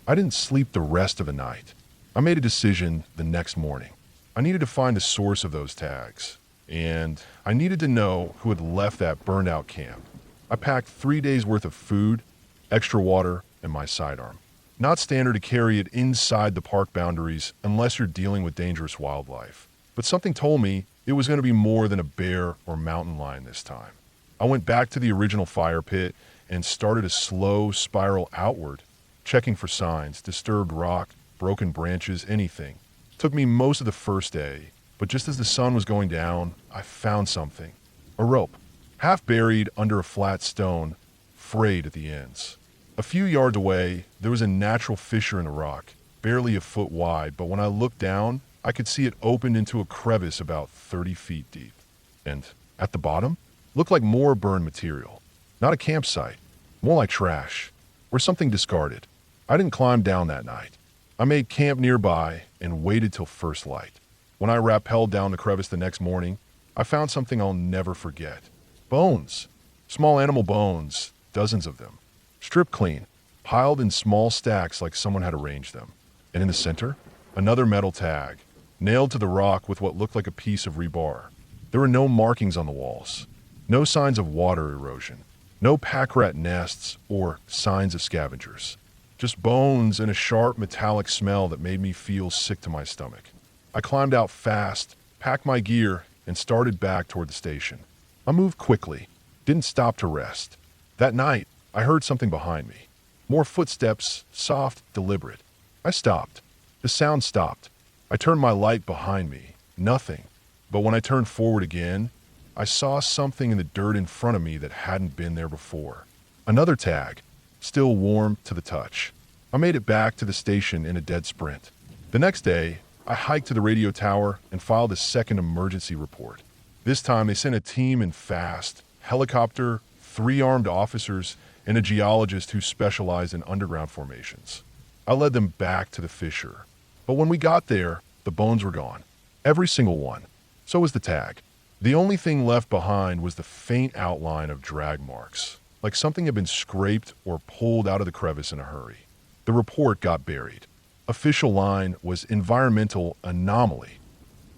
I didn't sleep the rest of the night. I made a decision the next morning. I needed to find the source of those tags, and I needed to know who had left that burned-out camp. I packed 3 days' worth of food, extra water, and my sidearm. Not standard to carry it inside the park boundaries unless you're dealing with dangerous wildlife. But something told me it was going to be more than a bear or mountain lion this time. I went back to the original fire pit and started a slow spiral outward, checking for signs, disturbed rock, broken branches, anything. Took me most of the first day, but just as the sun was going down, I found something. A rope, half buried under a flat stone, frayed at the ends. A few yards away, there was a natural fissure in the rock, barely a foot wide, but when I looked down, I could see it opened into a crevice about 30 feet deep. And at the bottom, looked like more burned material. Not a campsite, more like trash, or something discarded. I didn't climb down that night. I made camp nearby and waited till first light. When I rappelled down the crevice the next morning, I found something I'll never forget. Bones. Small animal bones, dozens of them. Stripped clean, piled in small stacks like someone had arranged them. And in the center, another metal tag, nailed to the rock with what looked like a piece of rebar. There were no markings on the walls, no signs of water erosion, no pack rat nests or signs of scavengers. Just bones and a sharp metallic smell that made me feel sick to my stomach. I climbed out fast, packed my gear, and started back toward the station. I moved quickly, didn't stop to rest. That night, I heard something behind me. More footsteps, soft, deliberate. I stopped. The sound stopped. I turned my light behind me. Nothing. But when I turned forward again, I saw something in the dirt in front of me that hadn't been there before. Another tag, still warm to the touch. I made it back to the station in a dead sprint. The next day, I hiked to the radio tower and filed a second emergency report. This time, they sent a team in fast, helicopter, 3 armed officers, and a geologist who specialized in underground formations. I led them back to the fissure. But when we got there, the bones were gone. Every single one. So was the tag. The only thing left behind was the faint outline of drag marks, like something had been scraped or pulled out of the crevice in a hurry. The report got buried. Official line was environmental anomaly.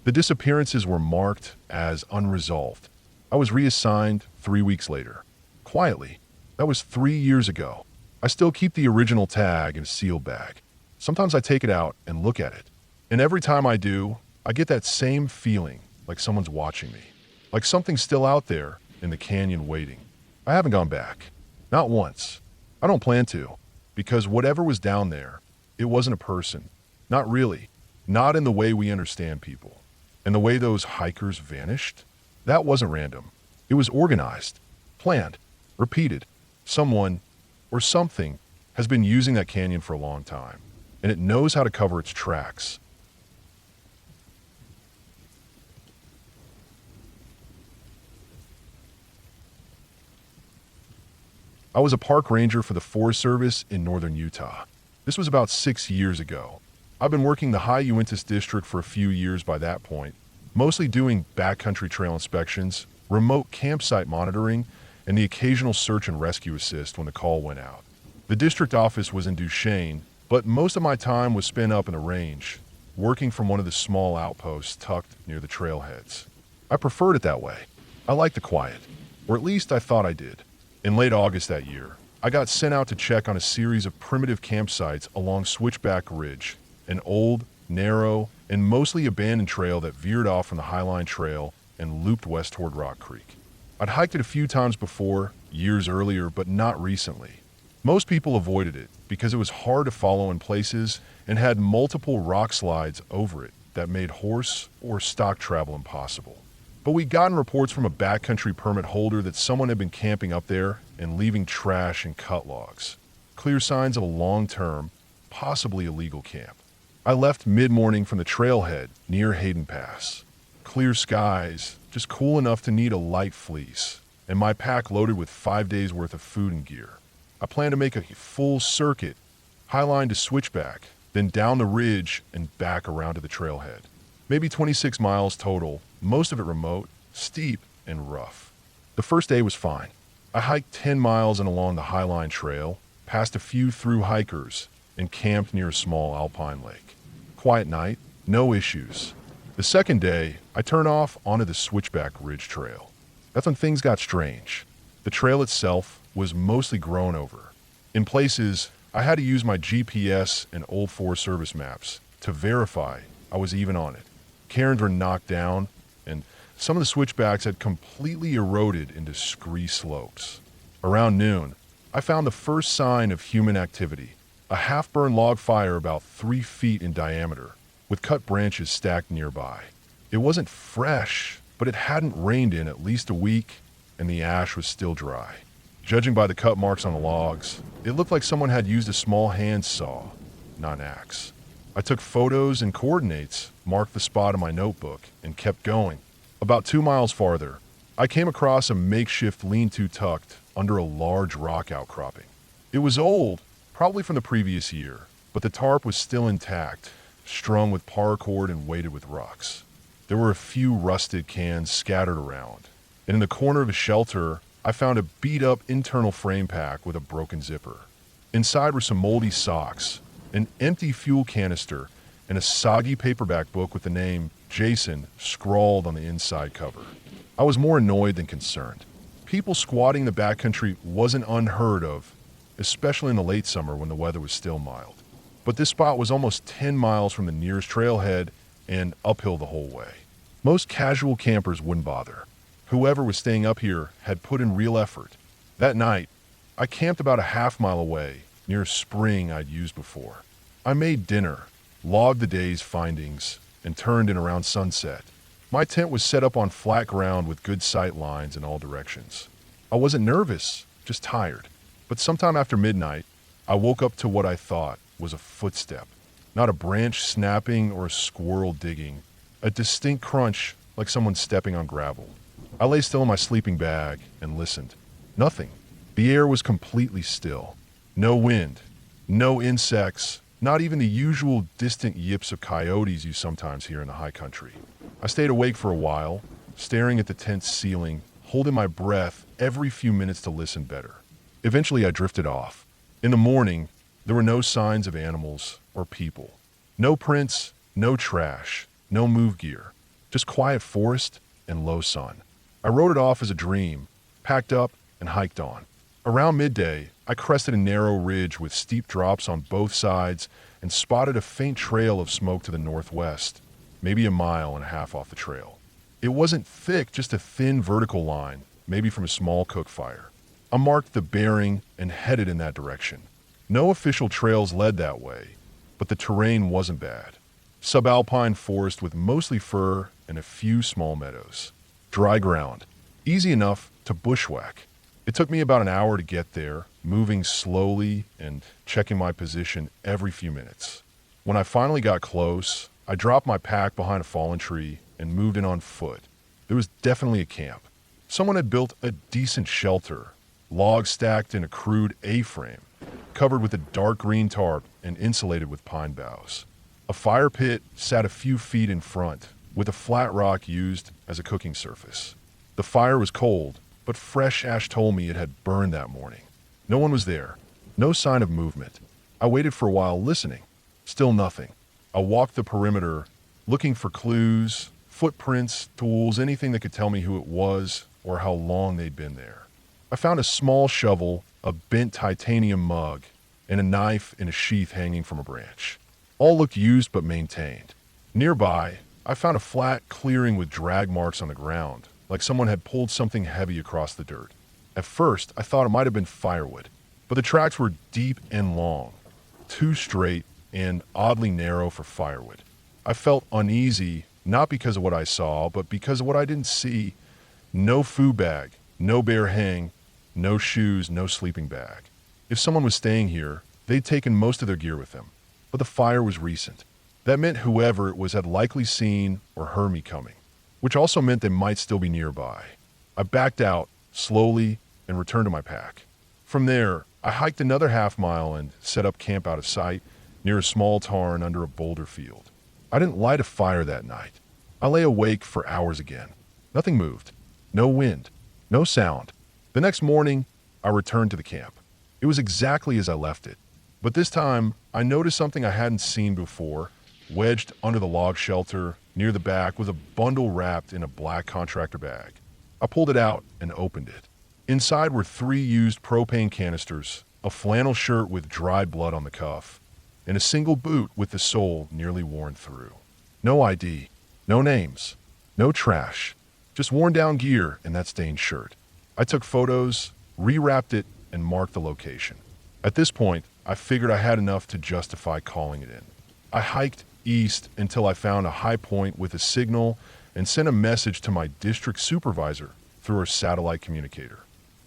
The disappearances were marked as unresolved. I was reassigned 3 weeks later. Quietly. That was 3 years ago. I still keep the original tag in a sealed bag. Sometimes I take it out and look at it. And every time I do, I get that same feeling, like someone's watching me. Like something's still out there in the canyon waiting. I haven't gone back. Not once. I don't plan to. Because whatever was down there, it wasn't a person. Not really. Not in the way we understand people. And the way those hikers vanished, that wasn't random. It was organized, planned, repeated. Someone, or something, has been using that canyon for a long time, and it knows how to cover its tracks. I was a park ranger for the Forest Service in northern Utah. This was about 6 years ago. I've been working the High Uintas District for a few years by that point, mostly doing backcountry trail inspections, remote campsite monitoring, and the occasional search and rescue assist when the call went out. The district office was in Duchesne, but most of my time was spent up in the range, working from one of the small outposts tucked near the trailheads. I preferred it that way. I liked the quiet, or at least I thought I did. In late August that year, I got sent out to check on a series of primitive campsites along Switchback Ridge, an old, narrow, and mostly abandoned trail that veered off from the Highline Trail and looped west toward Rock Creek. I'd hiked it a few times before, years earlier, but not recently. Most people avoided it because it was hard to follow in places and had multiple rock slides over it that made horse or stock travel impossible. But we'd gotten reports from a backcountry permit holder that someone had been camping up there and leaving trash and cut logs. Clear signs of a long-term, possibly illegal camp. I left mid-morning from the trailhead near Hayden Pass. Clear skies, just cool enough to need a light fleece, and my pack loaded with 5 days worth of food and gear. I planned to make a full circuit, Highline to Switchback, then down the ridge and back around to the trailhead. Maybe 26 miles total, most of it remote, steep, and rough. The first day was fine. I hiked 10 miles and along the Highline Trail, passed a few through hikers, and camped near a small alpine lake. Quiet night, no issues. The second day, I turned off onto the Switchback Ridge Trail. That's when things got strange. The trail itself was mostly grown over. In places, I had to use my GPS and old Forest Service maps to verify I was even on it. Cairns were knocked down, and some of the switchbacks had completely eroded into scree slopes. Around noon, I found the first sign of human activity, a half-burned log fire about 3 feet in diameter, with cut branches stacked nearby. It wasn't fresh, but it hadn't rained in at least a week, and the ash was still dry. Judging by the cut marks on the logs, it looked like someone had used a small hand saw, not an axe. I took photos and coordinates, marked the spot in my notebook, and kept going. About 2 miles farther, I came across a makeshift lean-to tucked under a large rock outcropping. It was old, probably from the previous year, but the tarp was still intact, strung with paracord and weighted with rocks. There were a few rusted cans scattered around, and in the corner of a shelter, I found a beat-up internal frame pack with a broken zipper. Inside were some moldy socks, an empty fuel canister, and a soggy paperback book with the name Jason scrawled on the inside cover. I was more annoyed than concerned. People squatting in the backcountry wasn't unheard of, especially in the late summer when the weather was still mild. But this spot was almost 10 miles from the nearest trailhead and uphill the whole way. Most casual campers wouldn't bother. Whoever was staying up here had put in real effort. That night, I camped about a half-mile away, near a spring I'd used before. I made dinner, logged the day's findings, and turned in around sunset. My tent was set up on flat ground with good sight lines in all directions. I wasn't nervous, just tired. But sometime after midnight, I woke up to what I thought was a footstep. Not a branch snapping or a squirrel digging. A distinct crunch like someone stepping on gravel. I lay still in my sleeping bag and listened. Nothing. The air was completely still. No wind. No insects. Not even the usual distant yips of coyotes you sometimes hear in the high country. I stayed awake for a while, staring at the tent's ceiling, holding my breath every few minutes to listen better. Eventually I drifted off. In the morning, there were no signs of animals or people. No prints, no trash, no move gear. Just quiet forest and low sun. I wrote it off as a dream, packed up, and hiked on. Around midday, I crested a narrow ridge with steep drops on both sides and spotted a faint trail of smoke to the northwest, maybe a mile and a half off the trail. It wasn't thick, just a thin vertical line, maybe from a small cook fire. I marked the bearing and headed in that direction. No official trails led that way, but the terrain wasn't bad. Subalpine forest with mostly fir and a few small meadows. Dry ground, easy enough to bushwhack. It took me about an hour to get there, moving slowly and checking my position every few minutes. When I finally got close, I dropped my pack behind a fallen tree and moved in on foot. There was definitely a camp. Someone had built a decent shelter, logs stacked in a crude A-frame, covered with a dark green tarp and insulated with pine boughs. A fire pit sat a few feet in front, with a flat rock used as a cooking surface. The fire was cold, but fresh ash told me it had burned that morning. No one was there. No sign of movement. I waited for a while listening. Still nothing. I walked the perimeter, looking for clues, footprints, tools, anything that could tell me who it was or how long they'd been there. I found a small shovel, a bent titanium mug, and a knife in a sheath hanging from a branch. All looked used but maintained. Nearby, I found a flat clearing with drag marks on the ground, like someone had pulled something heavy across the dirt. At first, I thought it might have been firewood, but the tracks were deep and long, too straight and oddly narrow for firewood. I felt uneasy, not because of what I saw, but because of what I didn't see. No food bag, no bear hang, no shoes, no sleeping bag. If someone was staying here, they'd taken most of their gear with them. But the fire was recent. That meant whoever it was had likely seen or heard me coming, which also meant they might still be nearby. I backed out, slowly, and returned to my pack. From there, I hiked another half-mile and set up camp out of sight, near a small tarn under a boulder field. I didn't light a fire that night. I lay awake for hours again. Nothing moved. No wind. No sound. The next morning, I returned to the camp. It was exactly as I left it. But this time, I noticed something I hadn't seen before. Wedged under the log shelter, near the back, was a bundle wrapped in a black contractor bag. I pulled it out and opened it. Inside were 3 used propane canisters, a flannel shirt with dried blood on the cuff, and a single boot with the sole nearly worn through. No ID, no names, no trash, just worn down gear and that stained shirt. I took photos, rewrapped it, and marked the location. At this point, I figured I had enough to justify calling it in. I hiked east until I found a high point with a signal and sent a message to my district supervisor through a satellite communicator.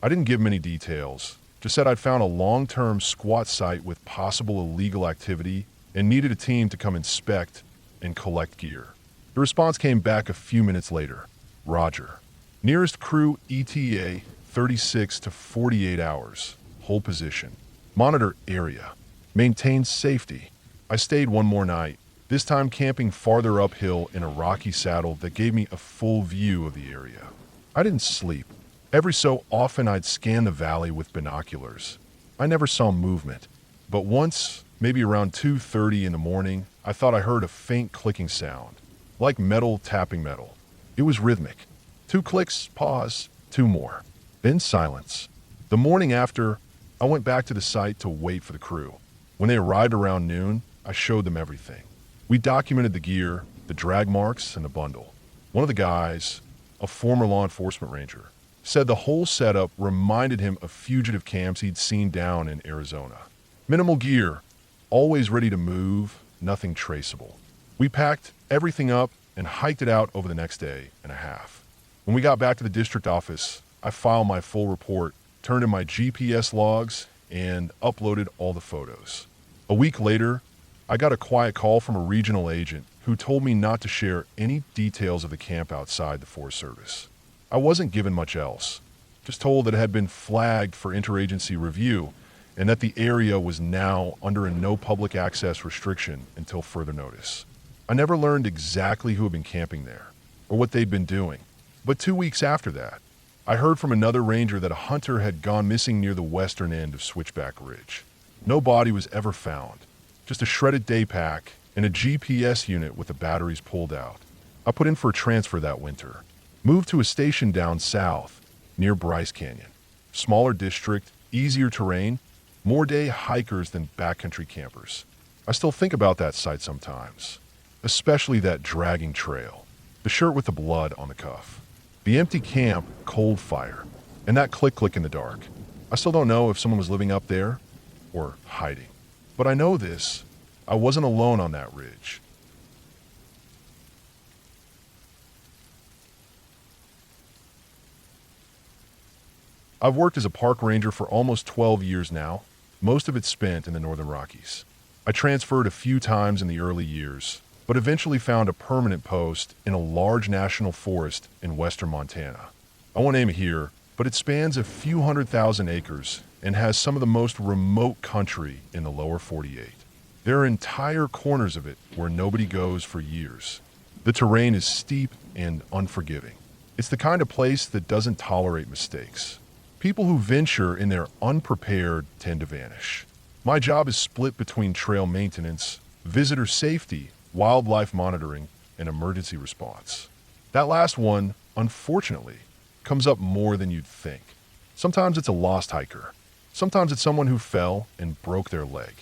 I didn't give many details, just said I'd found a long-term squat site with possible illegal activity and needed a team to come inspect and collect gear. The response came back a few minutes later. Roger. Nearest crew ETA 36 to 48 hours. Hold position. Monitor area. Maintain safety. I stayed one more night, this time camping farther uphill in a rocky saddle that gave me a full view of the area. I didn't sleep. Every so often I'd scan the valley with binoculars. I never saw movement, But once, maybe around 2:30 in the morning, I thought I heard a faint clicking sound, like metal tapping metal. It was rhythmic. 2 clicks, pause, 2 more. Then silence. The morning after, I went back to the site to wait for the crew. When they arrived around noon, I showed them everything. We documented the gear, the drag marks, and the bundle. One of the guys, a former law enforcement ranger, said the whole setup reminded him of fugitive camps he'd seen down in Arizona. Minimal gear, always ready to move, nothing traceable. We packed everything up and hiked it out over the next day and a half. When we got back to the district office, I filed my full report, turned in my GPS logs, and uploaded all the photos. A week later, I got a quiet call from a regional agent who told me not to share any details of the camp outside the Forest Service. I wasn't given much else, just told that it had been flagged for interagency review and that the area was now under a no public access restriction until further notice. I never learned exactly who had been camping there or what they'd been doing, but 2 weeks after that, I heard from another ranger that a hunter had gone missing near the western end of Switchback Ridge. No body was ever found, just a shredded day pack and a GPS unit with the batteries pulled out. I put in for a transfer that winter, moved to a station down south near Bryce Canyon. Smaller district, easier terrain, more day hikers than backcountry campers. I still think about that site sometimes, especially that dragging trail, the shirt with the blood on the cuff, the empty camp, cold fire, and that click in the dark. I still don't know if someone was living up there or hiding. But I know this, I wasn't alone on that ridge. I've worked as a park ranger for almost 12 years now, most of it spent in the Northern Rockies. I transferred a few times in the early years, but eventually found a permanent post in a large national forest in western Montana. I won't name it here, but it spans a few 100,000 acres and has some of the most remote country in the lower 48. There are entire corners of it where nobody goes for years. The terrain is steep and unforgiving. It's the kind of place that doesn't tolerate mistakes. People who venture in there unprepared tend to vanish. My job is split between trail maintenance, visitor safety, wildlife monitoring, and emergency response. That last one, unfortunately, comes up more than you'd think. Sometimes it's a lost hiker. Sometimes it's someone who fell and broke their leg.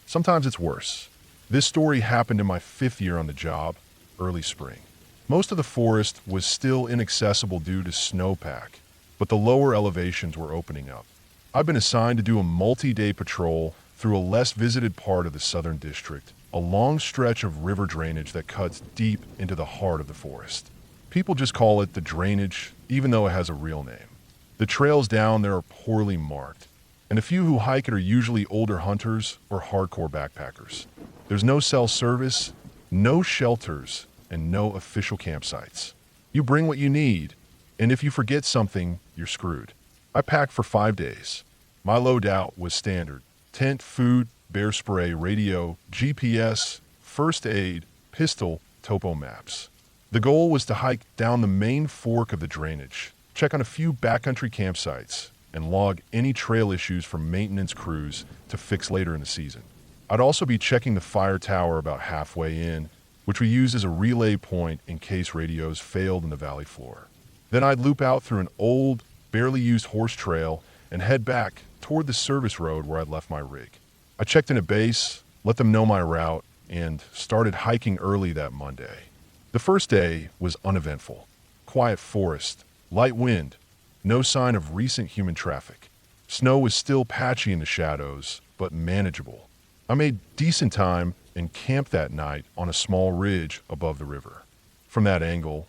Sometimes it's worse. This story happened in my 5th year on the job, early spring. Most of the forest was still inaccessible due to snowpack, but the lower elevations were opening up. I've been assigned to do a multi-day patrol through a less visited part of the southern district, a long stretch of river drainage that cuts deep into the heart of the forest. People just call it the drainage, even though it has a real name. The trails down there are poorly marked, and the few who hike it are usually older hunters or hardcore backpackers. There's no cell service, no shelters, and no official campsites. You bring what you need, and if you forget something, you're screwed. I packed for 5 days. My loadout was standard: tent, food, bear spray, radio, GPS, first aid, pistol, topo maps. The goal was to hike down the main fork of the drainage, check on a few backcountry campsites, and log any trail issues from maintenance crews to fix later in the season. I'd also be checking the fire tower about halfway in, which we used as a relay point in case radios failed in the valley floor. Then I'd loop out through an old, barely used horse trail and head back toward the service road where I'd left my rig. I checked in at base, let them know my route, and started hiking early that Monday. The first day was uneventful. Quiet forest, light wind, no sign of recent human traffic. Snow was still patchy in the shadows, but manageable. I made decent time and camped that night on a small ridge above the river. From that angle,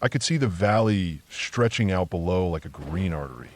I could see the valley stretching out below like a green artery.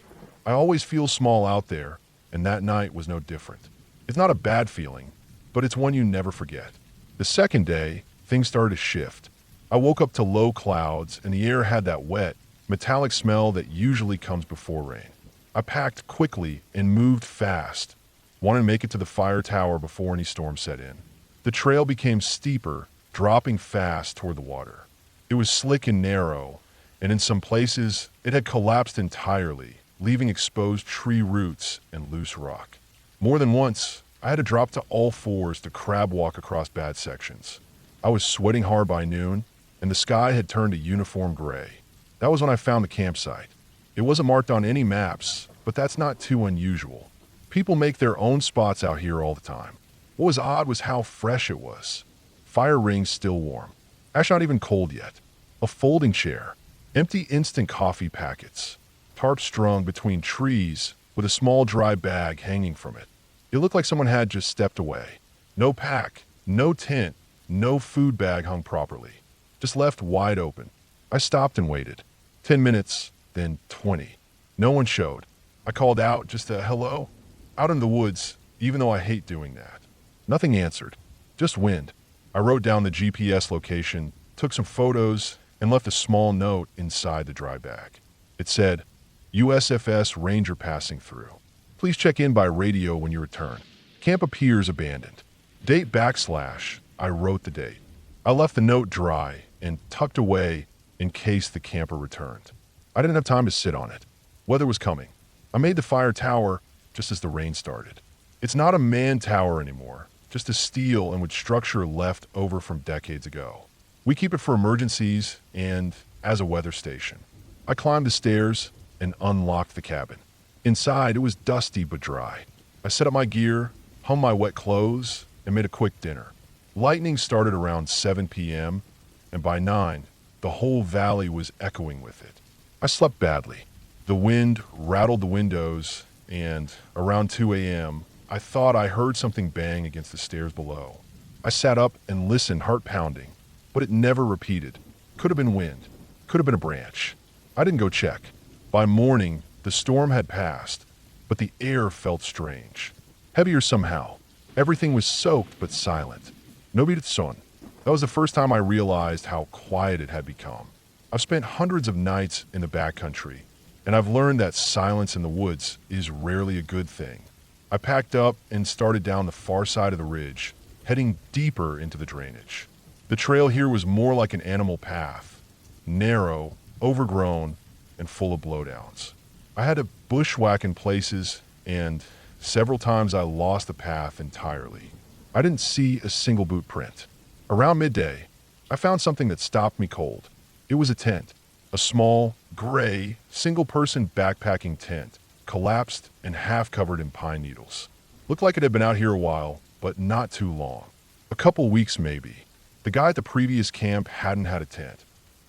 I always feel small out there, and that night was no different. It's not a bad feeling, but it's one you never forget. The second day, things started to shift. I woke up to low clouds, and the air had that wet, metallic smell that usually comes before rain. I packed quickly and moved fast, wanted to make it to the fire tower before any storm set in. The trail became steeper, dropping fast toward the water. It was slick and narrow, and in some places, it had collapsed entirely, leaving exposed tree roots and loose rock. More than once, I had to drop to all fours to crab walk across bad sections. I was sweating hard by noon, and the sky had turned a uniform gray. That was when I found the campsite. It wasn't marked on any maps, but that's not too unusual. People make their own spots out here all the time. What was odd was how fresh it was. Fire rings still warm. Actually, not even cold yet. A folding chair. Empty instant coffee packets. Tarp strung between trees with a small dry bag hanging from it. It looked like someone had just stepped away. No pack, no tent, no food bag hung properly. Just left wide open. I stopped and waited. 10 minutes, then 20. No one showed. I called out just a hello. Out in the woods, even though I hate doing that. Nothing answered. Just wind. I wrote down the GPS location, took some photos, and left a small note inside the dry bag. It said, USFS Ranger passing through. Please check in by radio when you return. Camp appears abandoned. Date / I wrote the date. I left the note dry and tucked away in case the camper returned. I didn't have time to sit on it. Weather was coming. I made the fire tower just as the rain started. It's not a man tower anymore, just a steel and wood structure left over from decades ago. We keep it for emergencies and as a weather station. I climbed the stairs and unlocked the cabin. Inside, it was dusty but dry. I set up my gear, hung my wet clothes, and made a quick dinner. Lightning started around 7 p.m., and by 9, the whole valley was echoing with it. I slept badly. The wind rattled the windows, and around 2 a.m., I thought I heard something bang against the stairs below. I sat up and listened, heart pounding, but it never repeated. Could have been wind. Could have been a branch. I didn't go check. By morning, the storm had passed, but the air felt strange. Heavier somehow. Everything was soaked but silent. No beat son. That was the first time I realized how quiet it had become. I've spent hundreds of nights in the backcountry, and I've learned that silence in the woods is rarely a good thing. I packed up and started down the far side of the ridge, heading deeper into the drainage. The trail here was more like an animal path, narrow, overgrown, and full of blowdowns. I had to bushwhack in places, and several times I lost the path entirely. I didn't see a single boot print. Around midday, I found something that stopped me cold. It was a tent, a small, gray, single-person backpacking tent, collapsed and half covered in pine needles. Looked like it had been out here a while, but not too long. A couple weeks maybe. The guy at the previous camp hadn't had a tent.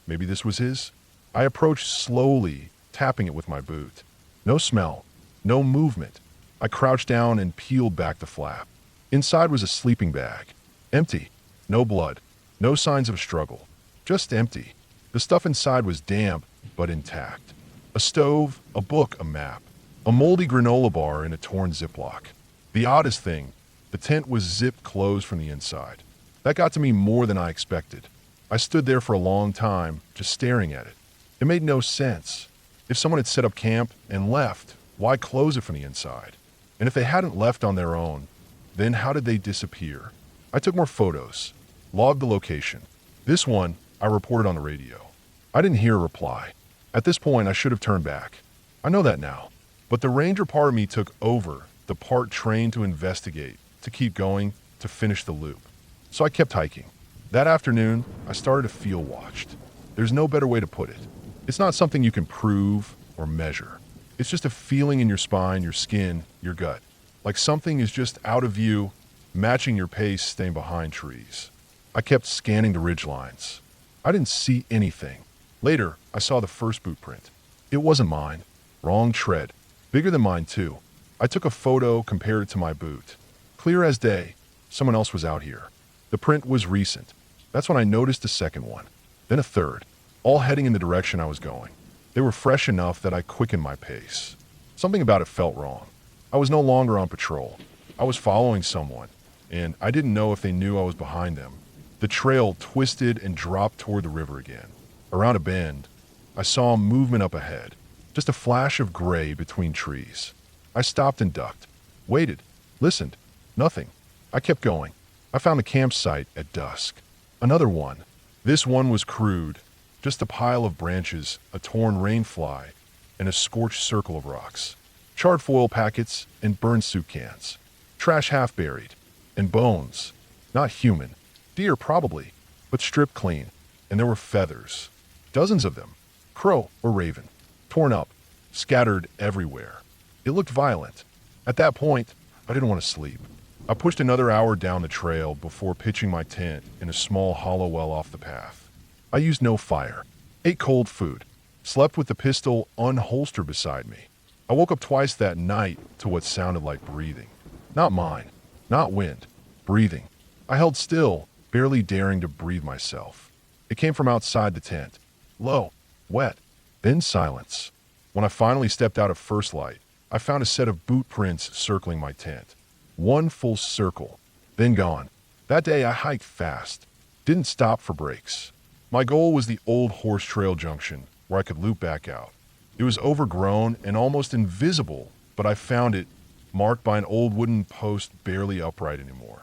Maybe this was his? I approached slowly, tapping it with my boot. No smell, no movement. I crouched down and peeled back the flap. Inside was a sleeping bag. Empty. No blood. No signs of struggle. Just empty. The stuff inside was damp, but intact. A stove, a book, a map. A moldy granola bar in a torn Ziploc. The oddest thing, the tent was zipped closed from the inside. That got to me more than I expected. I stood there for a long time, just staring at it. It made no sense. If someone had set up camp and left, why close it from the inside? And if they hadn't left on their own, then how did they disappear? I took more photos, logged the location. This one, I reported on the radio. I didn't hear a reply. At this point, I should have turned back. I know that now. But the ranger part of me took over, the part trained to investigate, to keep going, to finish the loop. So I kept hiking. That afternoon, I started to feel watched. There's no better way to put it. It's not something you can prove or measure. It's just a feeling in your spine, your skin, your gut. Like something is just out of view, matching your pace staying behind trees. I kept scanning the ridge lines. I didn't see anything. Later, I saw the first boot print. It wasn't mine. Wrong tread. Bigger than mine, too. I took a photo, compared it to my boot. Clear as day. Someone else was out here. The print was recent. That's when I noticed a second one. Then a third. All heading in the direction I was going. They were fresh enough that I quickened my pace. Something about it felt wrong. I was no longer on patrol. I was following someone, and I didn't know if they knew I was behind them. The trail twisted and dropped toward the river again. Around a bend, I saw movement up ahead. Just a flash of gray between trees. I stopped and ducked. Waited. Listened. Nothing. I kept going. I found the campsite at dusk. Another one. This one was crude. Just a pile of branches, a torn rainfly, and a scorched circle of rocks. Charred foil packets and burned soup cans. trash half buried, and bones. Not human. Deer, probably, but stripped clean. And there were feathers. Dozens of them. Crow or raven. Torn up. Scattered everywhere. It looked violent. At that point, I didn't want to sleep. I pushed another hour down the trail before pitching my tent in a small hollow well off the path. I used no fire. Ate cold food. Slept with the pistol unholstered beside me. I woke up twice that night to what sounded like breathing. Not mine. Not wind. Breathing. I held still, barely daring to breathe myself. It came from outside the tent. Low. Wet. Then silence. When I finally stepped out of first light, I found a set of boot prints circling my tent. One full circle. Then gone. That day I hiked fast. Didn't stop for breaks. My goal was the old horse trail junction, where I could loop back out. It was overgrown and almost invisible, but I found it, marked by an old wooden post barely upright anymore.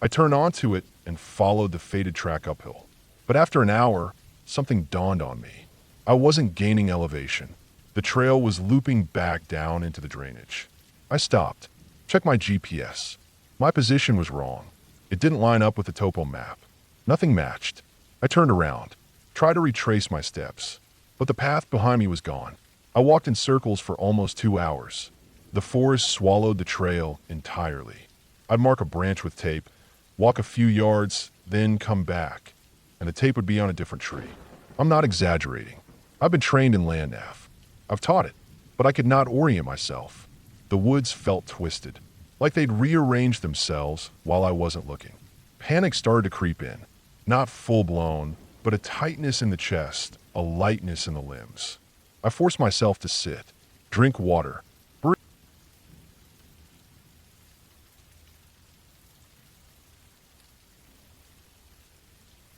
I turned onto it and followed the faded track uphill. But after an hour, something dawned on me. I wasn't gaining elevation. The trail was looping back down into the drainage. I stopped, checked my GPS. My position was wrong. It didn't line up with the topo map. Nothing matched. I turned around, tried to retrace my steps, but the path behind me was gone. I walked in circles for almost 2 hours. The forest swallowed the trail entirely. I'd mark a branch with tape, walk a few yards, then come back, and the tape would be on a different tree. I'm not exaggerating. I've been trained in land nav. I've taught it, but I could not orient myself. The woods felt twisted, like they'd rearranged themselves while I wasn't looking. Panic started to creep in. Not full-blown, but a tightness in the chest, a lightness in the limbs. I forced myself to sit, drink water, breathe.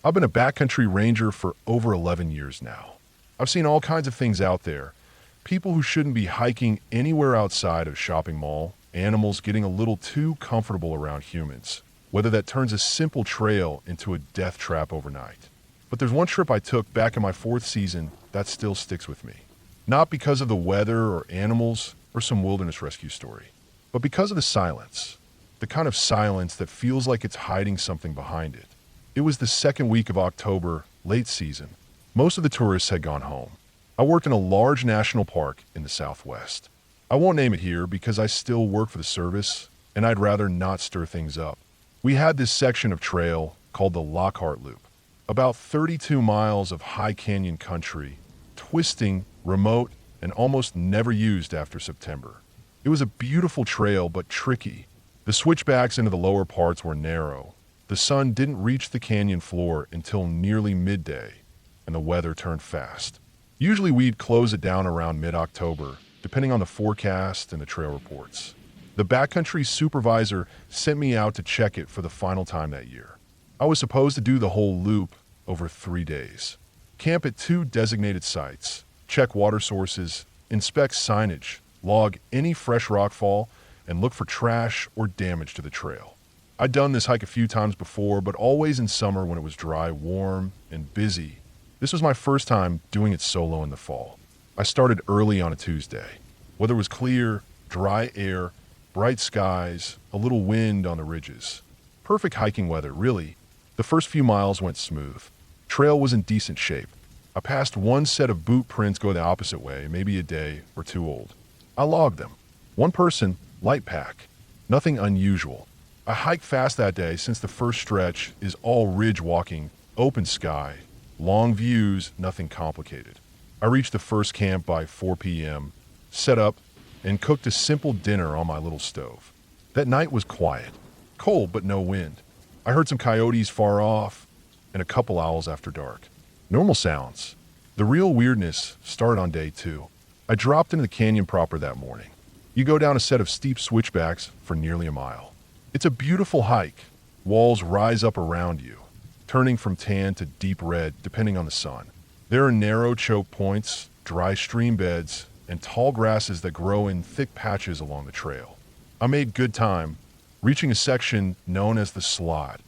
I've been a backcountry ranger for over 11 years now. I've seen all kinds of things out there. People who shouldn't be hiking anywhere outside of a shopping mall, animals getting a little too comfortable around humans, whether that turns a simple trail into a death trap overnight. But there's one trip I took back in my 4th season that still sticks with me. Not because of the weather or animals or some wilderness rescue story, but because of the silence. The kind of silence that feels like it's hiding something behind it. It was the 2nd week of October, late season. Most of the tourists had gone home. I worked in a large national park in the Southwest. I won't name it here because I still work for the service, and I'd rather not stir things up. We had this section of trail called the Lockhart Loop, about 32 miles of high canyon country, twisting, remote, and almost never used after September. It was a beautiful trail, but tricky. The switchbacks into the lower parts were narrow. The sun didn't reach the canyon floor until nearly midday, and the weather turned fast. Usually we'd close it down around mid-October, depending on the forecast and the trail reports. The backcountry supervisor sent me out to check it for the final time that year. I was supposed to do the whole loop over 3 days. Camp at 2 designated sites, check water sources, inspect signage, log any fresh rockfall, and look for trash or damage to the trail. I'd done this hike a few times before, but always in summer when it was dry, warm, and busy. This was my first time doing it solo in the fall. I started early on a Tuesday. Weather was clear, dry air, bright skies, a little wind on the ridges. Perfect hiking weather, really. The first few miles went smooth. Trail was in decent shape. I passed one set of boot prints go the opposite way, maybe a day or 2 old. I logged them. One person, light pack. Nothing unusual. I hiked fast that day since the first stretch is all ridge walking, open sky, long views, nothing complicated. I reached the first camp by 4 p.m., set up, and cooked a simple dinner on my little stove. That night was quiet. Cold, but no wind. I heard some coyotes far off, and a couple owls after dark. Normal sounds. The real weirdness started on day 2. I dropped into the canyon proper that morning. You go down a set of steep switchbacks for nearly a mile. It's a beautiful hike. Walls rise up around you, turning from tan to deep red depending on the sun. There are narrow choke points, dry stream beds, and tall grasses that grow in thick patches along the trail. I made good time, reaching a section known as the Slot,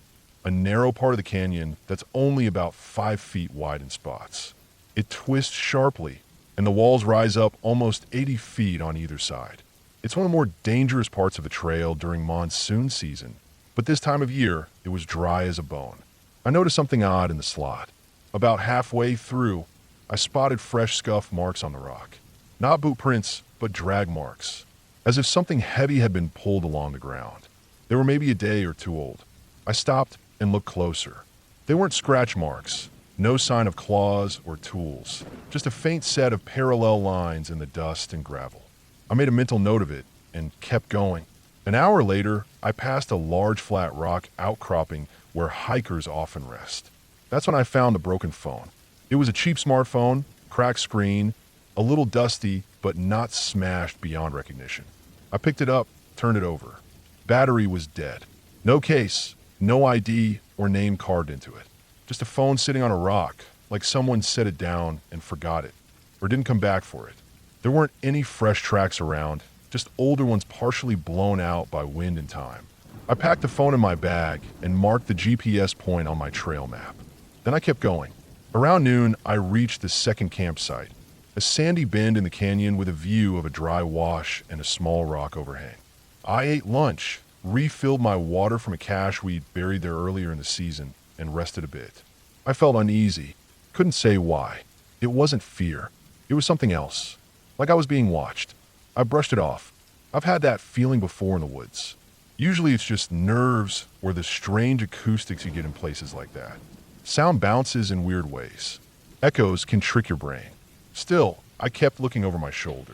a narrow part of the canyon that's only about 5 feet wide in spots. It twists sharply, and the walls rise up almost 80 feet on either side. It's one of the more dangerous parts of the trail during monsoon season, but this time of year, it was dry as a bone. I noticed something odd in the slot. About halfway through, I spotted fresh scuff marks on the rock. Not boot prints, but drag marks, as if something heavy had been pulled along the ground. They were maybe a day or two old. I stopped and looked closer. They weren't scratch marks, no sign of claws or tools, just a faint set of parallel lines in the dust and gravel. I made a mental note of it and kept going. An hour later, I passed a large flat rock outcropping where hikers often rest. That's when I found a broken phone. It was a cheap smartphone, cracked screen, a little dusty, but not smashed beyond recognition. I picked it up, turned it over. Battery was dead. No case, no ID or name carved into it. Just a phone sitting on a rock, like someone set it down and forgot it, or didn't come back for it. There weren't any fresh tracks around, just older ones partially blown out by wind and time. I packed the phone in my bag and marked the GPS point on my trail map. Then I kept going. Around noon, I reached the second campsite, a sandy bend in the canyon with a view of a dry wash and a small rock overhang. I ate lunch, refilled my water from a cache we'd buried there earlier in the season, and rested a bit. I felt uneasy. Couldn't say why. It wasn't fear. It was something else. Like I was being watched. I brushed it off. I've had that feeling before in the woods. Usually it's just nerves or the strange acoustics you get in places like that. Sound bounces in weird ways. Echoes can trick your brain. Still, I kept looking over my shoulder.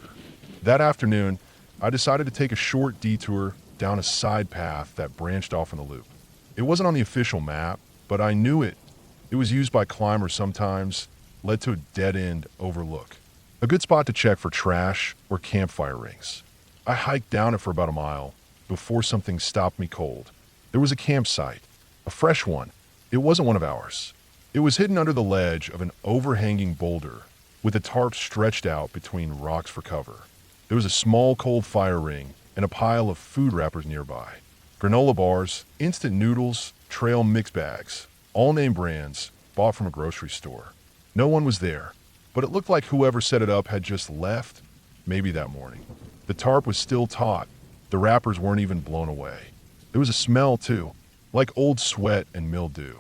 That afternoon, I decided to take a short detour down a side path that branched off in the loop. It wasn't on the official map, but I knew it. It was used by climbers sometimes, led to a dead-end overlook. A good spot to check for trash or campfire rings. I hiked down it for about a mile before something stopped me cold. There was a campsite, a fresh one. It wasn't one of ours. It was hidden under the ledge of an overhanging boulder with a tarp stretched out between rocks for cover. There was a small cold fire ring and a pile of food wrappers nearby. Granola bars, instant noodles, trail mix bags, all name brands, bought from a grocery store. No one was there, but it looked like whoever set it up had just left, maybe that morning. The tarp was still taut. The wrappers weren't even blown away. There was a smell, too, like old sweat and mildew.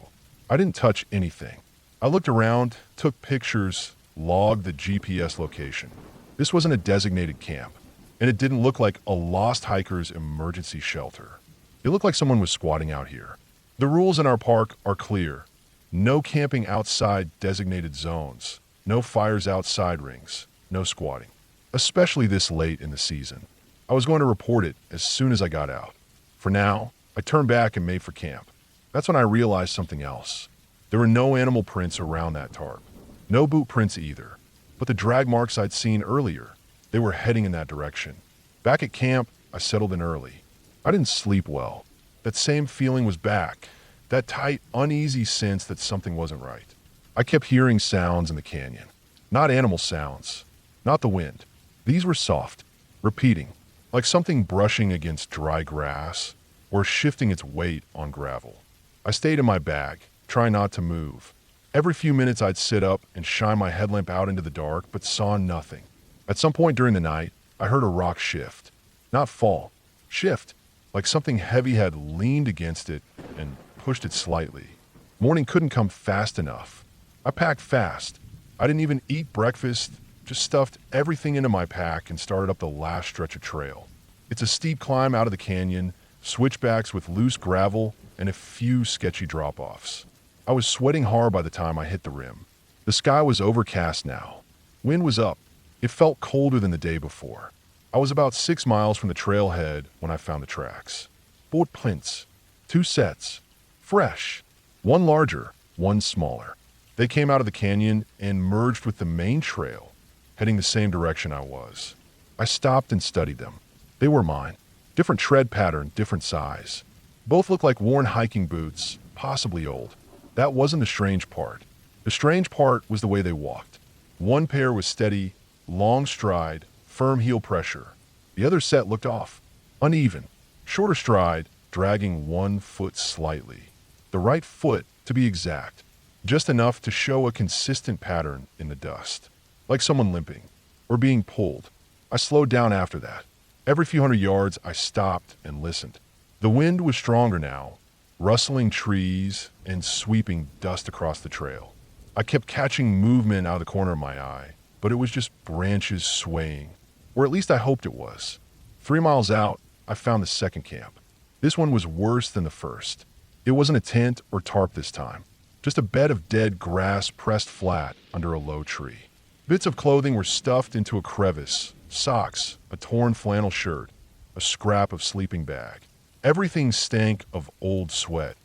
I didn't touch anything. I looked around, took pictures, logged the GPS location. This wasn't a designated camp, and it didn't look like a lost hiker's emergency shelter. It looked like someone was squatting out here. The rules in our park are clear. No camping outside designated zones. No fires outside rings. No squatting. Especially this late in the season. I was going to report it as soon as I got out. For now, I turned back and made for camp. That's when I realized something else. There were no animal prints around that tarp. No boot prints either. But the drag marks I'd seen earlier, they were heading in that direction. Back at camp, I settled in early. I didn't sleep well. That same feeling was back. That tight, uneasy sense that something wasn't right. I kept hearing sounds in the canyon. Not animal sounds. Not the wind. These were soft, repeating, like something brushing against dry grass or shifting its weight on gravel. I stayed in my bag, trying not to move. Every few minutes I'd sit up and shine my headlamp out into the dark, but saw nothing. At some point during the night, I heard a rock shift. Not fall. Shift. Like something heavy had leaned against it and pushed it slightly. Morning couldn't come fast enough. I packed fast. I didn't even eat breakfast, just stuffed everything into my pack and started up the last stretch of trail. It's a steep climb out of the canyon, switchbacks with loose gravel, and a few sketchy drop-offs. I was sweating hard by the time I hit the rim. The sky was overcast now. Wind was up. It felt colder than the day before. I was about 6 miles from the trailhead when I found the tracks. Footprints. 2 sets. Fresh. One larger, one smaller. They came out of the canyon and merged with the main trail, heading the same direction I was. I stopped and studied them. They were mine. Different tread pattern, different size. Both looked like worn hiking boots, possibly old. That wasn't the strange part. The strange part was the way they walked. One pair was steady, long stride, firm heel pressure. The other set looked off, uneven, shorter stride, dragging one foot slightly. The right foot, to be exact, just enough to show a consistent pattern in the dust, like someone limping or being pulled. I slowed down after that. Every few hundred yards, I stopped and listened. The wind was stronger now, rustling trees and sweeping dust across the trail. I kept catching movement out of the corner of my eye, but it was just branches swaying, or at least I hoped it was. 3 miles out, I found the second camp. This one was worse than the first. It wasn't a tent or tarp this time, just a bed of dead grass pressed flat under a low tree. Bits of clothing were stuffed into a crevice, socks, a torn flannel shirt, a scrap of sleeping bag. Everything stank of old sweat,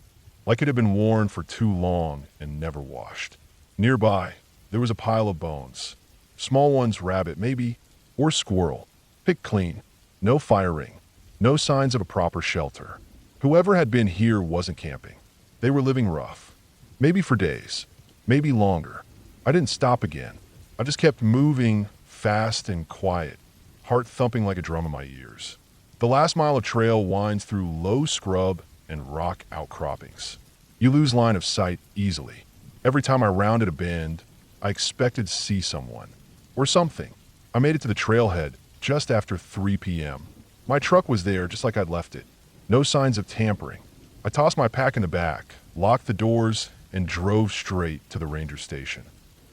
like it had been worn for too long and never washed. Nearby, there was a pile of bones. Small ones, rabbit maybe, or squirrel. Picked clean. No firing. No signs of a proper shelter. Whoever had been here wasn't camping. They were living rough. Maybe for days. Maybe longer. I didn't stop again. I just kept moving, fast and quiet, heart thumping like a drum in my ears. The last mile of trail winds through low scrub and rock outcroppings. You lose line of sight easily. Every time I rounded a bend, I expected to see someone. Or something. I made it to the trailhead just after 3 p.m. My truck was there just like I'd left it. No signs of tampering. I tossed my pack in the back, locked the doors, and drove straight to the ranger station.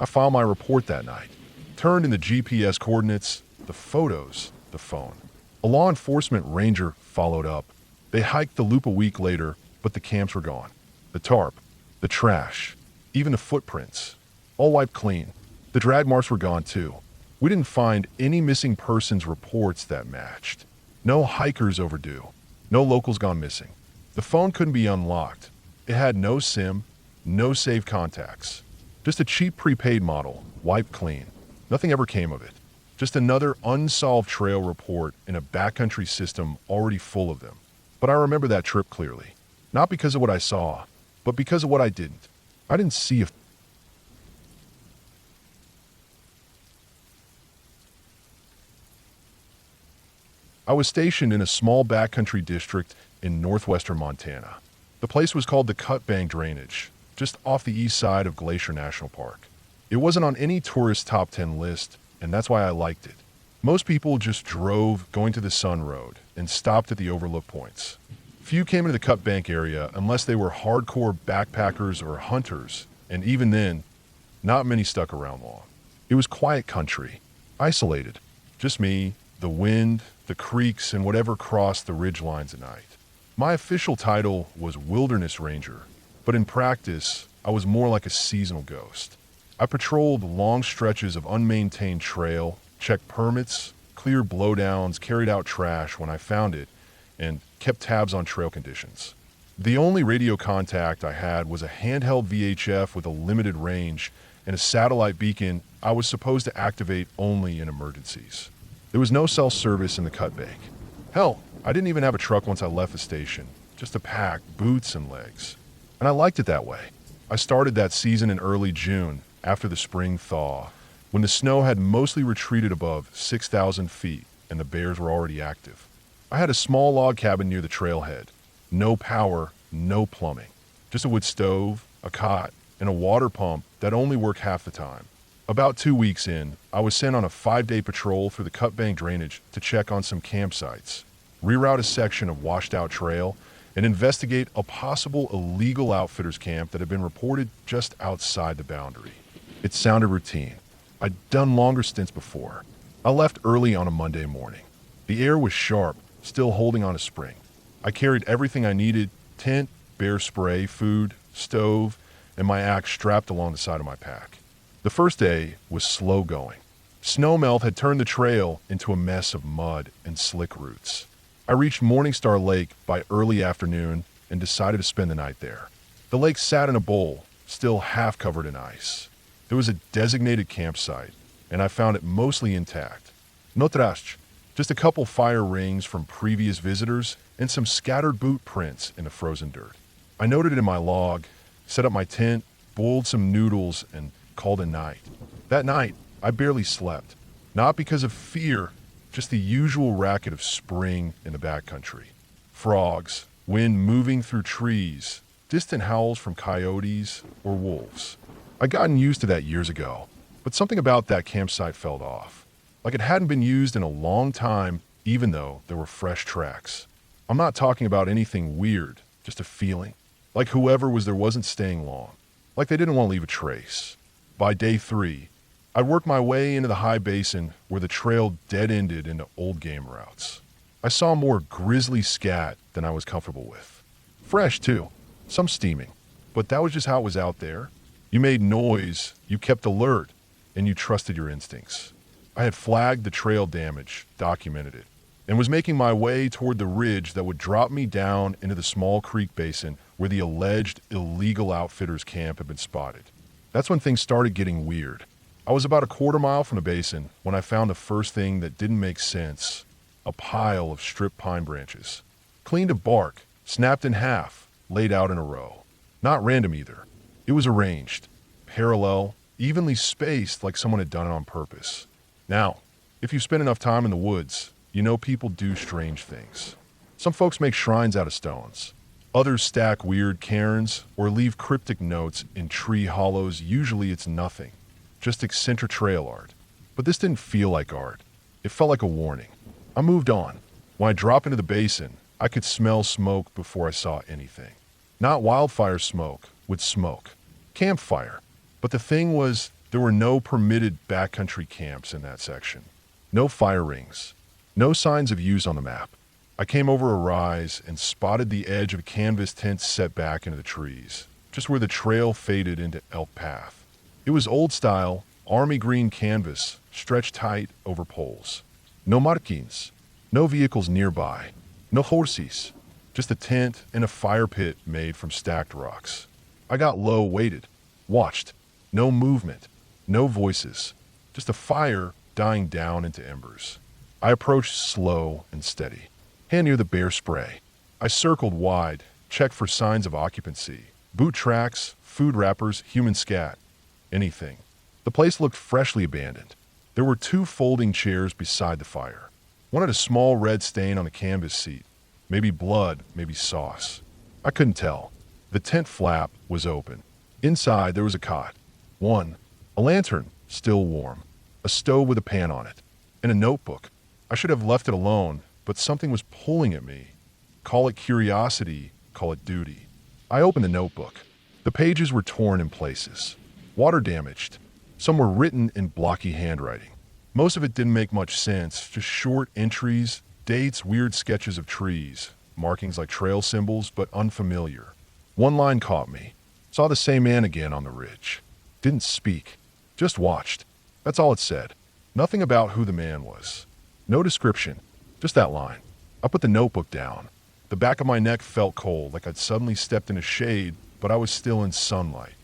I filed my report that night. Turned in the GPS coordinates, the photos, the phone. A law enforcement ranger followed up. They hiked the loop a week later, but the camps were gone. The tarp, the trash, even the footprints, all wiped clean. The drag marks were gone too. We didn't find any missing persons reports that matched. No hikers overdue. No locals gone missing. The phone couldn't be unlocked. It had no SIM, no saved contacts. Just a cheap prepaid model, wiped clean. Nothing ever came of it. Just another unsolved trail report in a backcountry system already full of them. But I remember that trip clearly. Not because of what I saw, but because of what I didn't. I didn't see a I was stationed in a small backcountry district in northwestern Montana. The place was called the Cut Bank Drainage, just off the east side of Glacier National Park. It wasn't on any tourist top 10 list, and that's why I liked it. Most people just drove going to the Sun Road and stopped at the overlook points. Few came into the Cut Bank area unless they were hardcore backpackers or hunters, and even then, not many stuck around long. It was quiet country, isolated. Just me, the wind, the creeks, and whatever crossed the ridge lines at night. My official title was Wilderness Ranger, but in practice, I was more like a seasonal ghost. I patrolled long stretches of unmaintained trail, checked permits, cleared blowdowns, carried out trash when I found it, and kept tabs on trail conditions. The only radio contact I had was a handheld VHF with a limited range and a satellite beacon I was supposed to activate only in emergencies. There was no cell service in the Cut Bank. Hell, I didn't even have a truck once I left the station, just a pack, boots, and legs. And I liked it that way. I started that season in early June, after the spring thaw, when the snow had mostly retreated above 6,000 feet and the bears were already active. I had a small log cabin near the trailhead. No power, no plumbing. Just a wood stove, a cot, and a water pump that only worked half the time. About 2 weeks in, I was sent on a 5-day patrol through the Cut Bank Drainage to check on some campsites, reroute a section of washed-out trail, and investigate a possible illegal outfitters camp that had been reported just outside the boundary. It sounded routine. I'd done longer stints before. I left early on a Monday morning. The air was sharp, still holding on to spring. I carried everything I needed: tent, bear spray, food, stove, and my axe strapped along the side of my pack. The first day was slow going. Snow melt had turned the trail into a mess of mud and slick roots. I reached Morningstar Lake by early afternoon and decided to spend the night there. The lake sat in a bowl, still half covered in ice. There was a designated campsite, and I found it mostly intact. No trash, just a couple fire rings from previous visitors and some scattered boot prints in the frozen dirt. I noted it in my log, set up my tent, boiled some noodles, and called a night. That night, I barely slept. Not because of fear, just the usual racket of spring in the backcountry. Frogs, wind moving through trees, distant howls from coyotes or wolves. I'd gotten used to that years ago, but something about that campsite felt off. Like it hadn't been used in a long time even though there were fresh tracks. I'm not talking about anything weird, just a feeling. Like whoever was there wasn't staying long. Like they didn't want to leave a trace. By day 3, I'd worked my way into the high basin where the trail dead-ended into old game routes. I saw more grizzly scat than I was comfortable with. Fresh, too. Some steaming. But that was just how it was out there. You made noise, you kept alert, and you trusted your instincts. I had flagged the trail damage, documented it, and was making my way toward the ridge that would drop me down into the small creek basin where the alleged illegal outfitters camp had been spotted. That's when things started getting weird. I was about a quarter mile from the basin when I found the first thing that didn't make sense: a pile of stripped pine branches. Cleaned of bark, snapped in half, laid out in a row. Not random either. It was arranged, parallel, evenly spaced like someone had done it on purpose. Now, if you spend enough time in the woods, you know people do strange things. Some folks make shrines out of stones. Others stack weird cairns or leave cryptic notes in tree hollows. Usually it's nothing, just eccentric trail art. But this didn't feel like art. It felt like a warning. I moved on. When I dropped into the basin, I could smell smoke before I saw anything. Not wildfire smoke, with smoke. Campfire. But the thing was, there were no permitted backcountry camps in that section. No fire rings. No signs of use on the map. I came over a rise and spotted the edge of a canvas tent set back into the trees, just where the trail faded into Elk Path. It was old style, army green canvas, stretched tight over poles. No markings. No vehicles nearby. No horses. Just a tent and a fire pit made from stacked rocks. I got low, waited, watched. No movement, no voices, just a fire dying down into embers. I approached slow and steady, hand near the bare spray. I circled wide, checked for signs of occupancy, boot tracks, food wrappers, human scat, anything. The place looked freshly abandoned. There were 2 folding chairs beside the fire. One had a small red stain on the canvas seat, maybe blood, maybe sauce. I couldn't tell. The tent flap was open. Inside, there was a cot. One, a lantern, still warm, a stove with a pan on it, and a notebook. I should have left it alone, but something was pulling at me. Call it curiosity, call it duty. I opened the notebook. The pages were torn in places, water damaged. Some were written in blocky handwriting. Most of it didn't make much sense, just short entries, dates, weird sketches of trees, markings like trail symbols, but unfamiliar. One line caught me. Saw the same man again on the ridge. Didn't speak. Just watched. That's all it said. Nothing about who the man was. No description. Just that line. I put the notebook down. The back of my neck felt cold, like I'd suddenly stepped in a shade, but I was still in sunlight.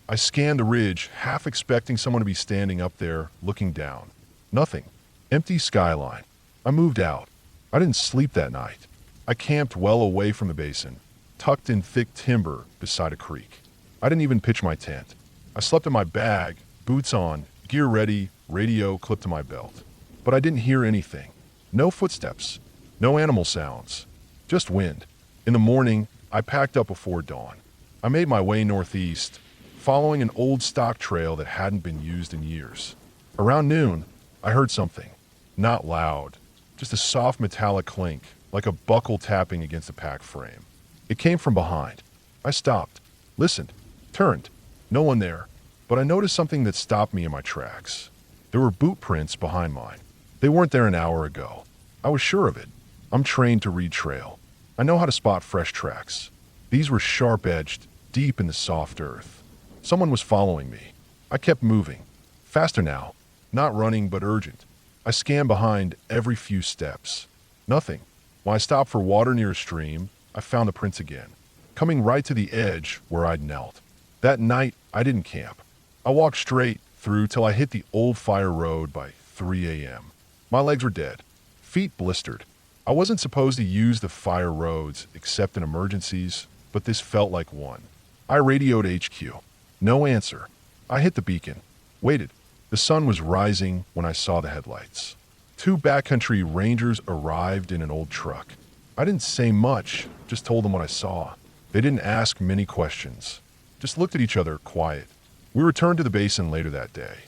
I scanned the ridge, half expecting someone to be standing up there, looking down. Nothing. Empty skyline. I moved out. I didn't sleep that night. I camped well away from the basin, tucked in thick timber beside a creek. I didn't even pitch my tent. I slept in my bag, boots on, gear ready, radio clipped to my belt. But I didn't hear anything. No footsteps. No animal sounds. Just wind. In the morning, I packed up before dawn. I made my way northeast, following an old stock trail that hadn't been used in years. Around noon, I heard something. Not loud. Just a soft metallic clink, like a buckle tapping against a pack frame. It came from behind. I stopped, listened, turned. No one there, but I noticed something that stopped me in my tracks. There were boot prints behind mine. They weren't there an hour ago. I was sure of it. I'm trained to read trail. I know how to spot fresh tracks. These were sharp-edged, deep in the soft earth. Someone was following me. I kept moving. Faster now. Not running, but urgent. I scanned behind every few steps. Nothing. When I stopped for water near a stream, I found the prints again, coming right to the edge where I'd knelt. That night, I didn't camp. I walked straight through till I hit the old fire road by 3 a.m. My legs were dead, feet blistered. I wasn't supposed to use the fire roads except in emergencies, but this felt like one. I radioed HQ. No answer. I hit the beacon. Waited. The sun was rising when I saw the headlights. 2 backcountry rangers arrived in an old truck. I didn't say much, just told them what I saw. They didn't ask many questions. Just looked at each other, quiet. We returned to the basin later that day.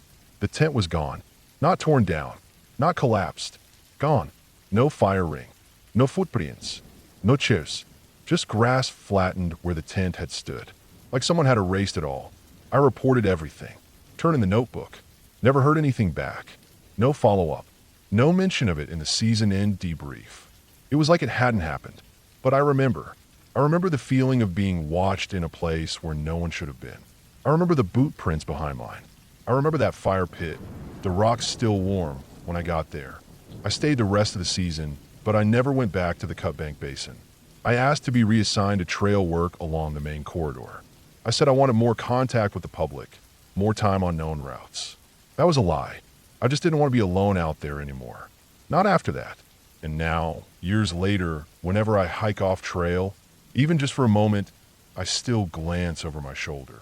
The tent was gone. Not torn down. Not collapsed. Gone. No fire ring, no footprints, no chairs, just grass flattened where the tent had stood. Like someone had erased it all. I reported everything. Turned in the notebook. Never heard anything back. No follow-up. No mention of it in the season-end debrief. It was like it hadn't happened. But I remember. I remember the feeling of being watched in a place where no one should have been. I remember the boot prints behind mine. I remember that fire pit, the rocks still warm when I got there. I stayed the rest of the season, but I never went back to the Cutbank Basin. I asked to be reassigned to trail work along the main corridor. I said I wanted more contact with the public, more time on known routes. That was a lie. I just didn't want to be alone out there anymore. Not after that. And now, years later, whenever I hike off trail, even just for a moment, I still glance over my shoulder,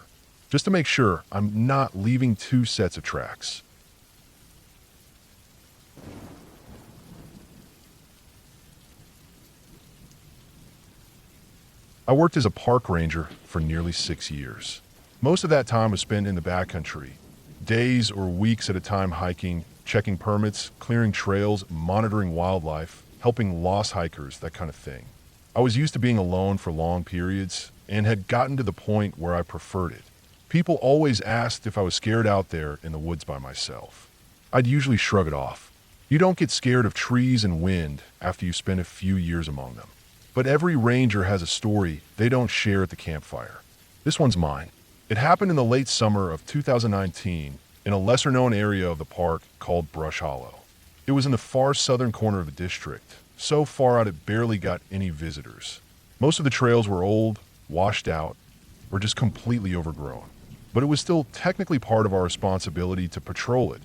just to make sure I'm not leaving two sets of tracks. I worked as a park ranger for nearly 6 years. Most of that time was spent in the backcountry, days or weeks at a time hiking, checking permits, clearing trails, monitoring wildlife, helping lost hikers, that kind of thing. I was used to being alone for long periods and had gotten to the point where I preferred it. People always asked if I was scared out there in the woods by myself. I'd usually shrug it off. You don't get scared of trees and wind after you spend a few years among them. But every ranger has a story they don't share at the campfire. This one's mine. It happened in the late summer of 2019 in a lesser-known area of the park called Brush Hollow. It was in the far southern corner of the district, so far out it barely got any visitors. Most of the trails were old, washed out, or just completely overgrown. But it was still technically part of our responsibility to patrol it,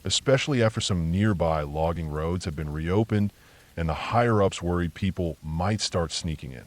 especially after some nearby logging roads had been reopened and the higher-ups worried people might start sneaking in.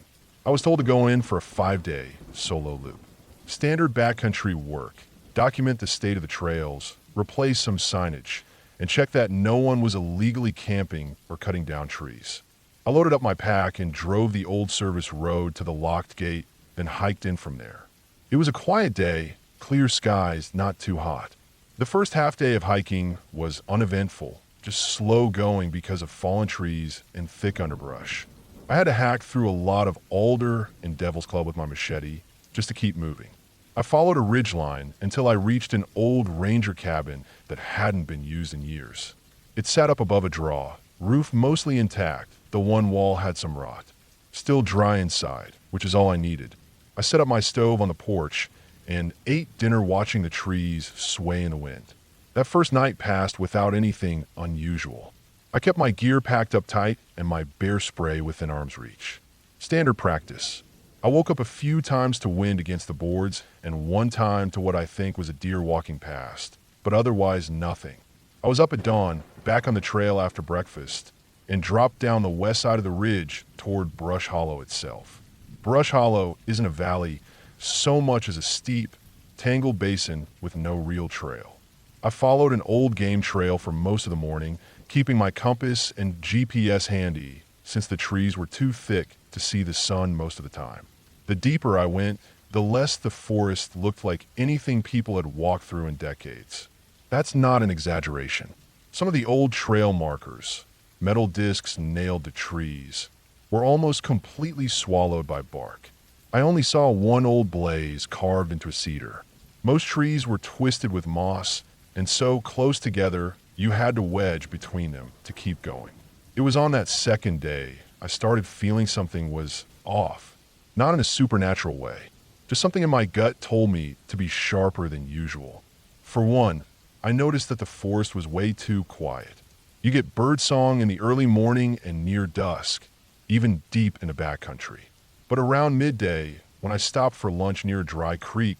I was told to go in for a 5-day solo loop. Standard backcountry work, document the state of the trails, replace some signage, and check that no one was illegally camping or cutting down trees. I loaded up my pack and drove the old service road to the locked gate, then hiked in from there. It was a quiet day, clear skies, not too hot. The first half day of hiking was uneventful, just slow going because of fallen trees and thick underbrush. I had to hack through a lot of alder and devil's club with my machete just to keep moving. I followed a ridgeline until I reached an old ranger cabin that hadn't been used in years. It sat up above a draw, roof mostly intact, the one wall had some rot. Still dry inside, which is all I needed. I set up my stove on the porch and ate dinner watching the trees sway in the wind. That first night passed without anything unusual. I kept my gear packed up tight and my bear spray within arm's reach. Standard practice. I woke up a few times to wind against the boards and one time to what I think was a deer walking past, but otherwise nothing. I was up at dawn, back on the trail after breakfast, and dropped down the west side of the ridge toward Brush Hollow itself. Brush Hollow isn't a valley so much as a steep, tangled basin with no real trail. I followed an old game trail for most of the morning, keeping my compass and GPS handy since the trees were too thick to see the sun most of the time. The deeper I went, the less the forest looked like anything people had walked through in decades. That's not an exaggeration. Some of the old trail markers, metal discs nailed to trees, were almost completely swallowed by bark. I only saw one old blaze carved into a cedar. Most trees were twisted with moss, and so close together you had to wedge between them to keep going. It was on that second day I started feeling something was off. Not in a supernatural way. Just something in my gut told me to be sharper than usual. For one, I noticed that the forest was way too quiet. You get birdsong in the early morning and near dusk, even deep in the backcountry. But around midday, when I stopped for lunch near a dry creek,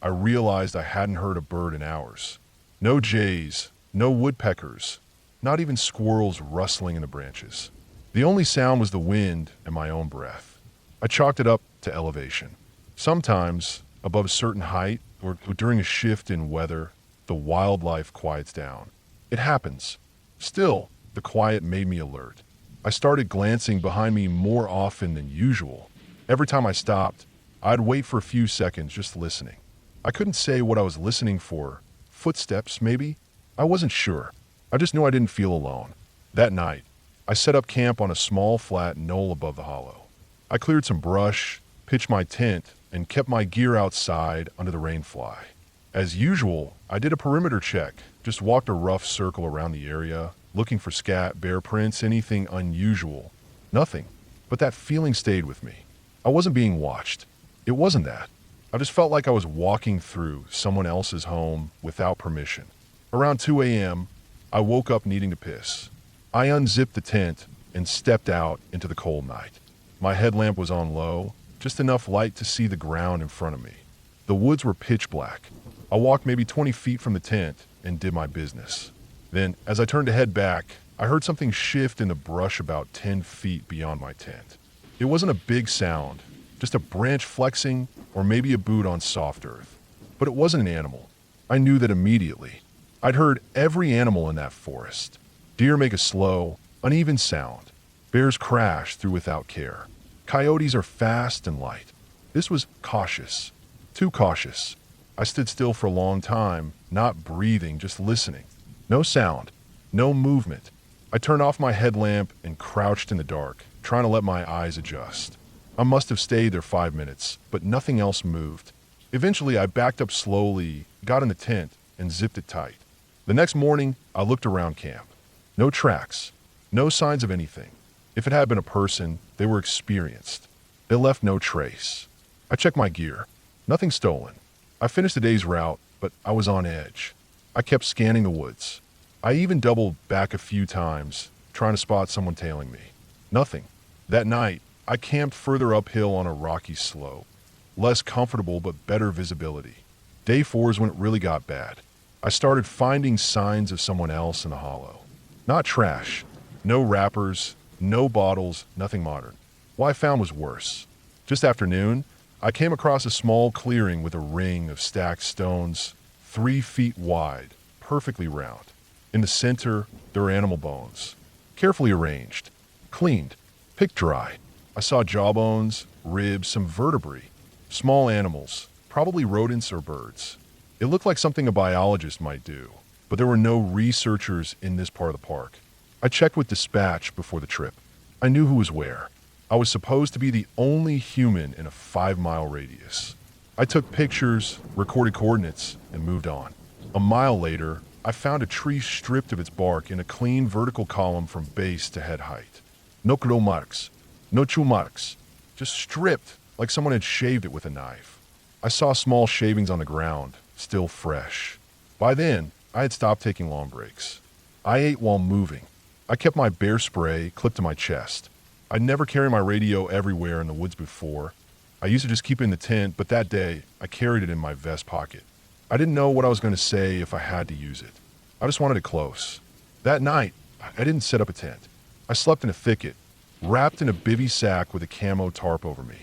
I realized I hadn't heard a bird in hours. No jays, no woodpeckers, not even squirrels rustling in the branches. The only sound was the wind and my own breath. I chalked it up to elevation. Sometimes, above a certain height or during a shift in weather, the wildlife quiets down. It happens. Still, the quiet made me alert. I started glancing behind me more often than usual. Every time I stopped, I'd wait for a few seconds just listening. I couldn't say what I was listening for. Footsteps, maybe? I wasn't sure. I just knew I didn't feel alone. That night, I set up camp on a small flat knoll above the hollow. I cleared some brush, pitched my tent, and kept my gear outside under the rainfly. As usual, I did a perimeter check, just walked a rough circle around the area, looking for scat, bear prints, anything unusual. Nothing. But that feeling stayed with me. I wasn't being watched. It wasn't that. I just felt like I was walking through someone else's home without permission. Around 2 a.m., I woke up needing to piss. I unzipped the tent and stepped out into the cold night. My headlamp was on low, just enough light to see the ground in front of me. The woods were pitch black. I walked maybe 20 feet from the tent and did my business. Then, as I turned to head back, I heard something shift in the brush about 10 feet beyond my tent. It wasn't a big sound, just a branch flexing or maybe a boot on soft earth. But it wasn't an animal. I knew that immediately. I'd heard every animal in that forest. Deer make a slow, uneven sound. Bears crash through without care. Coyotes are fast and light. This was cautious. Too cautious. I stood still for a long time, not breathing, just listening. No sound. No movement. I turned off my headlamp and crouched in the dark, trying to let my eyes adjust. I must have stayed there 5 minutes, but nothing else moved. Eventually, I backed up slowly, got in the tent, and zipped it tight. The next morning, I looked around camp. No tracks. No signs of anything. If it had been a person, they were experienced. They left no trace. I checked my gear. Nothing stolen. I finished the day's route, but I was on edge. I kept scanning the woods. I even doubled back a few times, trying to spot someone tailing me. Nothing. That night, I camped further uphill on a rocky slope. Less comfortable, but better visibility. Day 4 is when it really got bad. I started finding signs of someone else in the hollow. Not trash. No wrappers, no bottles, nothing modern. What I found was worse. Just after noon, I came across a small clearing with a ring of stacked stones, 3 feet wide, perfectly round. In the center, there were animal bones, carefully arranged, cleaned, picked dry. I saw jawbones, ribs, some vertebrae, small animals, probably rodents or birds. It looked like something a biologist might do, but there were no researchers in this part of the park. I checked with dispatch before the trip. I knew who was where. I was supposed to be the only human in a 5-mile radius. I took pictures, recorded coordinates, and moved on. A mile later, I found a tree stripped of its bark in a clean vertical column from base to head height. No claw marks, no chew marks, just stripped like someone had shaved it with a knife. I saw small shavings on the ground, still fresh. By then, I had stopped taking long breaks. I ate while moving. I kept my bear spray clipped to my chest. I'd never carried my radio everywhere in the woods before. I used to just keep it in the tent, but that day, I carried it in my vest pocket. I didn't know what I was going to say if I had to use it. I just wanted it close. That night, I didn't set up a tent. I slept in a thicket, wrapped in a bivy sack with a camo tarp over me.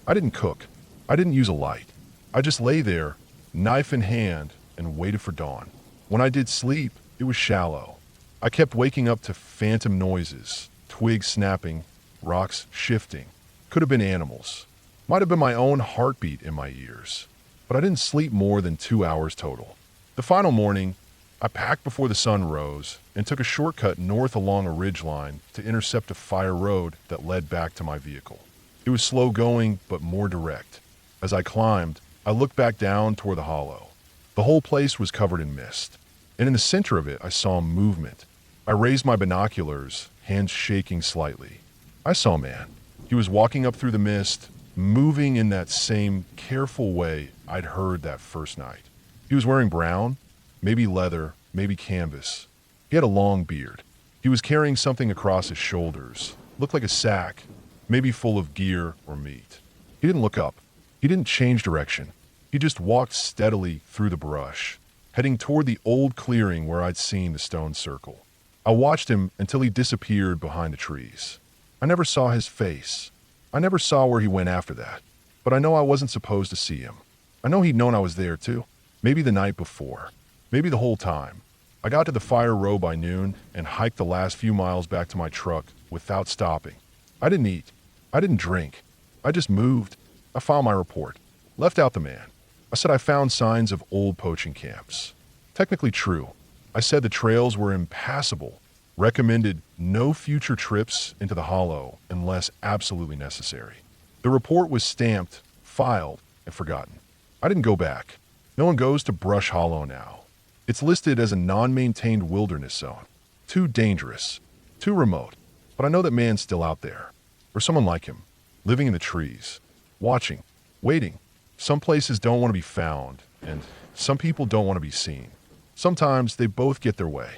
I didn't cook. I didn't use a light. I just lay there, knife in hand, and waited for dawn. When I did sleep, it was shallow. I kept waking up to phantom noises, twigs snapping, rocks shifting. Could have been animals. Might have been my own heartbeat in my ears. But I didn't sleep more than 2 hours total. The final morning, I packed before the sun rose and took a shortcut north along a ridgeline to intercept a fire road that led back to my vehicle. It was slow going, but more direct. As I climbed, I looked back down toward the hollow. The whole place was covered in mist, and in the center of it, I saw movement. I raised my binoculars, hands shaking slightly. I saw a man. He was walking up through the mist, moving in that same careful way I'd heard that first night. He was wearing brown, maybe leather, maybe canvas. He had a long beard. He was carrying something across his shoulders. Looked like a sack, maybe full of gear or meat. He didn't look up. He didn't change direction. He just walked steadily through the brush, heading toward the old clearing where I'd seen the stone circle. I watched him until he disappeared behind the trees. I never saw his face. I never saw where he went after that. But I know I wasn't supposed to see him. I know he'd known I was there too. Maybe the night before. Maybe the whole time. I got to the fire row by noon and hiked the last few miles back to my truck without stopping. I didn't eat. I didn't drink. I just moved. I filed my report. Left out the man. I said I found signs of old poaching camps. Technically true. I said the trails were impassable, recommended no future trips into the hollow unless absolutely necessary. The report was stamped, filed, and forgotten. I didn't go back. No one goes to Brush Hollow now. It's listed as a non-maintained wilderness zone. Too dangerous, too remote. But I know that man's still out there, or someone like him, living in the trees, watching, waiting. Some places don't want to be found, and some people don't want to be seen. Sometimes they both get their way.